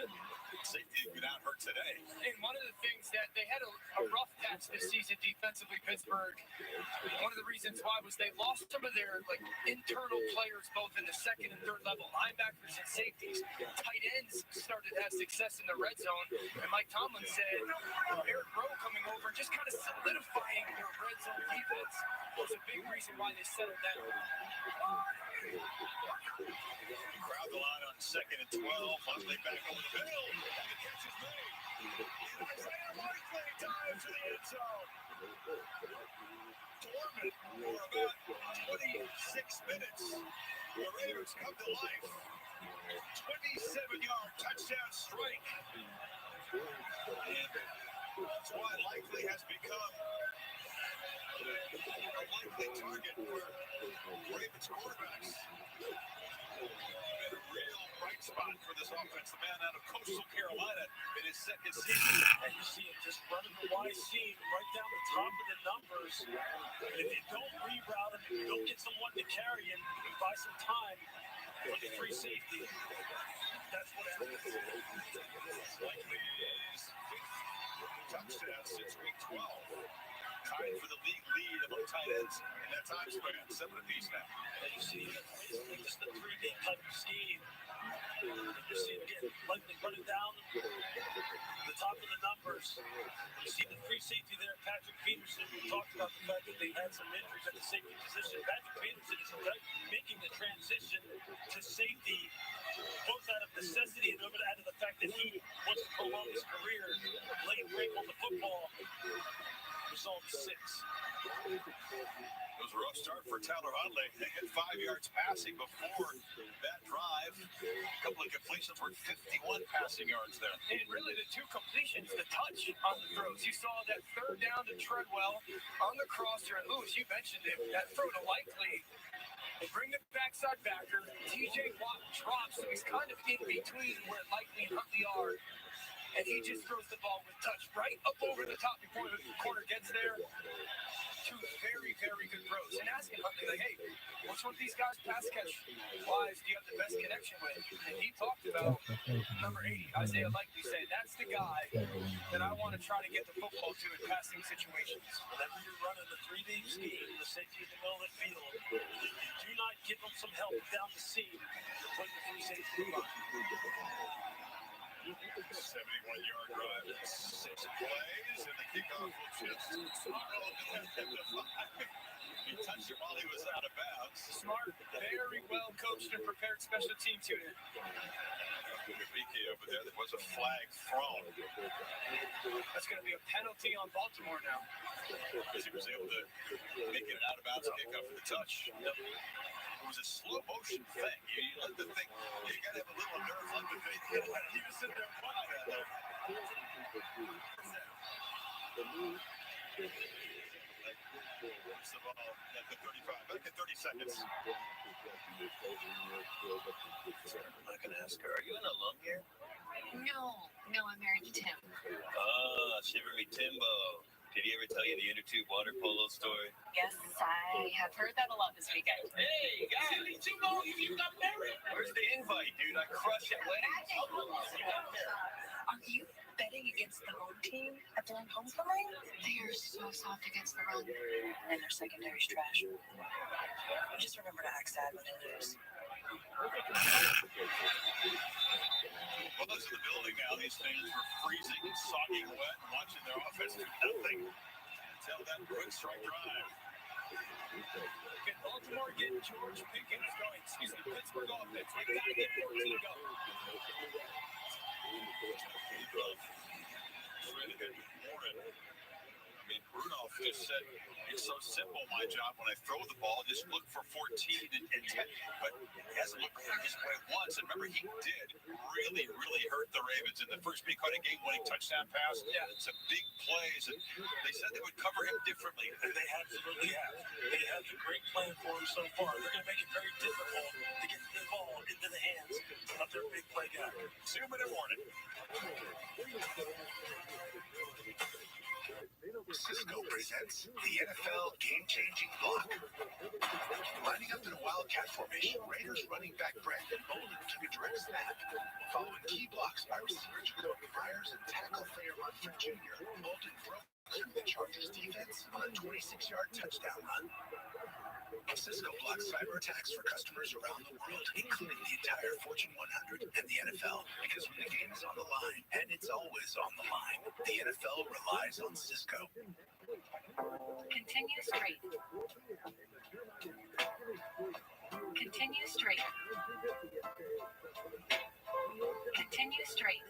safety to get out hurt today. And one of the things that they had a rough patch this season defensively, Pittsburgh. One of the reasons why was they lost some of their internal players, both in the second and third level, linebackers and safeties. Tight ends started to have success in the red zone. And Mike Tomlin said Eric Rowe coming over, just kind of solidifying their red zone defense was a big reason why they settled down. Crowd the line on 2nd and 12. Huntley back over the middle. And the catch is made. Isaiah Likely dives to the end zone. Dormant for about 26 minutes. The Raiders come to life. 27-yard touchdown strike. And that's why Likely has become a likely target for Ravens quarterbacks. Been a real bright spot for this offense. The man out of Coastal Carolina in his 2nd season. And you see him just running the wide seam right down the top of the numbers. And if you don't reroute him, if you don't get someone to carry him, you can buy some time for the free safety. That's what happens. Likely is 5th touchdown since week 12. Tied for the league lead among tight ends in that time span. 7 apiece now. And you see basically just the 3D type of scheme. You see him again, Likely running down the top of the numbers. You see the free safety there, Patrick Peterson. We talked about the fact that they had some injuries at the safety position. Patrick Peterson is making the transition to safety, both out of necessity and out of the fact that he wants to prolong his career, laying break on the football. Result 6. It was a rough start for Tyler Huntley. They hit 5 yards passing before that drive. A couple of completions were 51 passing yards there. And really the 2 completions, the touch on the throws. You saw that 3rd down to Treadwell on the crosser. And Lewis, you mentioned it, that throw to Likely. They bring the backside backer. TJ Watt drops, so he's kind of in between where Likely and Huntley are. And he just throws the ball with touch right up over the top before the corner gets there. 2 very, very good throws. And asking Huntley, like, hey, which one of these guys pass catch wise do you have the best connection with? And he talked about number 80, Isaiah Likely, saying that's the guy that I want to try to get the football to in passing situations. Whenever you're running the 3D scheme, the safety in the middle of the field, do not give them some help down the seam. Put the free safety on. 71-yard drive, 6 plays, and the kickoff will just snarl at the 5. He touched him while he was out of bounds. Smart, very well coached and prepared special teams unit. BK over there, there was a flag thrown. That's going to be a penalty on Baltimore now. Because he was able to make it an out-of-bounds kickoff for the touch. It was a slow motion thing. You let the thing, you got to have a little nerve like the thing. He was sitting there quiet out there. Wants the ball at the 35. Back in 30 seconds. I'm not going to ask her, are you an alum here? No, I'm married to Tim. Ah, Shivery Timbo. Did he ever tell you the inner tube water polo story? Yes, I have heard that a lot this weekend. Hey, guys, Timbo, you got married. Where's the invite, dude? I crush at weddings. Are you betting against the home team at their own homecoming? They are so soft against the run, and their secondary's trash. Just remember to act sad when they lose. Well, those in the building now, these fans were freezing, soaking wet, and watching their offense do nothing until that quick strike drive. Can Baltimore get George Pickens going? Excuse me, Pittsburgh offense. We gotta get 14 going. Really good morning. I mean, Rudolph just said, it's so simple, my job, when I throw the ball, just look for 14 and 10. But he hasn't looked for his way once. And remember, he did really hurt the Ravens in the first big game-winning touchdown pass. Yeah, some big plays. And they said they would cover him differently. They absolutely have. They have a great plan for him so far. They're going to make it very difficult to get the ball into the hands of their big play guy. 2 minute warning. Cisco presents the NFL game-changing block. Lining up in a wildcat formation, Raiders running back Brandon Bolden took a direct snap. Following key blocks by receiver Jacoby Myers and tackle Thayer Munford Jr., Bolden broke through the Chargers defense on a 26-yard touchdown run. Cisco blocks cyber attacks for customers around the world, including the entire Fortune 100 and the NFL. Because when the game is on the line, and it's always on the line, the NFL relies on Cisco. Continue straight. Continue straight. Continue straight.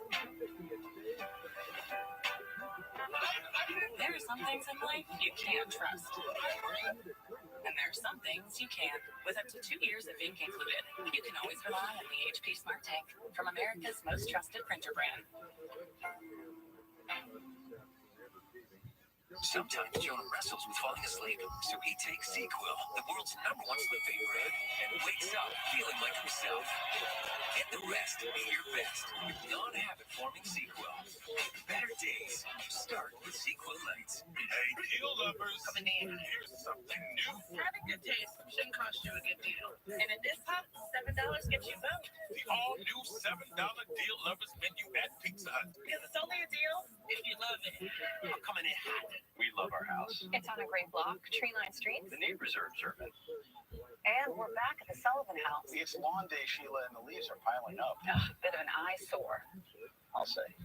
There are some things in life you can't trust. And there are some things you can. With up to 2 years of ink included, you can always rely on the HP Smart Tank from America's most trusted printer brand. Sometimes Jonah wrestles with falling asleep, so he takes ZzzQuil, the world's #1 sleeping brand, and wakes up feeling like himself. Get the rest to be your best with non-habit-forming ZzzQuil. Better days start with ZzzQuil Lights. Hey, deal lovers. Coming in. Here's something new. Having good taste shouldn't cost you a good deal. And in this pop, $7 gets you both. The all-new $7 deal lovers menu at Pizza Hut. Because it's only a deal if you love it. I'm coming in hot. We love our house. It's on a great block, Tree Line Street. The neighbors are observant. And we're back at the Sullivan House. It's lawn day, Sheila, and the leaves are piling up. Bit of an eyesore. I'll say.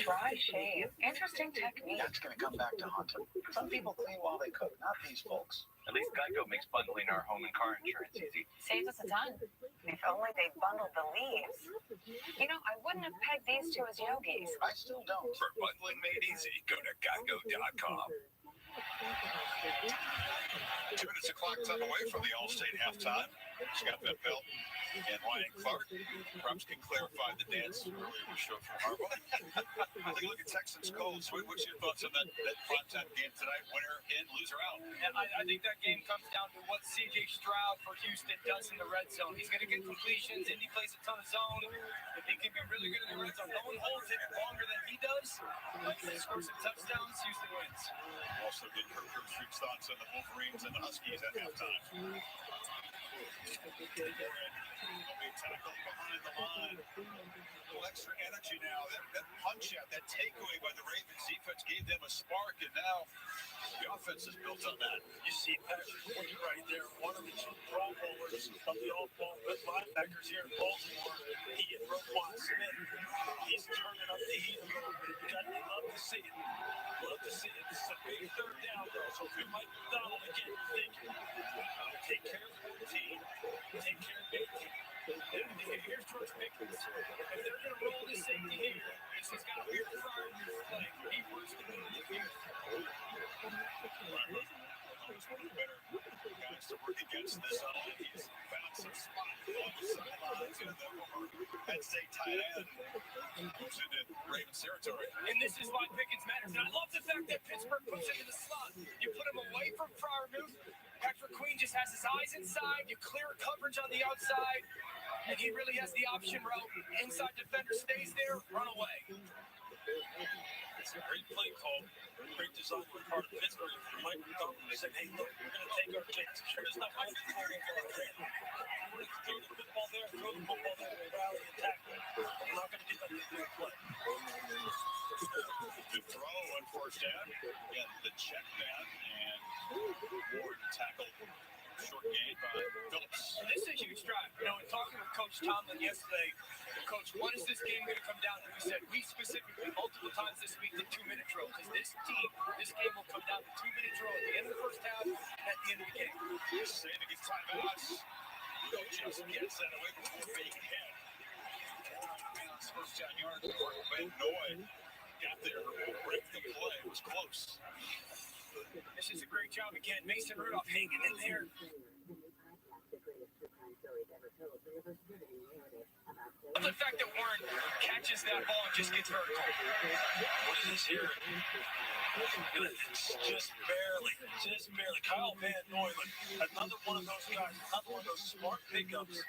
Dry shave. Interesting technique. That's going to come back to haunt him. Some people clean while they cook, not these folks. At least Geico makes bundling our home and car insurance easy. Saves us a ton. If only they bundled the leaves. You know, I wouldn't have pegged these two as yogis. I still don't. For bundling made easy, go to geico.com. 2 minutes o'clock's on the way from the All-State halftime. Scott Van Pelt and Ryan Clark. Perhaps can clarify the dance earlier in the show from Harbaugh. Take a look at Texans Colts. What's your thoughts on that primetime game tonight? Winner in, loser out. And I think that game comes down to what C.J. Stroud for Houston does in the red zone. He's going to get completions. Indy plays a ton of zone. If he can be really good in the red zone, no one holds it longer than he does. If they score some touchdowns, Houston wins. Also, get Kirk Herbstreit's thoughts on the Wolverines and the Huskies at halftime. There'll be a tackle behind the line. A little extra energy now. That punch out, that takeaway by the Ravens defense gave them a spark, and now the offense is built on that. You see Patrick Quinn right there, one of the 2 Pro Bowlers of the all-ball linebackers here in Baltimore. He and Roquan Smith. He's turning up the heat a little bit. You love to see it. Love to see it. This is a big 3rd down, though. So if you're Mike McDonald again, think, take care of the team. Take care of the team. Here's George Pickens. If they're going to roll this safety here, he's got a weird fire in his leg. He works the middle of the field. Better guys to work against this line. He's found some spot on the sidelines in the former Penn State tight end. Moves into Ravens territory. And this is why Pickens matters. And I love the fact that Pittsburgh puts him in the slot. You put him away from for our move. Patrick Queen just has his eyes inside. You clear coverage on the outside. And he really has the option route. Inside defender stays there, run away. It's a great play call. Great design on the part of Pittsburgh. Mike McDonald said, hey, look, we're going to take our chance. There's not much to throw the football there, throw the football there, and rally and tackle. We're not going to get that big play. Good throw on first down. Again, the check man and Ward tackle. Short gain by Phillips. And this is a huge drive. You know, in talking with Coach Tomlin yesterday, Coach, what is this game going to come down to? We said we specifically multiple times this week did 2-minute drill because this game will come down to 2-minute drill at the end of the first half and at the end of the game. Saving his timeouts. Just gets that away before being hit. First down yard for Van Noy. Got there, break the play. It was close. This is a great job again. Mason Rudolph hanging in there. The fact that Warren catches that ball and just gets vertical. What is this here? Just barely. Kyle Van Noyland, another one of those guys, another one of those smart pickups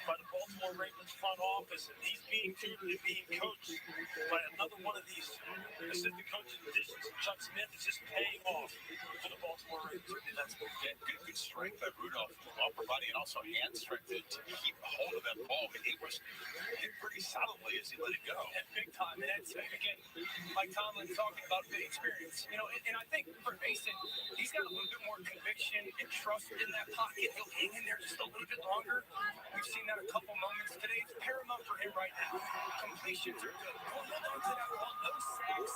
by the Baltimore Ravens front office, and he's being tutored and being coached by another one of these assistant coaches in addition to Chuck Smith. Is just paying off for the Baltimore Ravens. That's good strength by Rudolph while providing also hand strength to keep hold of that ball. But he was hit pretty solidly as he let it go. And big time. And that's, again, Mike Tomlin talking about the experience. You know, and I think for Mason, he's got a little bit more conviction and trust in that pocket. He'll hang in there just a little bit longer. We've seen that a couple moments today. It's paramount for him right now. Completions are good. Hold on to that ball. No sacks.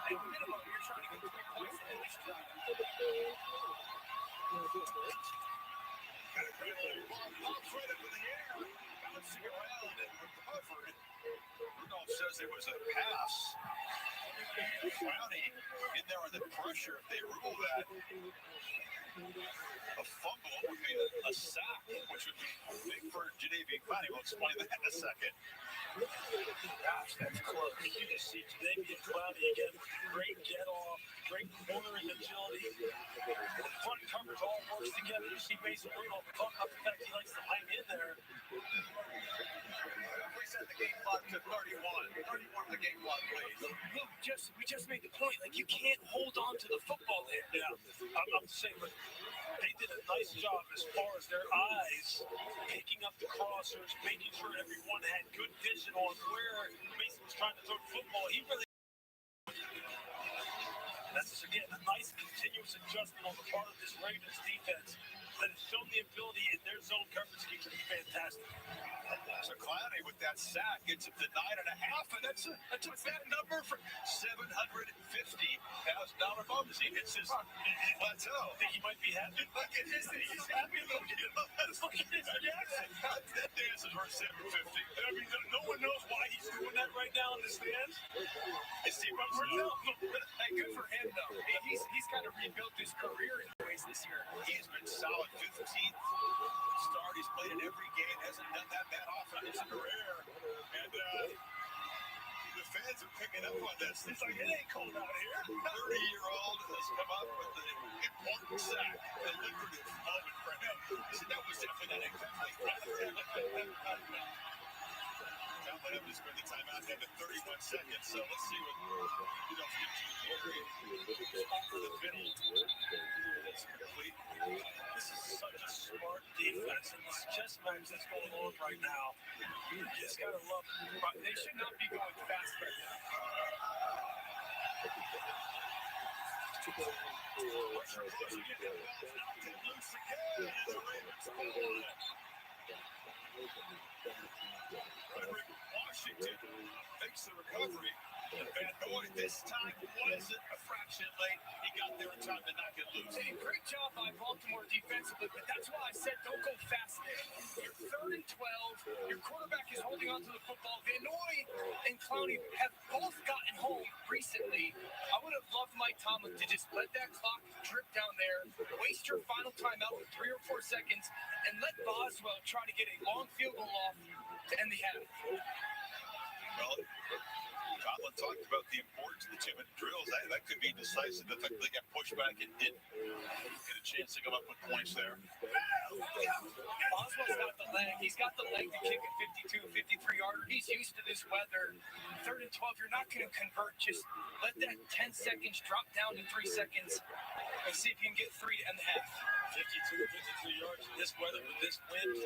At minimum, you're trying to get 3 points in this drive. Got a great little ball right up in the air. Bouncing around and recovered. Rudolph says it was a pass. Clowney in there under pressure. If they rule that, a fumble would be a sack, which would be big for Jadeveon Clowney. We'll explain that in a second. Gosh, that's close. You just see Jadeveon Clowney again. Great get off, great cornering agility. The front coverage all works together. You see Mason Rudolph talk about the fact he likes to hang in there. We set the game clock to 31. 31 the game clock, please. Look, we just made the point. Like, you can't hold on to the football there. Yeah, I'm saying, but they did a nice job as far as their eyes picking up the crossers, making sure everyone had good vision on where Mason was trying to throw the football. He really. That's just, again, a nice continuous adjustment on the part of this Ravens defense that has shown the ability in their zone coverage scheme to be fantastic. So Clowney with that sack gets him to 9.5, and that's that number for $750,000 bonus. He hits his plateau. I think he might be happy. Look at his, he's happy. Look at him. Look at his dancing. That dance is worth $750. I mean, no one knows why he's doing that right now in the stands. His team runs Hey, good for him, though. He's kind of rebuilt his career in ways this year. He has been solid. 15th start. He's played in every game. Hasn't done that often in his career. And the fans are picking up on this. It's like, it ain't cold out here. 30-year-old has come up with the important sack. A lucrative moment for him. That was definitely not incomplete. Tomlin able to spend the timeout down to 31 seconds. So let's see what Rudolph can do here. For the middle. It's complete. This is such a smart defense, and this chess match that's going on right now, you just gotta love it. They should not be going fast right now. Washington makes the recovery. And Van Noy this time wasn't a fraction late. He got there in time to knock it loose. Hey, great job by Baltimore defensively, but that's why I said don't go fast there. You're 3rd and 12. Your quarterback is holding on to the football. Van Noy and Clowney have both gotten home recently. I would have loved Mike Tomlin to just let that clock drip down there, waste your final timeout with 3 or 4 seconds, and let Boswell try to get a long field goal off to end the half. Well, Tomlin talked about the importance of the 2-minute drills. That could be decisive. The fact they got pushed back and didn't get a chance to come up with points there. Boswell's got the leg. He's got the leg to kick a 52, 53-yarder. He's used to this weather. 3rd and 12, you're not going to convert. Just let that 10 seconds drop down to 3 seconds and see if you can get 3.5. 52 yards in this weather with this wind.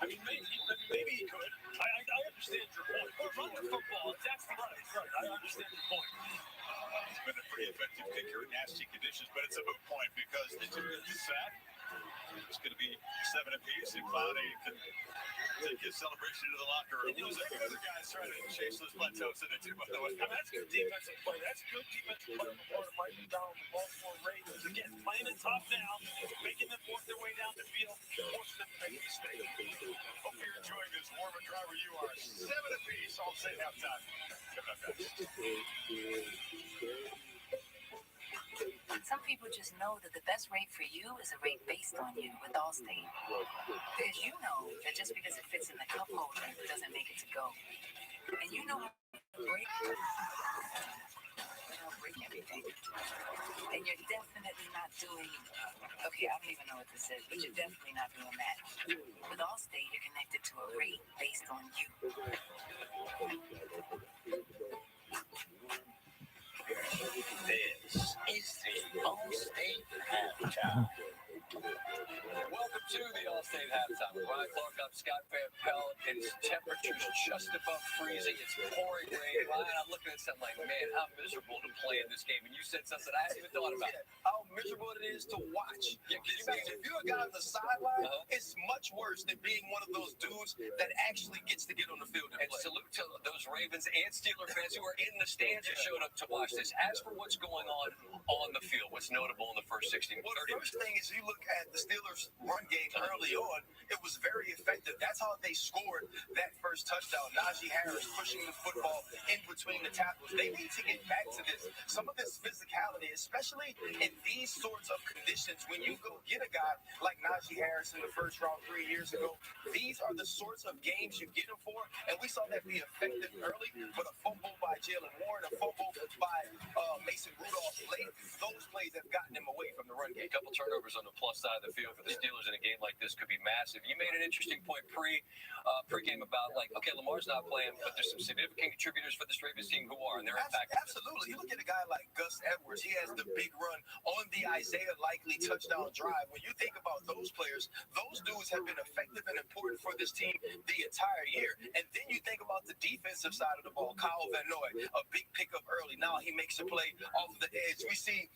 I mean, maybe he could. I understand your point. Or run the football. That's the right. I understand your point. He's been a pretty effective kicker in nasty conditions, but it's a moot point because the sack. It's going to be 7 apiece, and Cloudy can take his celebration to the locker room. There's other guys trying to chase those plateaus in it too, by the way. I mean, that's good defensive play. That's good defensive play for writing down the Baltimore Ravens. Again, playing it top down, making them work their way down the field, forcing them to make a mistake. Hope you're enjoying this warm and dry where you are. 7 apiece, all say halftime. Coming up next. Some people just know that the best rate for you is a rate based on you with Allstate. Because you know that just because it fits in the cup holder doesn't make it to go. And you know how to break everything. And you're definitely not doing, okay, I don't even know what this is, but you're definitely not doing that. With Allstate, you're connected to a rate based on you. This is the Allstate Halftime. Welcome to the Allstate Halftime. Ryan Clark, I'm Scott Van Pelt. It's temperatures just above freezing. It's pouring rain. Ryan, I'm looking at something like, man, how miserable to play in this game. And you said something I hadn't even thought about. How miserable it is to watch. Yeah, if you're a guy on the sideline, it's much worse than being one of those dudes that actually gets to get on the field and play. Salute to those Ravens and Steelers fans who are in the stands and showed up to watch this. As for what's going on the field, what's notable in the first 16 Well, 30 the first thing is you look at the Steelers' run game early on, it was very effective. That's how they scored that first touchdown. Najee Harris pushing the football in between the tackles. They need to get back to this. Some of this physicality, especially in these sorts of conditions, when you go get a guy like Najee Harris in the first round 3 years ago, these are the sorts of games you get him for, and we saw that be effective early, but a fumble by Jalen Warren, a fumble by Mason Rudolph late, those plays have gotten him away from the run game. A couple turnovers on the plus side of the field for the Steelers in a game like this could be massive. You made an interesting point pre-game about, like, okay, Lamar's not playing, but there's some significant contributors for this Ravens team who are, and their impact. Absolutely. You look at a guy like Gus Edwards. He has the big run on the Isaiah Likely touchdown drive. When you think about those players, those dudes have been effective and important for this team the entire year. And then you think about the defensive side of the ball. Kyle Van Noy, a big pickup early. Now he makes a play off the edge. We see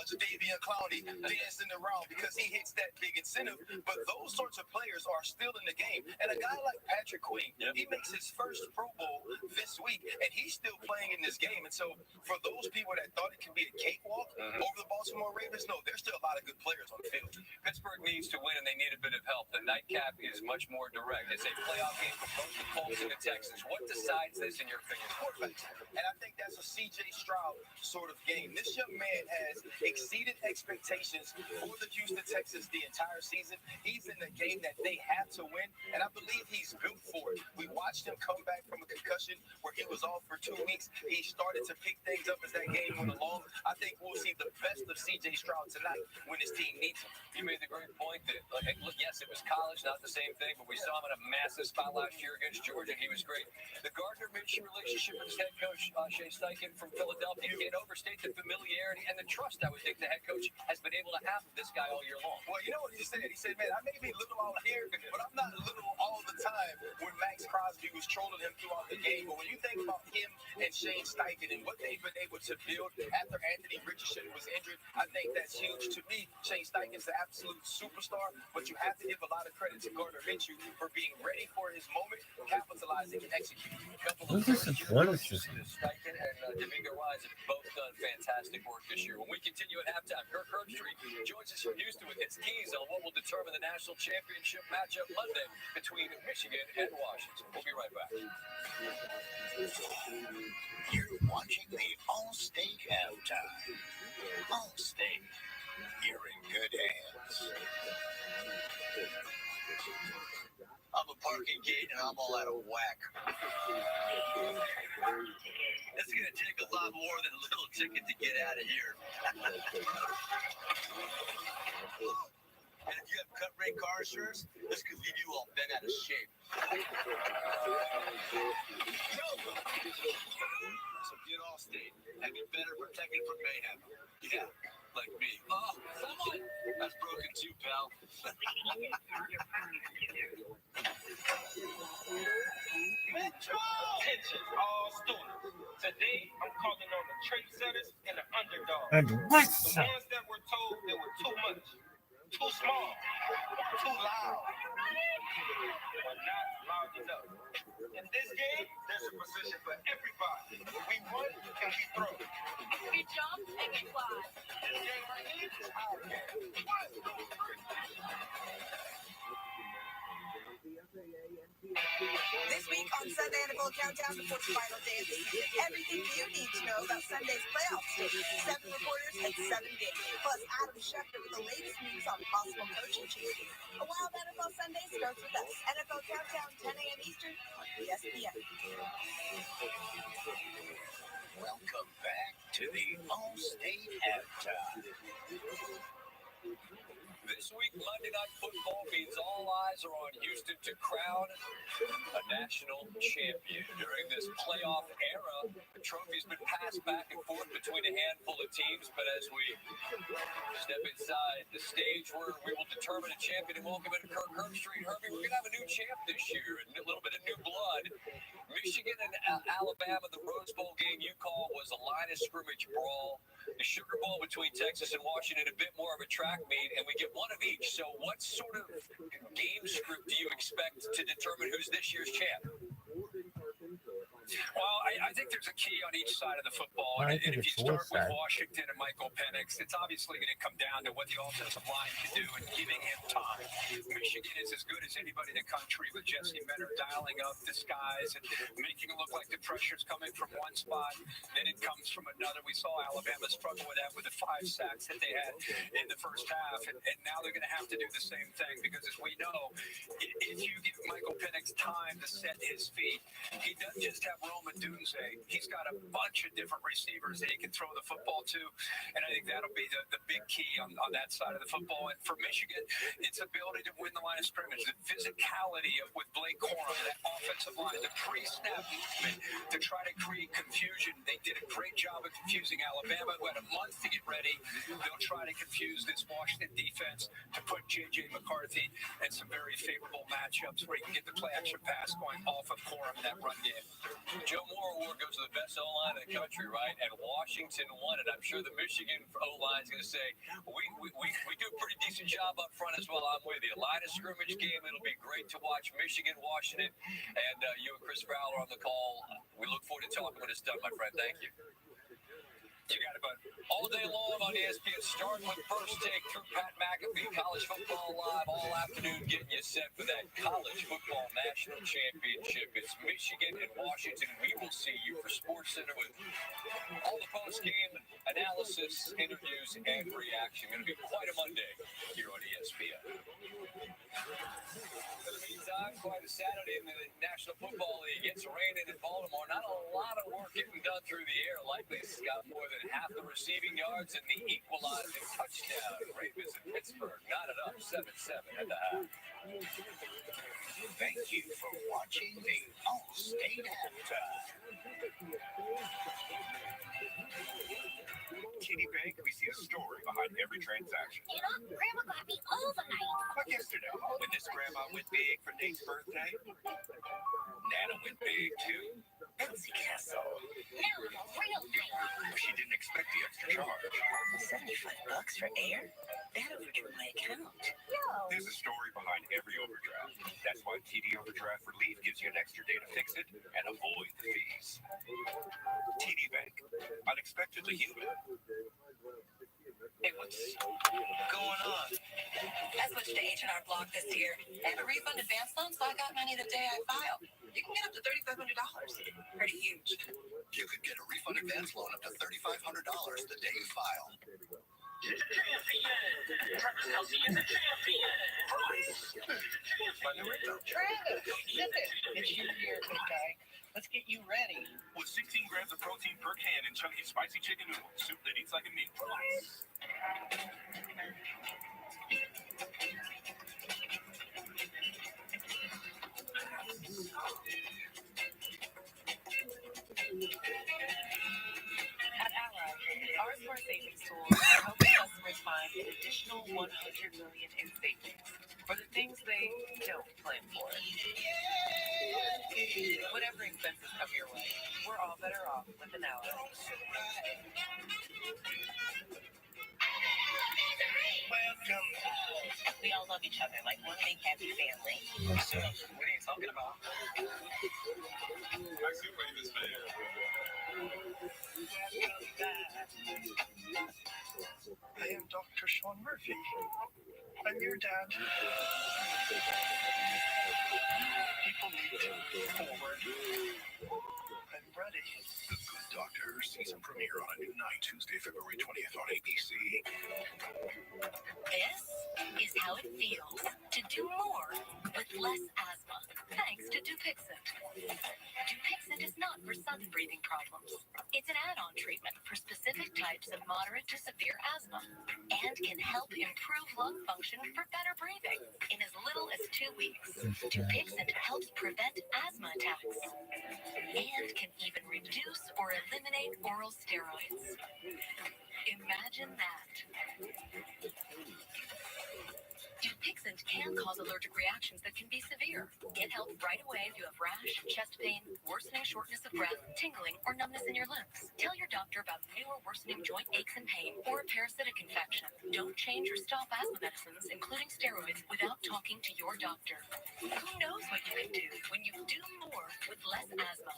Jadeveon Clowney dancing around because he hits that big incentive. But those sorts of players are still in the game. And a guy like Patrick Queen, he makes his first Pro Bowl this week, and he's still playing in this game. And so for those people that thought it could be a cakewalk over the Baltimore Ravens, no, there's still a lot of good players on the field. Pittsburgh needs to win, and they need a bit of help. The nightcap is much more direct. It's a playoff game for both the Colts and the Texans. What decides this in your opinion? Quarterbacks. And I think that's a C.J. Stroud sort of game. This young man has exceeded expectations for the Houston Texans the entire season. He's in the game that they have to win, and I believe he's built for it. We watched him come back from a concussion where he was off for 2 weeks. He started to pick things up as that game went along. I think we'll see the best of C.J. Stroud tonight when his team needs him. You made the great point that, look, yes, it was college, not the same thing, but we saw him in a massive spot last year against Georgia. He was great. The Gardner-Minshew relationship with his head coach, Shane Steichen from Philadelphia, you can't overstate the familiarity and the trust I would think the head coach has been able to have with this guy all year long. Well, you know what he said? He said, man, I may be little out here, but I'm not little all the time when Max Crosby was trolling him throughout the game. But when you think about him and Shane Steichen and what they've been able to build after Anthony Richardson was injured, I think that's huge. To me, Shane Steichen's the absolute superstar, but you have to give a lot of credit to Gardner Minshew for being ready for his moment, capitalizing and executing. What is this? Steichen and D'Amico Wise have both done fantastic work this year. When we continue at halftime, Kirk Herbstreit joins us from Houston with his keys on what will determine the national championship matchup Monday between Michigan and Washington. We'll be right back. You're watching the Allstate Halftime. Allstate, you're in good hands. I'm a parking gate and I'm all out of whack. It's going to take a lot more than a little ticket to get out of here. And if you have cut rate car insurance, this could leave you all bent out of shape. So get Allstate and be better protected from mayhem. Yeah, like me. Oh, someone! That's broken too, pal. Attention, all students. Today, I'm calling on the trendsetters and the underdogs. And what? The ones that were told they were too much, too small, too loud, or not loud enough. In this game, there's a position for everybody. We run and we throw. We jump and we fly. This game right here is our game. This week on Sunday NFL Countdown before the final day of the season, everything you need to know about Sunday's playoffs. 7 reporters and 7 games. Plus, Adam Schefter with the latest news on possible coaching changes. A wild NFL Sunday starts with us. NFL Countdown, 10 a.m. Eastern on ESPN. Welcome back to the All-State Halftime. This week, Monday Night Football means all eyes are on Houston to crown a national champion. During this playoff era, the trophy's been passed back and forth between a handful of teams, but as we step inside the stage where we will determine a champion and welcome into Kirk Herbstreit, Herbie, we're going to have a new champ this year and a little bit of new blood. Michigan and Alabama, the Rose Bowl game you call was a line of scrimmage brawl. The Sugar Bowl between Texas and Washington, a bit more of a track meet, and we get one of each. So what sort of game script do you expect to determine who's this year's champ? Well, I think there's a key on each side of the football. And if you start with Washington and Michael Penix, it's obviously going to come down to what the offensive line can do and giving him time. Michigan is as good as anybody in the country with Jesse Mentor dialing up the skies and making it look like the pressure's coming from one spot, then it comes from another. We saw Alabama struggle with that with the 5 sacks that they had in the first half, and now they're going to have to do the same thing because, as we know, if you give Michael Penix time to set his feet, he doesn't just have Roman Dunze. He's got a bunch of different receivers that he can throw the football to, and I think that'll be the big key on that side of the football. And for Michigan, its ability to win the line of scrimmage, the physicality with Blake Corum, that offensive line, the pre-snap movement to try to create confusion. They did a great job of confusing Alabama, who had a month to get ready. They'll try to confuse this Washington defense to put J.J. McCarthy in some very favorable matchups where he can get the play-action pass going off of Corum in that run game. Joe Moore Award goes to the best O-line in the country, right? And Washington won it. I'm sure the Michigan O-line is going to say, we do a pretty decent job up front as well. I'm with you. Line of scrimmage game, it'll be great to watch Michigan, Washington, and you and Chris Fowler on the call. We look forward to talking when it's done, my friend. Thank you. You got it, bud. All day long on ESPN, starting with First Take through Pat McAfee, college football live all afternoon, getting you set for that college football national championship. It's Michigan and Washington. We will see you for SportsCenter with all the post-game analysis, interviews, and reaction. Going to be quite a Monday here on ESPN. In the meantime, quite a Saturday in the National Football League. It's raining in Baltimore. Not a lot of work getting done through the air. Likely it's got more than half the receiving yards and the equalizing touchdown. Ravens in Pittsburgh. Not enough. 7-7 at the half. Thank you for watching the All-State Halftime. TD Bank, we see a story behind every transaction. You know, Grandma got me overnight. Like yesterday, when this grandma went big for Nate's birthday, Nana went big too. Bouncy Castle. Now it's real nice. She didn't expect the extra charge. $75 for air? That overdrew my account. There's a story behind every overdraft. That's why TD Overdraft Relief gives you an extra day to fix it and avoid the fees. TD Bank. Unexpectedly human. Hey, what's going on? I switched to H&R Block this year. They have a refund advance loan, so I got money the day I filed. You can get up to $3,500. Pretty huge. You could get a refund advance loan up to $3,500 the day you file. Travis, sip it. It's you here, big guy. Let's get you ready. With 16 grams of protein per can in chunky spicy chicken noodles, soup that eats like a meal. At Ally, our smart savings tools are helping customers find an additional $100 million in savings for the things they don't plan for. Whatever expenses come your way, we're all better off with an Ally. We all love each other like one big happy family. Yes, sir. What are you talking about? I see what he was there. I am Dr. Sean Murphy. I'm your dad. People meet forward. I'm ready. The Good Doctor season premiere on a new night, Tuesday, February 20th on ABC. This is how it feels to do more with less asthma, thanks to Dupixent. Dupixent is not for sudden breathing problems. It's an add-on treatment for specific types of moderate to severe asthma and can help improve lung function for better breathing in as little as 2 weeks. Dupixent helps prevent asthma attacks and can even reduce or eliminate oral steroids. Imagine that. Dupixent can cause allergic reactions that can be severe. Get help right away if you have rash, chest pain, worsening shortness of breath, tingling, or numbness in your limbs. Tell your doctor about new or worsening joint aches and pain or a parasitic infection. Don't change or stop asthma medicines, including steroids, without talking to your doctor. Who knows what you can do when you do more with less asthma?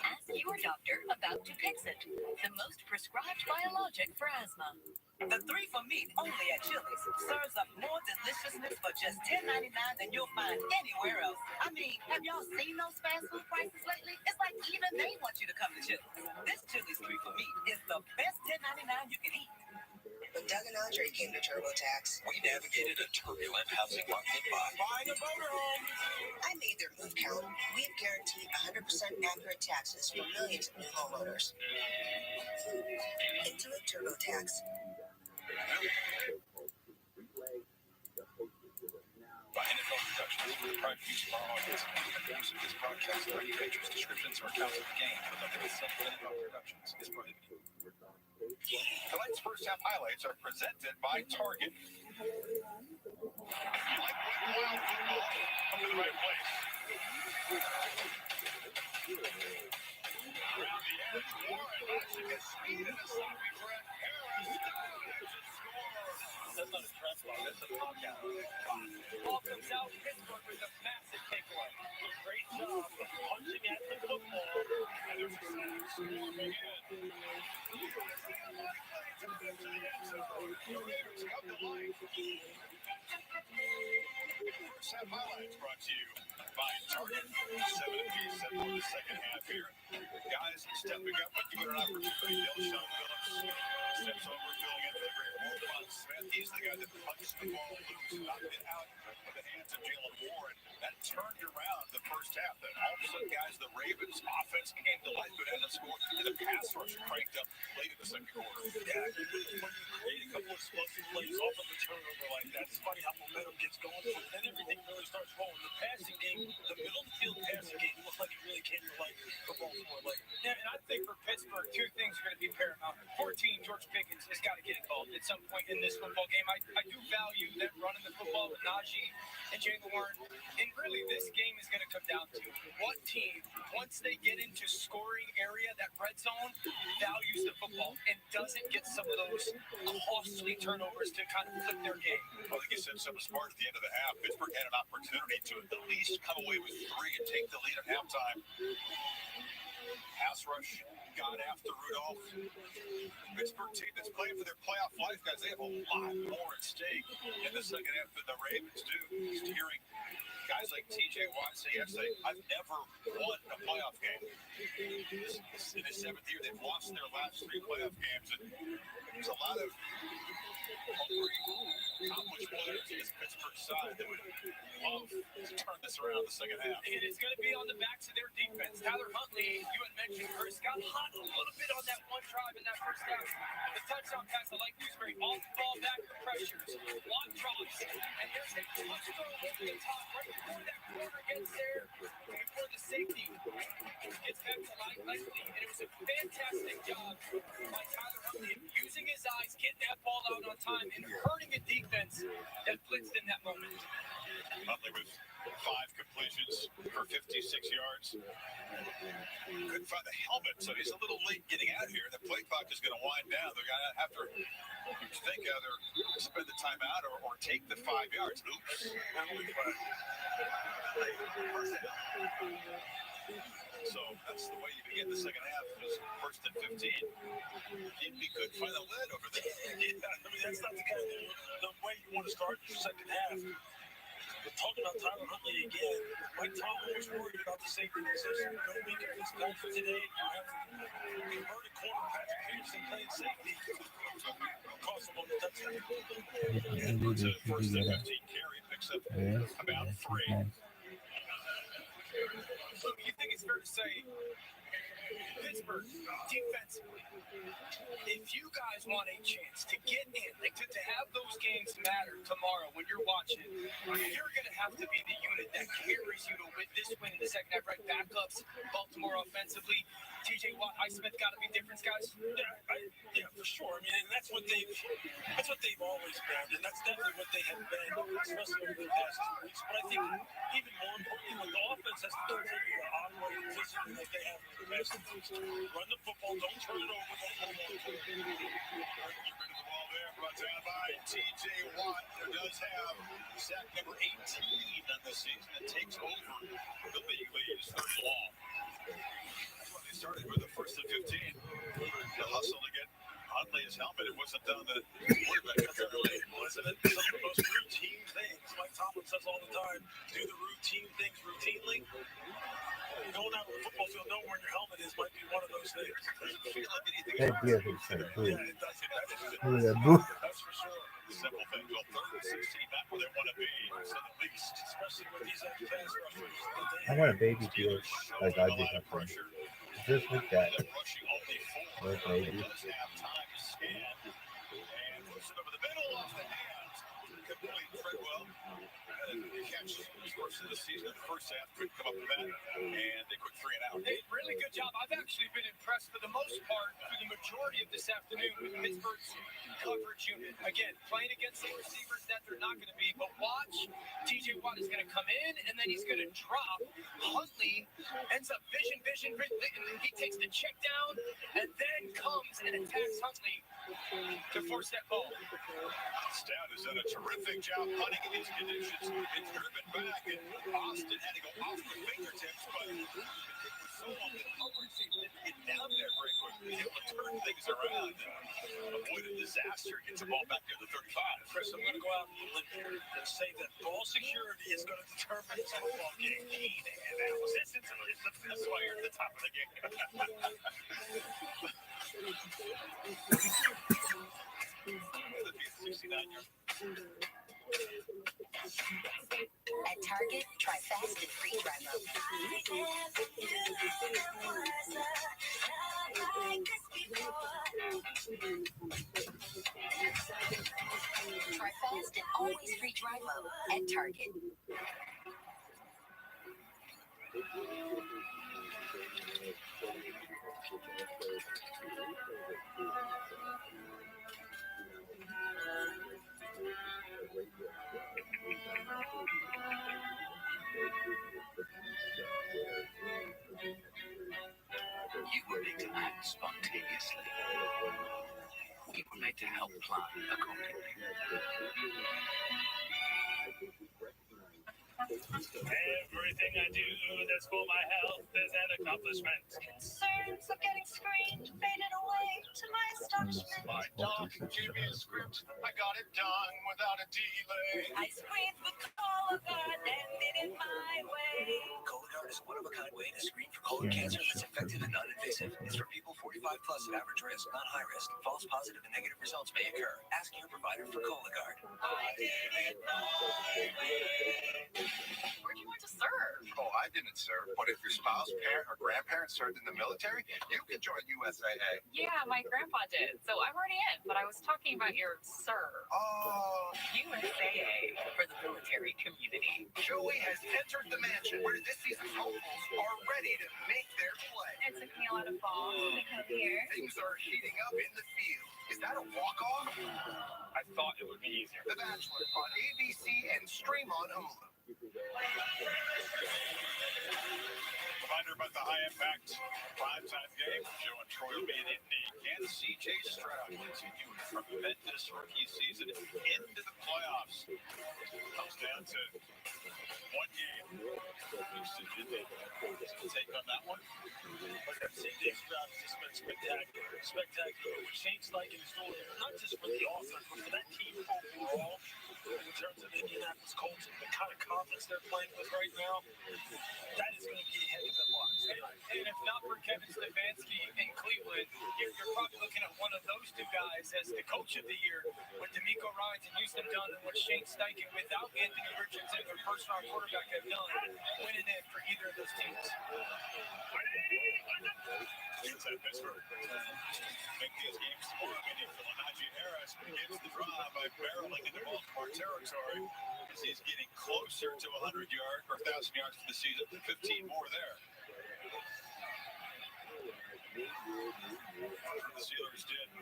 Ask your doctor about Dupixent, the most prescribed biologic for asthma. The 3 for Me only at Chili's serves up more deliciousness for just $10.99 than you'll find anywhere else. I mean, have y'all seen those fast food prices lately? It's like even they want you to come to Chili's. This Chili's 3 for Me is the best $10.99 you can eat. When Doug and Andre came to TurboTax, We navigated a turbulent housing market by Buying a motorhome. I made their move count. We've guaranteed 100% accurate taxes for millions of new homeowners. Intuit TurboTax. By NFL Productions, private use of our audience. The use of this broadcast or any patrons, descriptions, or accounts of the game without the consent of NFL Productions is prohibited. Tonight's first half highlights are presented by Target. Like wild football, come to the right place. Around the edge, Warren matching his speed and his sloppy Brett Harris. That's not a trap block, that's a knockout. Ball comes out, Pittsburgh with a massive takeaway. Great job punching at the football. And there's a score again. First half highlights brought to you by Target. 7 apiece set for the second half here. Guys stepping up and giving an opportunity. Sean Phillips steps over, filling in for the great Warren Smith. He's the guy that punched the ball loose, knocked it out of the hands of Jalen Warren. That turned around the first half. Then all of a sudden, guys, the Ravens offense came to life, but had to score, and the pass rush cranked up late in the second quarter. Yeah, when you create a couple of explosive plays off of a turnover like that, it's funny how momentum gets going, then everything really starts rolling. The passing game, the middle of the field passing game, looked like it really came to life for Baltimore late. Yeah, and I think for Pittsburgh, 2 things are going to be paramount. 14, George Pickens has got to get involved at some point in this football game. I do value them running the football with Najee and Jalen Warren. And really, this game is going to come down to what team, once they get into scoring area, that red zone, values the football and doesn't get some of those costly turnovers to kind of flip their game. Well, I think you said something smart at the end of the half. Pittsburgh had an opportunity to at least come away with 3 and take the lead at halftime. Pass rush got after Rudolph. Pittsburgh team that's playing for their playoff life, guys, they have a lot more at stake in the second half than the Ravens do. Just hearing guys like TJ Watt say yesterday, I've never won a playoff game. In his 7th year, they've lost their last 3 playoff games, and there's a lot of hungry, accomplished players in this Pittsburgh side that would love to turn this around in the second half. And it's going to be on the backs of their defense. Tyler Huntley, you had mentioned, Chris, got hot a little bit on that one drive in that first half. The touchdown pass, I like was great. Off the ball, back to pressures, block drops, and there's a touch throw over the top right before that corner gets there, before the safety gets back to Likely, and it was a fantastic job by Tyler Huntley using his eyes, getting that ball out on time, and hurting a defense that blitzed in that moment. Huntley with 5 completions for 56 yards. Couldn't find the helmet, so he's a little late getting out here. The play clock is going to wind down. They're going to have to think either spend the time out or take the 5 yards. Oops. So that's the way you begin the second half. Is first and 15. He could find a lead over there. Yeah, I mean, that's not the way you want to start your second half. But talking about Tyler Huntley again, Mike Tomlin was worried about the safety position. No weakness done for today. You have converted corner Patrick Peterson playing safety. Cost him on the touchdown. It's a first and 15 carry, picks up about 3. So you think it's fair to say, Pittsburgh, defensively, if you guys want a chance to get in, like to have those games matter tomorrow when you're watching, you're going to have to be the unit that carries you to win this win in the second half, right? Backups, Baltimore offensively, TJ Watt, Highsmith got to be different, guys. Yeah, for sure. I mean, and that's what they've always been, and that's definitely what they have been, especially over the past 2 weeks. But I think even more importantly, what the offense has to continue to operate efficiently like they have in the past 2 weeks. Run the football, don't turn it over, don't hold on to it. Get rid of the ball there, brought down by TJ Watt, who does have sack number 18 on the season and takes over the league lead. It's third and long. They started with the first and 15. The hustle to get Huntley his helmet. It wasn't done the quarterback. Wasn't it some of the most routine things? Mike Tomlin says all the time, do the routine things routinely. Going out on the football field, knowing where your helmet is might be one of those things. Doesn't feel like anything. Yeah, it does. That's for sure. Simple thing. Well, third and 16, not where they want to be, so at least. Especially with these pass rushers. I want a baby field like I did have fun. Just like that. Like baby. Does have time to scan and puts it over the middle off the hands. Complete Treadwell. Catch the course of the season. The first half couldn't come up with that, and they quick 3 and out. Hey, really good job. I've actually been impressed for the most part for the majority of this afternoon with Pittsburgh's coverage unit. Again, playing against some receivers that they're not going to be, but watch, TJ Watt is going to come in, and then he's going to drop. Huntley ends up vision, and he takes the check down, and then comes and attacks Huntley to force that ball. Stout has done a terrific job hunting in these conditions. It's driven back, and Austin had to go off the fingertips, but it was so long that coverage didn't get down there very quickly. Able to turn things around and avoid a disaster. Gets the ball back to the 35. Chris, I'm going to go out and say that ball security is going to determine this football game. That's why you're at the top of the game. At Target, try fast and free dry mode. Try fast and always free dry mode at Target. You were made to act spontaneously. We were made to help plan accordingly. Everything I do that's for my health is an accomplishment. Concerns of getting screened, faded away to my astonishment. My doc gave me a script. I got it done without a delay. I screamed with Cologuard and did it my way. Cologuard is a one-of-a-kind way to screen for colon cancer that's effective and non-invasive. It's for people 45 plus at average risk, not high risk. False positive and negative results may occur. Ask your provider for Cologuard. I did it my way. Where'd you want to serve? Oh, I didn't serve, but if your spouse, parent, or grandparent served in the military, you can join USAA. Yeah, my grandpa did. So I'm already in, but I was talking about your serve. Oh. USAA for the military community. Joey has entered the mansion where this season's hopefuls are ready to make their play. It took me a lot of balls to come here. Things are heating up in the field. Is that a walk-off? I thought it would be easier. The Bachelor on ABC and stream on Hulu. Reminder about the high-impact primetime game. Joe and Troy will be in Indy. Kansas CJ Stroud continuing from tremendous rookie season into the playoffs. Comes down to one game. Take on that one. But CJ Stroud has just been spectacular. Spectacular. What Shane Steichen is doing, not just for the offense, but for that team overall, in terms of Indianapolis Colts and the kind of confidence they're playing with right now, that is going to be a heck of a watch. And if not for Kevin Stefanski in Cleveland, you're probably looking at one of those two guys as the coach of the year, what DeMeco Ryans and Houston done and what Shane Steichen without Anthony Richardson, their first-round quarterback, have done, winning in for either of those teams. Inside Pittsburgh. Make these games more meaningful. Najee Harris begins the drive by barreling into Baltimore territory as he's getting closer to 100 yards or 1,000 yards for the season. 15 more there. The Steelers did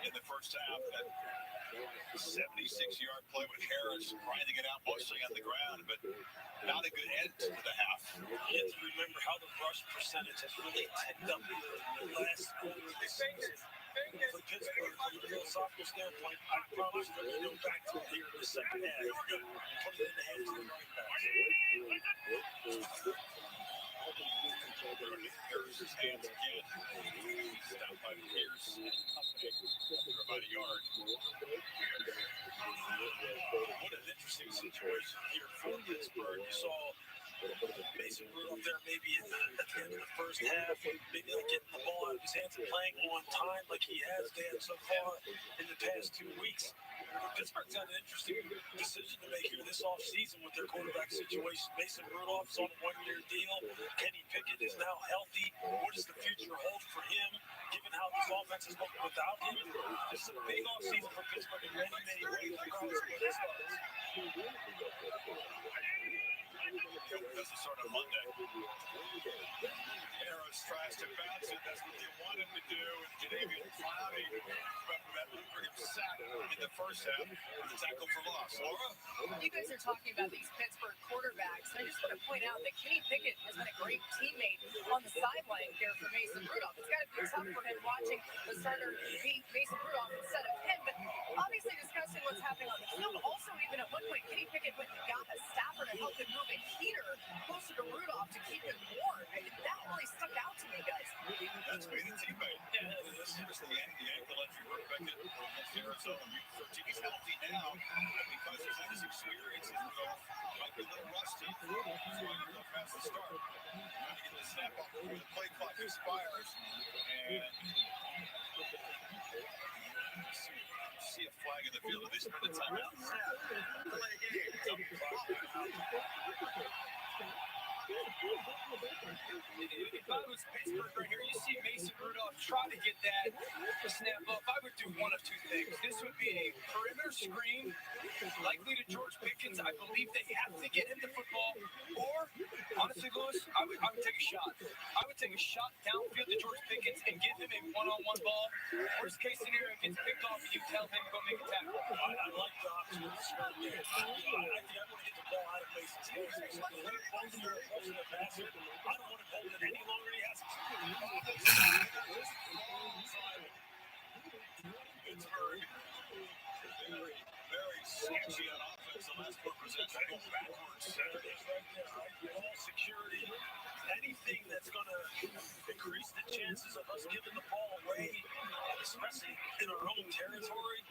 in the first half. That 76-yard play with Harris grinding it out mostly on the ground, but not a good end to the half. You have to remember how the rush percentage has really ticked up in the last quarter of the season. For Pittsburgh, from a philosophical standpoint, I promise they're going to go back to it here in the second half. Put it in the hands of the running backs. Harris's hands again. Stopped by Pierce. For about a yard. What an interesting situation here for Pittsburgh. You saw Mason Rudolph there maybe at the end of the first half, maybe like getting the ball out of his hands and playing on time like he has done so far in the past 2 weeks. Pittsburgh's got an interesting decision to make here this offseason with their quarterback situation. Mason Rudolph's on a one-year deal. Kenny Pickett is now healthy. What does the future hold for him, given how this offense is looking without him? This is a big offseason for Pittsburgh in many, many ways, regardless of where this starts. Doesn't start on Monday. Harris tries to bounce it. That's what they want him to do. And Jadavian Clowney from that lucrative sack in the first half with a tackle for loss. Laura? You guys are talking about these Pittsburgh quarterbacks. I just want to point out that Kenny Pickett has been a great teammate on the sideline here for Mason Rudolph. It's got to be tough for him watching the starter beat Mason Rudolph instead of him. But obviously discussing what's happening on the field. Also, even at one point, Kenny Pickett went and got a Stafford to help him move a heater closer to Rudolph to keep him warm. I mean, that really stuck out to me, guys. That's being a teammate. Yeah, this is the ankle injury work back in Arizona. He's healthy now, but because he's had his experience, Rudolph might be a little rusty. So Rudolph has to start. Trying to get the snap off before the play clock expires. And see a flag in the field, at least for the timeout. Play game. If I was Pittsburgh right here, you see Mason Rudolph try to get that snap up. I would do one of two things. This would be a perimeter screen, likely to George Pickens. I believe they have to get him the football. Or, honestly, Lewis, I would take a shot. I would take a shot downfield to George Pickens and give him a one-on-one ball. Worst case scenario, gets picked off and you tell him go make a tackle. I like the option of the screen there. I think I want to get the ball out of Mason's hands. He's like a little closer. I don't want to hold it any longer. He has to. Pittsburgh, very sketchy on offense. as the last book presents, I go backwards. There it is right there. All security. Anything that's going to increase the chances of us giving the ball away, especially in our own territory.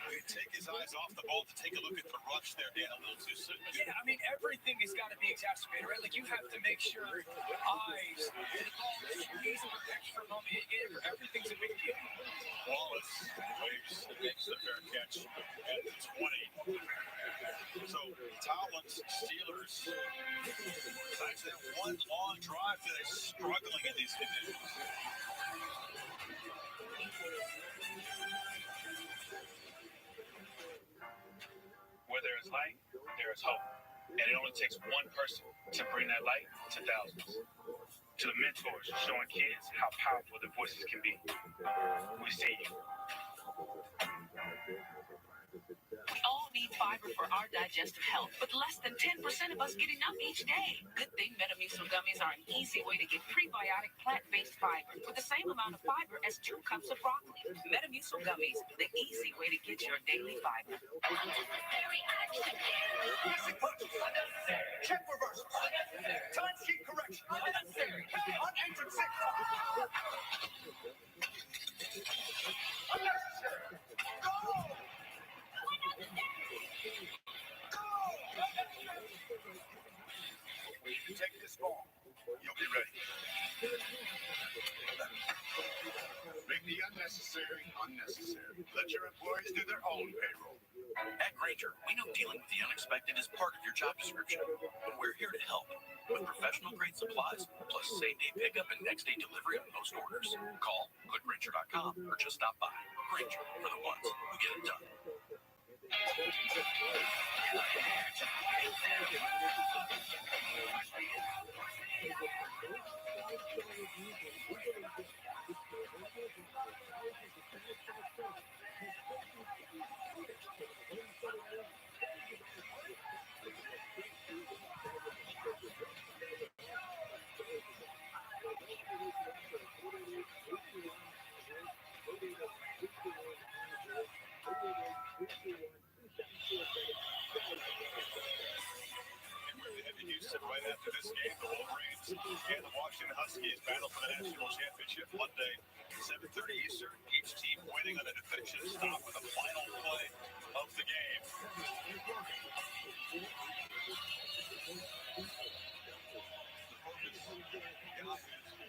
They take his eyes off the ball to take a look at the rush there, Dan, a little too soon. Yeah, I mean, everything has got to be exacerbated, right? Like, you have to make sure eyes, the ball squeeze for extra moment. Everything's a big deal. Wallace waves and makes the fair catch at the 20. So, Tomlin's Steelers, besides that one long drive, they're struggling in these conditions. Where there is light, there is hope. And it only takes one person to bring that light to thousands. To the mentors showing kids how powerful their voices can be. We see you. We all need fiber for our digestive health, but less than 10% of us get enough each day. Good thing Metamucil gummies are an easy way to get prebiotic plant-based fiber with the same amount of fiber as 2 cups of broccoli. Metamucil gummies, the easy way to get your daily fiber. Missing punches. Unnecessary. Check reversals. Unnecessary. Time sheet correction. Unnecessary. Unentered signal. Unnecessary. Go! Take this ball. You'll be ready. Make the unnecessary unnecessary. Let your employees do their own payroll. At Grainger, we know dealing with the unexpected is part of your job description, but we're here to help with professional-grade supplies, plus same-day pickup and next-day delivery on most orders. Call, go to Grainger.com, or just stop by. Grainger, for the ones who get it done. Right after this game, the Wolverines and the Washington Huskies battle for the national championship Monday, 7:30 Eastern. Each team waiting on a defensive stop with the final play of the game.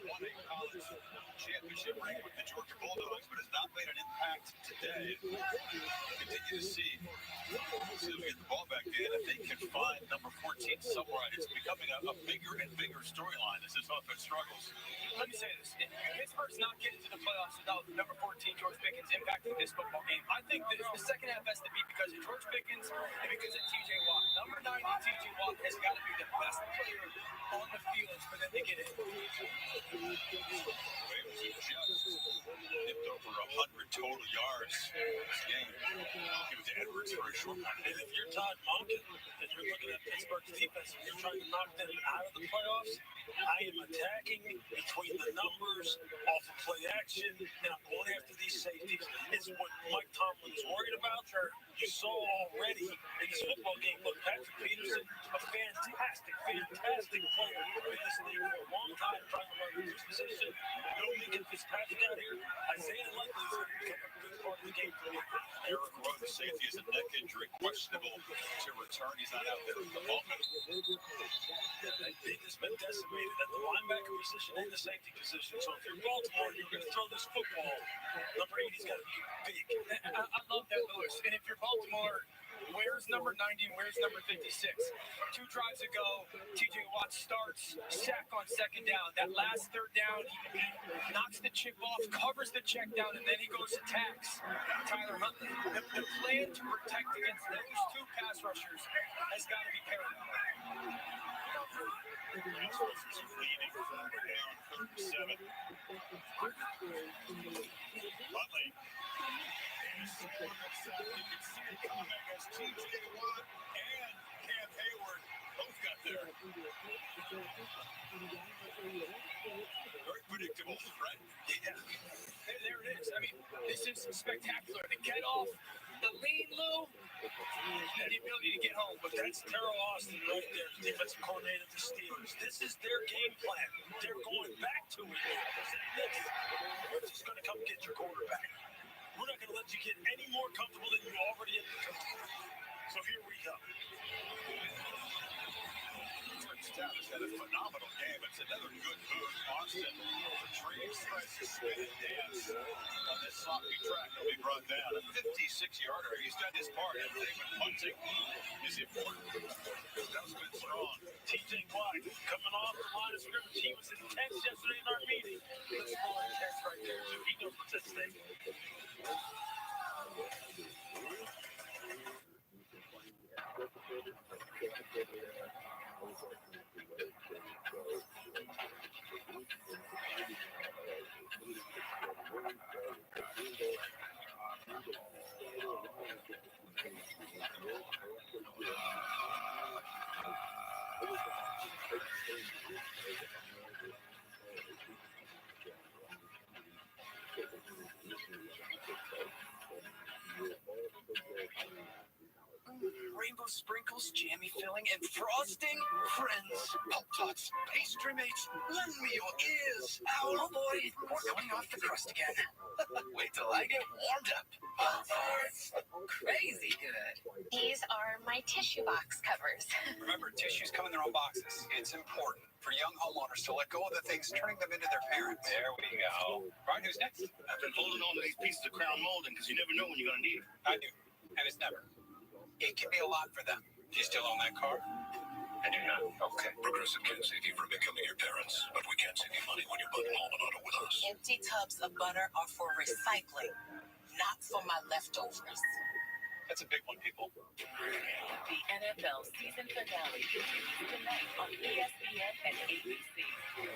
Won a college championship ring with the Georgia Bulldogs, but has not made an impact today. Continue to see who get the ball back in. If they can find number 14 somewhere, it's becoming a bigger and bigger storyline as this offense struggles. Let me say this. Pittsburgh's not getting to the playoffs without number 14, George Pickens, impacting this football game. I think the second half has to be because of George Pickens and because of T.J. Watt. Number 90, T.J. Watt has got to be the best player on the field for them to get in. Ravens have just nipped over 100 total yards this game. I'll give it to Edwards for a short one. And if you're Todd Monken and you're looking at Pittsburgh's defense and you're trying to knock them out of the playoffs, I am attacking between the numbers, off of play action, and I'm going after these safeties. It's what Mike Tomlin is worried about. You saw already in this football game, look, Patrick Peterson, a fantastic player. Been in this league for a long time, trying to learn his position. No Lincoln Fitzpatrick out here. Isaiah Likely is going to become a good part of the game for me. Eric Rowe, the safety, is a neck injury, questionable to return. He's not out there at the moment. That thing has been decimated at the linebacker position and the safety position. So if you're Baltimore, you're going to throw this football. Number 80's got to be big. I love that, Lewis. And if you're Baltimore, where's number 90 and where's number 56? 2 drives ago, T.J. Watt starts, sack on second down. That last third down, he knocks the chip off, covers the check down, and then he goes attacks Tyler Huntley. The plan to protect against those 2 pass rushers has got to be paramount. Leading down 37. Huntley. You can see it coming as T.J. Watt and Cam Hayward both got there. Very predictable, right? Yeah. There it is. I mean, this is spectacular. The get off, the lean, Lou, and the ability to get home. But that's Terrell Austin right there, the defensive coordinator of the Steelers. This is their game plan. They're going back to it. They're saying this. We're just going to come get your quarterback. We're not going to let you get any more comfortable than you already have. So here we go. Status had a phenomenal game. It's another good move. Austin retrieves, tries to spin and dance on this sloppy track. He'll be brought down. A 56-yarder. He's done his part. I think, but punting is important. That was good strong. TJ Watt coming off the line of scrimmage. He was intense yesterday in our meeting. That's more intense right there, too. He knows what's at stake. Rainbow sprinkles, jammy filling, and frosting. Friends, Pop-Tarts, pastry mates, lend me your ears. Oh boy, we're coming off the crust again. Wait till I get warmed up. Pop-Tarts, crazy good. These are my tissue box covers. Remember, tissues come in their own boxes. It's important for young homeowners to let go of the things turning them into their parents. There we go. Right, who's next? I've been holding on to these pieces of crown molding because you never know when you're going to need it. I do, and it's never. It can be a lot for them. Do you still own that car? I do not. Okay. Progressive can't save you from becoming your parents, but we can save you money when you're button home and auto with us. Empty tubs of butter are for recycling, not for my leftovers. That's a big one, people. The NFL season finale continues tonight on ESPN and ABC.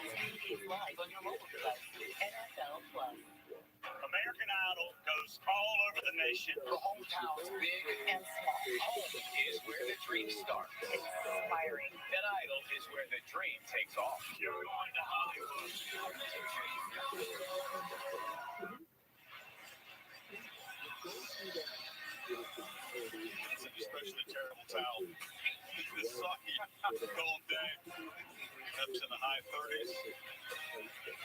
Stream games live on your mobile device. NFL Plus. American Idol goes all over the nation. The hometowns, big And small. Home is where the dream starts. Inspiring. That Idol is where the dream takes off. You're going to Hollywood. It's an especially terrible towel. This soggy, cold day. Temps in the high 30s.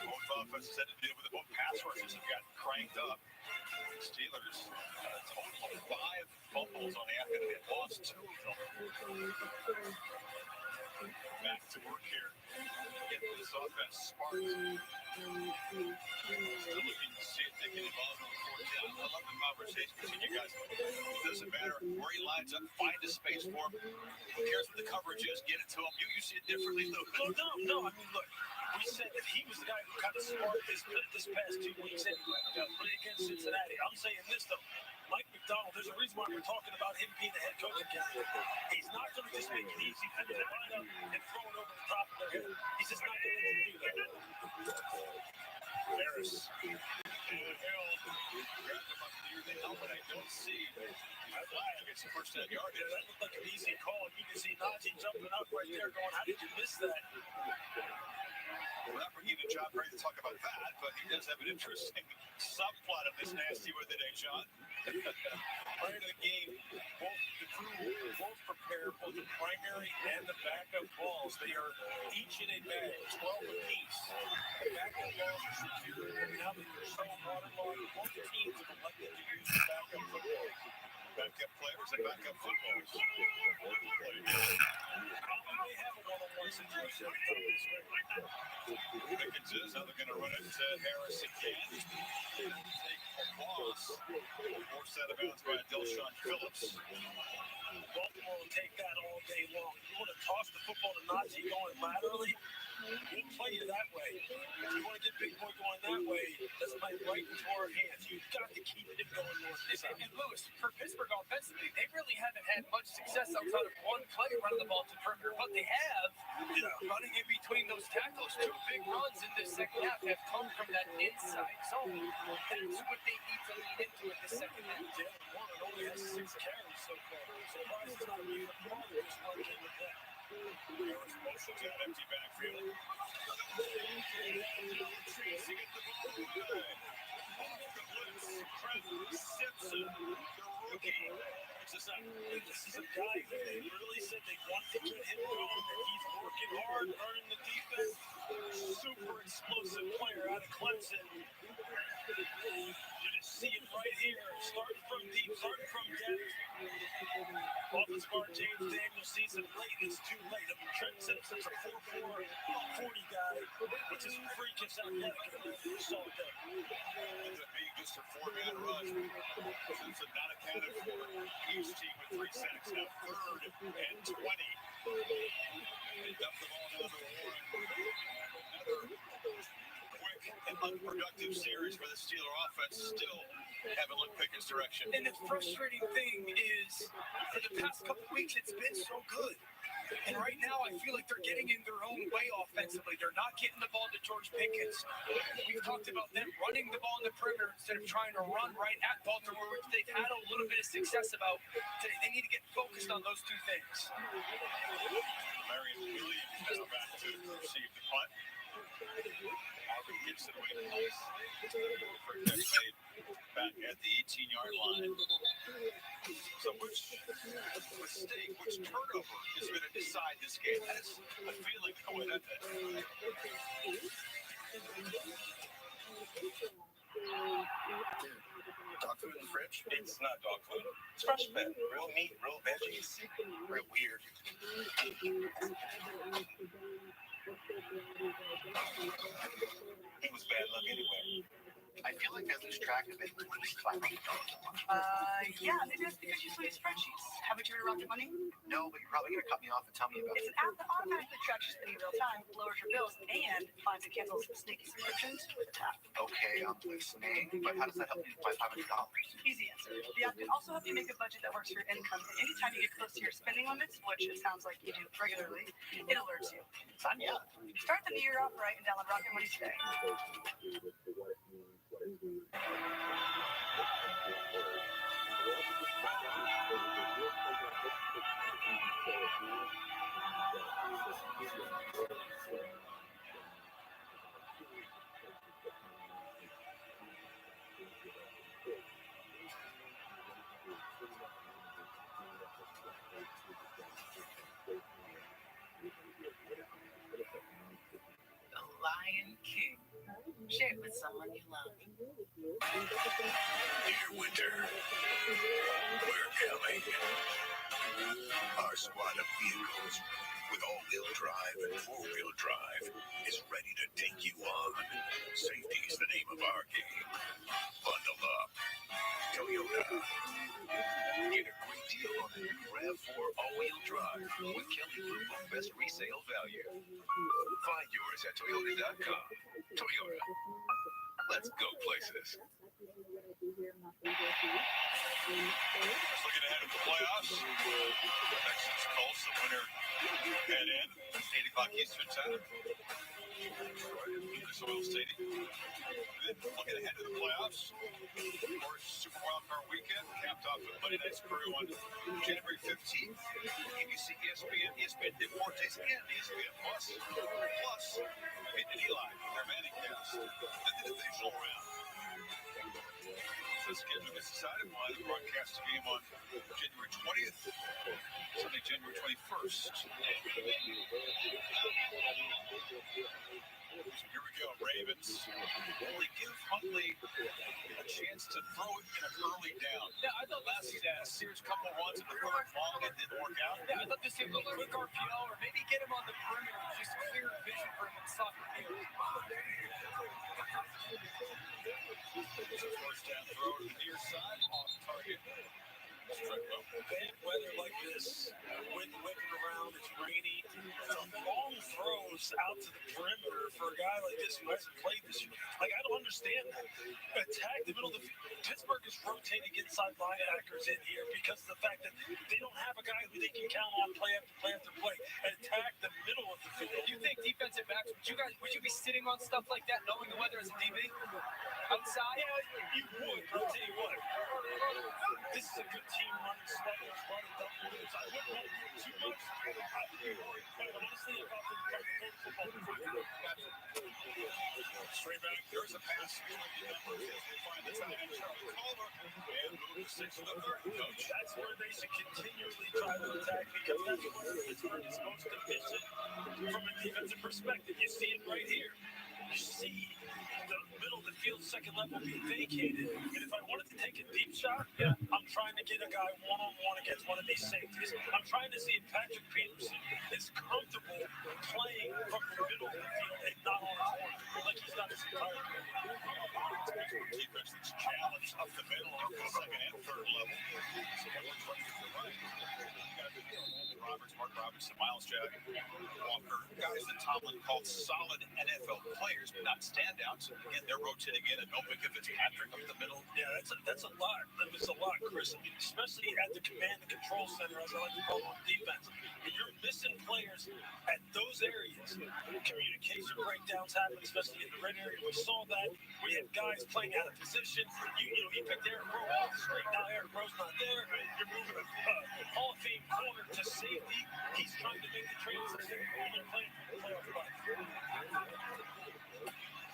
Both offenses had to deal with it. Both pass rushes have gotten cranked up. Steelers, a total of 5 fumbles on the afternoon. They lost 2 of them. Back to work here. Getting this offense sparked. Still looking to see if they can evolve on the 4th down. I love the conversation between you guys. It doesn't matter where he lines up. Find a space for him. Who cares what the coverage is? Get it to him. You see it differently, Luke. No. I mean, look. We said that he was the guy who kind of sparked this past 2 weeks anyway. Play against Cincinnati. I'm saying this, though. Mike McDonald, there's a reason why we're talking about him being the head coach again. He's not going to just make it easy for them to line up and throw it over the top of their head. He's just not going to let you do that. Harris. And Hill. Grabbed him up near the helmet. I don't see. I flag. It's the first 10 yards. Yeah, that looked like an easy call. You can see Najee jumping up right there going, how did you miss that? We're not bringing in John Bray to talk about that, but he does have an interesting subplot of this nasty one today, John. Prior to the game, both the crew prepare both the primary and the backup balls. They are each in a bag, 12 apiece. The backup balls are secured, and now that they're so waterlogged, both teams have elected to use the backup football. Backup players and backup footballers. They have a one-on-one situation. Pickens is now they're going to run it to Harris again. Take a loss. Forced out of bounds by Delshon Phillips. Baltimore will take that all day long. You want to toss the football to Najee going laterally? We'll play you that way. If you want to get Big Boy going that way, that's my right into our hands. You've got to keep it going north to south. And Lewis, for Pittsburgh offensively, they really haven't had much success outside of one play running the ball to the perimeter. But they have running in between those tackles. 2 big runs in this second half have come from that inside zone. That's what they need to lean into in the second half. Jalen Warren only has 6 carries so far. So Rice is not being a part of this one game with that. Harris motions out empty backfield. Trees to get the ball away. Off the blitz. Trent Simpson, the rookie. Exactly. This is a guy who they really said they wanted to get him going, and he's working hard, learning the defense. Super explosive player out of Clemson. You just see it right here. Starting from deep, starting from depth. Offensive guard James Daniels sees it late. It's too late. I mean, Trent Simpson's a 4'4", 40 guy, which is freakish athletic. You saw it there. Ends up being just a 4-man rush. Simpson not accounted for. Each team with 3 sacks. Now 3rd and 20. They dump the ball down to Warren. Another quick and unproductive series for the Steeler offense. Still haven't looked Pickett's direction. And the frustrating thing is, for the past couple weeks, it's been so good. And right now, I feel like they're getting in their own way offensively. They're not getting the ball to George Pickens. We've talked about them running the ball in the perimeter instead of trying to run right at Baltimore, which they've had a little bit of success about today. They need to get focused on those two things. Marion Williams is back to receive the punt. Marvin gets it away nice. For a catch made back at the 18-yard line. So which mistake, which turnover is going to decide this game? That's a feeling going at that. Dog food in the fridge? It's not dog food. It's fresh pet. Real meat, real veggies. Real weird. He was bad luck anyway. I feel like I lose track of it when we clap on the dog. Yeah, maybe that's because you saw your spreadsheets. Haven't you heard about Rocket Money? No, but you're probably going to cut me off and tell me about It's it. an app that automatically tracks your spending in real time, lowers your bills, and finds and cancels sneaky subscriptions with a tap. Okay, I'm listening, but how does that help me with my $500? Easy answer. The app can also help you make a budget that works for your income. And anytime you get close to your spending limits, which it sounds like you do regularly, it alerts you. Sign me up. Start the new year off right and download Rocket Money today. The Lion King. Share it with someone you love. Dear Winter, we're coming. Our squad of vehicles with all-wheel drive and four-wheel drive is ready to take you on. Safety is the name of our game. Bundle up. Toyota. Get a great deal on the new RAV4 all-wheel drive with Kelly Blue Book Best Resale Value. Find yours at Toyota.com. Toyota. Let's go places. Just looking ahead at the playoffs. Texans Colts, the winner head in. 8 o'clock Eastern time. Lucas Oil Stadium. Then looking ahead to the playoffs. Of course, Super Wildcard Weekend capped off with Monday Night's Crew on January 15th. ABC, ESPN, ESPN Deportes, and ESPN Plus. Plus, Peyton and Eli, their Manning cast. Then the divisional round. The schedule gets decided by the broadcast game on January 20th, Sunday, January 21st. So here we go, Ravens. They give Huntley a chance to throw it in an early down. Yeah, I thought last series couple runs in the third long, it didn't work out. Yeah, I'd love to see a little quick RPO or maybe get him on the perimeter, just clear vision for him in soccer field. First down throw to the near side, off target. Bad weather like this, wind whipping around, it's rainy. Long throws out to the perimeter for a guy like this who hasn't played this year. Like, I don't understand that. Attack the middle of the field. Pittsburgh is rotating inside linebackers in here because of the fact that they don't have a guy who they can count on play after play after play. Attack the middle of the field. You think defensive backs, would you be sitting on stuff like that knowing the weather as a DB? Outside? Yeah, you would, but I'll tell you what. This is a good team running slow as well in double digits. I wouldn't want to do it too much. I'd be worried, quite honestly, about the football performance. Straight back, there's a pass. They find the tight end, Charlie Culver, and move the 6 to the 30, coach. That's where they should continually try to attack, because that's where Pittsburgh is most efficient from a defensive perspective. You see it right here. You see the middle of the field, second level being vacated. And if I wanted to take a deep shot, I'm trying to get a guy one-on-one against one of these safeties. I'm trying to see if Patrick Peterson is comfortable playing from the middle of the field and not on his own, like he's done his entire career. Defense that's challenged up the middle of the second and third level. So everyone's running to the right. Roberts, Mark Robinson, Miles Jack, Walker, guys that Tomlin called solid NFL players, but not standouts. Again, they're rotating in, and Novik if it's Patrick up the middle. Yeah, that's a lot. That's a lot, Chris. I mean, especially at the command and control center, as I like to call it on defense. And you're missing players at those areas. Communication breakdowns happen, especially in the red area. We saw that. We had guys playing out of position. You picked Eric Rowe off the street. Now Eric Rowe's not there. You're moving a Hall of Fame corner to safety. He's trying to make the transition when you're playing playoff life.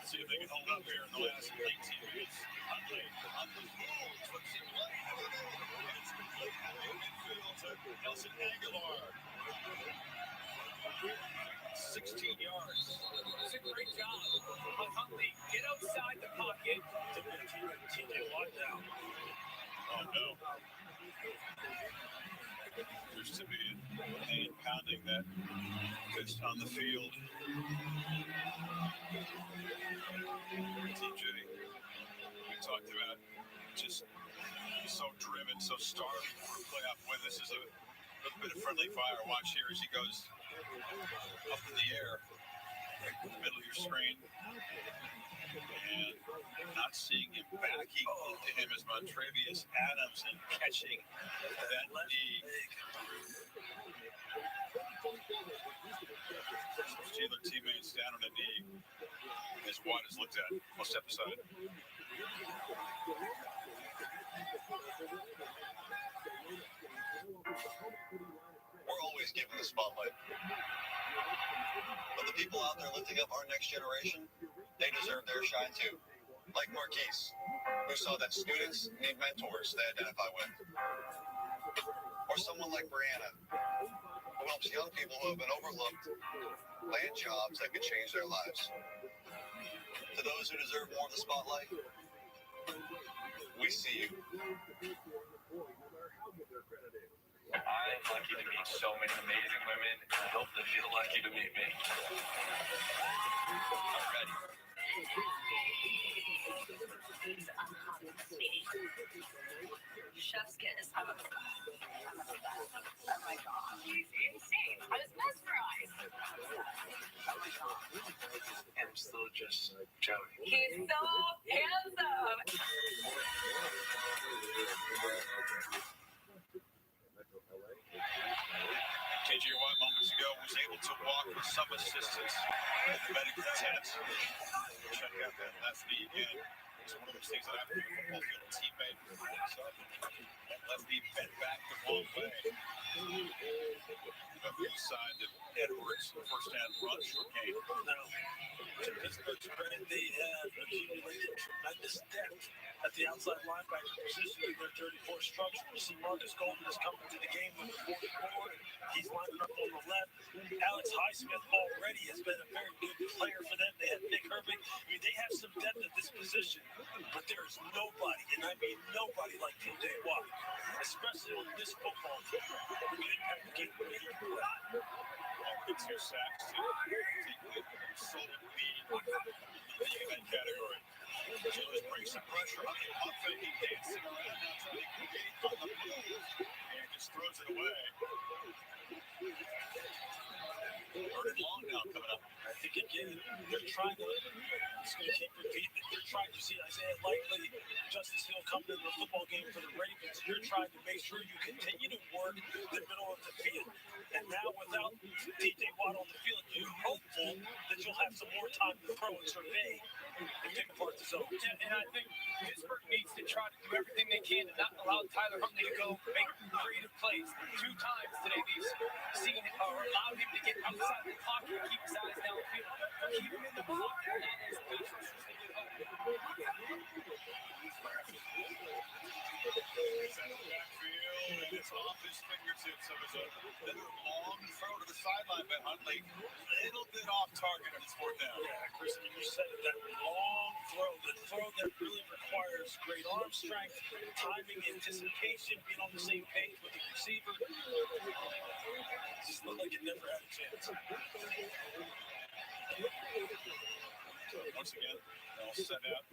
See if they can hold up here in the last 18 minutes. Huntley on the move, puts him late. And it's complete out of midfield to Nelson Aguilar. 16 yards. It's a great job by Huntley. Get outside the pocket. TJ Watt down. Oh, no. There's to be pain pounding that fist on the field. TJ, we talked about just so driven, so starving for a playoff win. This is a little bit of friendly fire. Watch here as he goes up in the air, right in the middle of your screen. And not seeing him backing into him is Montrevious Adams and catching that knee. Steeler teammates down on a knee as Watt is looked at. We'll step aside. We're always given the spotlight. But the people out there lifting up our next generation, they deserve their shine too. Like Marquise, who saw that students need mentors they identify with. Or someone like Brianna, who helps young people who have been overlooked land jobs that could change their lives. To those who deserve more of the spotlight, we see you. I'm lucky to meet so many amazing women, and I hope they feel lucky to meet me. I'm ready. Chef's kiss. Oh my god. He's insane. I was mesmerized. Oh my god. I'm still just joking. He's so handsome. KJ Watt moments ago was able to walk with some assistance in the medical tent. Check out that left knee again. It's one of those things that happen to a football field teammate. So that left knee bent back the wrong way. Up the side to Edwards, first down run, short game. Now, to Pittsburgh's credit, they have accumulated tremendous depth at the outside linebacker position in their 34 structure. You see Marcus Golden is coming to the game with a 44. He's lining up on the left. Alex Highsmith already has been a very good player for them. They have Nick Herbig. I mean, they have some depth at this position, but there is nobody, and I mean nobody like TJ Watt, especially on this football team. Who can impact the game with it. It's 2 sacks to take the solid lead in the event category. Julius brings some pressure on the pump faking, dancing around now, trying to create on the move, and just throws it away. Third and long now coming up. I think again, they're trying to, it's going to keep repeating it. They're trying to see Isaiah Likely, Justice Hill coming into the football game for the Ravens. You're trying to make sure you continue to work the middle of the field. And now without TJ Watt on the field, you're hopeful that because you'll have some more time to throw and survey and pick apart the zones. And I think Pittsburgh needs to try to do everything they can to not allow Tyler Huntley to go make creative plays. 2 times today we've seen or allowed him to get outside the pocket and keep his eyes downfield. Keep him in the pocket. It's off his fingertips. It was another long throw to the sideline by Huntley. A little bit off target on his 4th down. Yeah, Chris, I mean, you said it, that long throw, the throw that really requires great arm strength, timing, anticipation, being on the same page with the receiver. It just looked like it never had a chance. Once again, they'll set up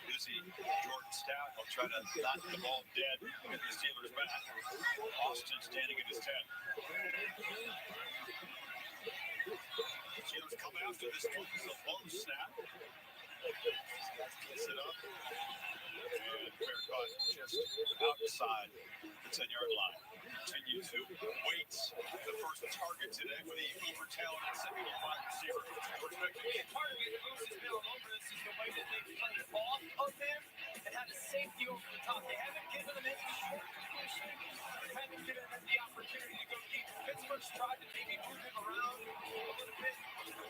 busy Jordan Stout. He'll try to knock the ball dead and get the Steelers back. Austin standing at his 10. Steelers come after this one. It's a low snap. Gets it up. And fair caught just outside the 10-yard line. Continue to wait the first target today for the uber talented second-year wide receiver. Part of it, Bruce has been all over this, is the way that they played off of him and had a safety over the top. They haven't given him any short completion. They haven't given him the opportunity to go deep. Pittsburgh's tried to maybe move him around a little bit.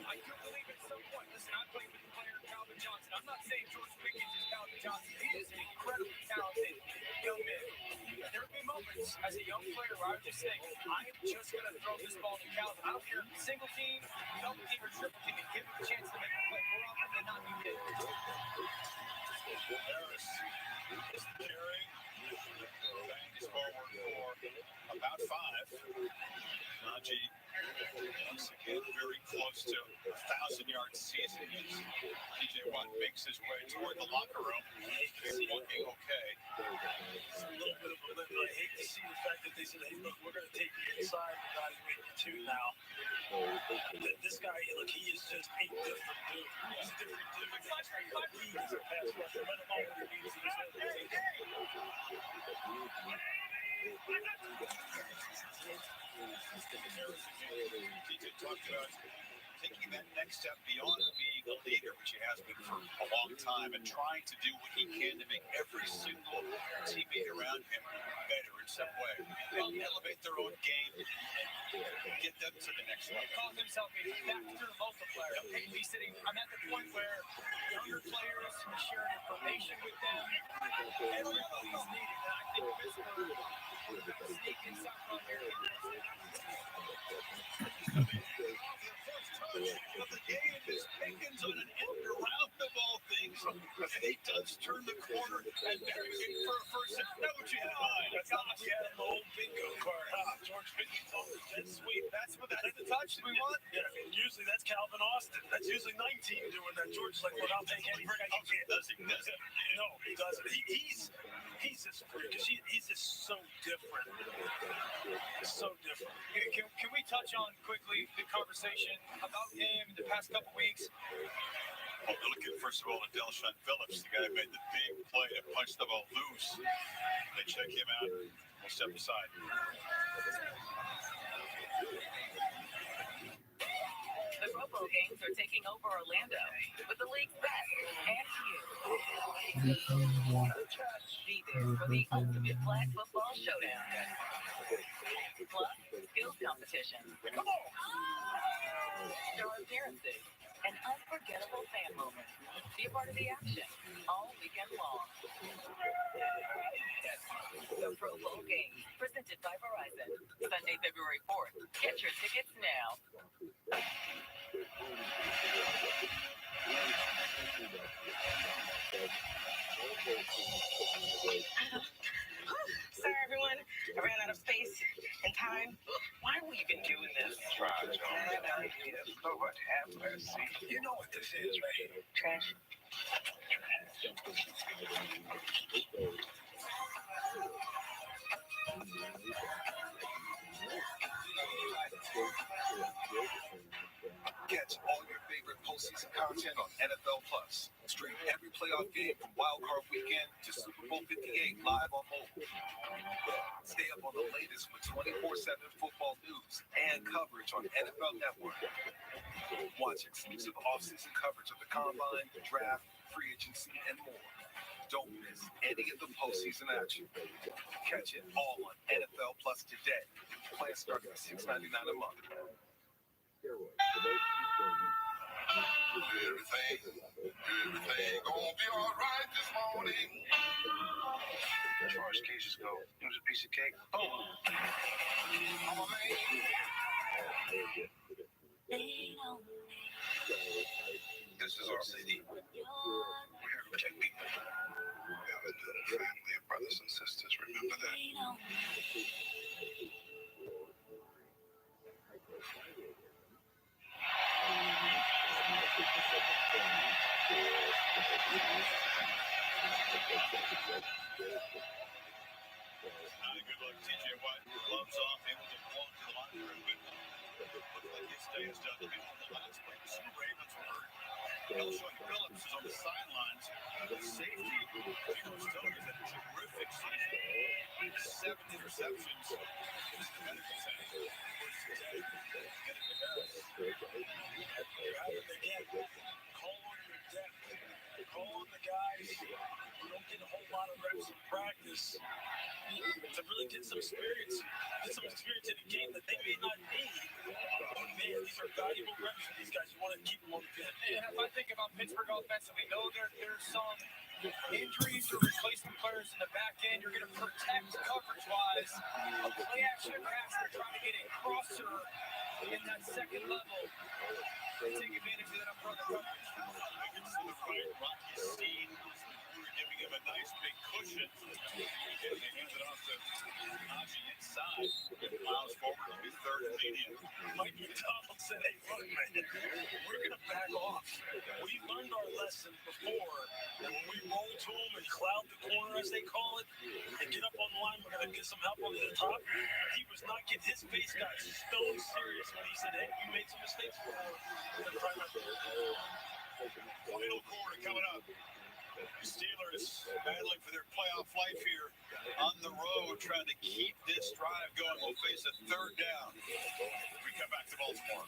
I do believe at some point, listen, I played with the player Calvin Johnson. I'm not saying George Pickens is Calvin Johnson. He is an incredibly talented young man. There will be moments as a young player where I just think, I am just going to throw this ball to Calvin. I don't care if it's single team, double team, or triple team, and give him a chance to make a play. More often than not, he did. Harris is carrying. Bangs forward for about 5. Najee once again very close to a 1,000-yard season. TJ Watt makes his way toward the locker room. He's looking okay. It's a little bit of a limit. I hate to see the fact that they said, hey, look, we're going to take you inside and evaluate you 2 now. This guy, look, he is just a different dude. He's a different dude. He is a pass rusher. Let him know what he needs to do. TJ talked about taking that next step beyond being a leader, which he has been for a long time, and trying to do what he can to make every single teammate around him better in some way. They'll elevate their own game and get them to the next level. He calls himself a factor multiplier. He's sitting, I'm at the point where younger players, he's sharing information with them. Everybody's needed. And I think Pittsburgh sneak inside on here. Of the game is Pickens on an end around of all things, and he does turn the corner and buries it for a first down. Know what you had in mind? That's not what we had in the old bingo card. George Pickens on the jet sweep. That's the touch we want. Yeah, and usually that's Calvin Austin. That's usually 19 doing that. George's like, look, I'll take any break I can get. Does he? No, he doesn't. He's just freakish. He's just so different. So different. Can we touch on quickly the conversation about him the past couple weeks? Well, we're looking first of all at Delshon Phillips, the guy who made the big play to punch the ball loose. They check him out. We'll step aside. The Robo Games are taking over Orlando with the league's best and you. Be there for the ultimate flag football showdown. Plus, skills competition. Star appearances and unforgettable fan moments. Be a part of the action all weekend long. The Pro Bowl Games, presented by Verizon. Sunday, February 4th. Get your tickets now. Sorry, everyone. I ran out of space and time. Why are we even doing this? Try, John. Lord have mercy. You know what this is, right? Trash. Catch all your favorite postseason content on NFL Plus. Stream every playoff game from Wild Card Weekend to Super Bowl 58 live on mobile. Stay up on the latest with 24/7 football news and coverage on NFL Network. Watch exclusive off-season coverage of the Combine, Draft, Free Agency, and more. Don't miss any of the postseason action. Catch it all on NFL Plus today. Plans start at $6.99 a month. Everything gonna be alright this morning. As far as cases go, it was a piece of cake. Boom. I'm a man. This is our city. We're here to protect people. We have a little family of brothers and sisters. Remember that. Not a good look, TJ Watt. Gloves off, able to walk to the line for a good one. Looks like his day is done. On the last play, the Super Ravens were hurt. Elshon Phillips is on the sidelines. The safety, Gino Stone, has had a terrific season. 7 interceptions. This is the benefits end. You're having to get call on your depth. Call on the guys who don't get a whole lot of reps in practice to really get some experience in a game that they may not need. But man, these are valuable reps for these guys. You want to keep them on the field. And if I think about Pittsburgh offensively, we know there's some injuries or replacement players in the back end. You're going to protect coverage-wise. A play-action pass to try to get a crosser in that second level. They take advantage of that umbrella coverage. Wiggins to the right, Rocky Steen. We're giving him a nice big cushion. And they hand it off to Najee inside. Miles forward to be third and medium. Mike McDonald said, hey, look, man, we're going to back off. We learned our lesson before. And when we roll to them and cloud the corner, as they call it, and get up on the line, we're going to get some help over the top. He was not getting his face got stone serious when he said, hey, we made some mistakes before. Final quarter coming up. The Steelers battling for their playoff life here on the road, trying to keep this drive going. We'll face a third down. We come back to Baltimore.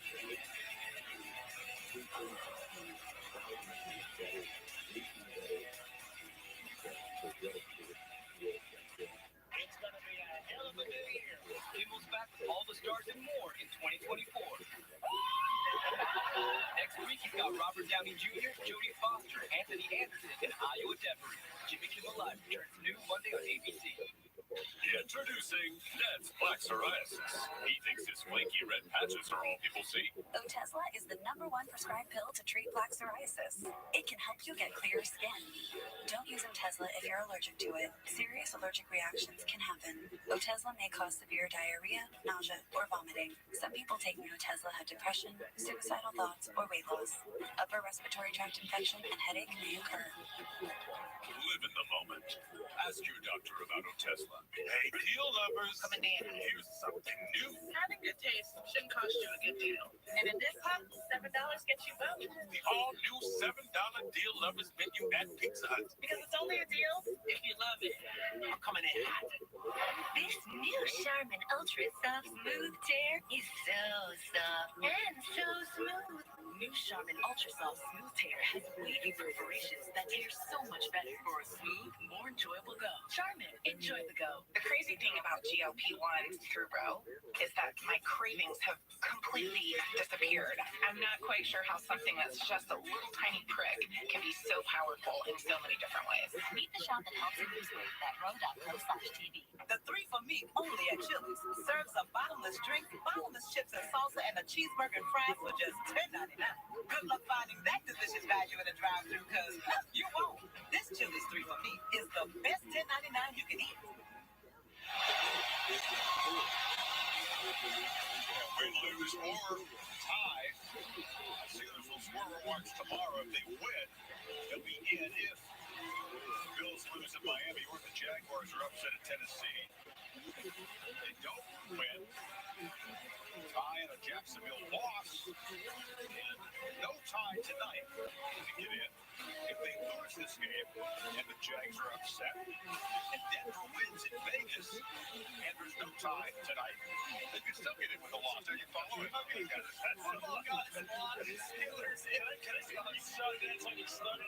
It's going to be a hell of a new year. Eagles back with all the stars and more in 2024. Next week, you've got Robert Downey Jr., Jodie Foster, Anthony Anderson, and Iowa Devery. Jimmy Kimmel Live returns new Monday on ABC. Introducing Ned's Black Psoriasis. He thinks his flaky red patches are all people see. Otezla is the #1 prescribed pill to treat plaque psoriasis. It can help you get clearer skin. Don't use Otezla if you're allergic to it. Serious allergic reactions can happen. Otezla may cause severe diarrhea, nausea, or vomiting. Some people taking Otezla have depression, suicidal thoughts, or weight loss. Upper respiratory tract infection and headache may occur. Live in the moment. Ask your doctor about Otezla. Hey, deal lovers. Coming in. Here's something new. Having good taste shouldn't cost you a good deal. And in this pop, $7 gets you both. The all-new $7 deal lovers menu at Pizza Hut. Because it's only a deal if you love it. I'm coming in hot. This new Charmin Ultra Soft Smooth Tear is so soft and so smooth. New Charmin Ultra Soft Smooth Tear has wavy perforations that tear so much better for a smooth, more enjoyable go. Charmin, enjoy the go. The crazy thing about GLP-1s, Turbo, is that my cravings have completely disappeared. I'm not quite sure how something that's just a little tiny prick can be so powerful in so many different ways. Meet the shop that helps you lose weight at ro.co/TV. The 3 for me only at Chili's. Serves a bottomless drink, bottomless chips and salsa, and a cheeseburger and fries for just $10.99. Good luck finding that delicious value in a drive-thru, because you won't. This Chili's 3 for me is the best $10.99 you can eat. Win, lose, or tie. Steelers will score or watch tomorrow. If they win, they'll be in. If the Bills lose at Miami or the Jaguars are upset at Tennessee, they don't win. Tie and a Jacksonville loss. And no tie tonight to get in. If they they lose this game, and the Jags are upset, and Denver wins in Vegas, and there's no tie tonight, they can still get in with a loss. Are you following? Okay, guys, that's a lot of Steelers. Can I see how you shot that on your study?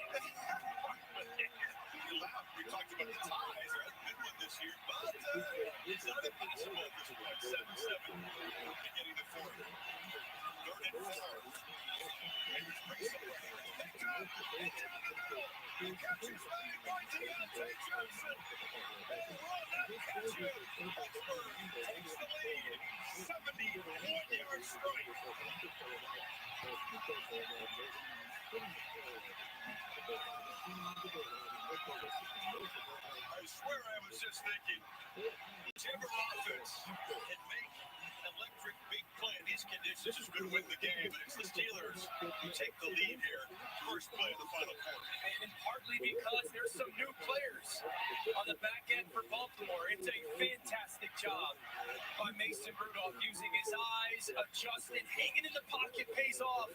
You laugh. We talked about the ties. There hasn't been one this year, but it's not impossible at this point. 7-7, beginning the fourth. 3rd and 4. Maybe bring somebody back up. And down the middle. The catch is made by Deontay Johnson. They run that catch in. Pittsburgh takes the lead. 71-yard strike. I swear I was just thinking, whichever offense can make an electric big play in these conditions is going to win the game. But it's the Steelers who take the lead here. First play of the final quarter. And partly because there's some new players on the back end for Baltimore. It's a fantastic job by Mason Rudolph using his eyes, adjusting, hanging in the pocket pays off.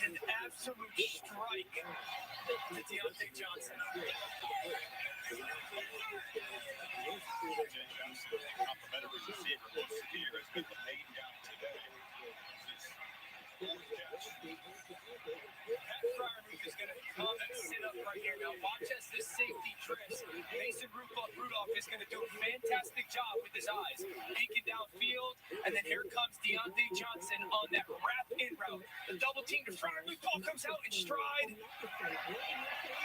And an absolute strike to Deontay Johnson. Deontay Johnson, complimentary receiver most of the year, has been the main guy today. Pat Freiermuth is going to come and sit up right here. Now watch as this safety trips. Mason Rudolph is going to do a fantastic job with his eyes, peeking downfield, and then here comes Deontay Johnson on that wrap in route. The double team to Freiermuth, ball comes out in stride.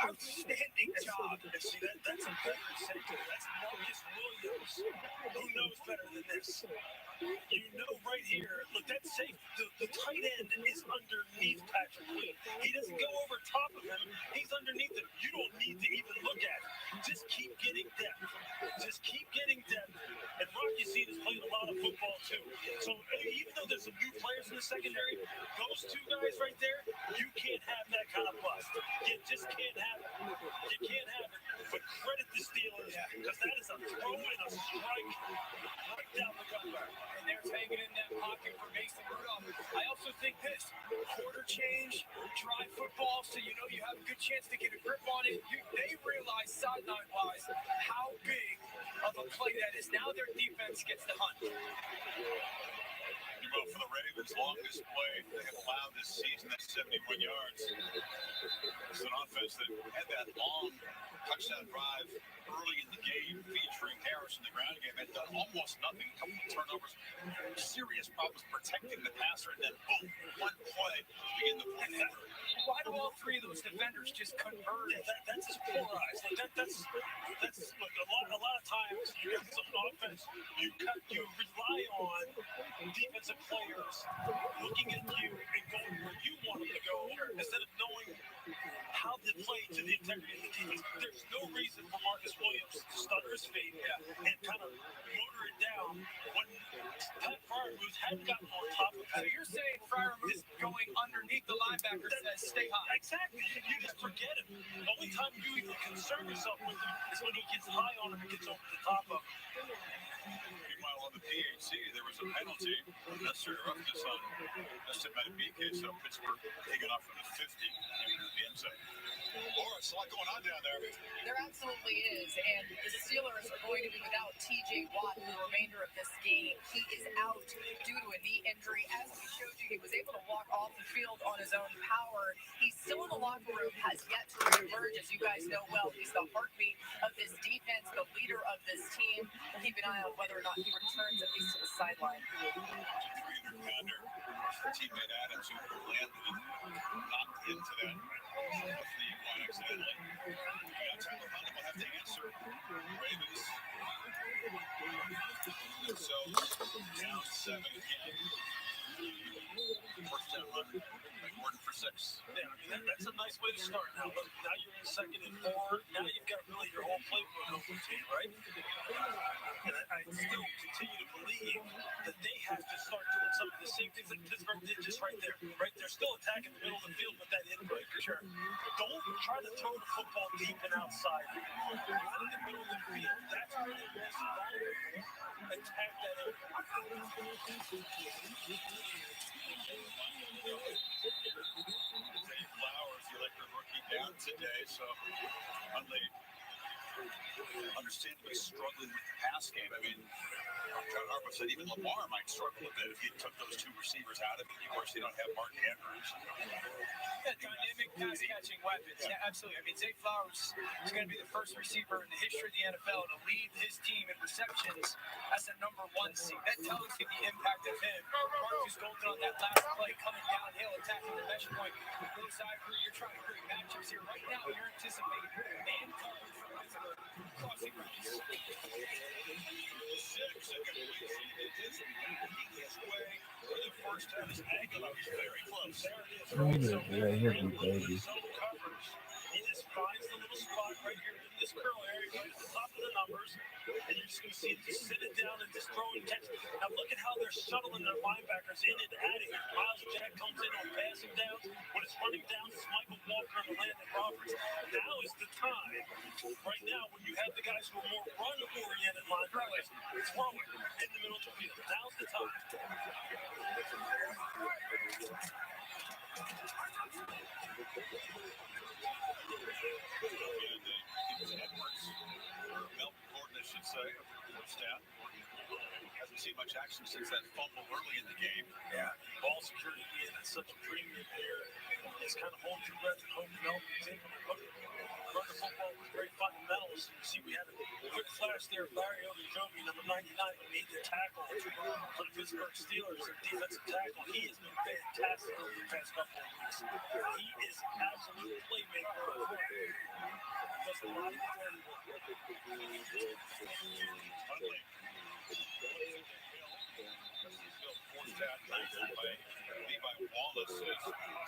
Outstanding job. And see, that's a veteran safety. That's Marcus Williams. Who knows better than this? You know right here, look, that's safe. The tight end is underneath Patrick Queen. He doesn't go over top of him. He's underneath him. You don't need to even look at it. Just keep getting depth. Just keep getting depth. And Rocky Seed has played a lot of football too. So even though there's some new players in the secondary, those two guys right there, you can't have that kind of bust. You just can't have it. You can't have it. But credit the Steelers, because that is a throw and a strike right down the gut. And there's hanging in that pocket for Mason Rudolph. I also think this, quarter change, try football, so you know you have a good chance to get a grip on it. They realize sideline-wise how big of a play that is. Now their defense gets the hunt. Well, for the Ravens' longest play they have allowed this season, that's 71 yards. It's an offense that had that long touchdown drive early in the game featuring Harris in the ground game. Had done almost nothing, a couple of turnovers, serious problems protecting the passer, and then boom, one play to begin the fourth quarter. Why do all three of those defenders just convert? That's just polarized. Like that's look, a lot of times you got some offense, you rely on defensive players looking at you and going where you want them to go instead of knowing how to play to the integrity of the defense. There's no reason for Marcus Williams to stutter his feet and kind of motor it down when Pat Freiermuth had gotten on top of it. So you're saying Freiermuth is going underneath the linebacker says stay high. Exactly. You just forget him. The only time you even concern yourself with him is when he gets high on him and gets over the top of him. Meanwhile, on the PHC, there was a penalty. Necessary roughness on Justin Madubuike, so Pittsburgh taking off from the 50 into the end zone. Boris, a lot going on down there. There absolutely is, and the Steelers are going to be without T.J. Watt for the remainder of this game. He is out due to a knee injury. As we showed you, he was able to walk off the field on his own power. He's still in the locker room, has yet to emerge. As you guys know well, he's the heartbeat of this defense, the leader of this team. We'll keep an eye on whether or not he returns at least to the sideline. 300-pounder, teammate Adams, who landed and knocked into that. Hopefully you won accidentally. Tyler Hunt will have to answer. Ravens. So, down 7 again. First down run. Gordon for 6. Yeah, I mean, that's a nice way to start now. But now you're in 2nd and 4. Now you've got really your whole playbook open to you, right? And I still continue to believe that they have to start doing some of the same things that Pittsburgh did just right there. Right? They're still attacking the middle of the field with that inbreak. Sure. Don't try to throw the football deep and outside. Run in the middle of the field. That's where they miss the ball. Attack that area. Flowers, the electric rookie down today, so understandably struggling with the pass game. I mean, John Harbaugh said even Lamar might struggle a bit if he took those two receivers out of it. Of course, they don't have Mark Andrews. Yeah, dynamic pass catching weapons. Yeah, absolutely. I mean, Zay Flowers is going to be the first receiver in the history of the NFL to lead his team in receptions as a number 1 seed. That tells you the impact of him. Marcus Golden on that last play coming downhill, attacking the mesh point. Bruce Ivory, you're trying to create matchups here. Right now, you're anticipating man coverage for Pittsburgh crossing routes. 6 incomplete. His way for the first time is Aguilar. He's very close. Yeah, he'll be baby. He just finds the little spot right here in this curl area, right at the top of the numbers, and you're just going to see him just sit it down and just throw and catch. Now look at how they're shuttling their linebackers in and out of here. Miles Jack comes in on passing downs. When it's running down, it's Michael Walker and Landon Roberts. Now is the time, right now, when you have the guys who are more run-oriented linebackers, throw it in the middle of the field. Now's the time. Melvin Gordon, I should say, first down. Hasn't seen much action since that fumble early in the game. Yeah, ball security being at such a premium here. It's kind of hold your breath and hope Melvin is able to run the football with great fundamentals. You see, we had a quick flash there. Larry Ogunjobi, number 99, who made the tackle for the Pittsburgh Steelers, their defensive tackle. He has been fantastic over the past couple of weeks. He is an absolute playmaker up front. Does a lot of good work. Fourth down, Levi Wallace is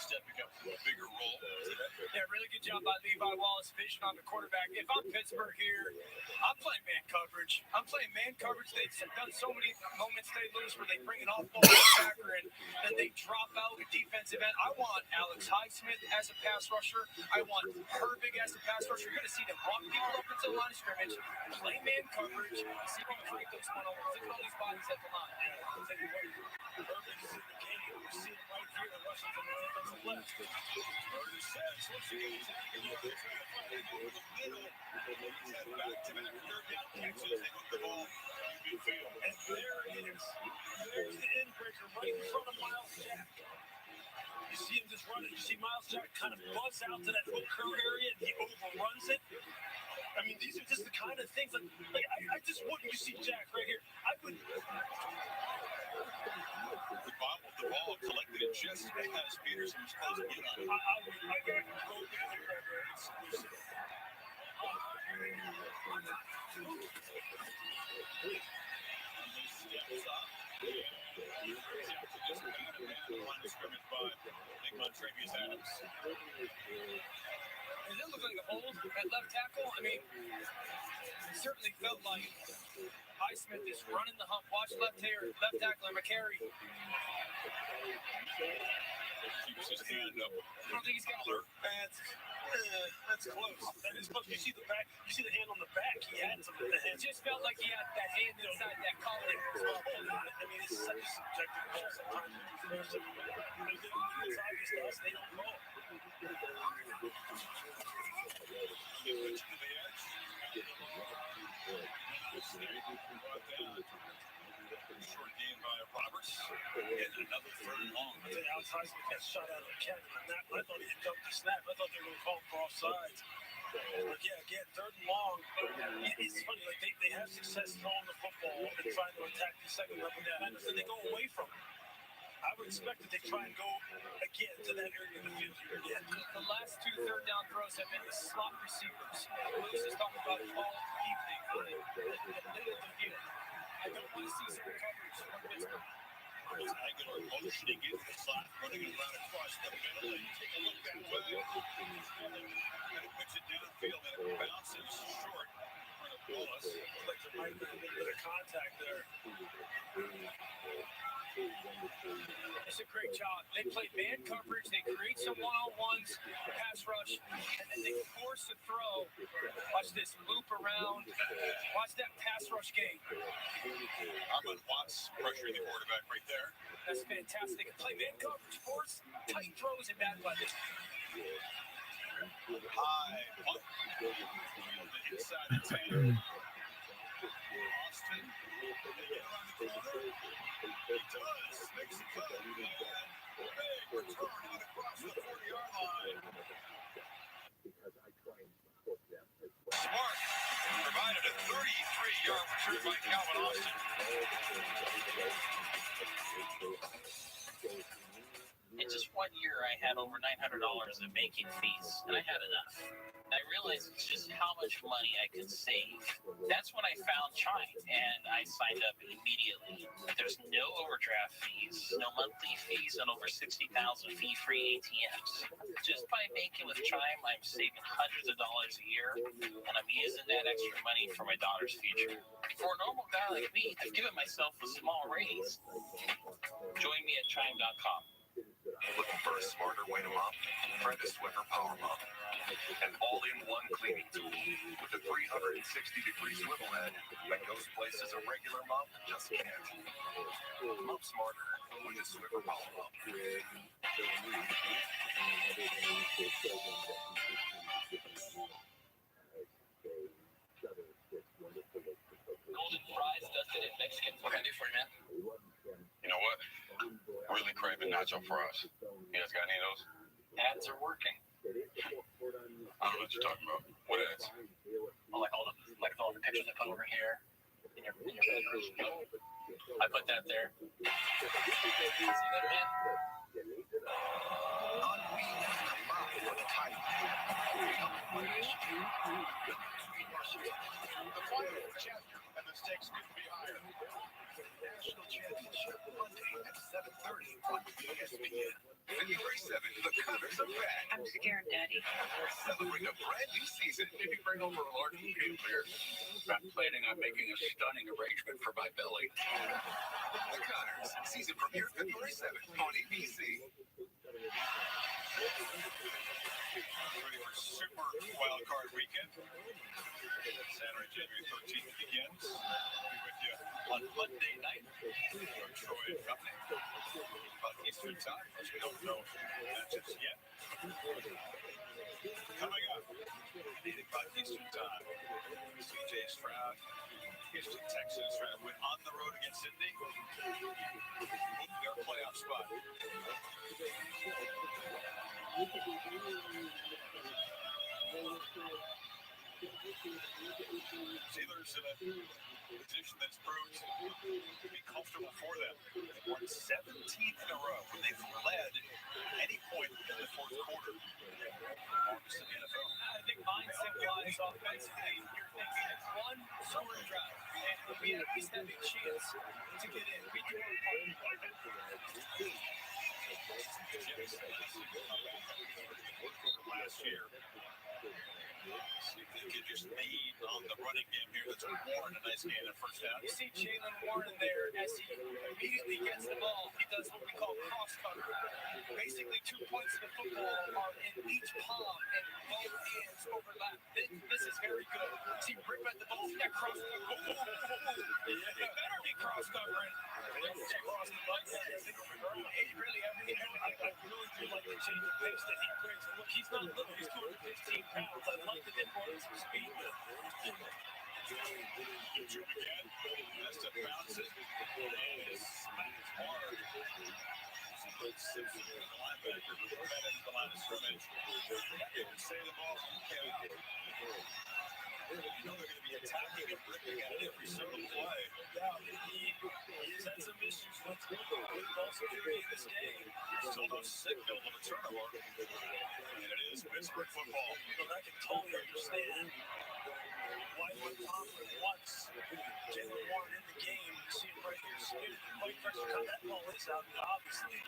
stepping up to a bigger role today. Yeah, really good job by Levi Wallace, vision on the quarterback. If I'm Pittsburgh here, I'm playing man coverage. I'm playing man coverage. They've done so many moments they lose where they bring an off-ball linebacker and then they drop out a defensive end. I want Alex Highsmith as a pass rusher. I want Herbig as a pass rusher. You're going to see them walk people up into the line of scrimmage, play man coverage, see if we can create those one-on-ones. Look at all these bodies at the line. I'll tell you what, Herbig is in the game. You see him right here, the rushing from the defensive left. And there it is. There's the end breaker right in front of Miles Jack. You see him just running. You see Miles Jack kind of buzz out to that hook curl area and he overruns it. I mean, these are just the kind of things like I just wouldn't. You see Jack right here. I wouldn't. He bobbled the ball, collected it just as Peterson was closing in on it. I would go get him right there exclusive. Steps up. Just line of scrimmage by Big Montrevious Adams. Does it look like a hold at left tackle? I mean, it certainly felt like Highsmith is running the hump. Watch left tackler McCary. Keeps his hand up. I don't think he's got alert. That's close. That is close. You see the back. You see the hand on the back. He had some of the hand. It just felt like he had that hand inside that collar as well. I mean, it's such a subjective call sometimes. It's obvious to us. They don't call. Switch to the edge. Short game by Roberts. And another third and long. I think Alex Highsmith got shot out of the catch. I thought he had dumped the snap. I thought they were going to call him for offsides. But yeah, again, third and long. It's funny, like they have success throwing the football and trying to attack the second level defenders, and they go away from it. I would expect that they try and go again to that area of the field here again. The last 2 third down throws have been the slot receivers. Lewis is talking about all evening at the middle of the field. I don't want to see some coverage from Pittsburgh. Aguilar motioning into the slot, running it right across the middle, and take a look that way. Going to pitch it downfield, and it bounces short for the Wallace. Looks like there might be a little bit of contact there. It's a great job. They play man coverage. They create some one-on-ones, pass rush, and then they force a throw. Watch this loop around. Watch that pass rush game. Armand Watts pressuring the quarterback right there. That's fantastic. Play man coverage, force tight throws and bad weather. High punt. Inside the 10. Austin. They get around the corner. He does. Makes the cut. And big return out across the 40-yard line. Smart provided a 33-yard return by Calvin Austin. In just 1 year, I had over $900 in banking fees, and I had enough. I realized just how much money I could save. That's when I found Chime, and I signed up immediately. There's no overdraft fees, no monthly fees, and over 60,000 fee-free ATMs. Just by banking with Chime, I'm saving hundreds of dollars a year, and I'm using that extra money for my daughter's future. For a normal guy like me, I've given myself a small raise. Join me at Chime.com. Looking for a smarter way to mop? Try the Swiffer Power Mop. An all-in-one cleaning tool with a 360-degree swivel head that goes places a regular mop just can't. Mop smarter with a Swiffer Power Mop. Golden fries dusted in Mexican. What can I do for you, man? You know what? Really craving nacho fries. You guys got any of those? Ads are working. I don't know what you're talking about. What ads? Oh, like all the pictures I put over here in your bedroom. I put that there. See that, man? Unwheeling the mop for the tight. The final chapter, and the stakes couldn't be higher. National Championship Monday at 7:30 on ESPN. February 7th, the Cutters are back. I'm scared, Daddy. Celebrate a brand new season. Did you bring over a large bouquet of beer? I'm planning on making a stunning arrangement for my belly. The Cutters, season premiere February 7th on ABC. Ready for Super Wild Card Weekend? Saturday, January 13th begins. We'll be with you on Monday night from Troy and Company. About Eastern Time, as we don't know matches yet. Coming up, 8 o'clock Eastern Time, CJ Stroud, Houston Texans went on the road against Sydney. Their playoff spot. Steelers in a position that's proved to be comfortable for them. They've won 17th in a row when they've led any point in the fourth quarter. Longest in the NFL. I think mindset-wise, offensively, you're thinking it's one scoring drive, and we at least have a chance to get in. We do our part. Last year. See if they could just lead on the running game here. That's Warren, a nice gain in first down. You see Jalen Warren there as he immediately gets the ball. He does what we call cross cover. Basically, 2 points of the football are in each palm and both hands overlap. This is very good. See, rip at the ball, that cross cover. He better be cross covering. He really, I really do like the change of pace that he brings. And look, he's not little. He's 215 pounds. I like the difference in speed. Drew again. Has to bounce it. And smacked hard. Simpson, the linebacker, right into the line of scrimmage. They can say the ball came out. You know they're going to be attacking and ripping at it every single play. He's had some issues with ball security in this game. Still no signal of a turnover. And it is Pittsburgh football. But I can totally understand why when Tomlin wants Jalen Warren in the game, you see him right here, spinning, fight pressure, come that ball is out, obviously.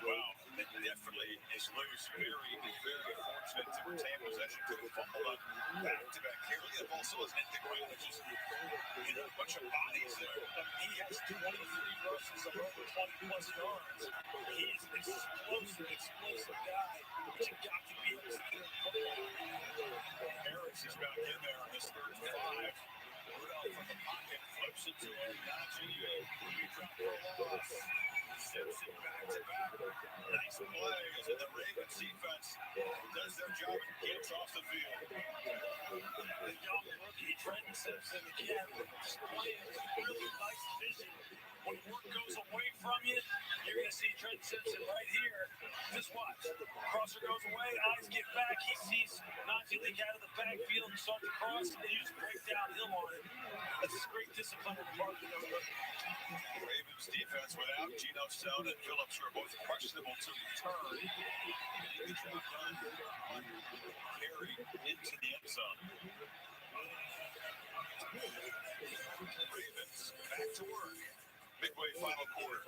Wow, it definitely is loose. Very, very fortunate to retain possession to fumble up back-to-back carry. The ball still isn't integrated. Just a bunch of bodies there. He has 23 rushes of over 20-plus yards. He is an explosive guy, but you got to be able to get him. Harris is back in there on this third and 5. Rudolph from the pocket flips Simpson to him. Najee. He dropped for a loss. Simpson back to back. Nice plays, and the Ravens defense does their job and gets off the field. The young rookie, Trenton Simpson, again, displaying really nice vision. When work goes away from you, you're going to see Trenton Simpson right here. Just watch. Crosser goes away, eyes get back. He sees Najee leak out of the backfield and start to cross, and then you just break downhill on it. That's great discipline on the part of the young rookie. Ravens defense without Geno Stone and Phillips, who are both questionable to return. Good job done on carry into the end zone. Ravens back to work. Midway final quarter.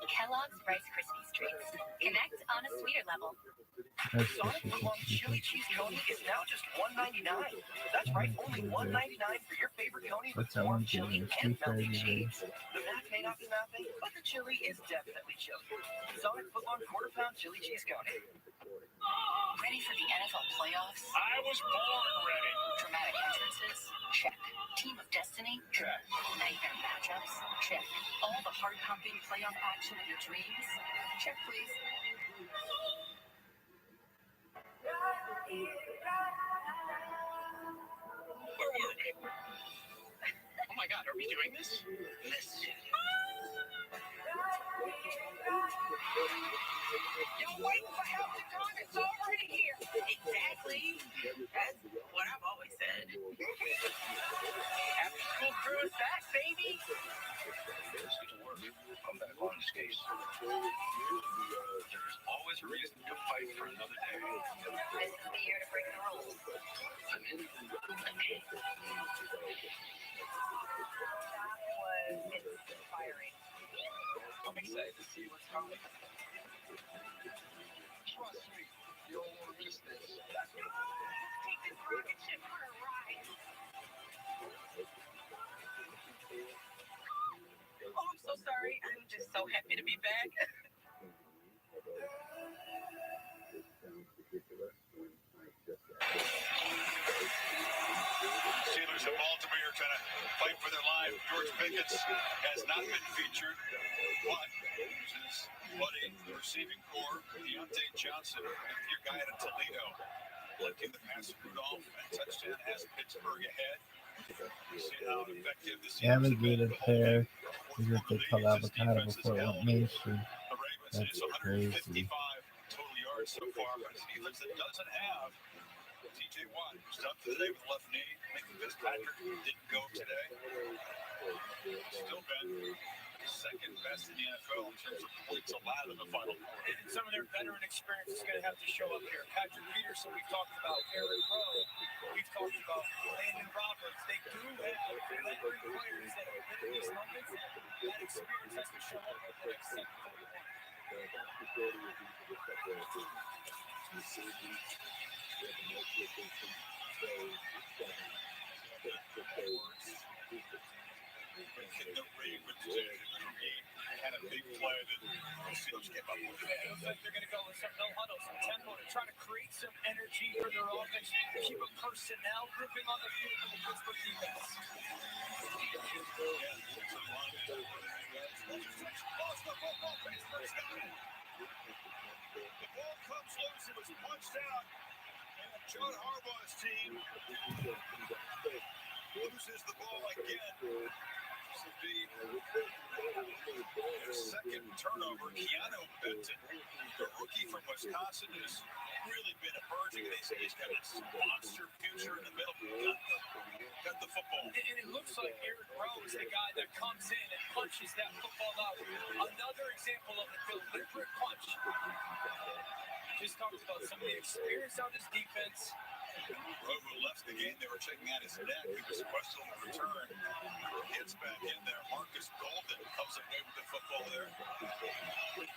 Kellogg's Rice Krispies Treats. Connect on a sweeter level. Sonic footlong chili cheese coney is now just $1.99. That's right, only $1.99 for your favorite coney with warm chili and melty cheese. The math may not be mathing, but the chili is definitely chili. Sonic footlong quarter-pound chili cheese coney. Ready for the NFL playoffs? I was born ready. Dramatic entrances? Check. Team of Destiny? Check. Nightmare matchups? Check. All the heart-pumping playoff action of your dreams? Check, please. Where were we? Oh my God, are we doing this? Listen. You're waiting for half the time. It's already here. Exactly. That's what I've always said. After school crew is back, baby. Let's get to work on that lunch case. There's always a reason to fight for another day. This is the year to break the rules. I'm in. That was inspiring. I'm excited to see what's coming. Trust me, you don't want to miss this. Take this rocket ship for a ride. Oh, I'm so sorry. I'm just so happy to be back. Steelers of Baltimore trying to fight for their life. George Pickens has not been featured, but his buddy, the receiving core, Deontay Johnson, your guy at Toledo, looking the pass to Rudolph, and touchdown has Pittsburgh ahead. See how effective the Steelers have been. Alligator pear is what they call avocado before it went mainstream. That's crazy. 55 total yards so far, but it's a defense that doesn't have TJ Watt, who's done for the day with left knee. Nathan Fitzpatrick didn't go today. Still been second best in the NFL in terms of points allowed in the final quarter. And some of their veteran experience is going to have to show up here. Patrick Peterson, we've talked about. Eric Rowe, we've talked about. Landon Roberts. They do have veteran players that have been in these moments. That experience has to show up over the next 7 had a big play that the Steelers came up with. It looks like they're going to go with some no huddle, some tempo to try to create some energy for their offense, keep a personnel grouping on the field for the Pittsburgh defense. The ball comes loose. It was punched out. And John Harbaugh's team loses the ball again. This will be their second turnover. Keanu Benton, the rookie from Wisconsin, has really been emerging. He's got a monster future in the middle. Got the football. And it looks like Eric Rowe is the guy that comes in and punches that football out. Another example of a deliberate punch. Just talked about some of the experience on this defense. Rowe, who left the game, they were checking out his neck. He was questioning the return. Gets back in there. Marcus Golden comes away with the football there.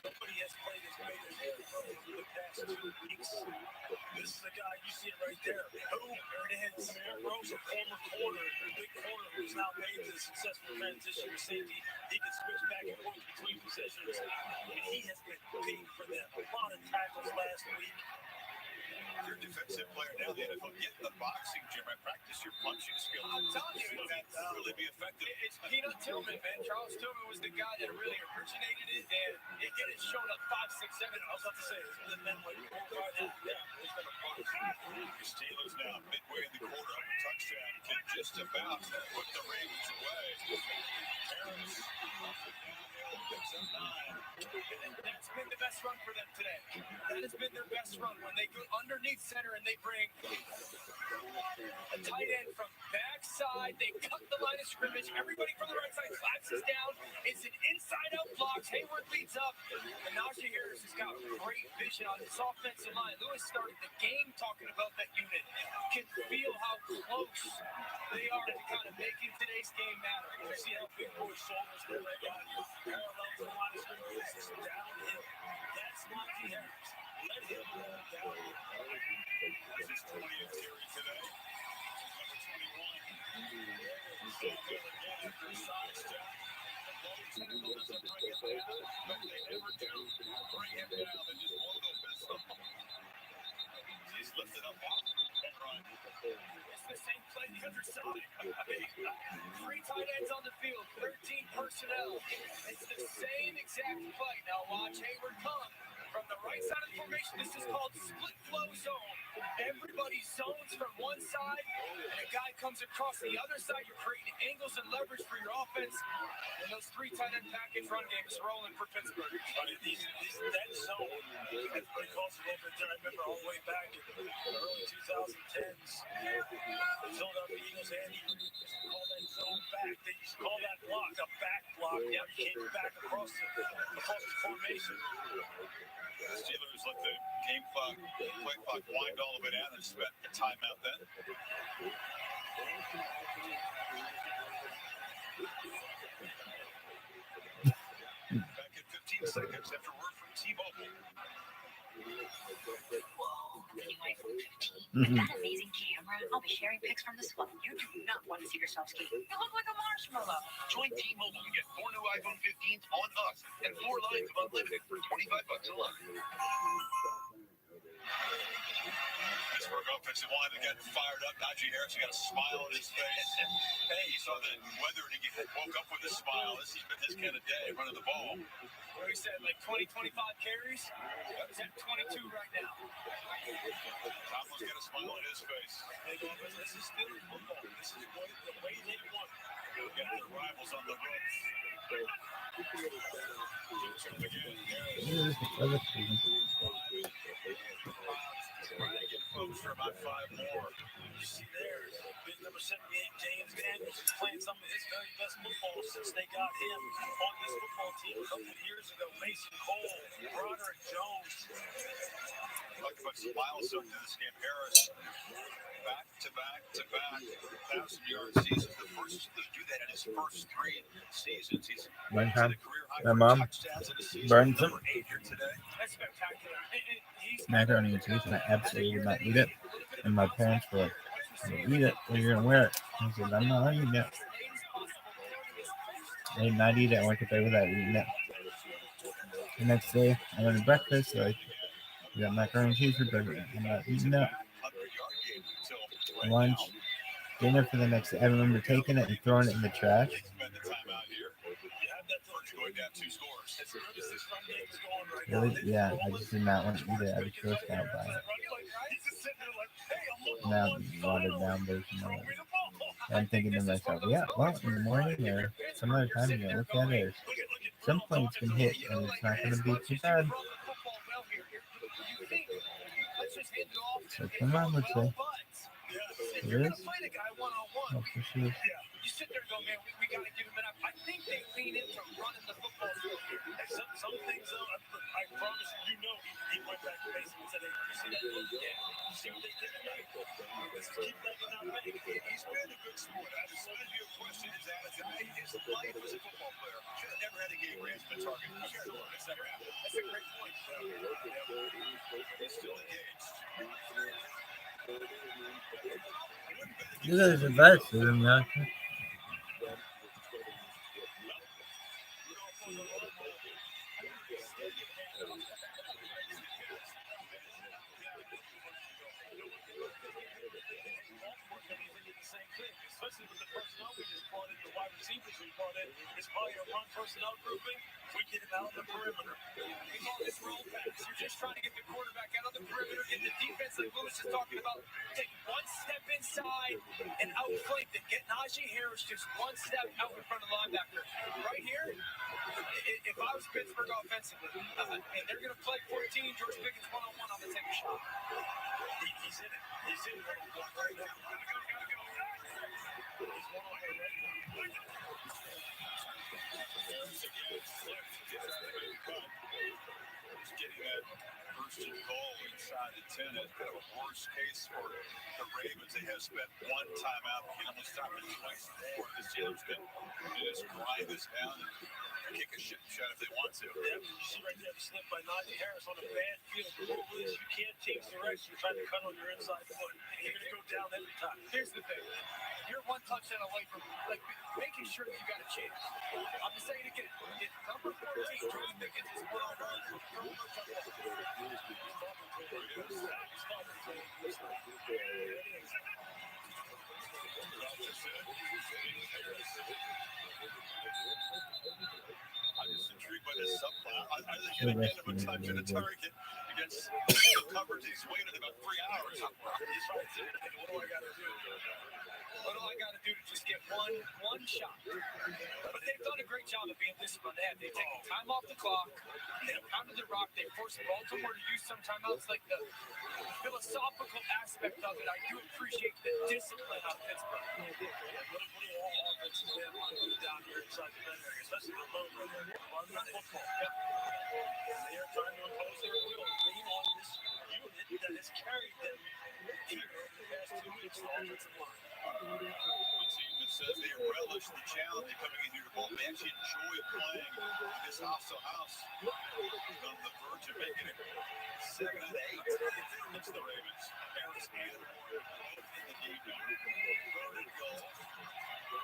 Nobody has played as great as Eric Rowe over the past 2 weeks. This is the guy, you see it right there. Boom, there it is. Eric Rowe's a former corner, a big corner who's somehow made the successful transition to safety. He can switch back and forth between positions. And he has been big for them. A lot of tackles last week. You're a defensive player now. The NFL, get in the boxing gym and practice your punching skills. I'm telling you, that really be effective. It's Peanut Tillman, man. Charles Tillman was the guy that really originated it, and it showed up 5, 6, 7. I was about to say, and then like 4, 5, 6, yeah, it's been a fun. The Steelers now midway in the quarter up a touchdown can just about put the Ravens away. Harris picks up 9. And that's been the best run for them today. That has been their best run when they go underneath center and they bring a tight end from backside. They cut the line of scrimmage. Everybody from the right side collapses down. It's an inside-out block. Hayward leads up. And Najee Harris has got great vision on his offensive line. Lewis started the game talking about that unit. You can feel how close they are to kind of making today's game matter. You see how big boy's shoulders go right down. Parallel to the line of scrimmage. This is downhill. That's Najee Harris. Let him downhill. That's his 20th carry today. Number 21. So good again after a side step. The low tackle doesn't bring him down, but they never do bring him down. They just won't go pistol. He's lifted up off and run. It's the same play the other side. 3 tight ends on the field, 13 personnel. It's the same exact play. Now watch Hayward come from the right side of the formation. This is called split flow zone. Everybody zones from one side, and a guy comes across the other side. You're creating angles and leverage for your offense. And those 3 tight end package run games rolling for Pittsburgh. That zone has been causing a little bit there. I remember all the way back in the early 2010s. The Philadelphia Eagles and Eagles used to call that zone back. They used to call that block a back block. Now you can't get back across the formation. The Steelers let the game clock, play clock wind all of it out and spent a timeout then. Back in 15 seconds after word from T-Mobile. Whoa, can you iPhone 15? With that amazing camera, I'll be sharing pics from this one. You do not want to see yourself ski. You look like a marshmallow. Join T-Mobile and get 4 new iPhone 15s on us and 4 lines of unlimited for $25 a line. Pittsburgh offensive line again fired up. Najee Harris got a smile on his face. Hey, he saw the weather and he woke up with a smile. This has been his kind of day, running the ball. Where he said like 20, 25 carries. He's at 22 right now. Tomlin's got a smile on his face. This is still football. This is the way they want it. We've got their rivals on the ropes. Folks for about 5 more. You see there, big number 78, James Daniels, is playing some of his very best football since they got him on this football team a couple of years ago. Mason Cole, Broderick Jones. Talk about some milestone to this game. Harris, back-to-back 1,000-yard seasons. The first to do that in his first 3 seasons. He's one time, career high my for mom touchdowns in a season. burned some Number 8 here today. That's spectacular. macaroni and cheese, and I absolutely would not eat it. And my parents were like, "Eat it, or you're gonna wear it." I said, "I'm not eating it." I did not eat it. I went to bed without eating it. The next day, I went to breakfast. So I got macaroni and cheese for breakfast. I'm not eating it. Lunch, dinner for the next day. I remember taking it and throwing it in the trash. Really? Yeah, I just did not want to eat it. I was grossed out by it. Now, watered down version of it. And I'm thinking to myself, yeah, well, in the morning or some other time, you're going to look at it. Or some point it's going to hit, and it's not going to be too bad. So, my mom would say, it is? Oh, for sure. You sit there and go, man, we got to give him an up. I think they lean into running the football field. Some things, though, I promise you, he went back to basics and said, hey, you see that? Yeah. You see what they did tonight? Let's keep that in our bank. He's been a good sport. I decided your question is attitude. His life as a football player should have never had a game where he's been targeted. It's never happened. That's a great point. He's still engaged. You guys are advice for them, yeah. we just brought in, the wide receivers we brought in, is probably a run personnel grouping. We get him out on the perimeter. We call this roll pass. You're just trying to get the quarterback out on the perimeter, get the defense like Lewis is talking about. Take one step inside and outflank them. Get Najee Harris just one step out in front of the linebacker. Right here, if I was Pittsburgh offensively, and they're going to play 14, George Pickens one-on-one, I'm going to take a shot. He's in it. He's in it right now. He's one-on-one right now. Getting that first and goal inside the 10 is kind of a worst case for the Ravens. They have spent one timeout. They can only stop it twice more. The Steelers can just grind this down and kick a shot if they want to. Yep, you see right there the slip by Najee Harris on a bad field. The rule is you can't change direction. You're trying to cut on your inside foot. You're going to go down every time. Here's the thing. You're one touchdown away from making sure that you got a chance. I'm just saying again, if number 14, George Pickens is one-on-one, throw no I'm just intrigued by this subplot. I think at the end of a touch and a target against the coverage, he's waited about 3 hours. He's right. What do I got to do? What do I got to do to just get one shot? But they've done a great job of being disciplined. They've taken time off the clock. They've pounded the rock. They've forced Baltimore to use some timeouts. Like the philosophical aspect of it, I do appreciate the discipline of Pittsburgh. What do all offenses have on down here inside the pen area, especially the low right there? Run the football. Yep. They are trying to impose their will and lean on this unit that has carried them here over the past 2 weeks. The offensive line. A team that says they relish the challenge of coming in here to ball. They actually enjoy playing this house-to-house. On the verge of making it 7-8 against the Ravens. Harris and Warren both in the game now. Voted goal.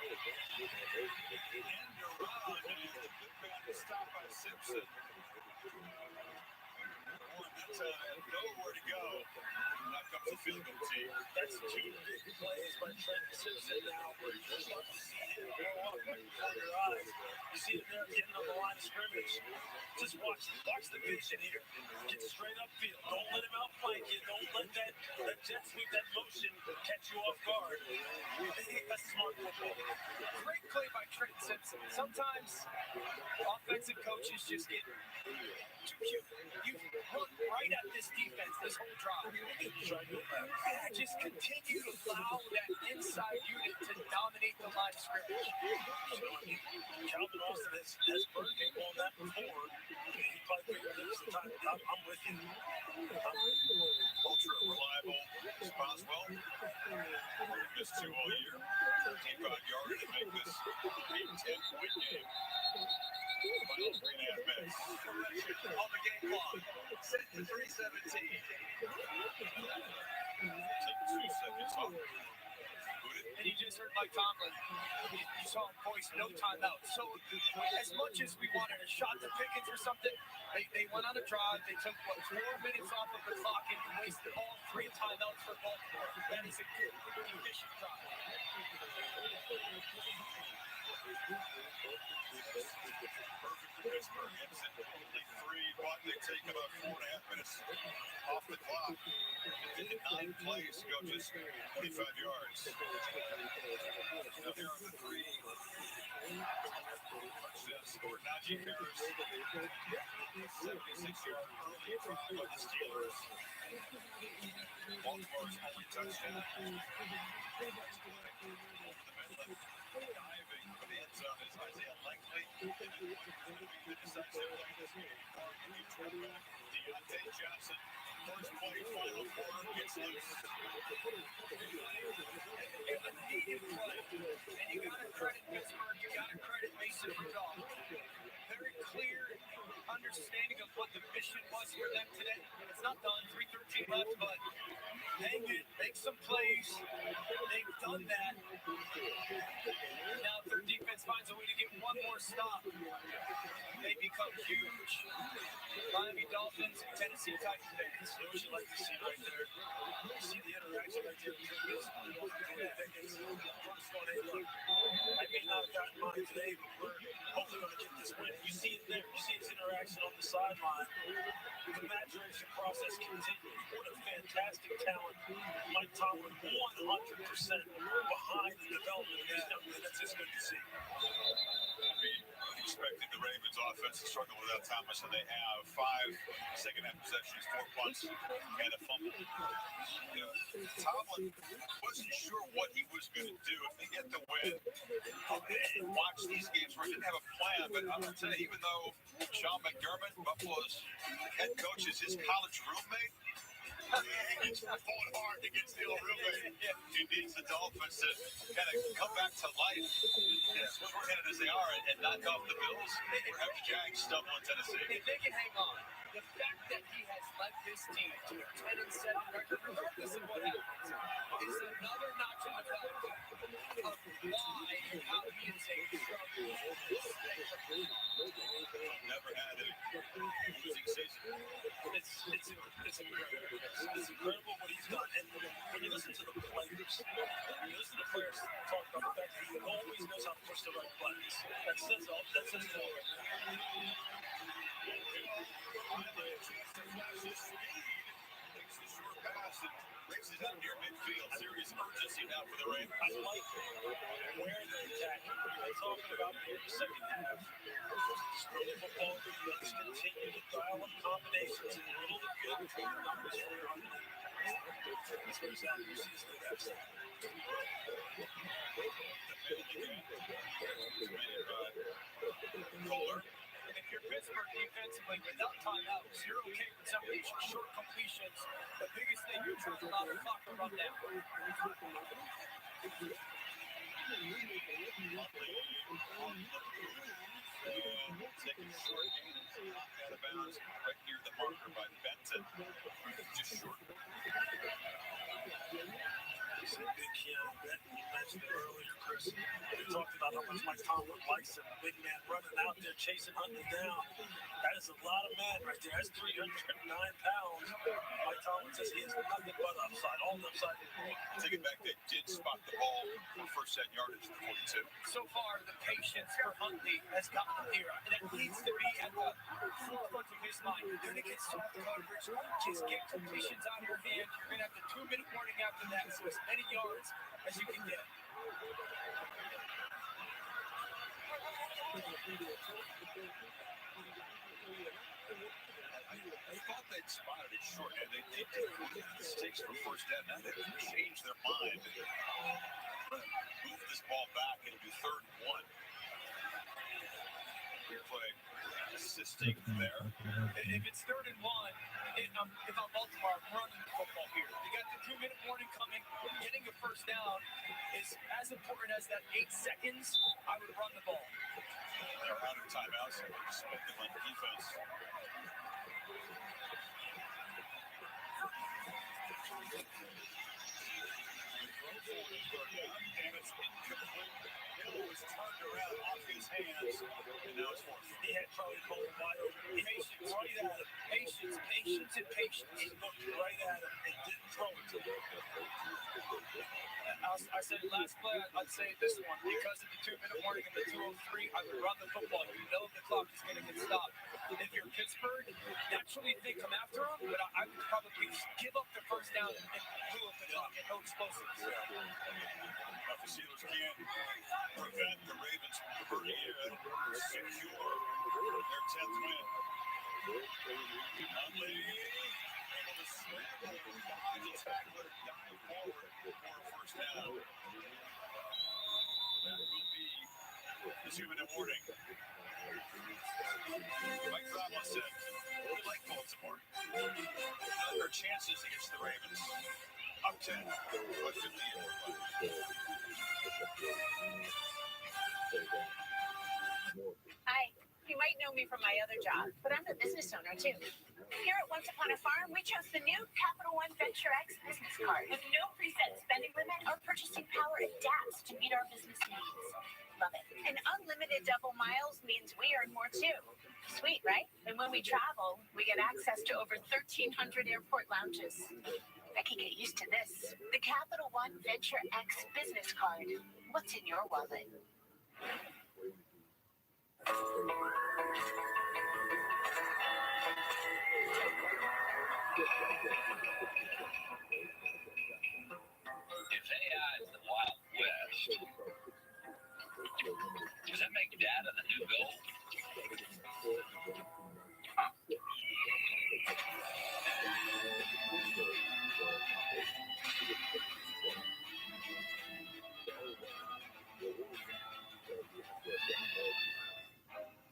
And Duran, and the good back is stopped by Simpson. Nowhere to go. Now comes the field goal team. That's 2 big plays by Trent Simpson now. Where you just love to see him go up right before your eyes. You see him there getting on the line of scrimmage. Just watch the vision here. Get straight upfield. Don't let him outflank you. Don't let that jet sweep, that motion catch you off guard. That's smart football. Great play by Trent Simpson. Sometimes offensive coaches just get too cute. You run right at this defense this whole drive. Just continue to allow that inside unit to dominate the line of scrimmage. Calvin Austin has burned people on that before. He probably figured this the time. I'm with you. Ultra reliable response. Well, we've missed 2 all year. 13-5 yardage to make this a 10-point game. Final 3.5 minutes. Correction on the game clock. Set to 3:17. Take 2 seconds off. And you just heard Mike Tomlin. You saw him voice no timeout. So as much as we wanted a shot to Pickens or something, they went on a drive. They took 4 minutes off of the clock and wasted all 3 timeouts for Baltimore. That is a good, efficient drive. Perfect for Pittsburgh. Gibson, only 3, but they take about 4.5 minutes off the clock. 9 plays to go just 25 yards. Now they're on the 3. Touchdown scored Najee Harris. 76-yard early drive by the Steelers. Baltimore's only touchdown. Diving for the end zone is Isaiah Likely. The decisive play in this game. Deontay Johnson. First play, final quarter, gets loose. And you got to credit Pittsburgh. You got to credit Mason Rudolph. Very clear understanding of what the mission was for them today. It's not done. 3:13 left, but hang it, make some plays. They've done that. Now their defense finds a way to get one more stop. they become huge. Miami Dolphins, Tennessee Titans. This is what you like to see right there. You see the interaction right there between this and the Vegas. I may not have gotten mine today, but we're hopefully going to get this win. You see it there. You see his interaction on the sideline. The maturation process continues. What a fantastic talent. Mike Tomlin 100% behind the development of these young men. That's just good to see. Expected the Ravens offense to struggle without Thomas, and they have 5 second-half possessions, 4 punts, and a fumble. Tomlin wasn't sure what he was going to do if they get the win. Watch these games where he didn't have a plan, but I'm going to tell you, even though Sean McDermott, Buffalo's head coach, is his college roommate, he's pulling hard against the old roommate. He needs the Dolphins to kind of come back to life, as short-handed as they are, and knock off the Bills, or have the Jags stumble in Tennessee. If they can hang on, the fact that he has led this team to a 10-7 record, regardless of what happens, is another notch in the belt of why and how he is a Never had a losing season. It's incredible. It's incredible what he's done. And when you listen to the players, talk about the fact that he always knows how to push the right buttons. That says all. That says it all right now. Makes the short pass and races out near midfield. Serious urgency now for the Ravens. I like where they're attacking. They're talking about the second half. Screw the football. Let's continue to dial up combinations and it'll look good between the numbers for your hunting. That's what it's out there. You see us do that. Kohler. And if you're Pittsburgh defensively, without timeouts, you're okay with some of these short completions. The biggest thing you're trying to allow the clock to run down. Taking a short gain and knocked out of bounds right near the marker by Benton. Just short. He's a big young Benton. You mentioned it earlier, Chris. We talked about how much Mike Tomlin likes him. Big man running out there, chasing Huntley down. That is a lot of man right there. That's 309 pounds. Mike Tomlin says he has nothing but upside. All the upside. Take it back. They did spot the ball for first 10 yardage to 42. So far, the patience for Huntley has gotten him here. And it needs to be at the forefront of his mind. You're going to get soft coverage. Just get completions out of your hand. You're going to have the 2-minute warning after that. So as many yards as you can get. I thought they'd spotted it short, and they did mistakes for first down. Now they've changed their mind. Move this ball back and do 3rd and 1. Replay assisting there. If it's 3rd and 1, if I'm Baltimore, I'm running the football here. You got the 2-minute warning coming. Getting a first down is as important as that 8 seconds. I would run the ball. They're out of timeouts. Split them on defense. And it's incomplete. Hill was turned around off his hands, and now it's 4th. He had Charlie Cole wide open. Patience, right at him. Patience, patience, and patience. He looked right at him and didn't throw it to him. I said it last play, I'd say it this one. Because of the 2-minute warning and the 2:03, I would run the football. You know the clock is going to get stopped. If you're Pittsburgh, naturally they come after him, but I would probably give up the first down and move up the clock and no explosives. But the Steelers can't prevent the Ravens from converting it. Secure their 10th win. Huntley able to scramble, dodge a tackler, dive forward for a first down. That will be the 2-minute warning. Mike Tomlin said, we like Baltimore. Their chances against the Ravens. Up 10, but 58. Hi, you might know me from my other job, but I'm a business owner too. Here at Once Upon a Farm, we chose the new Capital One Venture X business card with no preset spending limit. Our purchasing power adapts to meet our business needs. Love it. And unlimited double miles means we earn more too. Sweet, right? And when we travel, we get access to over 1,300 airport lounges. I can get used to this. The Capital One Venture X business card. What's in your wallet? If AI is the Wild West, does that make data the new gold?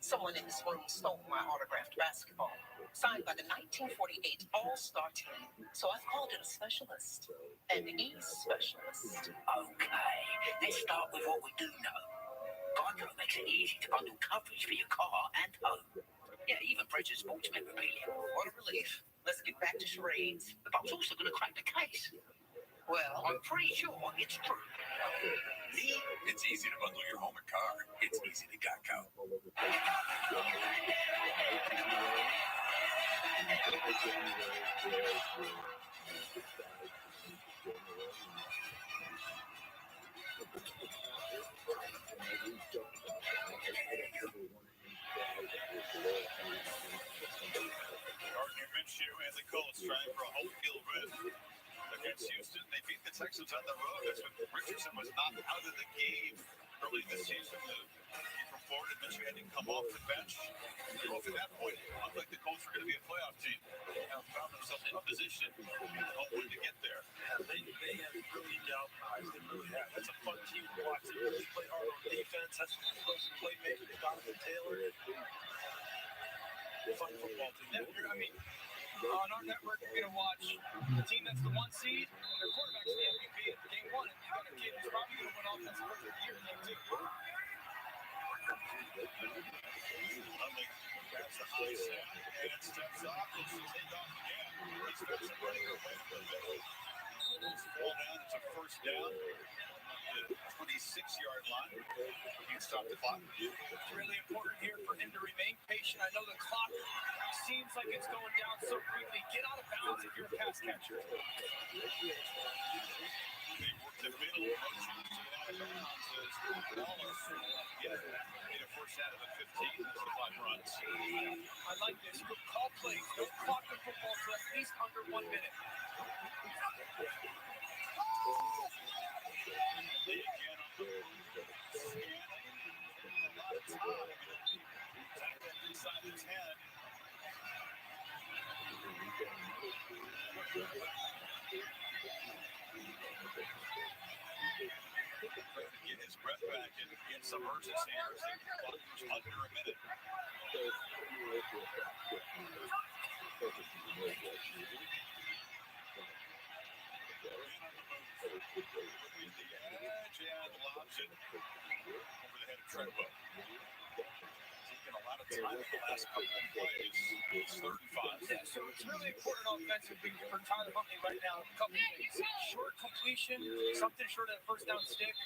Someone in this room stole my autographed basketball, signed by the 1948 All-Star team. So I've called in a specialist, an e-specialist. Okay, let's start with what we do know. Geico makes it easy to bundle coverage for your car and home. Yeah, even purchase sports memorabilia. What a relief. Let's get back to charades. But I was also going to crack the case. Well, I'm pretty sure it's true. Me? It's easy to bundle your home and car. It's easy to Geico. Gardner Minshew and the Colts trying for a home field win against Houston. They beat the Texans on the road. That's when Richardson was not out of the game early this season. From Florida, Minshew had to come off the bench. Off at that point, looked like the Colts were going to be a playoff team. Found themselves in position, hoping to get there. Yeah, they have really galvanized. They really have. That's a fun team to watch. They really play hard on defense. That's an explosive playmaker, Jonathan Taylor. Fun football team. I mean, on our network, you're going to watch the team that's the 1 seed, and their quarterback's the MVP at game 1, and you got a kid who's probably going to win Offensive Rookie of the Year in game 2. Lovely. Grabs the high snap and steps off. This will take off again. He starts running away from the fall down. It's a first down. The 26-yard line. He can stop the clock. It's really important here for him to remain patient. I know the clock seems like it's going down so quickly. Get out of bounds if you're a pass catcher. They work the middle. Out of bounds as Wallace. Yeah, made a first out of the 15 as the clock runs. I like this. Call plays. Don't clock the football for at least under 1 minute. They again on the move. Scanning. About time. Inside the 10. Get his breath back and get some urgency here as the clock was under a minute. And lobs it over the head of Treadwell. Taking a lot of time in the last couple of plays. It's 35. Yeah, so it's really important offensively for Tyler Huntley right now. A couple of things. Short completion, something short of that first down stick,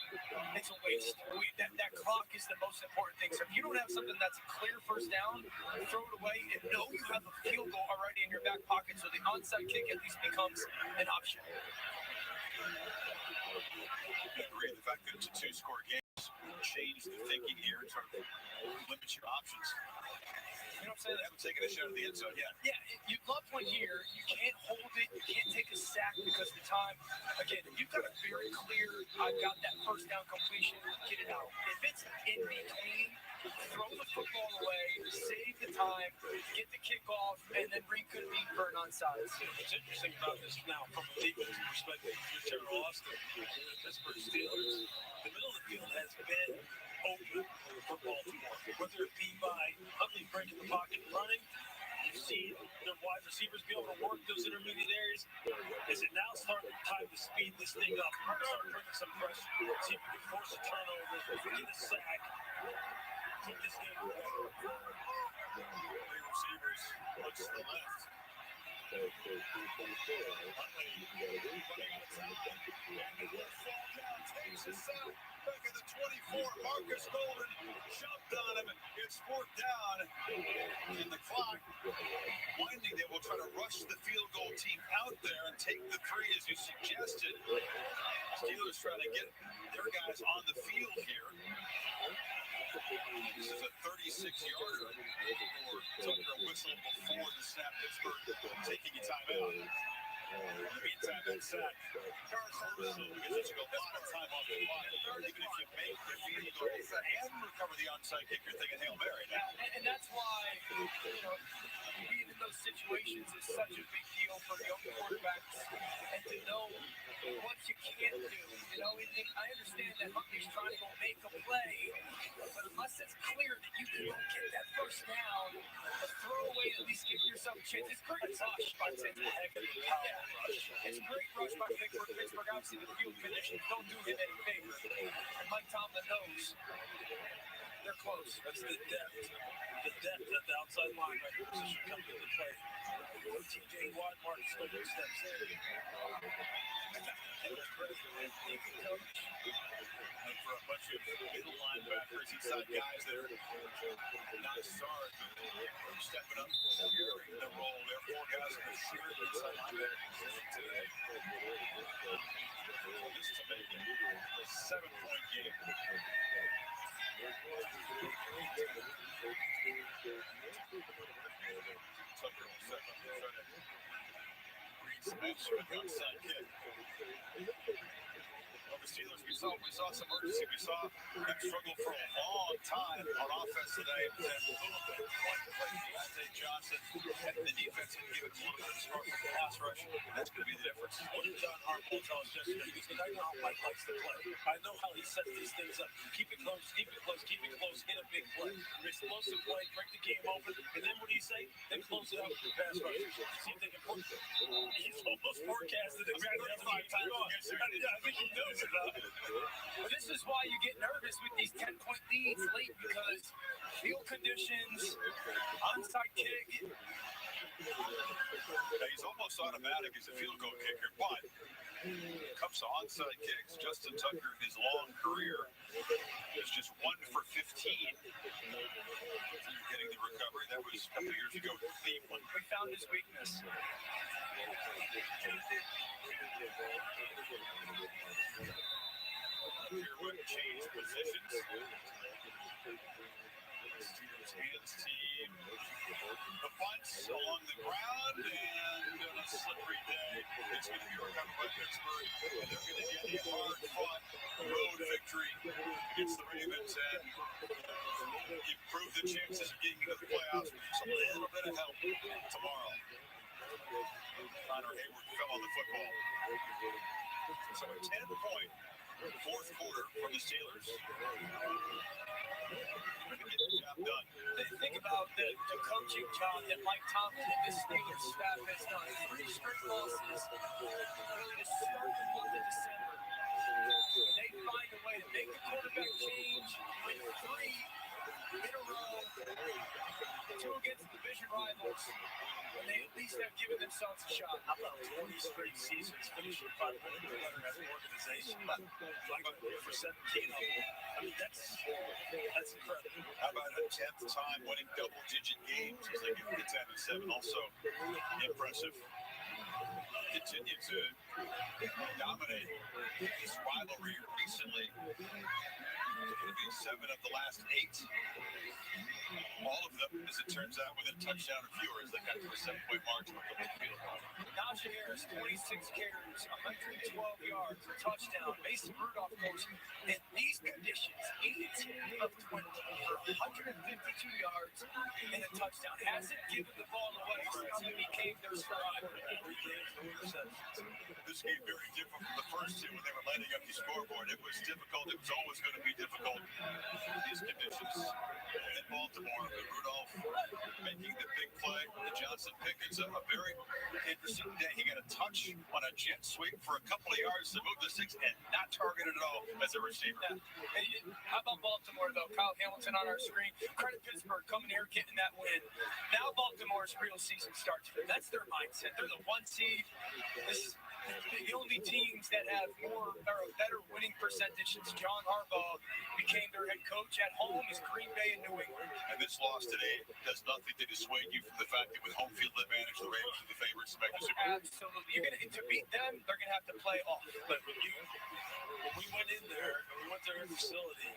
it's a waste. That clock is the most important thing. So if you don't have something that's a clear first down, throw it away and know you have a field goal already in your back pocket, so the onside kick at least becomes an option. I agree. The fact that it's a two-score game changed the thinking here in terms of limit your options. You know what I'm saying? They haven't taken a shot at the end zone yet. Yeah, you'd love one here. You can't hold it. You can't take a sack because of the time. Again, you've got a very clear, I've got that first down completion, get it out. If it's in between, throw the football away, save the time, get the kickoff, and then reconvene for an onside. What's interesting about this now, from a defensive perspective, you're Terrell Austin, the Pittsburgh Steelers, the middle of the field has been open for Baltimore, whether it be by Huntley breaking the pocket and running. You see their wide receivers be able to work those intermediate areas. Is it now starting time to speed this thing up? Start bringing some pressure. See if you can force a turnover, get a sack, keep this game going. Three receivers, much to the left. Huntley running outside. And the fall down takes us out. Back at the 24, Marcus Golden jumped on him. It's 4th down And the clock winding, they will try to rush the field goal team out there and take the three, as you suggested. Steelers trying to get their guys on the field here. This is a 36-yarder for Tucker, a whistle before the snap. Pittsburgh taking a timeout. Meantime, that sack, crucial because you take a lot of time off the clock. Even if you make the field goal and recover the onside kick, you're thinking Hail Mary now. And that's why, being in those situations is such a big deal for young quarterbacks, and to know what you can't do. And I understand that Huntley's trying to go make a play, but unless it's clear that you can get that first down, a throwaway, at least give yourself a chance. It's great rush by It's great rush by Pittsburgh. Obviously, the field conditions don't do him any favors. And Mike Tomlin knows they're close. That's the depth. The depth at the outside linebacker position comes into play. TJ Watt, Marcus Stoker steps in. And for a bunch of middle linebackers, inside guys that are not stars, but stepping up, carrying the role. There are 4 guys in the shared inside linebacker position today. This is a 7-point game. Tucker will set up and try to breed some action with the onside kick. Well, the Steelers, we saw some urgency. We saw them struggle for a long time on offense today. And a little bit one play Deontay Johnson and the defense can give it a little bit of spark from the pass rush. That's going to be the difference. What did John Harbaugh tell us yesterday? He said, I know how Mike likes to play. I know how he sets these things up. Keep it close, keep it close, keep it close, hit a big play. Explosive play, break the game open. And then what do you say? Then close it out with the pass rush. See if they can put it. He's almost forecasted exactly how many times against him. I think he knows it. But this is why you get nervous with these 10-point leads late, because field conditions, onside kick. He's almost automatic as a field goal kicker, but comes to onside kicks. Justin Tucker, in his long career, is just 1 for 15. Getting the recovery. That was a couple years ago with Cleveland. We found his weakness. Here would change positions. Steelers hands team. The punts along the ground, and on a slippery day, it's going to be recovered by Pittsburgh, and they're going to get a hard-fought road victory against the Ravens and improve the chances of getting into the playoffs with just a little bit of help tomorrow. Connor Hayward fell on the football. So a 10-point fourth quarter from the Steelers. Get the job done. Think about the coaching job that Mike Tomlin and this Steelers staff has done. 3 straight losses, really to start the month of December. They find a way to make the quarterback change, win 3 in a row, 2 against division rivals. And they at least have given themselves a shot. How about 20 straight seasons finishing 500 together as an organization? Like for 17 of them. I mean, that's incredible. How about a 10th time winning double-digit games as they get to 10-7? Also impressive. Continue to dominate this rivalry recently. It's going to be 7 of the last 8. All of them, as it turns out, with a touchdown or fewer as they got to a 7-point margin with the field. Najee Harris, 26 carries, 112 yards, a touchdown. Mason Rudolph goes in these conditions, 18 of 20 for 152 yards and a touchdown. Hasn't given the ball away since he became their starter. This game very different from the first 2 when they were lighting up the scoreboard. It was difficult. It was always going to be difficult in these conditions. In Baltimore, Rudolph making the big play. The Johnson Pickens, a very interesting day. He got a touch on a jet sweep for a couple of yards to move the 6 and not targeted at all as a receiver. Hey, how about Baltimore, though? Kyle Hamilton on our screen. Credit Pittsburgh coming here, getting that win. Now Baltimore's real season starts for them. That's their mindset. They're the 1 seed. the only teams that have more or a better winning percentage since John Harbaugh became their head coach at home is Green Bay and New England. And this loss today does nothing to dissuade you from the fact that with home field advantage, the Ravens are the favorites to make the Super Bowl. Absolutely. To beat them, they're going to have to play off. But when we went in there, and we went to their facility,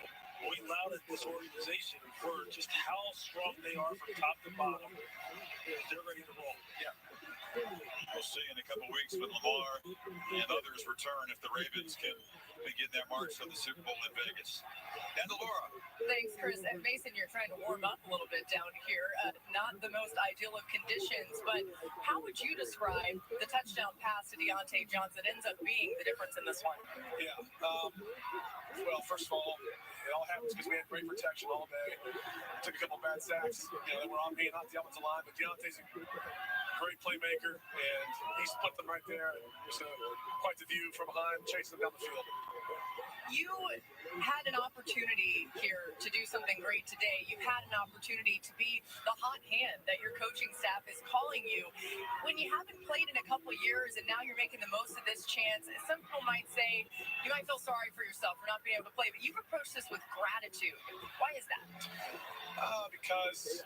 we lauded this organization for just how strong they are from top to bottom. They're ready to roll. Yeah. We'll see in a couple weeks when Lamar and others return if the Ravens can begin their march to the Super Bowl in Vegas. And Laura. Thanks, Chris. And Mason, you're trying to warm up a little bit down here. Not the most ideal of conditions, but how would you describe the touchdown pass to Deontay Johnson ends up being the difference in this one? Yeah. Well, first of all, it all happens because we had great protection all day. Took a couple bad sacks. They were on me, not the offensive line, but Deontay's a great playmaker, and he split them right there. It was quite the view from behind, chasing them down the field. You had an opportunity here to do something great today. You've had an opportunity to be the hot hand that your coaching staff is calling you. When you haven't played in a couple years and now you're making the most of this chance, some people might say you might feel sorry for yourself for not being able to play, but you've approached this with gratitude. Why is that? Because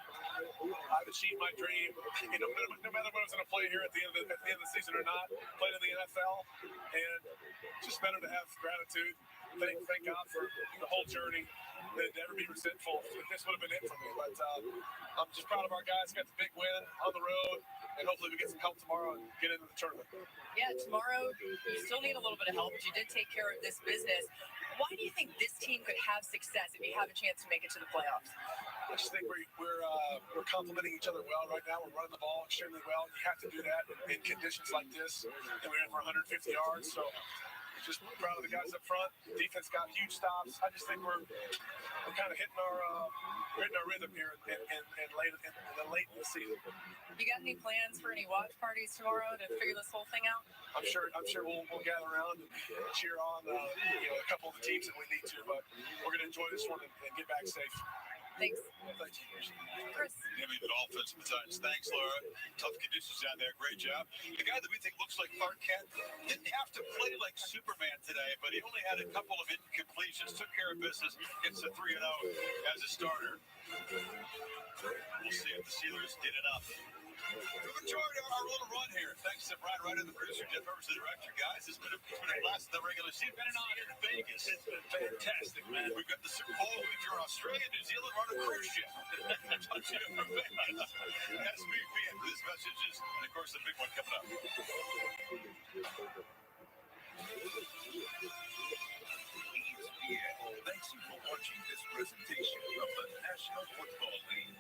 I've achieved my dream. No matter what I was going to play here at the end of the season or not, played in the NFL, and it's just better to have gratitude. Thank God for the whole journey. They'd never be resentful if this would have been it for me. But I'm just proud of our guys. Got the big win on the road, and hopefully we get some help tomorrow and get into the tournament. Yeah, tomorrow you still need a little bit of help, but you did take care of this business. Why do you think this team could have success if you have a chance to make it to the playoffs? I just think we're complementing each other well right now. We're running the ball extremely well. You have to do that in conditions like this, and we're in for 150 yards. So just proud of the guys up front. Defense got huge stops. I just think we're kind of hitting our rhythm here and late in the season. You got any plans for any watch parties tomorrow to figure this whole thing out? I'm sure we'll gather around and cheer on a couple of the teams that we need to, but we're going to enjoy this one and get back safe. Thanks. Thank you. Chris. Jimmy, the Dolphins besides. Thanks, Laura. Tough conditions down there. Great job. The guy that we think looks like Clark Kent didn't have to play like Superman today, but he only had a couple of incompletions, took care of business, gets a 3-0 as a starter. We'll see if the Steelers did enough. We've enjoyed our little run here. Thanks to Brian Ryder, the producer, Jeff Evers, the director. Guys, it's been a blast in the regular season. Been an honor in Vegas. It's been fantastic, man. We've got the Super Bowl. If you're in Australia, New Zealand, we're on a cruise ship. Touch you from Vegas. SVP and this messages, and of course the big one coming up. Thanks you for watching this presentation of the National Football League.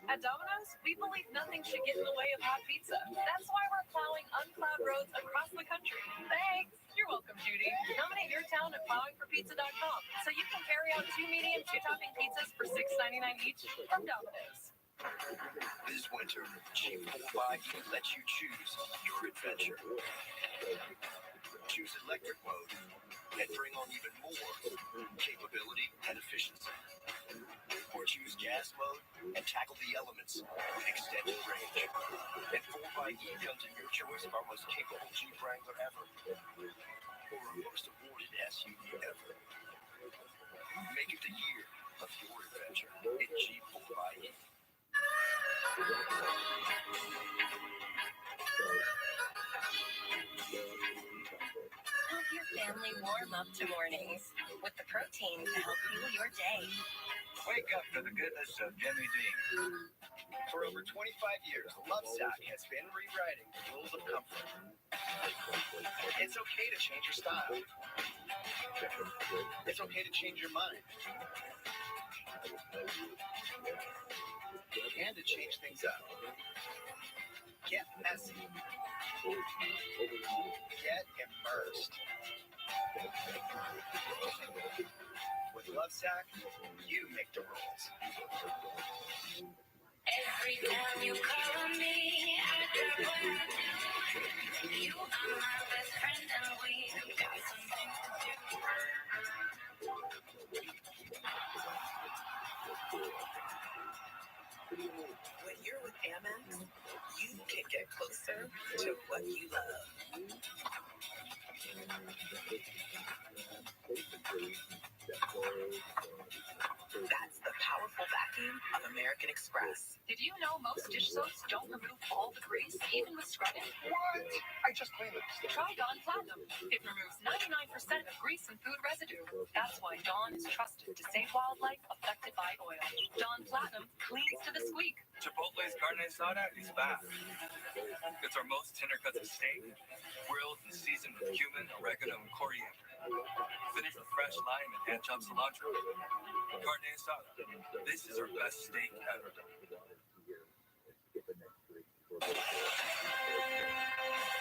At Domino's, we believe nothing should get in the way of hot pizza. That's why we're plowing unplowed roads across the country. Thanks. You're welcome, Judy. Nominate your town at plowingforpizza.com so you can carry out 2 medium 2-topping pizzas for $6.99 each from Domino's. This winter, Jeep will let you choose your adventure. Choose electric mode and bring on even more capability and efficiency. Or choose gas mode and tackle the elements with extended range. And 4xe comes in your choice of our most capable Jeep Wrangler ever. Or our most awarded SUV ever. Make it the year of your adventure in Jeep 4xe. Help your family warm up to mornings with the protein to help fuel your day. Wake up to the goodness of Jimmy Dean. For over 25 years, Lovesac has been rewriting the rules of comfort. It's okay to change your style. It's okay to change your mind. And to change things up, get messy, get immersed. With Lovesac, you make the rules. Every time you call on me, I got what to do. You are my best friend and we got some things to do. When you're with Amex, you can get closer to what you love. That's the powerful vacuum of American Express. Did you know most dish soaps don't remove all the grease, even with scrubbing? What? I just cleaned it. Try Dawn Platinum. It removes 99% of grease and food residue. That's why Dawn is trusted to save wildlife affected by oil. Dawn Platinum cleans to the squeak. Chipotle's carne asada is back. It's our most tender cuts of steak, grilled and seasoned with cumin, oregano, and coriander. Finished with fresh lime and hand-chopped cilantro. Carne asada. This is our best steak ever.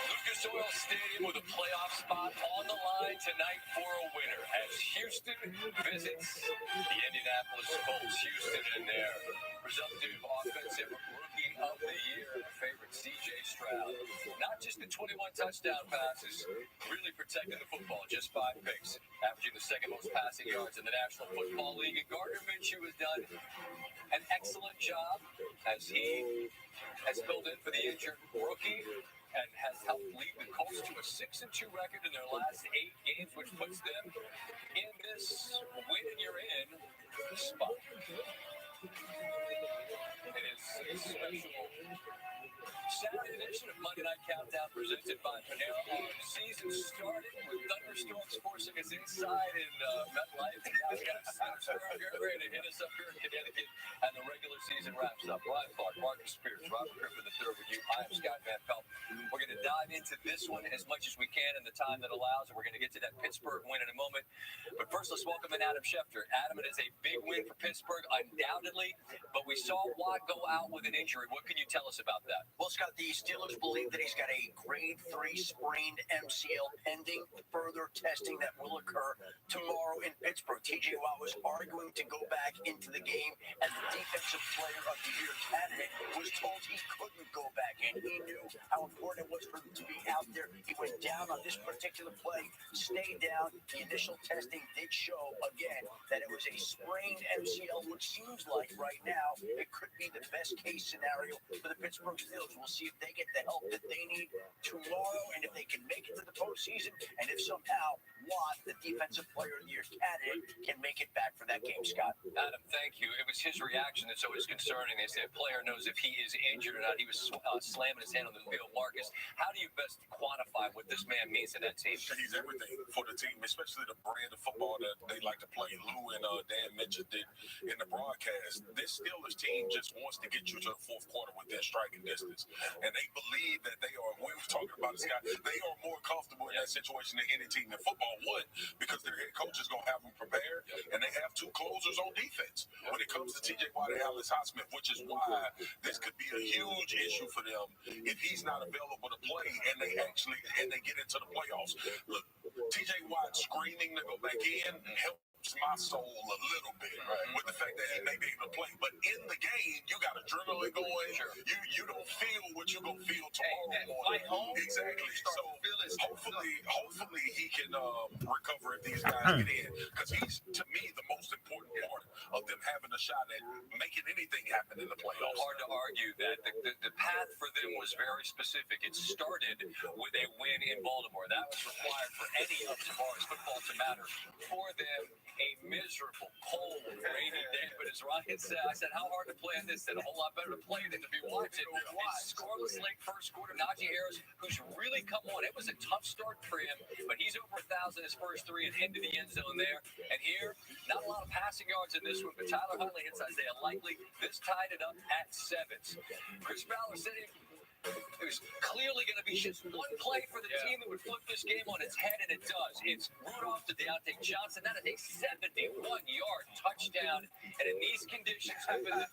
Lucas Oil Stadium with a playoff spot on the line tonight for a winner as Houston visits the Indianapolis Colts. Houston in their presumptive offensive rookie of the year favorite, C.J. Stroud. Not just the 21 touchdown passes, really protecting the football, just 5 picks, averaging the second most passing yards in the National Football League. And Gardner Minshew has done an excellent job as he has filled in for the injured rookie and has helped lead the Colts to a 6-2 record in their last 8 games, which puts them in this win and you're in spot. It is a special Saturday edition of Monday Night Countdown presented by Panera. The season started with thunderstorms forcing us inside in MetLife. Now we got a snowstorm here ready to hit us up here in Connecticut, and the regular season wraps up. Brian Clark, Marcus Spears, Robert Griffin III with you. I am Scott Van Pelt. We're going to dive into this one as much as we can in the time that allows, and we're going to get to that Pittsburgh win in a moment. But first, let's welcome in Adam Schefter. Adam, it is a big win for Pittsburgh, undoubtedly, but we saw Watt go out with an injury. What can you tell us about that? Well, Scott, the Steelers believe that he's got a grade 3 sprained MCL pending further testing that will occur tomorrow in Pittsburgh. TJ Watt was arguing to go back into the game as the Defensive Player of the Year candidate was told he couldn't go back in. He knew how important it was for him to be out there. He went down on this particular play, stayed down. The initial testing did show, again, that it was a sprained MCL, which seems like right now it could be the best case scenario for the Pittsburgh Steelers. We'll see if they get the help that they need tomorrow and if they can make it to the postseason, and if somehow Watt, the Defensive Player of the Year candidate, can make it back for that game, Scott. Adam, thank you. It was his reaction that's always concerning. They say a player knows if he is injured or not. He was slamming his hand on the field. Marcus, how do you best quantify what this man means to that team? He's everything for the team, especially the brand of football that they like to play. Lou and Dan mentioned it in the broadcast. This Steelers team just wants to get you to the fourth quarter within striking distance. And they believe that they are, we were talking about this guy, they are more comfortable in that situation than any team in football would, because their head coach is going to have them prepared, and they have 2 closers on defense when it comes to TJ Watt and Alex Highsmith, which is why this could be a huge issue for them if he's not available to play and they get into the playoffs. Look, TJ Watt screaming to go back in helps my soul a little bit with the fact that he may be able to play, but in the game you got adrenaline going. You don't feel what you're gonna feel tomorrow morning. Exactly. So hopefully he can recover if these guys get in, because he's, to me, the most important part of them having a shot at making anything happen in the playoffs. Hard to argue that the path for them was very specific. It started with a win in Baltimore. That was required for any of tomorrow's football to matter. For them, a miserable, cold, rainy day. But as Ryan said, I said, how hard to play in this? Said a whole lot better to play than to be watching. It's scoreless late first quarter. Najee Harris, who's really come on. It was a tough start for him, but he's over 1,000 his first 3 and into the end zone there. And here, not a lot of passing yards in this one, but Tyler Huntley hits Isaiah Likely. This tied it up at 7. Chris Ballard said There's clearly going to be just one play for the team that would flip this game on its head, and it does. It's Rudolph to Deontay Johnson. That is a 71-yard touchdown. And in these conditions, having the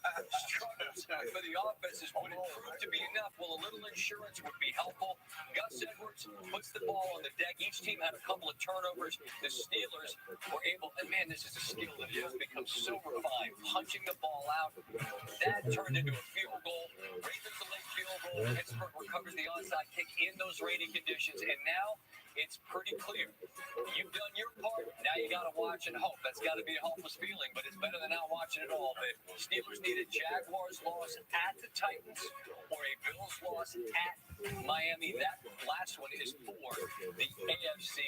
struggles for the offenses wouldn't prove to be enough. Well, a little insurance would be helpful. Gus Edwards puts the ball on the deck. Each team had a couple of turnovers. The Steelers were able, and man, this is a skill that has become so refined. Punching the ball out. That turned into a field goal. Ravens a late field goal. Pittsburgh recovers the onside kick in those rainy conditions. And now it's pretty clear. You've done your part. Now you got to watch and hope. That's got to be a hopeless feeling, but it's better than not watching at all. The Steelers need a Jaguars loss at the Titans or a Bills loss at Miami. That last one is for the AFC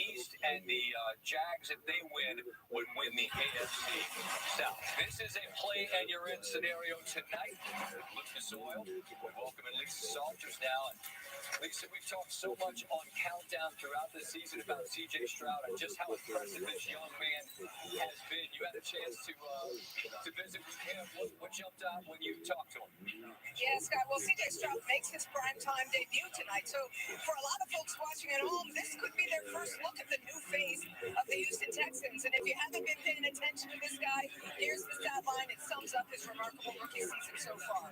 East, and the Jags, if they win, would win the AFC South. This is a play and you're in scenario tonight. Lucas Oil. We welcome in Lisa Salters now. And Lisa, we've talked so much on Countdown throughout the season about C.J. Stroud and just how impressive this young man has been. You had a chance to visit with him. What jumped out when you talked to him? Yeah, Scott. Well, C.J. Stroud makes his primetime debut tonight. So for a lot of folks watching at home, this could be their first look at the new phase of the Houston Texans. And if you haven't been paying attention to this guy, here's the stat line. It sums up his remarkable rookie season so far.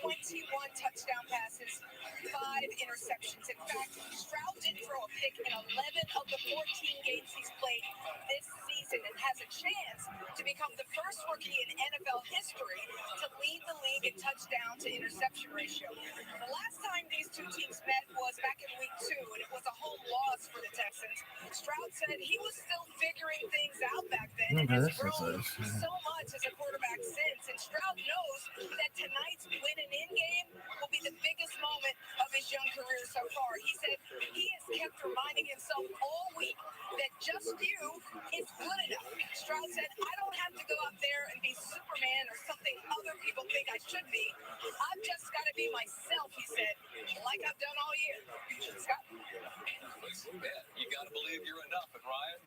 21 touchdown passes, 5 interceptions. In fact, Stroud did throw a pick in 11 of the 14 games he's played this season and has a chance to become the first rookie in NFL history to lead the league in touchdown to interception ratio. The last time these two teams met was back in week 2, and it was a home loss for the Texans. Stroud said he was still figuring things out back then and has grown so much as a quarterback since. And Stroud knows that tonight's win and in game will be the biggest moment of his young career so far. He said he has kept reminding himself all week that just you is good enough. Stroud said, I don't have to go out there and be Superman or something other people think I should be. I've just got to be myself, he said, like I've done all year. Scott? Man, you got to believe you're enough. And Ryan,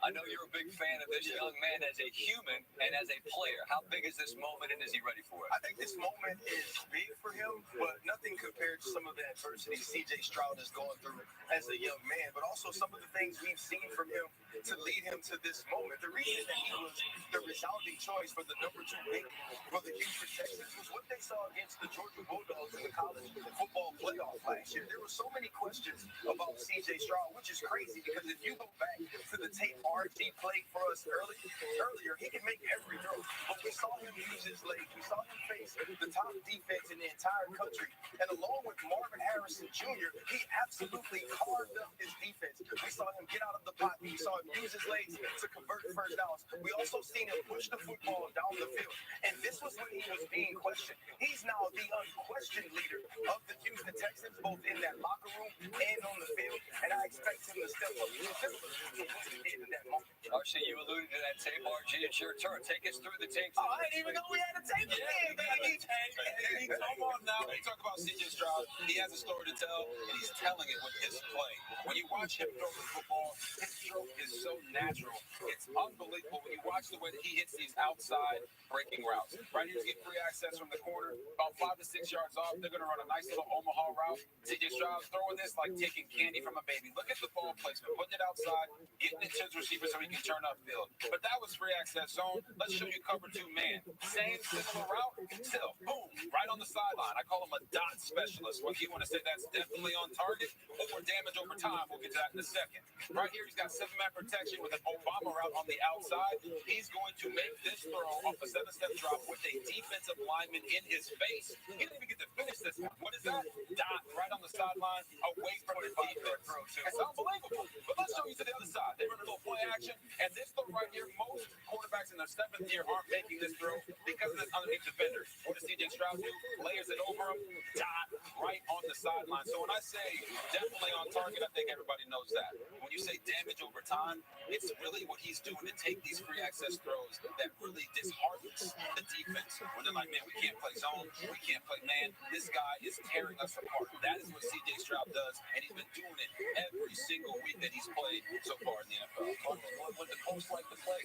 I know you're a big fan of this young man as a human and as a player. How big is this moment, and is he ready for it? I think this moment is big for him, but nothing compared to some of the adversity C.J. Stroud is going through as a young man, but also some of the things we've seen from him to lead him to this moment. The reason that he was the resounding choice for the number 2 pick for the Houston Texans was what they saw against the Georgia Bulldogs in the college football playoff last year. There were so many questions about C.J. Stroud, which is crazy because if you go back to the tape RG played for us earlier, he could make every throw. But we saw him use his legs. We saw him face the top defense in the entire country. And along with Marvin Harrison Jr., he absolutely carved up his defense. We saw him get out of the pocket. We saw him use his legs to convert first downs. We also seen him push the football down the field. And this was when he was being questioned. He's now the unquestioned leader of the Houston Texans, both in that locker room and on the field. And I expect him to step up similar to what he did in that moment. RC, you alluded to that tape. RG, it's your turn. Take us through the tape. Oh, I didn't even know we had a tape again, baby. Hey, come on now. We talk about C.J. Stroud. He has a story to tell, and he's telling it with his play. When you watch him throw the football, his stroke is so natural. It's unbelievable when you watch the way that he hits these outside breaking routes. Right here, he's getting free access from the corner, about 5 to 6 yards off. They're going to run a nice little Omaha route. C.J. Stroud throwing this like taking candy from a baby. Look at the ball placement, putting it outside, getting it to his receiver so he can turn upfield. But that was free access zone. Let's show you cover 2 man. Same similar route, still, boom, right on the sideline. I call him a dot specialist. Whether you want to say that's definitely on target or damage over time, we'll get to that in a second. Right here, he's got 7-man protection with an Obama route on the outside. He's going to make this throw off a 7-step drop with a defensive lineman in his face. He didn't even get to finish this one. What is that? Dot right on the sideline, away from the defense. It's unbelievable. But let's show you to the other side. They run a little play action, and this throw right here, most quarterbacks in their 7th year aren't making this throw because of this underneath defender. What does C.J. Stroud do? Layers it over him, dot right on the sideline. So when I say definitely on target, I think everybody knows that. When you say damage over time, it's really what he's doing to take these free access throws that really disheartens the defense. When they're like, man, we can't play zone, we can't play man. This guy is tearing us apart. That is what C.J. Stroud does, and he's been doing it every single week that he's played so far in the NFL. What the Colts like to play?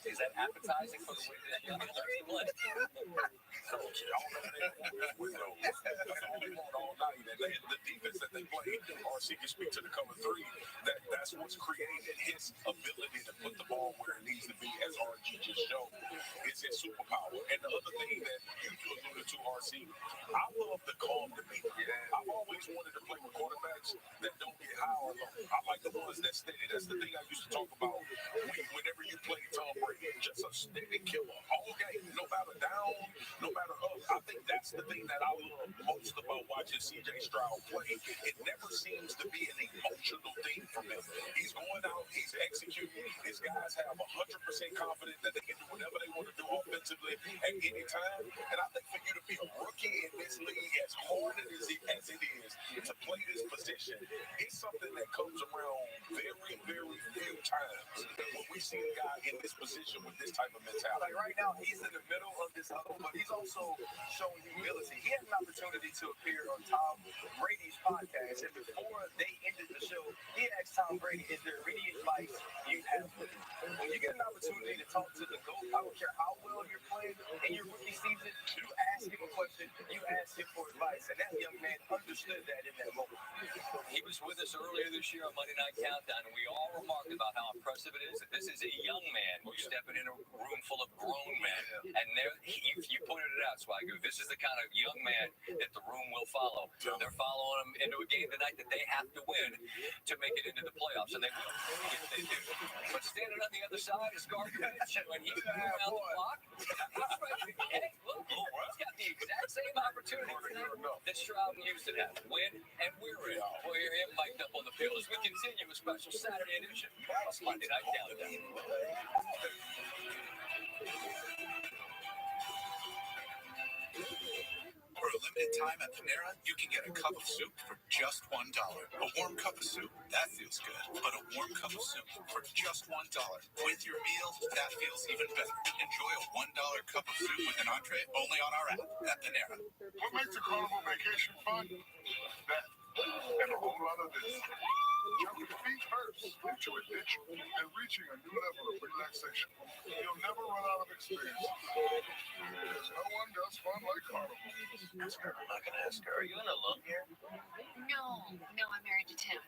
Is that appetizing for the way that young man likes to play? to show is his superpower. And the other thing that you alluded to, RC, I love the calm demeanor. I've always wanted to play with quarterbacks that don't get high or low. I like the ones that steady. That's the thing I used to talk about whenever you play Tom Brady. Just a steady killer all game, no matter down, no matter up. I think that's the thing that I love most about watching CJ Stroud play. It never seems to be an emotional thing from him. He's going out, he's executing. His guys have 100% confidence that they can do whatever they want to do offensively at any time. And I think for you to be a rookie in this league, as hard as it is to play this position, it's something that comes around very, very few times when we see a guy in this position with this type of mentality. Like right now, he's in the middle of this huddle, but he's also showing humility. He had an opportunity to appear on Tom Brady's podcast, and before they ended the show, he asked Tom Brady, "Is there any advice you have for me?" When you get an opportunity to talk to the GOAT, I don't care how well you're playing in your rookie season, you ask him a question, you ask him for advice, and that young man understood that in that moment. He was with us earlier this year on Monday Night Countdown, and we all remarked about how impressive it is that this is a young man who's stepping in a room full of grown men. And there, you pointed it out, Swagoo. This is the kind of young man that the room will follow. They're following him into a game tonight that they have to win to make it into the playoffs, and they will if they do. But standing on the other side is Gardner Minshew, when he can move around the block. Hey, look, he's got the exact same opportunity that Stroud and Houston have. Win, and we're in. We'll hear him mic'd up on the field as we continue a special Saturday edition of Monday Night Countdown. For a limited time at Panera, you can get a cup of soup for just $1. A warm cup of soup, that feels good. But a warm cup of soup for just $1. With your meal, that feels even better. Enjoy a $1 cup of soup with an entree only on our app at Panera. What makes a carnival vacation fun? That and a whole lot of this. Jumping feet first into addiction and reaching a new level of relaxation. You'll never run out of experiences. Because no one does fun like carnival. I'm not gonna ask her, are you in a love here? No, I'm married to Tim.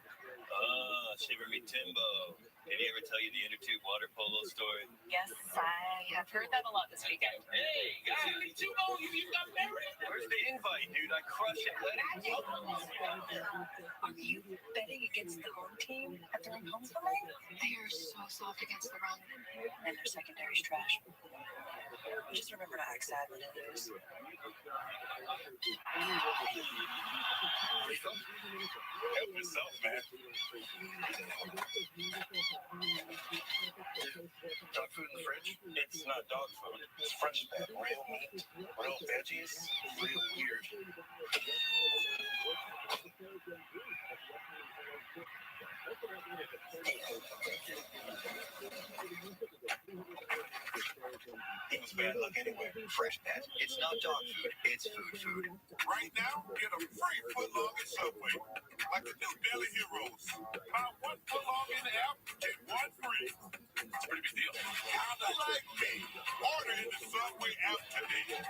Shiver me Timbo. Did he ever tell you the inner tube water polo story? Yes, I have heard that a lot this weekend. Hey, guys, you got married? Where's the invite, dude? I crush it. Are you betting against the home team at their own homecoming? They are so soft against the run, and their secondary's trash. Just remember to act sad when you lose. Help yourself, man. Dog food in the fridge? It's not dog food. It's fresh fat. Real meat, real veggies, real weird. It was bad luck anyway. Fresh Pet. It's not dog food. It's food. Right now, get a free footlong at Subway. Like the new Daily Heroes. Buy one footlong in the app, get one free. It's a pretty big deal. Kinda like me. Order in the Subway app today.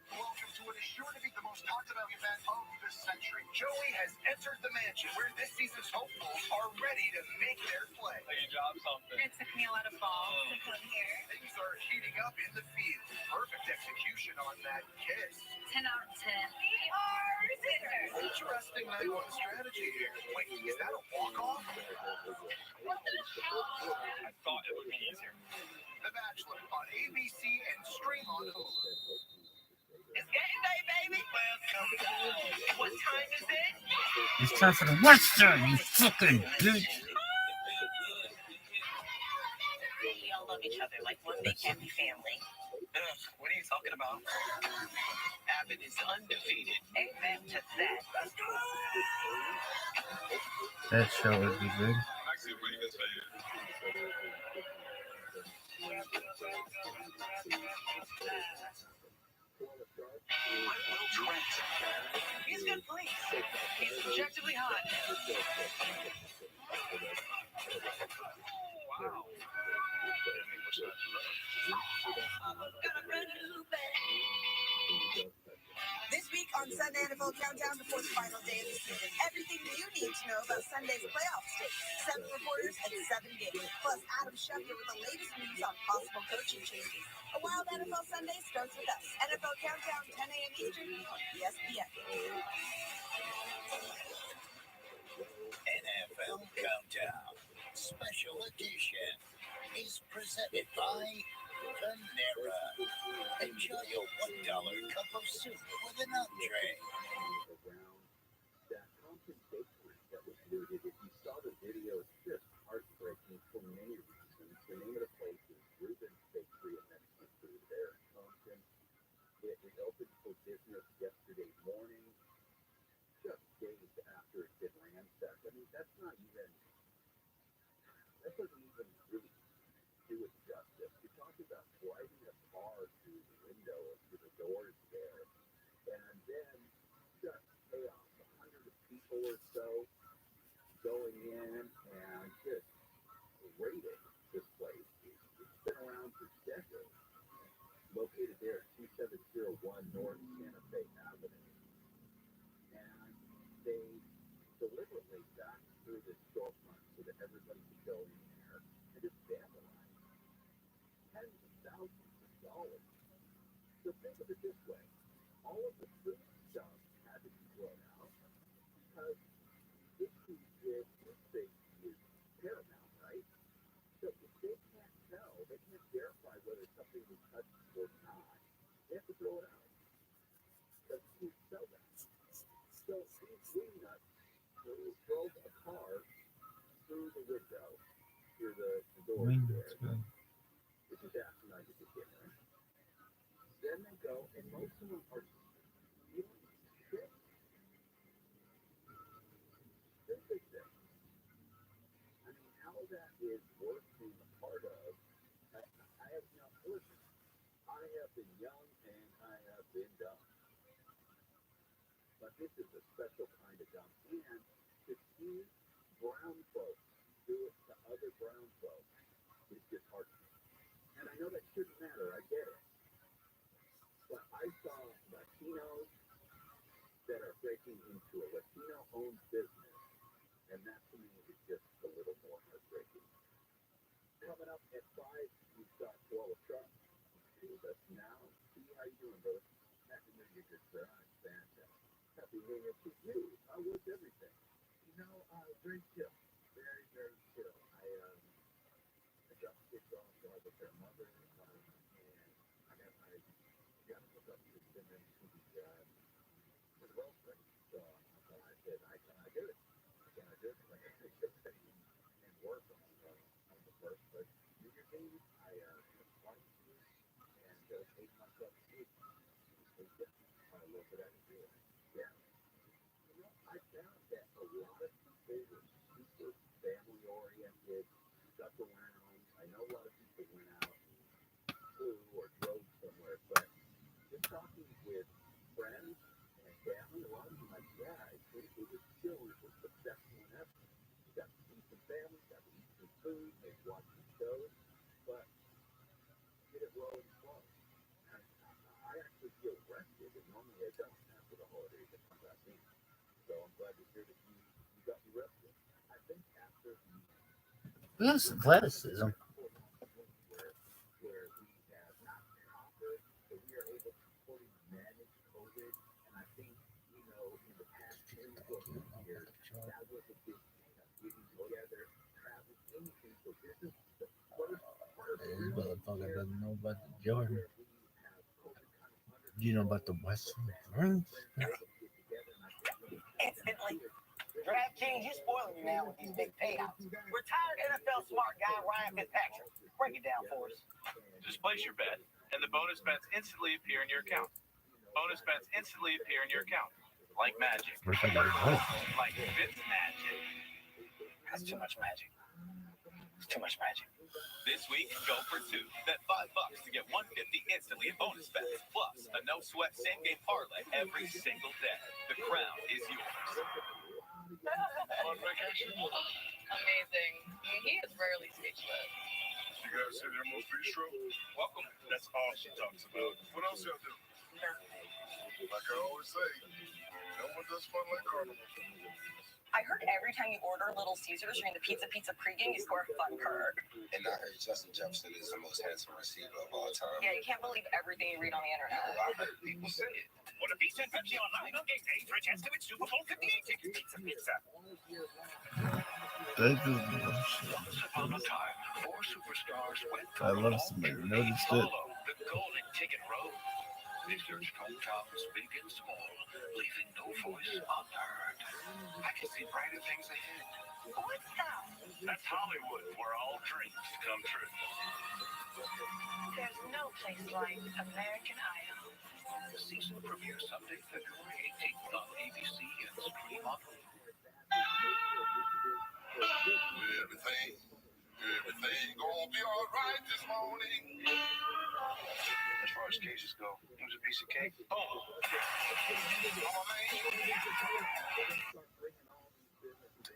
Welcome to what is sure to be the most talked about event of the century. Joey has entered the mansion where this season's hopefuls are ready to make their play. Like you dropped something. It took me a lot of balls to come here. Things are heating up in the field. Perfect execution on that kiss. 10 out of 10. We are sisters. Interesting night one strategy here. Wait, is that a walk-off? What the hell? I thought it would be easier. The Bachelor on ABC and stream on Hulu. It's game day, baby. Welcome. What time is it? It's time for the Western, you fucking bitch. We all love each other like one big happy family. What are you talking about? Abbott is undefeated. Amen to that. That show would be good. Actually, what do you guys say? Will Trent. He's good, please. He's objectively hot. Wow. This week on Sunday NFL Countdown before the final day of the season. Everything you need to know about Sunday's playoff stakes. 7 reporters and 7 games. Plus Adam Schefter with the latest news on possible coaching changes. A wild NFL Sunday starts with us. NFL Countdown, 10 a.m. Eastern on ESPN. NFL Countdown Special Edition is presented by Panera. Enjoy your $1 cup of soup with an entree. That pumpkin bakery that was looted, if you saw the video, it's just heartbreaking for many reasons. The name of the place is Reuben's Bakery and Mexican Food there in Compton. It opened for business yesterday morning, just days after it's been ransacked. I mean, that doesn't even really do it justice. You're talking about driving a car through the window or through the doors there, and then just chaos. 100 people or so going in and just raiding this place. It's been around for decades. Located there at 2701 North Santa Fe Avenue. And they deliberately backed through this storefront so that everybody could go in there and just vandalize tens of thousands of dollars. So think of it this way. All of the food stuff had to be thrown out because issues with food safety is paramount, right? So if they can't tell, they can't verify whether something was touched or not, they have to throw it out because you can't sell that. So these wingnuts drove a car through the window, through the door there, which is asinine to begin with. Then they go, and most of them are stealing shit. Stupid things. I mean, how that is worth being a part of, I have not listened. I have been young and I have been dumb. But this is a special kind of dumb. And to see brown folks do it to other brown folks is disheartening. And I know that shouldn't matter, I get it. But I saw Latinos that are breaking into a Latino-owned business, and that to me is just a little more heartbreaking. Coming up at 5, we've got Koala Truck. He's with us now. See, how you doing, brother? Happy New Year, good sir. I'm fantastic. Happy New Year to you. How was everything? Very chill. Very, very chill. I got the kids off, so I was with their mother, and I got to hook up to them into the well spring. So I said, I cannot do it. Like, I get ready and work on the first. But New Year's Eve, I wanted to and made myself sleep. A little bit out of here. Yeah. You know, I found that a lot of people were super family oriented, stuck around. I know a lot of people went out, flew or drove somewhere, but just talking with friends and family, a lot of them like, yeah, it was chill. It was the best one ever. You got to see some family, got to eat some food, maybe watch some shows, but get it rolling slow. And I actually feel rested, and normally I don't after the holidays that come back in. So I'm glad to hear that you got me rested. I think after the Yes, athleticism. where we have not conquered, so we are able to fully manage COVID. And I think, in the past 10 to 12 years, that was a big thing of getting together, traveling, anything. So this is the first This motherfucker doesn't know about the Jordan. where we have COVID kind of under Do you know about the Western Conference? Instantly. DraftKings, you're spoiling me now with these big payouts. Retired NFL smart guy Ryan Fitzpatrick. Break it down for us. Just place your bet, and the bonus bets instantly appear in your account. Bonus bets instantly appear in your account. Like magic. Like Fitz magic. That's too much magic. It's too much magic. This week, go for 2. Bet $5 to get $150 instantly in bonus bets. Plus, a no-sweat same-game parlay every single day. The crown is yours. On vacation? Amazing. He is rarely speechless. You guys see the most bistro? Welcome. That's all she talks about. What else y'all do? Like I always say, no one does fun like Carnival. I heard every time you order Little Caesars during the Pizza pregame, you score a fun perk. And I heard Justin Jefferson is the most handsome receiver of all time. Yeah, you can't believe everything you read on the internet. I heard people say it. Order pizza and Pepsi online on game day for a chance to win Super Bowl 58 tickets. Pizza. Once upon a time, 4 superstars went I love somebody noticed it. the golden ticket road. They searched hometowns big and small, leaving no voice unheard. I can see brighter things ahead. What's that? That's Hollywood, where all dreams come true. There's no place like American Idol. The season premiere Sunday, February 18th on ABC and stream on Hulu. Everything gonna be all right this morning. As far as cases go, it was a piece of cake.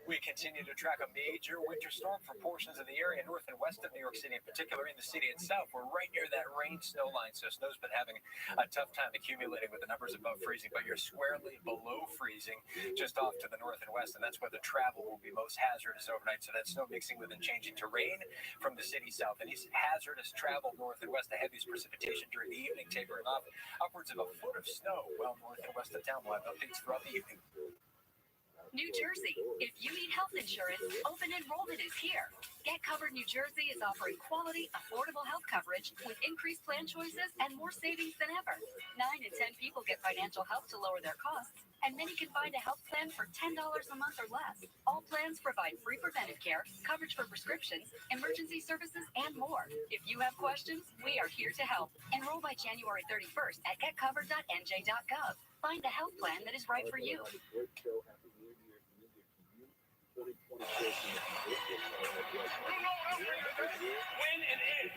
We continue to track a major winter storm for portions of the area north and west of New York City, in particular in the city itself. We're right near that rain-snow line, so snow's been having a tough time accumulating with the numbers above freezing, but you're squarely below freezing just off to the north and west, and that's where the travel will be most hazardous overnight. So that snow mixing with and changing to rain from the city south and east. Hazardous travel north and west. The heaviest precipitation during the evening, tapering off upwards of a foot of snow well north and west of town. We'll have updates throughout the evening. New Jersey. If you need health insurance, open enrollment is here. Get Covered New Jersey is offering quality, affordable health coverage with increased plan choices and more savings than ever. 9 in 10 people get financial help to lower their costs, and many can find a health plan for $10 a month or less. All plans provide free preventive care, coverage for prescriptions, emergency services, and more. If you have questions, we are here to help. Enroll by January 31st at getcovered.nj.gov. Find the health plan that is right for you. Win and end.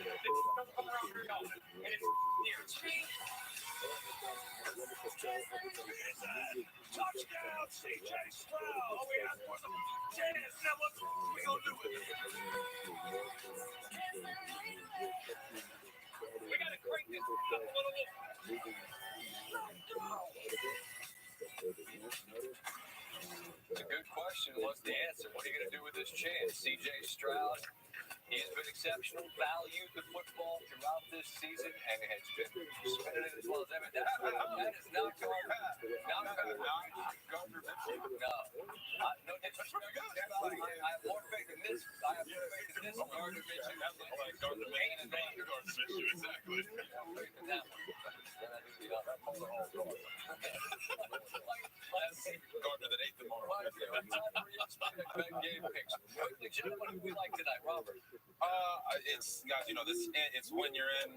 Touchdown, CJ Stroud. All we asked for some chance. Now what we gonna do with it? We gotta crank this up a little bit. It's a good question. What's the answer? What are you going to do with this chance? CJ Stroud, he's been exceptional, valued the football throughout this season, and has been spinning it as well as ever. That is not Gardner. Not Gardner Mitchell. No. No, I have more faith in this. I have more faith in this Gardner Mitchell. That looks like Gardner Mitchell. Exactly. Faith in that one. Then I do the other. Gardner that ate them all. Game picks. Quickly, gentlemen, who we like tonight, Robert? It's guys, you know this. It's when you're in,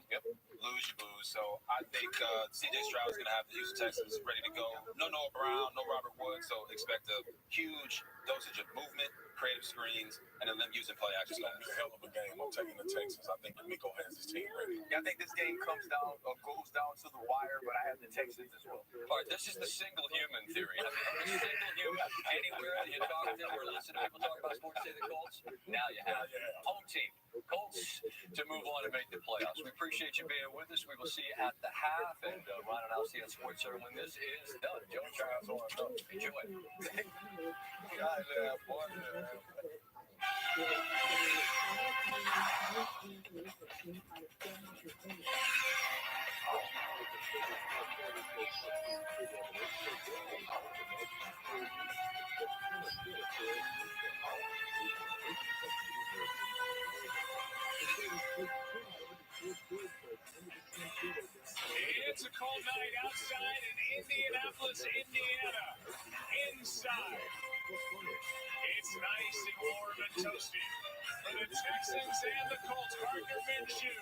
lose you lose. So I think CJ Stroud is going to have the Houston Texans ready to go. No Noah Brown, no Robert Woods. So expect a huge dosage of movement, creative screens, and then them using play action. It's going to be a hell of a game. I'm taking the Texans. I think D'Amico has his team ready. Yeah, I think this game comes down or goes down to the wire, but I have the Texans as well. All right, this is the single human theory. I mean, a single human anywhere you talk to or listen to people talk about sports, say the Colts. Now you have home team. Colts to move on and make the playoffs. We appreciate you being with us. We will see you at the half. And Ron and I'll see you on Sports Center when this is done. Joe Charles on. Enjoy. It's a cold night outside in Indianapolis, Indiana. Inside, it's nice and warm and toasty. For the Texans and the Colts, Gardner Minshew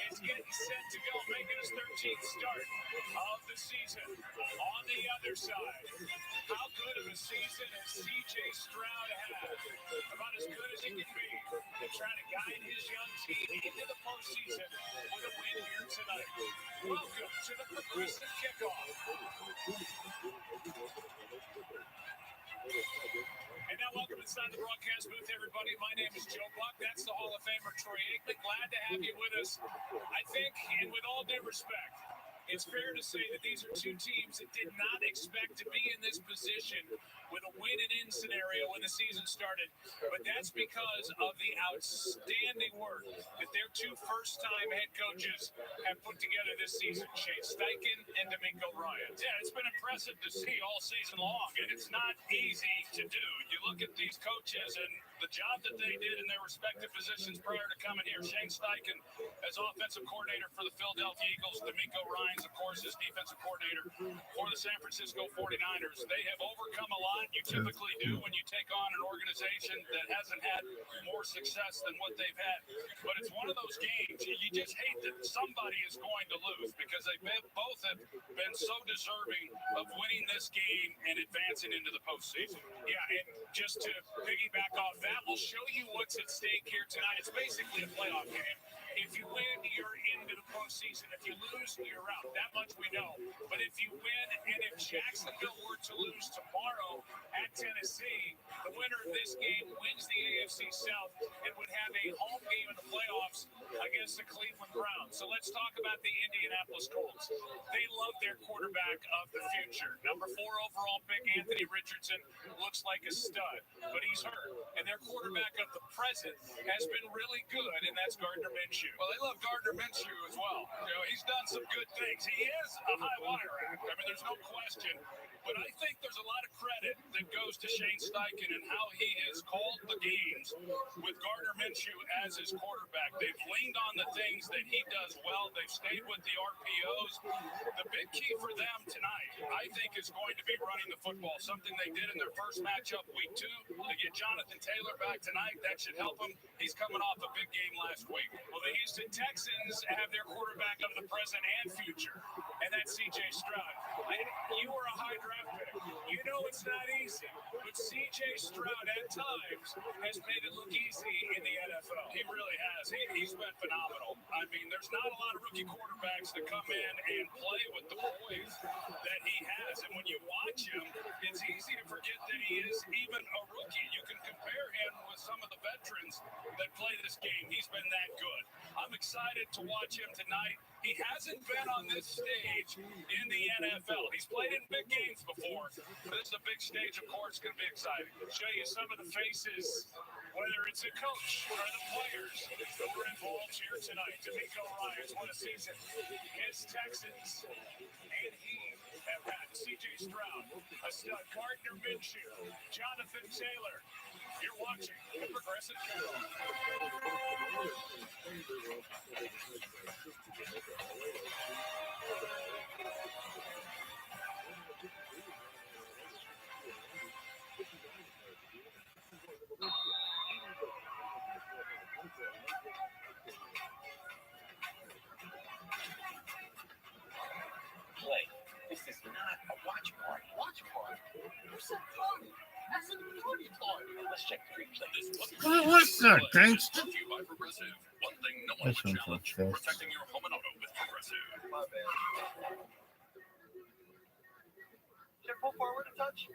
is getting set to go, making his 13th start of the season. On the other side, how good of a season has C.J. Stroud had? About as good as he can be. Trying to guide his young team into the postseason with a win here tonight. Welcome to the Progressive Kickoff. And now welcome inside the broadcast booth, everybody. My name is Joe Buck. That's the Hall of Famer Troy Aikman. Glad to have you with us. I think, and with all due respect, it's fair to say that these are two teams that did not expect to be in this position with a win-and-in scenario when the season started. But that's because of the outstanding work that their two first-time head coaches have put together this season, Shane Steichen and D'Amico Ryans. Yeah, it's been impressive to see all season long, and it's not easy to do. You look at these coaches and the job that they did in their respective positions prior to coming here. Shane Steichen as offensive coordinator for the Philadelphia Eagles, D'Amico Ryans, of course, as defensive coordinator for the San Francisco 49ers. They have overcome a lot. You typically do when you take on an organization that hasn't had more success than what they've had. But it's one of those games you just hate that somebody is going to lose because they both have been so deserving of winning this game and advancing into the postseason. Yeah, and just to piggyback off that, we'll show you what's at stake here tonight. It's basically a playoff game. If you win, you're into the postseason. If you lose, you're out. That much we know. But if you win, and if Jacksonville were to lose tomorrow at Tennessee, the winner of this game wins the AFC South and would have a home game in the playoffs against the Cleveland Browns. So let's talk about the Indianapolis Colts. They love their quarterback of the future. Number 4 overall pick, Anthony Richardson, looks like a stud, but he's hurt. And their quarterback of the present has been really good, and that's Gardner Minshew. Well, they love Gardner Minshew as well. You know, he's done some good things. He is a high wire act. I mean, there's no question. But I think there's a lot of credit that goes to Shane Steichen and how he has called the games with Gardner Minshew as his quarterback. They've leaned on the things that he does well. They've stayed with the RPOs. The big key for them tonight, I think, is going to be running the football, something they did in their first matchup week 2. To get Jonathan Taylor back tonight, that should help him. He's coming off a big game last week. Well, the Houston Texans have their quarterback of the present and future, and that's C.J. Stroud. You were a high draft pick. You know it's not easy, but C.J. Stroud at times has made it look easy in the NFL. He really has. He's been phenomenal. I mean, there's not a lot of rookie quarterbacks that come in and play with the poise that he has. And when you watch him, it's easy to forget that he is even a rookie. You can compare him with some of the veterans that play this game. He's been that good. I'm excited to watch him tonight. He hasn't been on this stage in the NFL. He's played in big games before. This is a big stage, of course. It's going to be exciting. I'll show you some of the faces, whether it's a coach or the players that were involved here tonight. D'Amico Ryans, what a season. His Texans, and he have had C.J. Stroud, a stud, Gardner Minshew, Jonathan Taylor. You're watching the Progressive Kickoff. Play. This is not a watch party. Watch party? You're so funny. That's a party party. Let's check the replay. What's that, gangster? Brought to you by Progressive. One thing no one would challenge. Protecting your home and auto with Progressive. My bad. Should I pull forward a touch?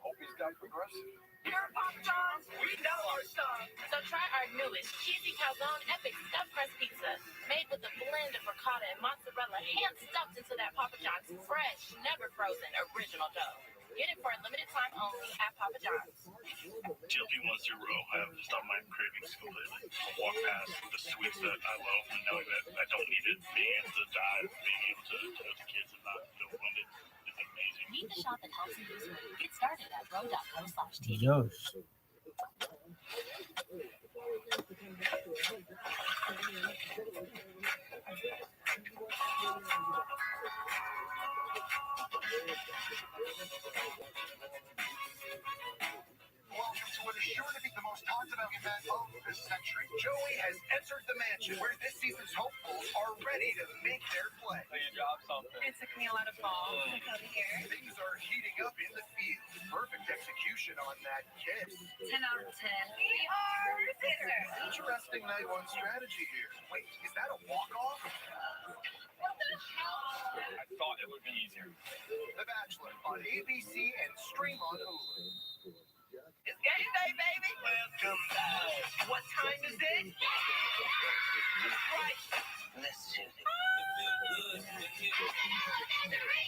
Hope he's got Progressive. Here at Papa John's, we know our stuff. So try our newest cheesy calzone epic stuffed crust pizza. Made with a blend of ricotta and mozzarella, hand stuffed into that Papa John's fresh, never frozen, original dough. Get it for a limited time only at Papa John's. GLP-1 zero. I haven't stopped my cravings completely. I walk past the sweets that I love and knowing that I don't need it, being able to dive, being able to touch the kids and not feel wounded is amazing. Need the shop that helps you lose weight? Get started at ro.co/TV. Welcome to is sure to be the most talked about event of the century. Joey has entered the mansion where this season's hopefuls are ready to make their play. You dropped something. It took me a lot of balls to come here. Things are heating up in the field. Perfect execution on that kiss. 10 out of 10. We are sisters. Interesting night one strategy here. Wait, is that a walk-off? What the hell? I thought it would be easier. The Bachelor on ABC and stream on Hulu. It's game day, baby. Welcome back. What time is it? Right. Let's do it.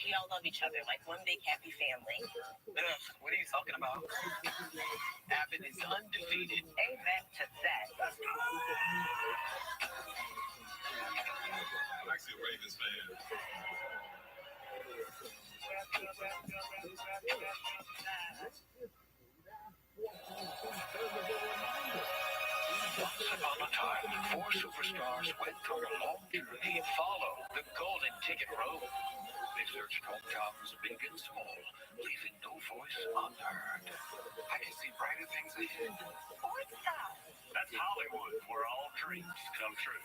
We all love each other like one big happy family. What are you talking about? Abbott is undefeated. Amen to that. I'm actually a Ravens fan. Once upon a time, four superstars went through a long journey and followed the golden ticket road. They searched hometowns big and small, leaving no voice unheard. I can see brighter things ahead. That's Hollywood, where all dreams come true.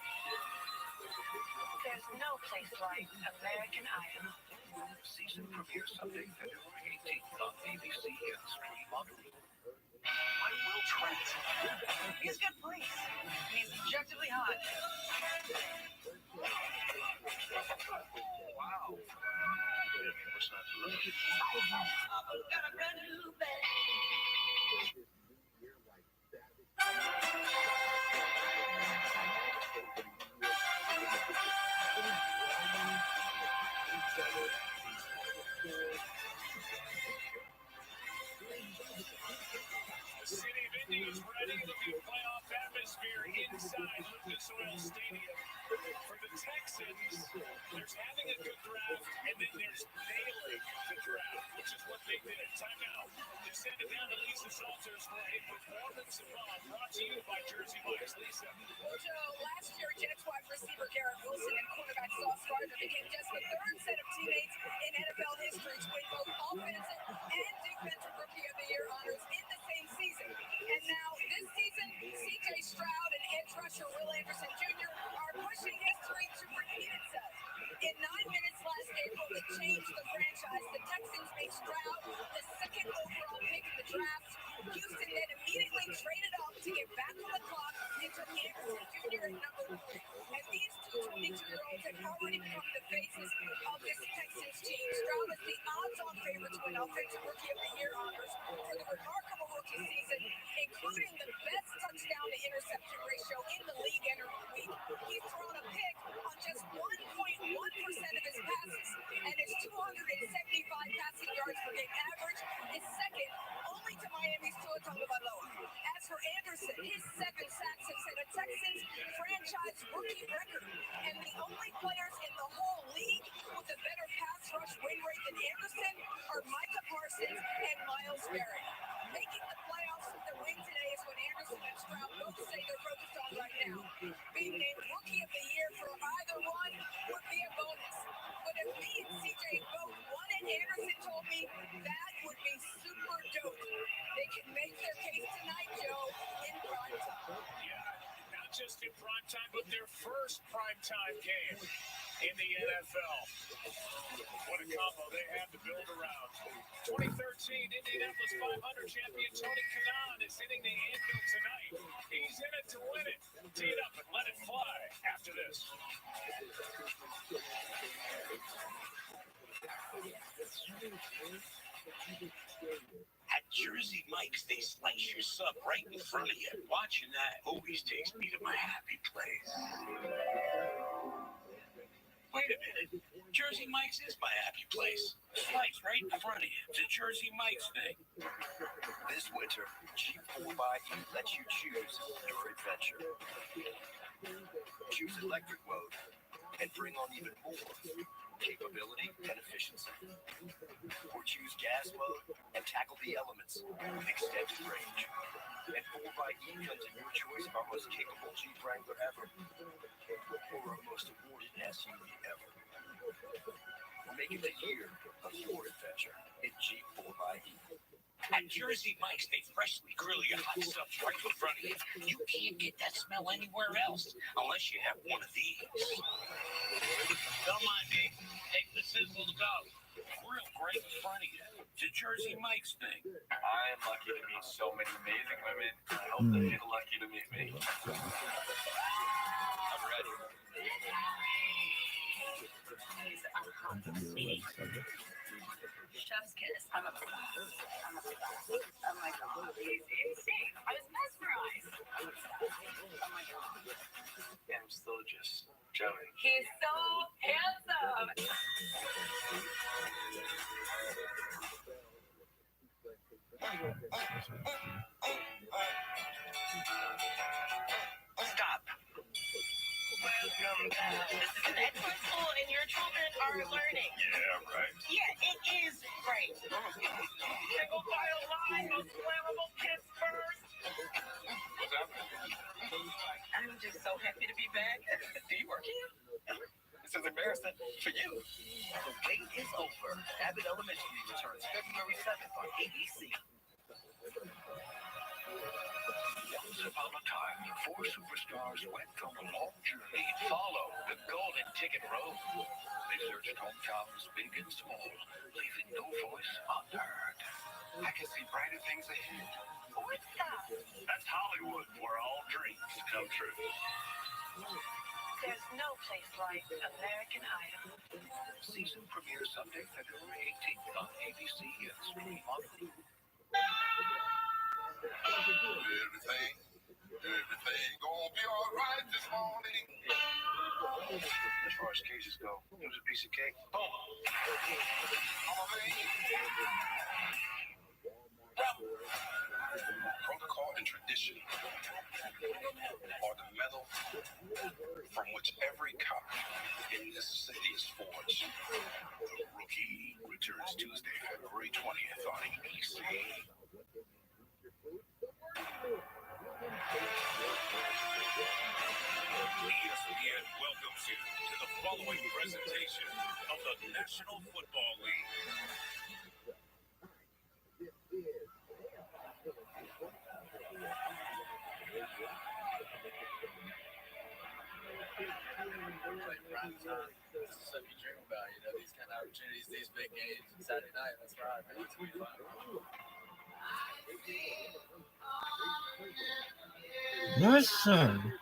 There's no place like American Idol. Season premiere Sunday, February 18th on ABC and stream on Hulu. I will Trent. He's a good place. He's objectively hot. Wow. What's not to love? Got a brand new bag. City of Indy is ready. Looking playoff atmosphere inside Lucas Oil Stadium. For the Texans, there's having a good draft, and then there's nailing the draft, which is what they did. Timeout. They send it down to Lisa Salters for a performance brought to you by Jersey Mike's. Lisa. Joe, last year, Jets wide receiver Garrett Wilson and quarterback Sauce Gardner became just the third set of teammates in NFL history to win both offensive and defensive rookie of the year honors in the same season. And now, this season, C.J. Stroud and edge rusher Will Anderson Jr. are pushing history to repeat itself. In 9 minutes last April, it changed the franchise. The Texans made Stroud the second overall pick in the draft. Houston then immediately traded up to get back on the clock and took Anderson Jr. at number 3. And these two 22-year-olds have already become the faces of this Texans team. Stroud is the odds-on favorite to win Offensive Rookie of the Year honors for the remarkable rookie season, including the best touchdown-to-interception ratio in the league entering the week. He's thrown a pick on just 1.1% of his passes, and his 275 passing yards per game average is second only to Miami's Tua Tagovailoa. As for Anderson, his 7 sacks have set a Texans franchise rookie record, and the only players in the whole league with a better pass rush win rate than Anderson are Micah Parsons and Myles Garrett. Making the playoffs with their win today is what Anderson and Stroud both say they're focused on right now. Being named Rookie of the Year for either one would be a bonus. But if me and CJ both won it, Anderson told me that would be super dope. They can make their case tonight, Joe, in prime time. Yeah, not just in prime time, but their first prime time game in the NFL. What a combo they have to build around. 2013 Indianapolis 500 champion Tony Kanaan is hitting the anvil tonight. He's in it to win it. Tee it up and let it fly after this. At Jersey Mike's, they slice your sub right in front of you. Watching that always takes me to my happy place. Wait a minute. Jersey Mike's is my happy place. Slice right in front of you. It's a Jersey Mike's thing. This winter, Jeep 4xE lets you choose your adventure. Choose electric mode and bring on even more capability and efficiency. Or choose gas mode and tackle the elements with extended range. And 4xE comes in your choice of our most capable Jeep Wrangler ever, or our most awarded SUV ever. Make it a year of sport adventure in Jeep 4xe. At Jersey Mike's, they freshly grill your hot stuff right in front of you. You can't get that smell anywhere else unless you have one of these. Don't mind me. Take the sizzle to go. Grill right in front of you. It's a Jersey Mike's thing. I am lucky to meet so many amazing women. I hope they feel lucky to meet me. I'm ready. Chef's kiss. I'm obsessed. Oh my god. He's insane. I was mesmerized. I'm obsessed. Oh my god. I'm still just Joey. He's so handsome. Stop. Welcome back. This is an excellent school and your children are learning. Yeah, right. Yeah, it is right. Single file line, most flammable kids first. What's happening? I'm just so happy to be back. Do you work here? This is embarrassing for you. The wait is over. Abbott Elementary returns February 7th on ABC. Once upon a time, four superstars went on a long journey. Follow the Golden Ticket Road. They searched hometowns big and small, leaving no voice unheard. I can see brighter things ahead. What's that? That's Hollywood, where all dreams come true. There's no place like American Idol. Season premiere Sunday, February 18th on ABC and stream on Hulu. Everything gonna be alright this morning. As far as cases go, it was a piece of cake. Boom. Protocol and tradition are the metal from which every cop in this city is forged. The Rookie returns Tuesday, February 20th on ABC. ESPN welcomes you to the following presentation of the National Football League. This is stuff you dream about, you know, these kind of opportunities, these big games, Saturday night, that's right, man, it's gonna be fun. Listen.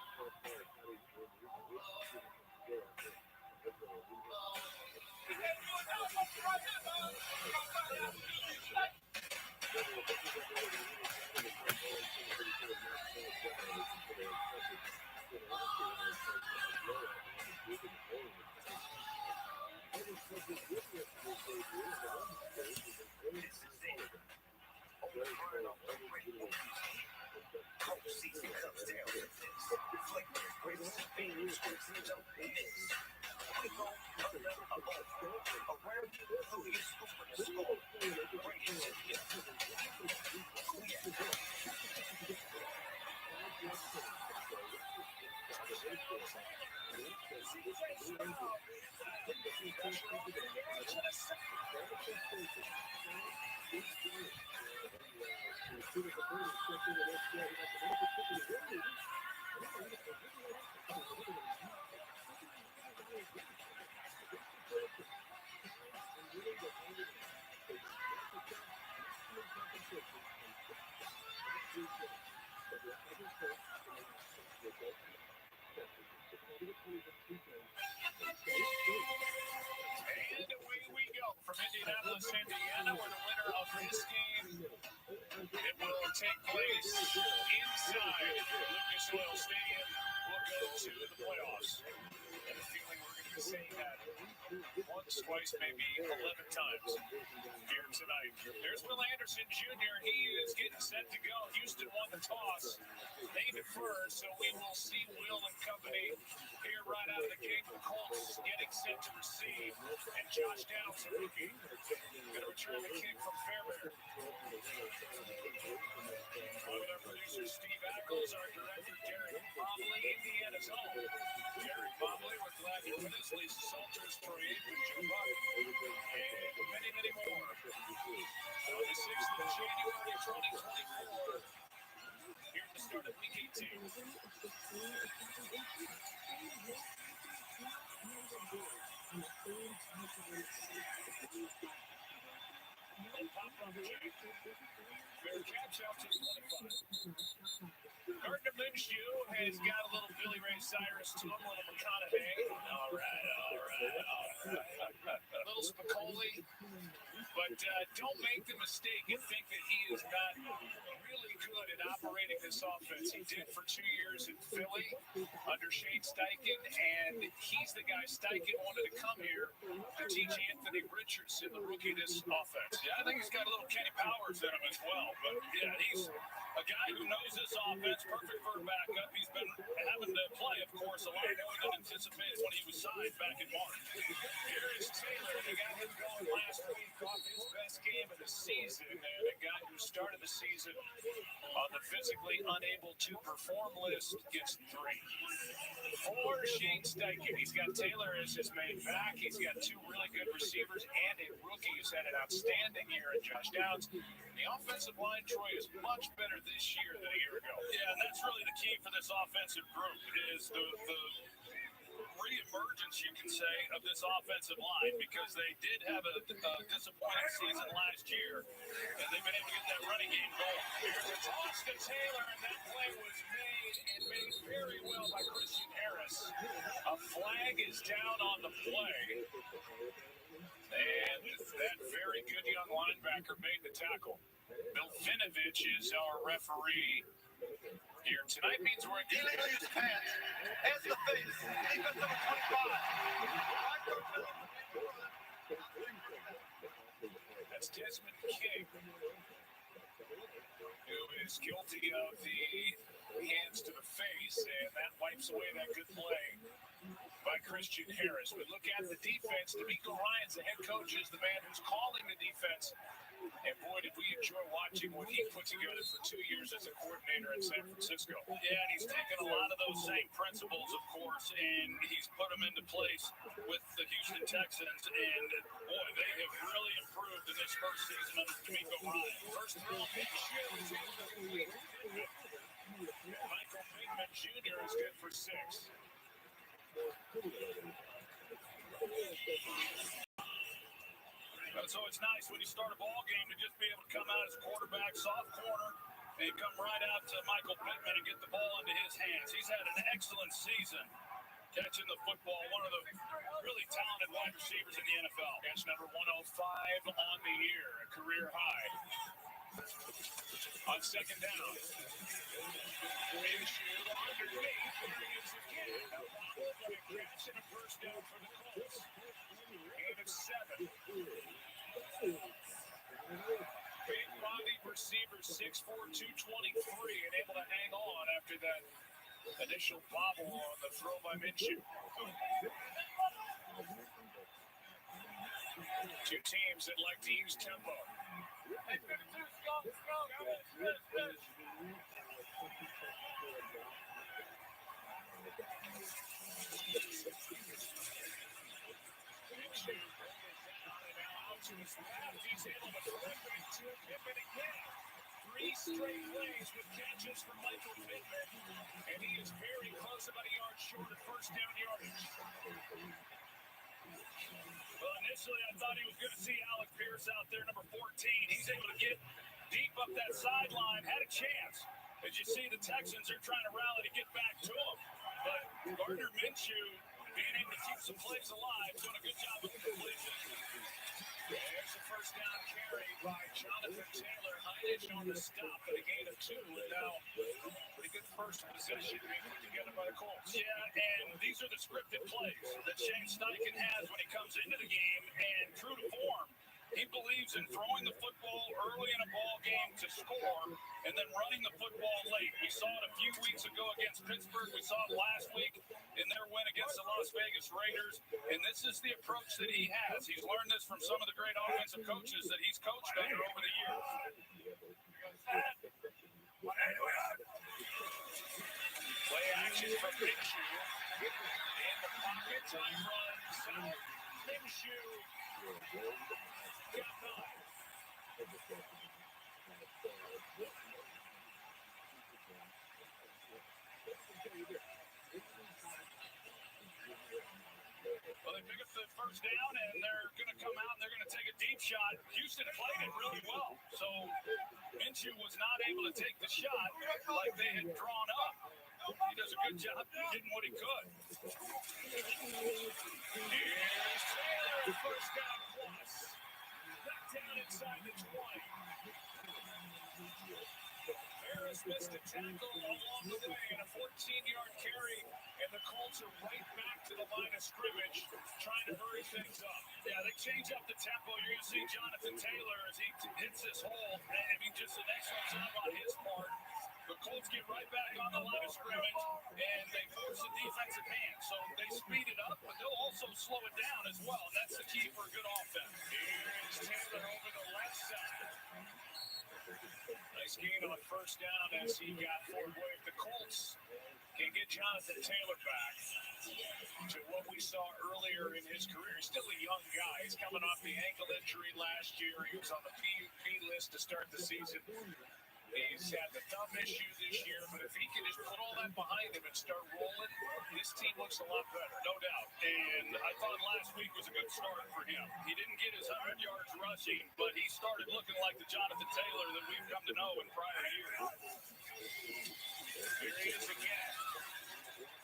And away we go from Indianapolis, Indiana, where the winner of this game, it will take place inside Lucas Oil Stadium. We'll go to the playoffs. And a feeling we're going to be saying that once, twice, maybe 11 times here tonight. There's Will Anderson Jr. He is getting set to go. Houston won the toss. They defer, so we will see Will and company here right out of the gate. The Colts getting set to receive. And Josh Downs, the rookie, going to return the kick from Fairbairn. With our producer Steve Ackles, our director Derek Mobley, Indiana's home. Derek Mobley, we're glad you're with us. Lisa Salters, Troy Aikman, Joe Buck. 2024. Here's the start of week 18. Fair catch out to 25. Gardner Minshew has got a little Billy Ray Cyrus to him, a little McConaughey. All right. A little Spicoli. But don't make the mistake and think that he is not really good at operating this offense. He did for 2 years in Philly under Shane Steichen, and he's the guy Steichen wanted to come here to teach Anthony Richardson, the rookie, this offense. Yeah, I think he's got a little Kenny Powers in him as well. But yeah, he's a guy who knows this offense, perfect for a backup. He's been having to play, of course, a lot more than anticipated when he was signed back in March. Here is Taylor, the guy who going last week off his best game of the season, and a guy who started the season on the physically unable to perform list gets 3. For Shane Steichen, he's got Taylor as his main back. He's got 2 really good receivers and a rookie who's had an outstanding year in Josh Downs. The offensive line, Troy, is much better this year than a year ago. Yeah, and that's really the key for this offensive group is the re-emergence, you can say, of this offensive line, because they did have a disappointing season last year, and they've been able to get that running game going. Here's a toss to Taylor, and that play was made very well by Christian Harris. A flag is down on the play, and that very good young linebacker made the tackle. Bill Finovich is our referee here tonight. Means we're again. His hands, hands to the face. Defense number 25. That's Desmond King, who is guilty of the hands to the face, and that wipes away that good play by Christian Harris. But look at the defense. D'Amico Ryans, the head coach, is the man who's calling the defense. And boy, did we enjoy watching what he put together for 2 years as a coordinator in San Francisco. Yeah, and he's taken a lot of those same principles, of course, and he's put them into place with the Houston Texans. And boy, they have really improved in this first season under D'Amico Ryan. First throw, big shoot. Michael Pittman Jr. is good for 6. So it's nice when you start a ball game to just be able to come out as quarterback, soft corner, and come right out to Michael Pittman and get the ball into his hands. He's had an excellent season catching the football, one of the really talented wide receivers in the NFL. Catch number 105 on the year, a career high. On second down, Minshew underneath. There he is again. A bobble, but a catch and a first down for the Colts. Gain of 7. Big body receiver, 6'4", 223, and able to hang on after that initial bobble on the throw by Minshew. 2 teams that like to use tempo. To his left, he's able to flip it to Pittman again. 3 straight plays with catches from Michael Pittman, and he is very close, about a yard short of first down yardage. Well, initially I thought he was going to see Alec Pierce out there, number 14. He's able to get deep up that sideline, had a chance. As you see, the Texans are trying to rally to get back to him. But Gardner Minshew being able to keep some plays alive, doing a good job with the completion. There's the first down carry by Jonathan Taylor. Heinrich on the stop, but a gain of 2. And now, pretty good first possession being put together by the Colts. Yeah, and these are the scripted plays that Shane Steichen has when he comes into the game. And true to form, he believes in throwing the football early in a ball game to score and then running the football late. We saw it a few weeks ago against Pittsburgh. We saw it last week in their win against the Las Vegas Raiders. And this is the approach that he has. He's learned this from some of the great offensive coaches that he's coached under over the years. Play action from Minshew. In the pocket, time runs. Minshew. Got 9. first down, and they're going to come out and they're going to take a deep shot. Houston played it really well, so Minshew was not able to take the shot like they had drawn up. He does a good job getting what he could. Here's Taylor, first down plus. Back down inside the 20. Harris missed a tackle along the way and a 14-yard carry, and the Colts are right back to the line of scrimmage, trying to hurry things up. Yeah, they change up the tempo. You're going to see Jonathan Taylor as he hits this hole. I mean, just an excellent job on his part. The Colts get right back on the line of scrimmage, and they force a defensive hand. So they speed it up, but they'll also slow it down as well. And that's the key for a good offense. Here's Taylor over the left side. Nice gain on first down as he got forward. If the Colts can get Jonathan Taylor back to what we saw earlier in his career. He's still a young guy. He's coming off the ankle injury last year. He was on the PUP list to start the season. He's had the thumb issue this year, but if he can just put all that behind him and start rolling, this team looks a lot better, no doubt. And I thought last week was a good start for him. He didn't get his 100 yards rushing, but he started looking like the Jonathan Taylor that we've come to know in prior years. Here he is again.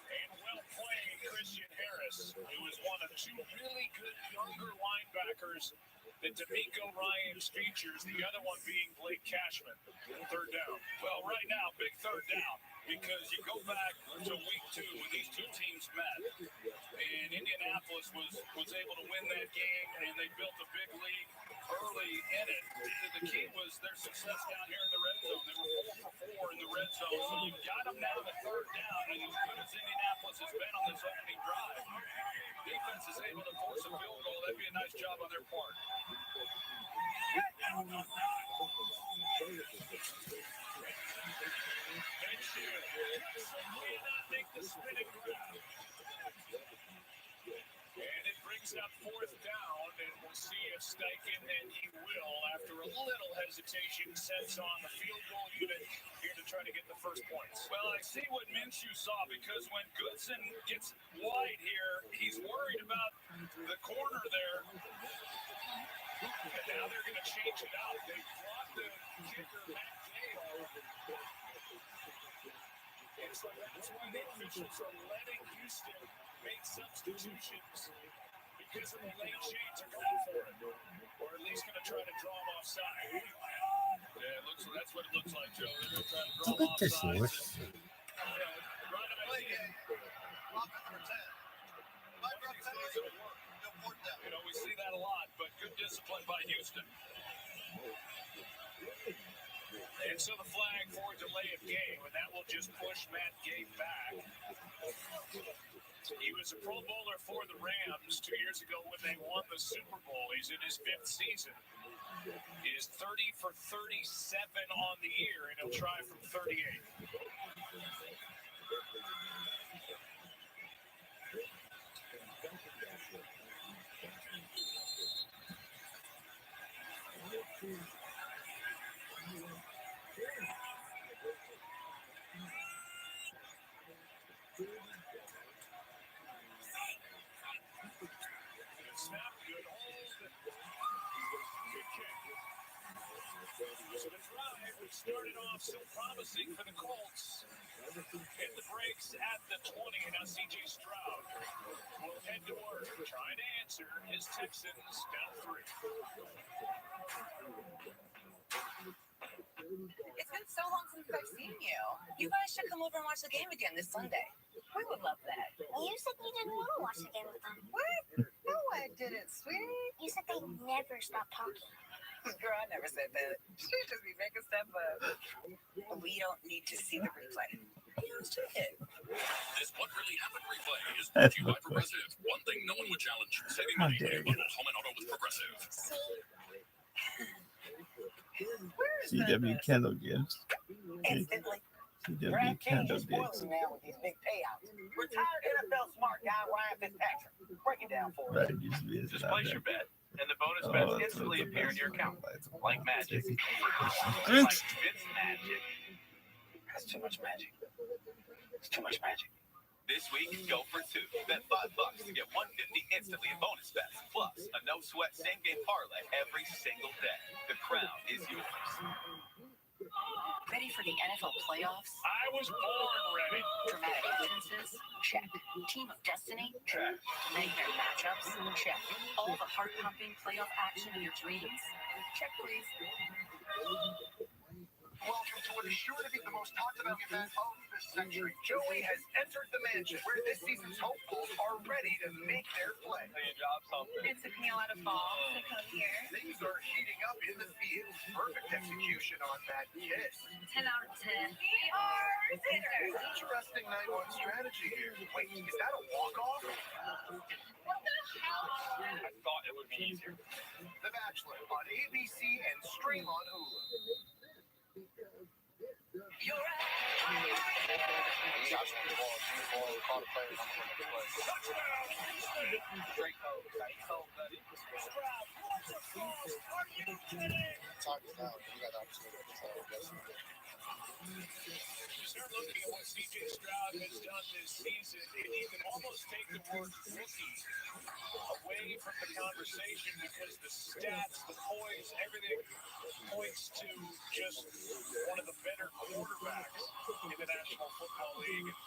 And well played, Christian Harris, who is one of two really good younger linebackers that D'Amico Ryans features, the other one being Blake Cashman. Third down. Well, right now, big third down, because you go back to week 2 when these two teams met, and Indianapolis was able to win that game, and they built a big lead early in it. The key was their success down here in the red zone. They were 4 for 4 in the red zone, so you've got them now to third down, and as good as Indianapolis has been on this opening drive, defense is able to force a field goal. That'd be a nice job on their part. And it brings up fourth down, and we'll see if Steichen, and he will, after a little hesitation, sets on the field goal unit here to try to get the first points. Well, I see what Minshew saw, because when Goodson gets wide here, he's worried about the corner there. And now they're going to change it out. They brought the kicker, Matt Gale. And so that's why the officials are letting Houston make substitutions, because of the late change. They're going for it, or at least going to try to draw him offside. Yeah, that's what it looks like, Joe. They're going to try to draw him offside. Right idea. You know, we see that a lot, but good discipline by Houston. And so the flag for delay of game, and that will just push Matt Gay back. He was a Pro Bowler for the Rams 2 years ago when they won the Super Bowl. He's in his 5th season. He is 30 for 37 on the year, and he'll try from 38. So the drive, which started off so promising for the Colts, hit the brakes at the 20. Now C.J. Stroud will head to work, trying to answer his Texans down 3. It's been so long since I've seen you. You guys should come over and watch the game again this Sunday. We would love that. You said you didn't want to watch the game with them. What? No, I didn't, sweetie. You said they never stop talking. Girl, I never said that. She just be making stuff up. We don't need to see the replay. Let's check it. This What Really Happened replay is brought to you by Progressive. One thing no one would challenge. Saving money on your bundles, home and auto with Progressive. CW Kendall Gibbs. Instantly. CW Kendall Gibbs. Now with these big payouts. Retired NFL smart guy Ryan Fitzpatrick. Break it down for us. Right, just place your bet, and the bonus bets instantly appear in your account, like magic. Like Fitz magic. That's too much magic. It's too much magic. This week, go for two. Bet $5 to get $150 instantly in bonus bets. Plus, a no-sweat same-game parlay every single day. The crown is yours. Ready for the NFL playoffs? I was born ready. Dramatic entrances? Check. Team of Destiny? Check. Nightmare matchups? Check. All the heart-pumping playoff action of your dreams? Check, please. Welcome to what is sure to be the most talked about event of the century. Joey has entered the mansion where this season's hopefuls are ready to make their play. It's a out of ball, so come here. Things are heating up in the field. Perfect execution on that kiss. 10 out of 10. We are sinners. Interesting 9-1 strategy here. Wait, is that a walk-off? What the hell? I thought it would be easier. The Bachelor on ABC and stream on Hulu. You're Start looking at what CJ Stroud has done this season, and you can almost take the word rookie away from the conversation because the stats, the poise, everything points to just one of the better quarterbacks in the National Football League.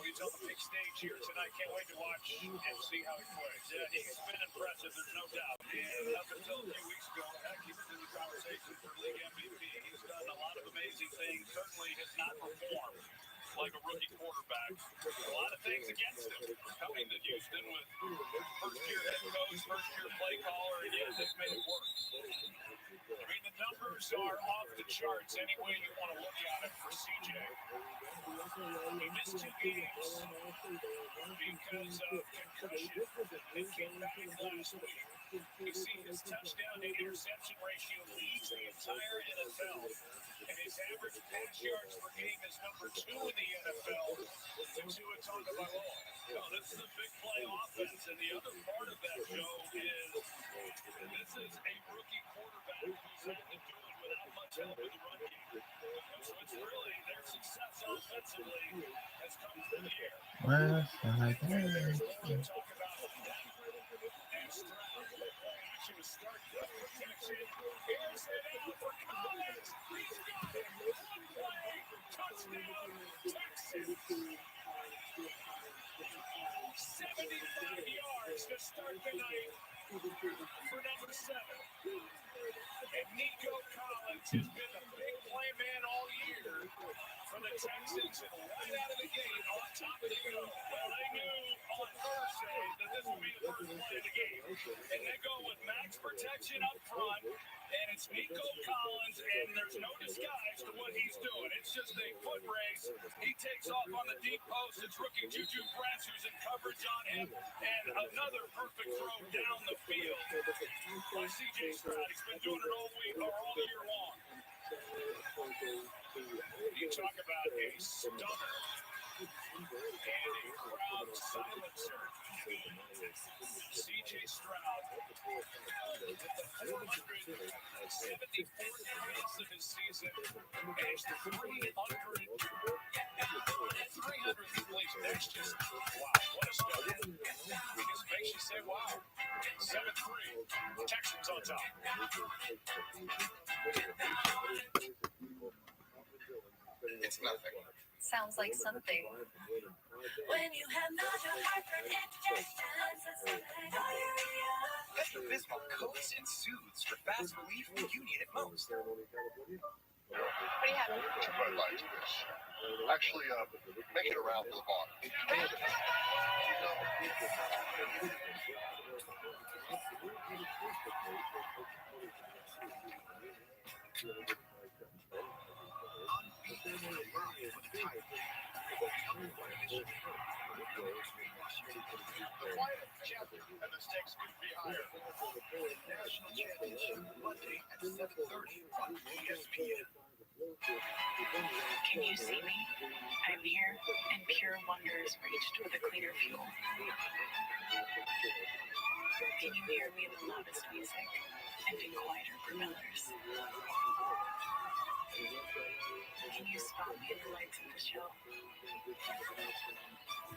He's on the big stage here tonight. Can't wait to watch and see how he plays. Yeah, he's been impressive, there's no doubt. And up until a few weeks ago, heck, he was in the conversation for league MVP. He's done a lot of amazing things. Certainly has not performed like a rookie quarterback. A lot of things against him. Coming to Houston with first-year head coach, first-year play caller, and yet they've made it work. I mean, the numbers are off the charts any way you want to look at it for CJ. He missed 2 games because of concussion. He came back last week. You see his touchdown to interception ratio leads the entire NFL. And his average pass yards per game is number 2 in the NFL to Tua Tagovailoa. No, this is a big play offense, and the other part of that, Joe, is this is a rookie quarterback who's had to do it without much help in the run game. So it's really their success offensively has come through the air. Well, There's more to talk about that. And Stroud action was started with protection. Here's it out for Collins. He's got it. One play. Touchdown. Texans. 75 yards to start the night for number 7. And Nico Collins has been the big play man all year for the Texans. And right out of the gate, on top of the go. Well, they knew on Thursday that this would be the first play of the game. And they go with max protection up front. And it's Nico Collins, and there's no disguise to what he's doing. It's just a foot race. He takes off on the deep post. It's rookie Juju Brents who's in coverage on him. And another perfect throw down the field by CJ Stroud. He's been doing it all week or all year long. You talk about a stunner and a crowd silencer. CJ Stroud with the 474 yards of his season and 300 completions. That's just wow, what a start. It just makes you say wow. 7-3, Texans on top. It's nothing. Sounds like something. When you have major hyperindigestion, Pepto-Bismol coats and soothes for fast relief when you need it most. What do you have? I like this. Actually, make it around to the bottom. The quiet of chapter and the stakes could be higher. National Championship Monday at 7:30 on ESPN. Can you see me? I'm here, and pure wonder is reached with a cleaner fuel. Can you hear me in the loudest music and in quieter propellers? Can you spot me in the lights of the show?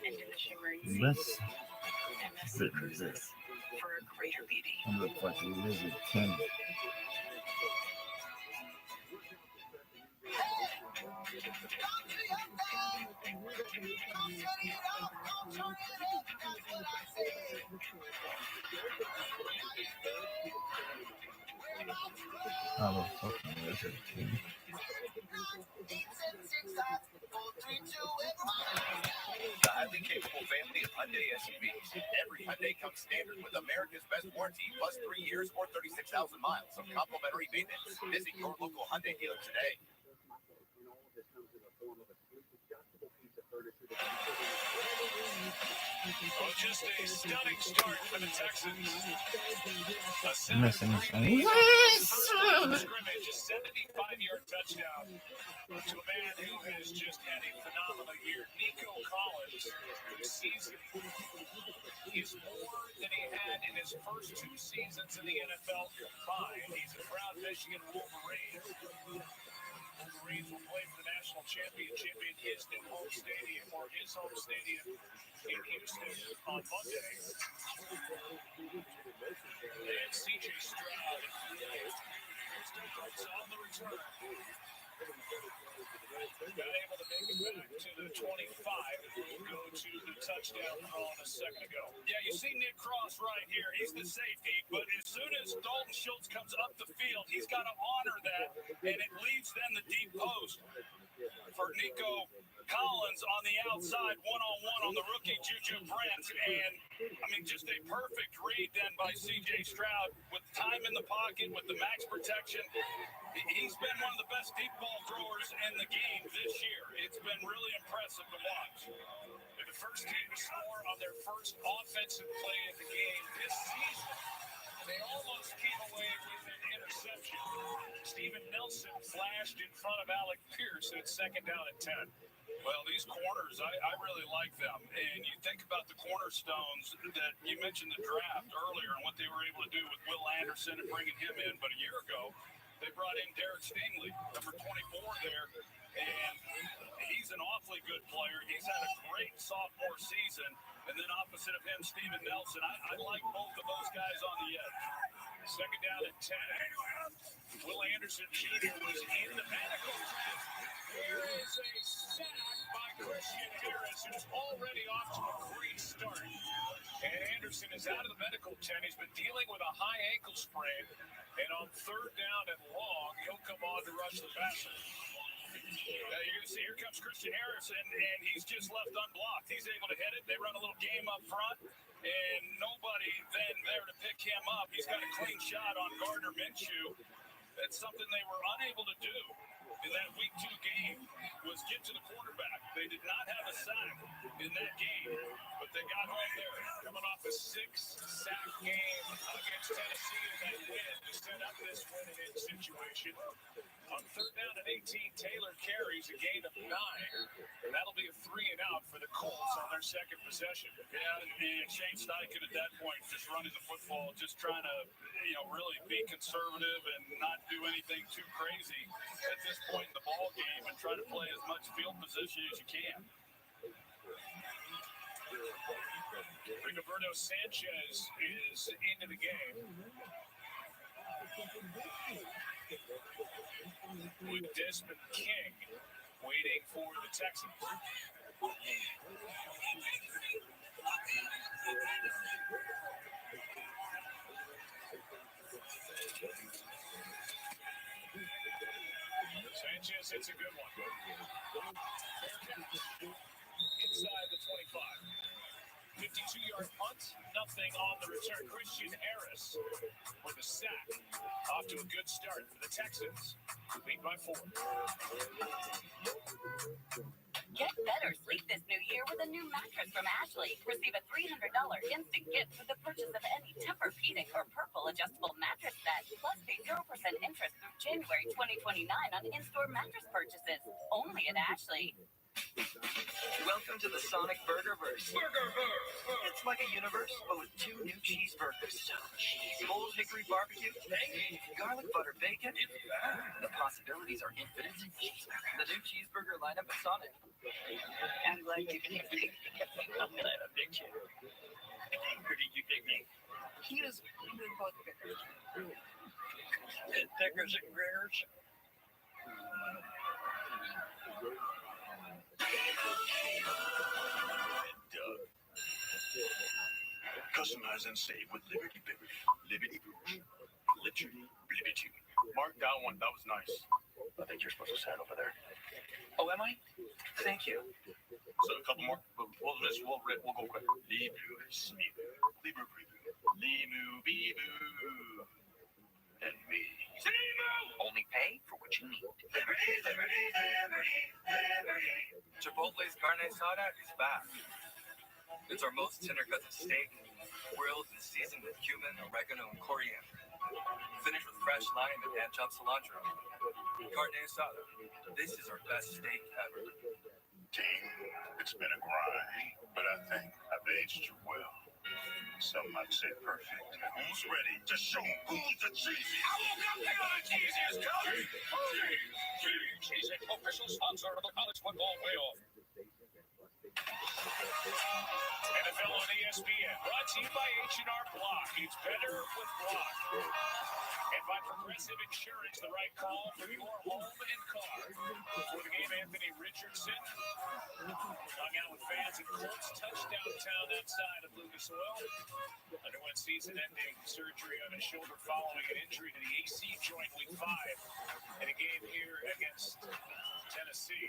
and in the shimmering This sea. MS cruises for a greater beauty. looks like a lizard king. Oh, the fucking lizard king. The highly capable family of Hyundai SUVs. Every Hyundai comes standard with America's best warranty plus 3 years or 36,000 miles of complimentary maintenance. Visit your local Hyundai dealer today. Well, just a stunning start for the Texans. A Scrimmage, a 75-yard touchdown to a man who has just had a phenomenal year. Nico Collins, whose season is more than he had in his first 2 seasons in the NFL combined. He's a proud Michigan Wolverine. Wolverines will play for the national championship in his new home stadium, or his home stadium in Houston on Monday. And C.J. Stroud on the return. Got able to make it back to the 25 and will go to the touchdown throw a second ago. Yeah, you see Nick Cross right here. He's the safety, but as soon as Dalton Schultz comes up the field, he's got to honor that, and it leaves then the deep post for Nico Collins on the outside, one-on-one on the rookie Juju Brent, and I mean, just a perfect read then by C.J. Stroud with time in the pocket, with the max protection. He's been one of the best deep ball throwers in the game this year. It's been really impressive to watch. They're the first team to score on their first offensive play of the game this season. They almost came away with an interception. Steven Nelson flashed in front of Alec Pierce at second down and 10. Well, these corners, I really like them. And you think about the cornerstones that you mentioned the draft earlier and what they were able to do with Will Anderson and bringing him in. But a year ago, they brought in Derek Stingley, number 24 there. And he's an awfully good player. He's had a great sophomore season. And then opposite of him, Steven Nelson. I like both of those guys on the edge. Second down and 10. Will Anderson Jr. was in the medical draft. Here is a sack by Christian Harris, who's already off to a great start. And Anderson is out of the medical tent. He's been dealing with a high ankle sprain. And on third down and long, he'll come on to rush the passer. You're going to see, here comes Christian Harris, and he's just left unblocked. He's able to hit it. They run a little game up front, and nobody then there to pick him up. He's got a clean shot on Gardner Minshew. That's something they were unable to do in that Week 2 game, was get to the quarterback. They did not have a sack in that game, but they got home there. Coming off a 6-sack game against Tennessee in that win to set up this win-and-in situation. On third down and 18, Taylor carries a gain of 9, and that'll be a 3-and-out for the Colts on their second possession. Yeah, and Shane Steichen at that point just running the football, just trying to, really be conservative and not do anything too crazy at this point in the ball game, and try to play as much field position as you can. Rigoberto Sanchez is into the game. With Desmond King waiting for the Texans. Sanchez hits a good one. Inside the 25. 52-yard punt, nothing on the return. Christian Harris with a sack. Off to a good start for the Texans. Lead by 4. Get better sleep this new year with a new mattress from Ashley. Receive a $300 instant gift with the purchase of any Tempur-Pedic or Purple adjustable mattress set. Plus, pay 0% interest through January 2029 on in-store mattress purchases. Only at Ashley. Welcome to the Sonic Burgerverse. It's like a universe, but with 2 new cheeseburgers. Old hickory barbecue, garlic butter bacon. The possibilities are infinite. The new cheeseburger lineup at Sonic. I'm glad you picked me. I'm glad I picked you. Or did you pick me? He is both pickers. Pickers and gritters. Customize and save with Liberty Liberty. Liberty Booch. Literally, Liberty. Mark that one. That was nice. I think you're supposed to stand over there. Oh, am I? Thank you. So a couple more. We'll go quick. Libu, Smibu, Libu, Limu, Bibu, and me. Only pay for what you need. Liberty, Liberty, Liberty, Liberty. Chipotle's carne asada is back. It's our most tender cuts of steak, grilled and seasoned with cumin, oregano, and coriander. Finished with fresh lime and hand-chopped cilantro. Carne asada. This is our best steak ever. Team, it's been a grind, but I think I've aged you well. Some might say perfect. Who's ready to show who's the cheesiest? I woke up feeling the cheesiest, coach! Cheesy, official sponsor of the college football playoff. NFL on ESPN, brought to you by H&R Block. It's better with Block. And by Progressive Insurance, the right call for your home and car. For the game, Anthony Richardson hung out with fans and Colts touchdown town outside of Lucas Oil. Underwent season-ending surgery on his shoulder following an injury to the AC joint week 5 in a game here against Tennessee.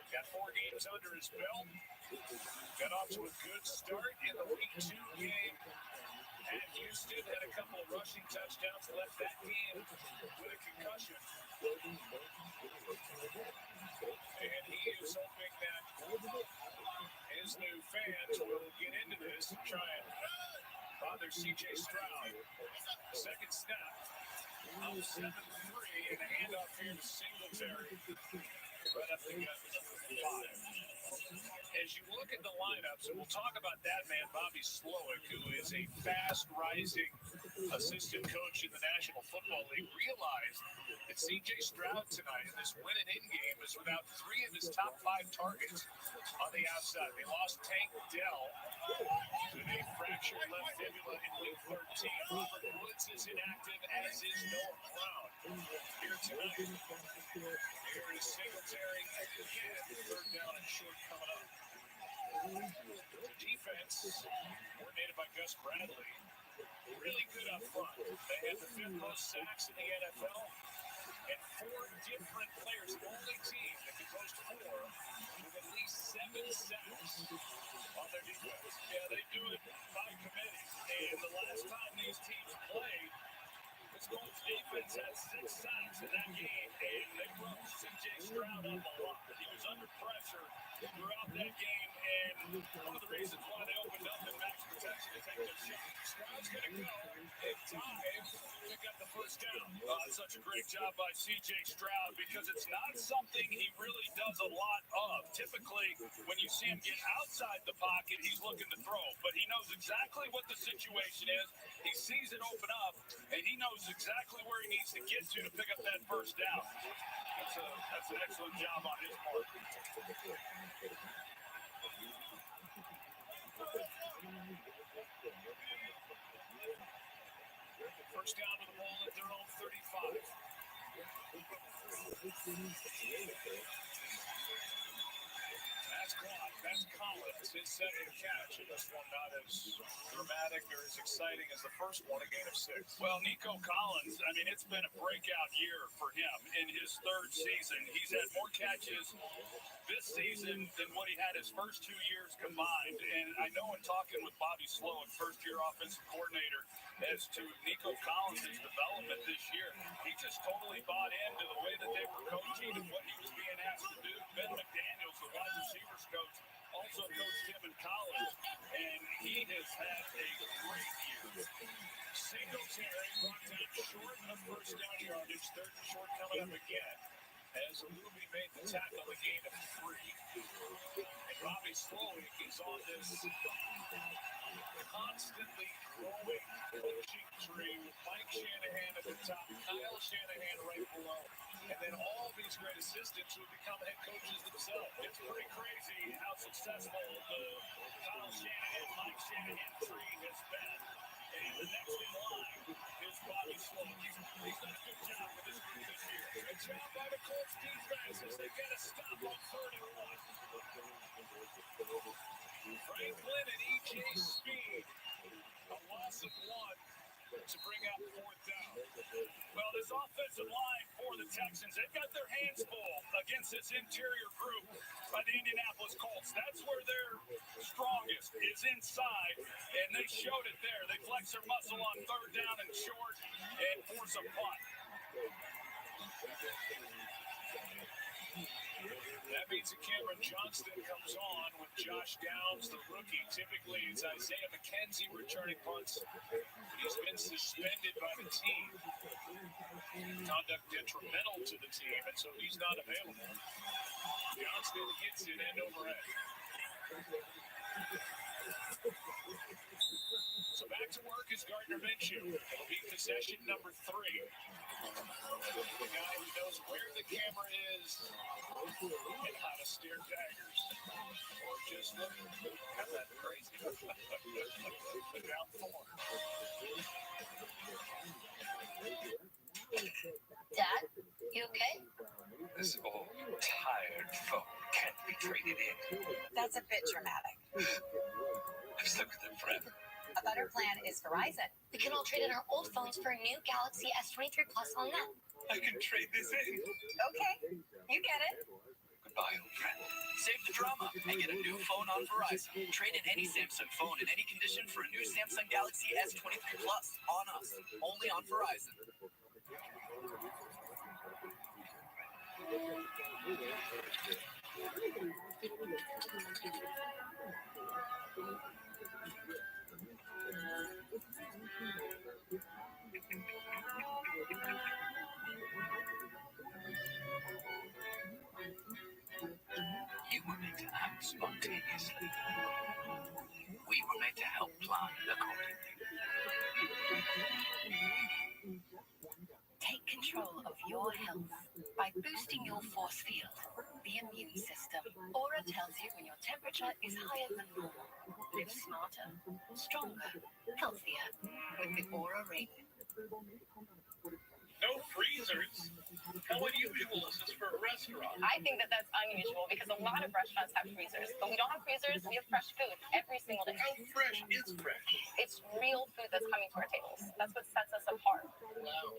Got 4 games under his belt. Got off to a good start in the week 2 game. And Houston had a couple of rushing touchdowns, left that game with a concussion. And he is hoping that his new fans will get into this and try and bother C.J. Stroud. Second snap. Up 7-3 and a handoff here to Singletary. Right up the gut with number 5. As you look at the lineups, and we'll talk about that man, Bobby Slowick, who is a fast-rising assistant coach in the National Football League, realized that C.J. Stroud tonight in this win-and-in game is without 3 of his top 5 targets on the outside. They lost Tank Dell with a fractured left fibula in week 13. Robert Woods is inactive, as is Noah Brown. Here tonight, here is Singletary again, 3rd down and short coming up. Defense, coordinated by Gus Bradley, really good up front. They have the 5th most sacks in the NFL, and 4 different players, the only team that can post 4 with at least 7 sacks on their defense. Yeah, they do it by committee, and the last time these teams played, this Colts defense had 6 sacks in that game, and they broke C.J. Stroud up a lot. He was under pressure throughout that game, and one of the reasons why they opened up in max protection to take their shot. Stroud's going to go in time, pick up the first down. Such a great job by C.J. Stroud, because it's not something he really does a lot of. Typically, when you see him get outside the pocket, he's looking to throw, but he knows exactly what the situation is. He sees it open up, and he knows exactly where he needs to get to pick up that first down. That's an excellent job on his part. First down to the ball at their own 35. That's caught. That's Collins, his second catch. And this one not as dramatic or as exciting as the first one, a gain of 6. Well, Nico Collins, I mean, it's been a breakout year for him in his 3rd season. He's had more catches this season than what he had his first 2 years combined. And I know in talking with Bobby Slowick, first-year offensive coordinator, as to Nico Collins' development this year, he just totally bought into the way that they were coaching and what he was being asked to do. Ben McDaniels, the wide receivers coach, also coached him in college, and he has had a great year. Singletary brought down short of first down yardage, 3rd and short coming up again. as Rabbi made the tackle, a gain of 3. And Bobby Slowick is on this constantly growing coaching tree with Mike Shanahan at the top, Kyle Shanahan right below, and then all these great assistants who become head coaches themselves. It's pretty crazy how successful the Kyle Shanahan, Mike Shanahan tree has been. And the next in line is Bobby Slowick. He's done a good job with this group this year. It's found by the Colts defense as they get a stop on 31. Franklin and E.J. Speed, a loss of 1 to bring up 4th down. Well, this offensive line for the Texans, they've got their hands full against this interior group by the Indianapolis Colts. That's where they're strongest, is inside, and they showed it there. They flex their muscle on 3rd down and short and force a punt. That means that Cameron Johnston comes on with Josh Downs, the rookie. Typically, it's Isaiah McKenzie returning punts. He's been suspended by the team. Conduct detrimental to the team, and so he's not available. Johnston hits it end over end. So back to work is Gardner Minshew. It'll be possession number 3. The guy who knows where the camera is and how to steer daggers. Or just look at that crazy. Down 4. Dad, you okay? This old, tired phone can't be traded in. That's a bit dramatic. I've stuck with them forever. A better plan is Verizon. We can all trade in our old phones for a new Galaxy S23 Plus on them. I can trade this in. Okay, you get it. Goodbye, old friend. Save the drama and get a new phone on Verizon. Trade in any Samsung phone in any condition for a new Samsung Galaxy S23 Plus on us. Only on Verizon. You were made to act spontaneously. We were made to help plan accordingly. Take control of your health by boosting your force field, the immune system. Aura tells you when your temperature is higher than normal. Live smarter, stronger, healthier with the Aura Ring. No freezers? How unusual is this for a restaurant? I think that that's unusual because a lot of restaurants have freezers. But we don't have freezers, we have fresh food every single day. How fresh is fresh? It's real food that's coming to our tables. That's what sets us apart. Wow.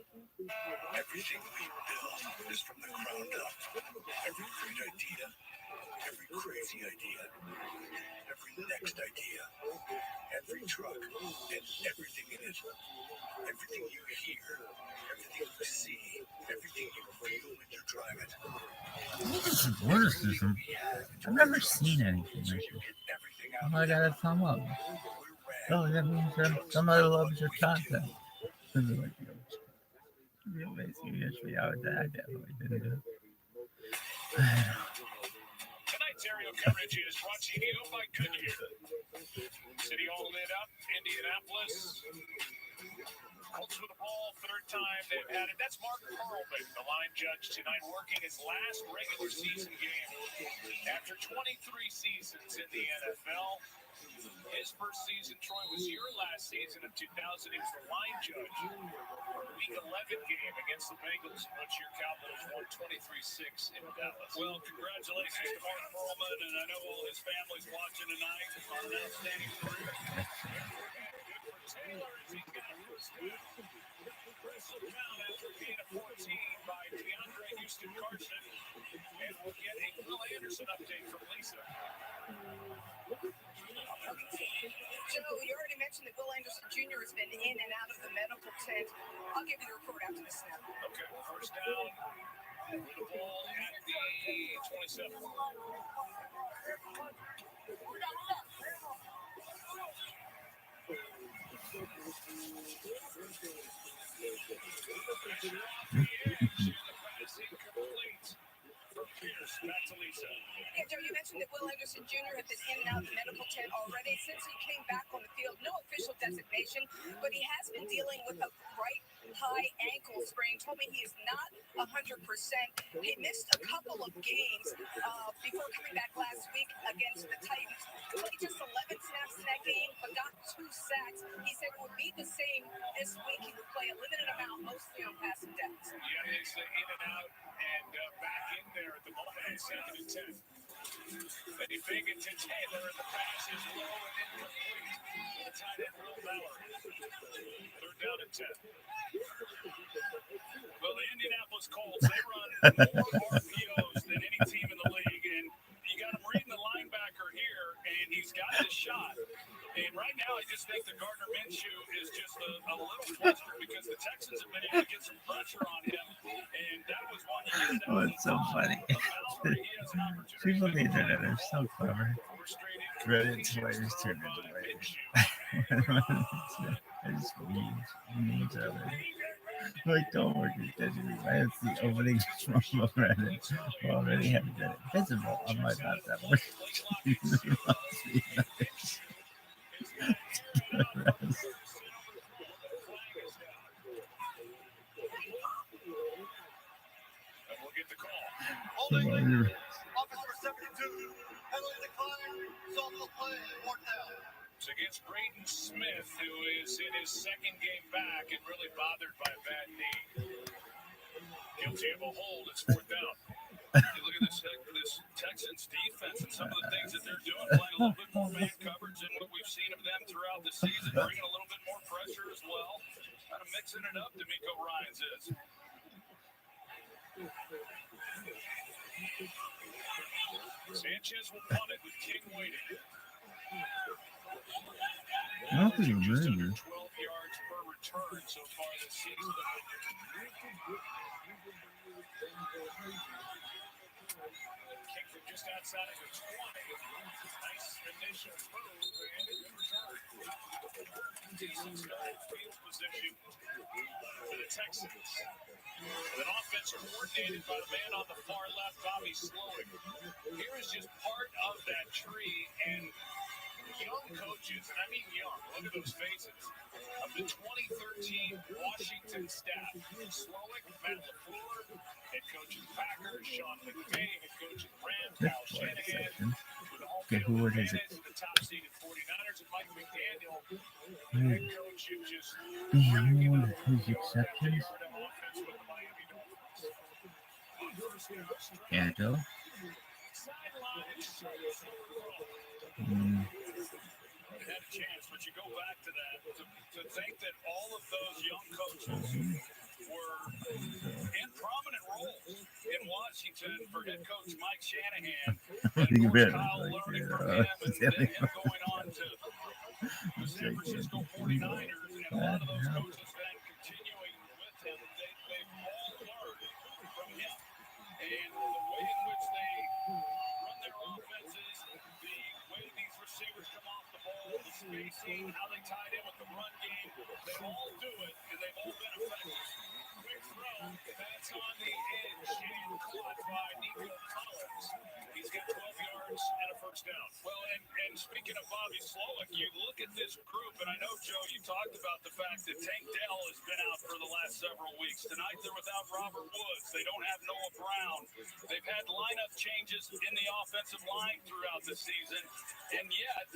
Everything we build is from the ground up. Every great idea, every crazy idea, every next idea, every truck, and everything in it. Everything you hear, everything you see, everything you feel when you drive it. What is this? I've never seen anything like this. Oh, I got a thumb up. Oh, that means somebody loves your content. You basically just be out there. I definitely didn't do it. Tonight's aerial coverage is brought to you by Goodyear. City all lit up, Indianapolis. Colts with the ball, 3rd time they've had it. That's Mark Perlman, the line judge tonight, working his last regular season game after 23 seasons in the NFL. His first season, Troy, was your last season of 2000. He was the line judge. Week 11 game against the Bengals, in which your Cowboys won 23-6 in Dallas. Well, congratulations to Mark Perlman, and I know all his family's watching tonight on an outstanding career. Good for Taylor as he got first down. Wrestled down after a gain of 14 by DeAndre Houston Carson. And we'll get a Will Anderson update from Lisa. Joe, you already mentioned that Will Anderson Jr. has been in and out of the medical tent. I'll give you the report after the snap. Okay, first down. With the ball at the 27. The pass incomplete. Jackson Jr. has been in and out of the medical tent already since he came back on the field. No official designation, but he has been dealing with a right high ankle sprain. Told me he is not 100%. He missed a couple of games before coming back last week against the Titans. Played just 11 snaps in that game, but got 2 sacks. He said it would be the same this week. He would play a limited amount, mostly on passing downs. Yeah, he's in and out and back in there at the moment on 2nd and 10. Then he fake it to Taylor, and the pass is low and incomplete. The tight end Will Mallory. 3rd down and 10. Well, the Indianapolis Colts, they run more RPOs than any team in the league, and you got him reading the linebacker here, and he's got the shot. And right now, I just think that Gardner Minshew is just a little flustered because the Texans have been able to get some pressure on him, and that was one you get it out. Oh, it's so funny. People on the internet are so clever. Reddit players turn into players. I just memes of it. Like, don't work your schedule. That's the opening from Reddit. We already have Reddit visible on my laptop. Officer 72, penalty decline, softball play, 4th down. It's against Braden Smith, who is in his 2nd game back and really bothered by a bad knee. Guilty of a hold, it's 4th down. You look at this Texans defense and some of the things that they're doing, playing a little bit more man coverage than what we've seen of them throughout the season, bringing a little bit more pressure as well. Kind of mixing it up, D'Amico Ryans is. Sanchez will punt it with King waiting. Nothing really. 12 yards per return so far this season. Kick from just outside of the 20. Nice initial move and a good return. Decent starting field position for the Texans. With an offense coordinated by the man on the far left, Bobby Slowick. Here is just part of that tree, and young coaches, and I mean young, look at those faces, of the 2013 Washington staff. Slowick, Matt LaFleur, head coach of the Packers, Sean McVay, head coach of the Rams, Kyle Shanahan, with the home field advantage, the top-seeded 49ers, and Mike McDaniel, the head coach who just racking up his exceptions. Yeah, Joe. Had a chance, but you go back to that to think that all of those young coaches were in prominent roles in Washington for head coach Mike Shanahan, and of course Kyle learning from him, and then him going on to the San Francisco 49ers, and a lot of those coaches then continuing with him. They've all learned from him, and the way in which they run their offenses, the way these receivers come off the ball, the spacing, how they tied in with the run game, they all do it, and they've all been effective. Quick throw, that's on the edge, and caught by Nico Collins. He's got 12 yards and a 1st down. Well, and speaking of Bobby Slowick, you look at this group, and I know, Joe, you talked about the fact that Tank Dell has been out for the last several weeks. Tonight, they're without Robert Woods. They don't have Noah Brown. They've had lineup changes in the offensive line throughout the season, and yet,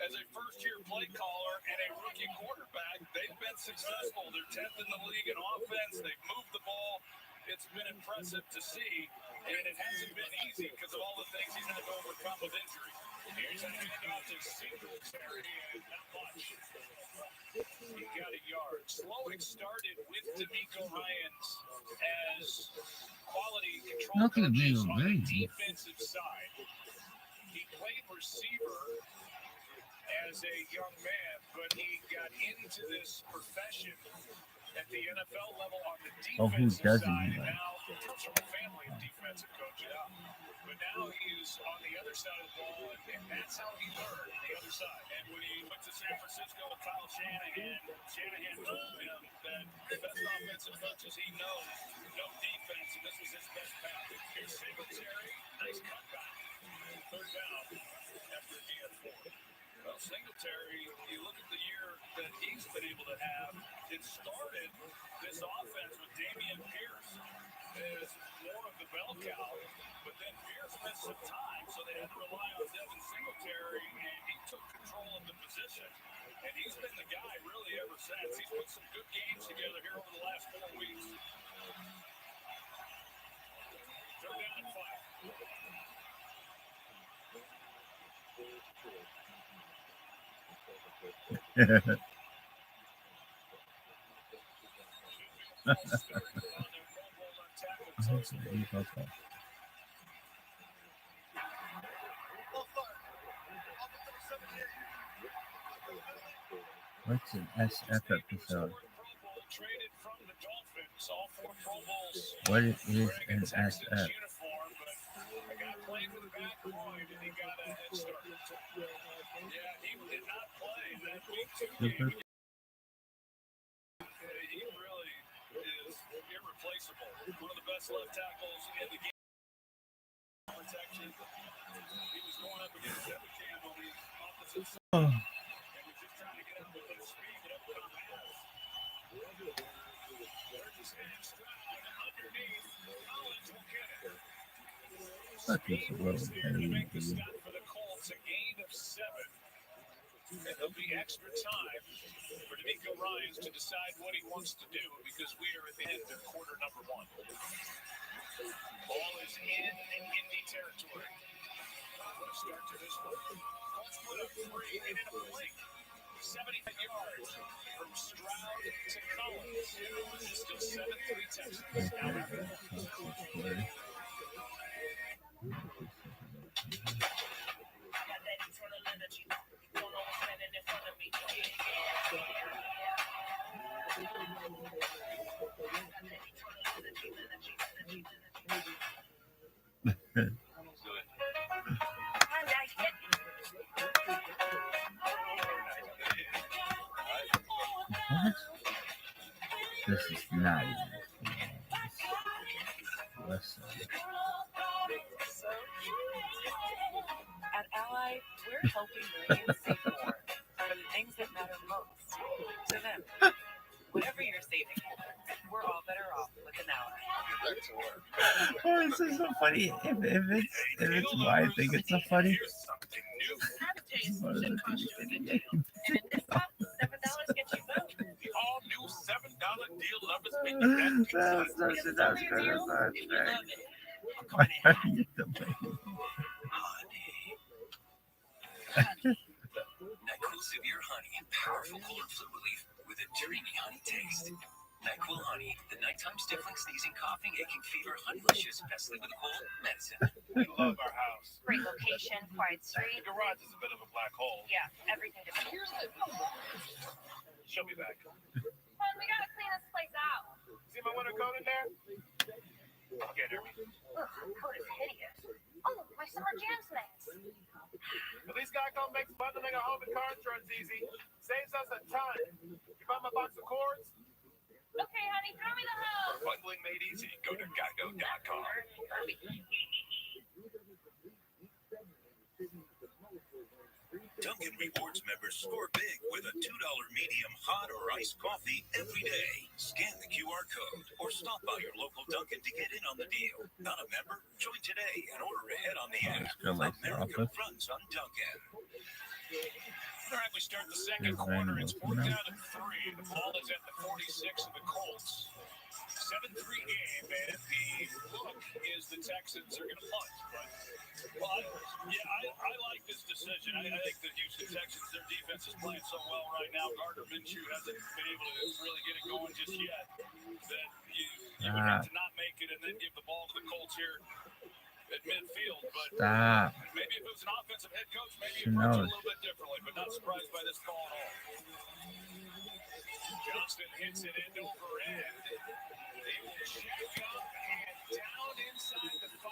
as a first-year play caller and a rookie quarterback, they've been successful. They're 10th in the league in offense. They've moved the ball. It's been impressive to see, and it hasn't been easy because of all the things he's had to overcome with injury. Here's a handoff to Singletary, and not much. He got a yard. Slowick started with D'Amico Ryans as quality control coaches on the defensive side. He played receiver as a young man, but he got into this profession at the NFL level on the defensive side, and now comes from a family of defensive coaches. But now he's on the other side of the ball, and that's how he learned the other side. And when he went to San Francisco with Kyle Shanahan told him that the best offensive coaches he knows know defense, and this was his best path. Here's Singletary, nice cutback. third down after a gain of 4. Well, Singletary, you look at the year that he's been able to have. It started this offense with Dameon Pierce as more of the bell cow, but then Pierce missed some time, so they had to rely on Devin Singletary, and he took control of the position. And he's been the guy really ever since. He's put some good games together here over the last 4 weeks. Third down and 5. What's an SF episode? What is an SF? Super. He really is irreplaceable. One of the best left tackles in the game. Protection. He was going up against Devin Campbell, the opposite side, and was just trying to get out with his speed that Upcom has. Burgess and Stroud underneath. Collins will get it. That's just a little baby. For the Colts, a gain of 7. And there'll be extra time for D'Amico Ryans to decide what he wants to do because we are at the end of quarter number 1. Ball is in Indy territory. What a start to this one. Colts put up 3 in a blink. 75 yards from Stroud to Collins. Still 7-3 Texans. Now What? This is not even. Listen. At Ally, we're helping millions save more for the things that matter most to them. Whatever you're saving for, we're all better off with an Ally. Oh, this is so funny. If it's why I think it's so funny. One of the things in the game. And in this box, $7 gets you both. the all-new $7 deal lovers make you That's good. Why are you the baby? NyQuil Severe Honey, powerful cold and flu relief with a dreamy honey taste. NyQuil Honey, the nighttime stifling, sneezing, coughing, aching, fever, honeylicious, best sleep with a cold medicine. We love our house. Great location, quiet The street. garage is a bit of a black hole. Yeah, everything is. Here's the. She'll be back. Hon, we gotta clean this place out. See my winter coat in there? Okay, there we go. Ugh, coat is hideous. Oh, my summer jams mix. At least Geico makes bundling a home and car insurance easy. Saves us a ton. You buy my box of cords? Okay, honey, throw me the hose. Bundling made easy. Go to geico.com. Dunkin' Rewards members score big with a $2 medium hot or iced coffee every day. Scan the QR code or stop by your local Dunkin' to get in on the deal. Not a member? Join today and order ahead on the app. America runs on Dunkin'. All right, we start the second quarter. It's 4th down and 3. The ball is at the 46 of the Colts. 7-3 game, and the look is the Texans are going to punt. But, I like this decision. I think the Houston Texans, their defense is playing so well right now. Gardner Minshew hasn't been able to really get it going just yet. That you would have to not make it and then give the ball to the Colts here at midfield. But maybe if it was an offensive head coach, maybe it works a little bit differently, but not surprised by this call at all. Johnston hits it end over end. They will check up and down inside the 5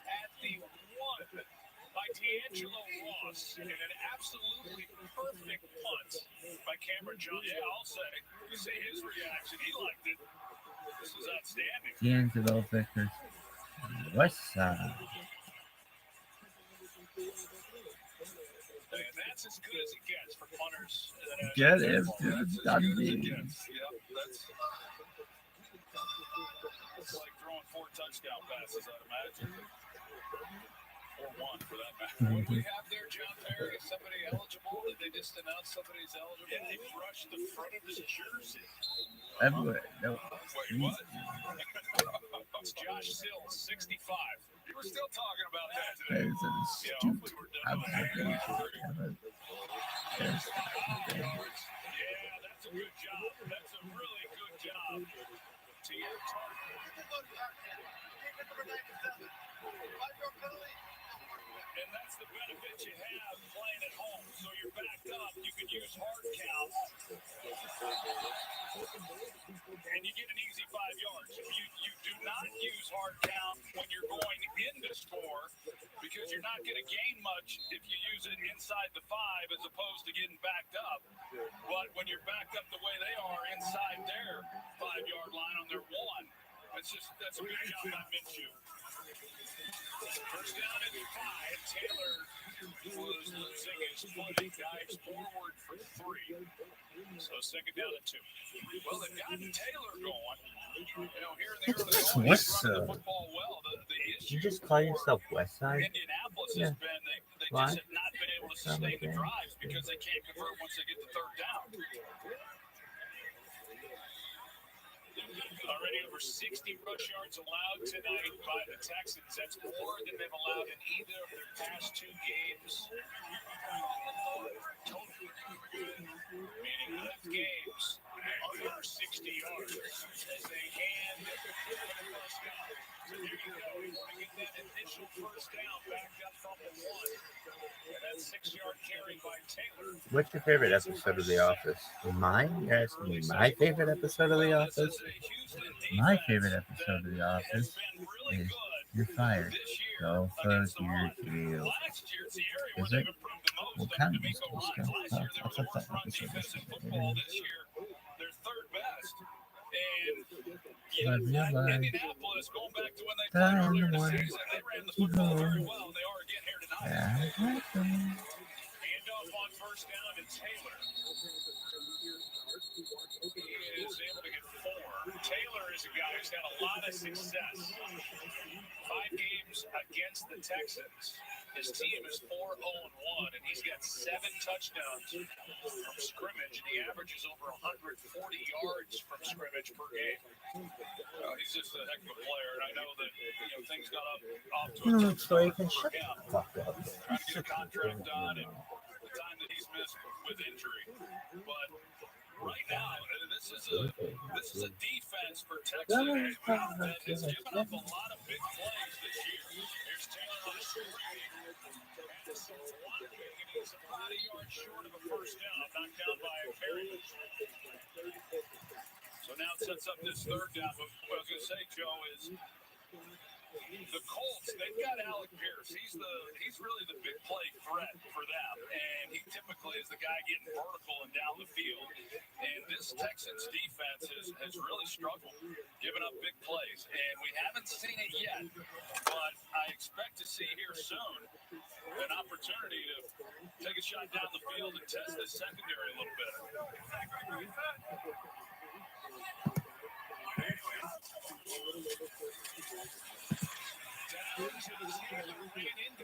at the 1 by D'Angelo Ross. And an absolutely perfect punt by Cameron Johnson. Yeah, I'll say. You see his reaction. He liked it. This is outstanding. D'Angelo Vickers. West side. That's as good as it gets for punters. Get him to the That's as good as it Dundee. gets. Yep, it's like throwing 4 touchdown passes, I'd imagine. Or 1 for that matter. What do we have there, John Perry? Is somebody eligible? Did they just announce somebody's eligible? Yeah, they brushed the front of his jersey. Everywhere. No. Wait, what? It's Josh Sills, 65. You were still talking about that today. There's a stupid observation. Yeah, that's a good job. That's a really good job. To your and that's the benefit you have playing at home. So you're backed up. You can use hard count. And you get an easy 5 yards. You do not use hard count when you're going in to score because you're not going to gain much if you use it inside the 5 as opposed to getting backed up. But when you're backed up the way they are inside their 5-yard line on their 1, that's a good job by Minshew. First down at 5. Taylor was losing his footing. Dives forward for 3. So second down at 2. Well, they've gotten Taylor going. You know, here in the early going, he's running the football well. The issue You just call yourself Westside? Indianapolis has been they just have not been able to sustain the drives because they can't convert once they get the third down. Already over 60 rush yards allowed tonight by the Texans. That's more than they've allowed in either of their past 2 games. Total. Meaning both games under 60 yards as they hand the first down. So here you go. You want to get that initial first down backed up from the 1. And that 6-yard carry by Taylor. What's your favorite episode of The Office? Mine? You're asking me my favorite episode of The Office? My favorite episode of The Office is You're Fired. Go for your deal. Is it? What kind of music is it? Oh, I thought that episode was They're third best. I realized Indianapolis, going back to when they that played I'm earlier the this one season, they ran the football very well. They are again here tonight. Hand off on first down to Taylor. He is able to get 4. Taylor is a guy who's had a lot of success. 5 games against the Texans. His team is 4-0-1, and he's got 7 touchdowns from scrimmage, and he averages over 140 yards from scrimmage per game. He's just a heck of a player, and I know that things got off to a tough start for him. Trying to get a contract done, and the time that he's missed with injury. But right now, this is a defense for Texas that has given up a lot of big plays this year. Here's Taylor on the screen. He's about a yard short of a first down, knocked down by a carry. So now it sets up this third down. But what I was going to say, Joe, is the Colts, they've got Alec Pierce. He's really the big play threat for them. And he typically is the guy getting vertical and down the field. And this Texans defense has really struggled, giving up big plays. And we haven't seen it yet, but I expect to see here soon an opportunity to take a shot down the field and test this secondary a little bit. Down to the 0 and into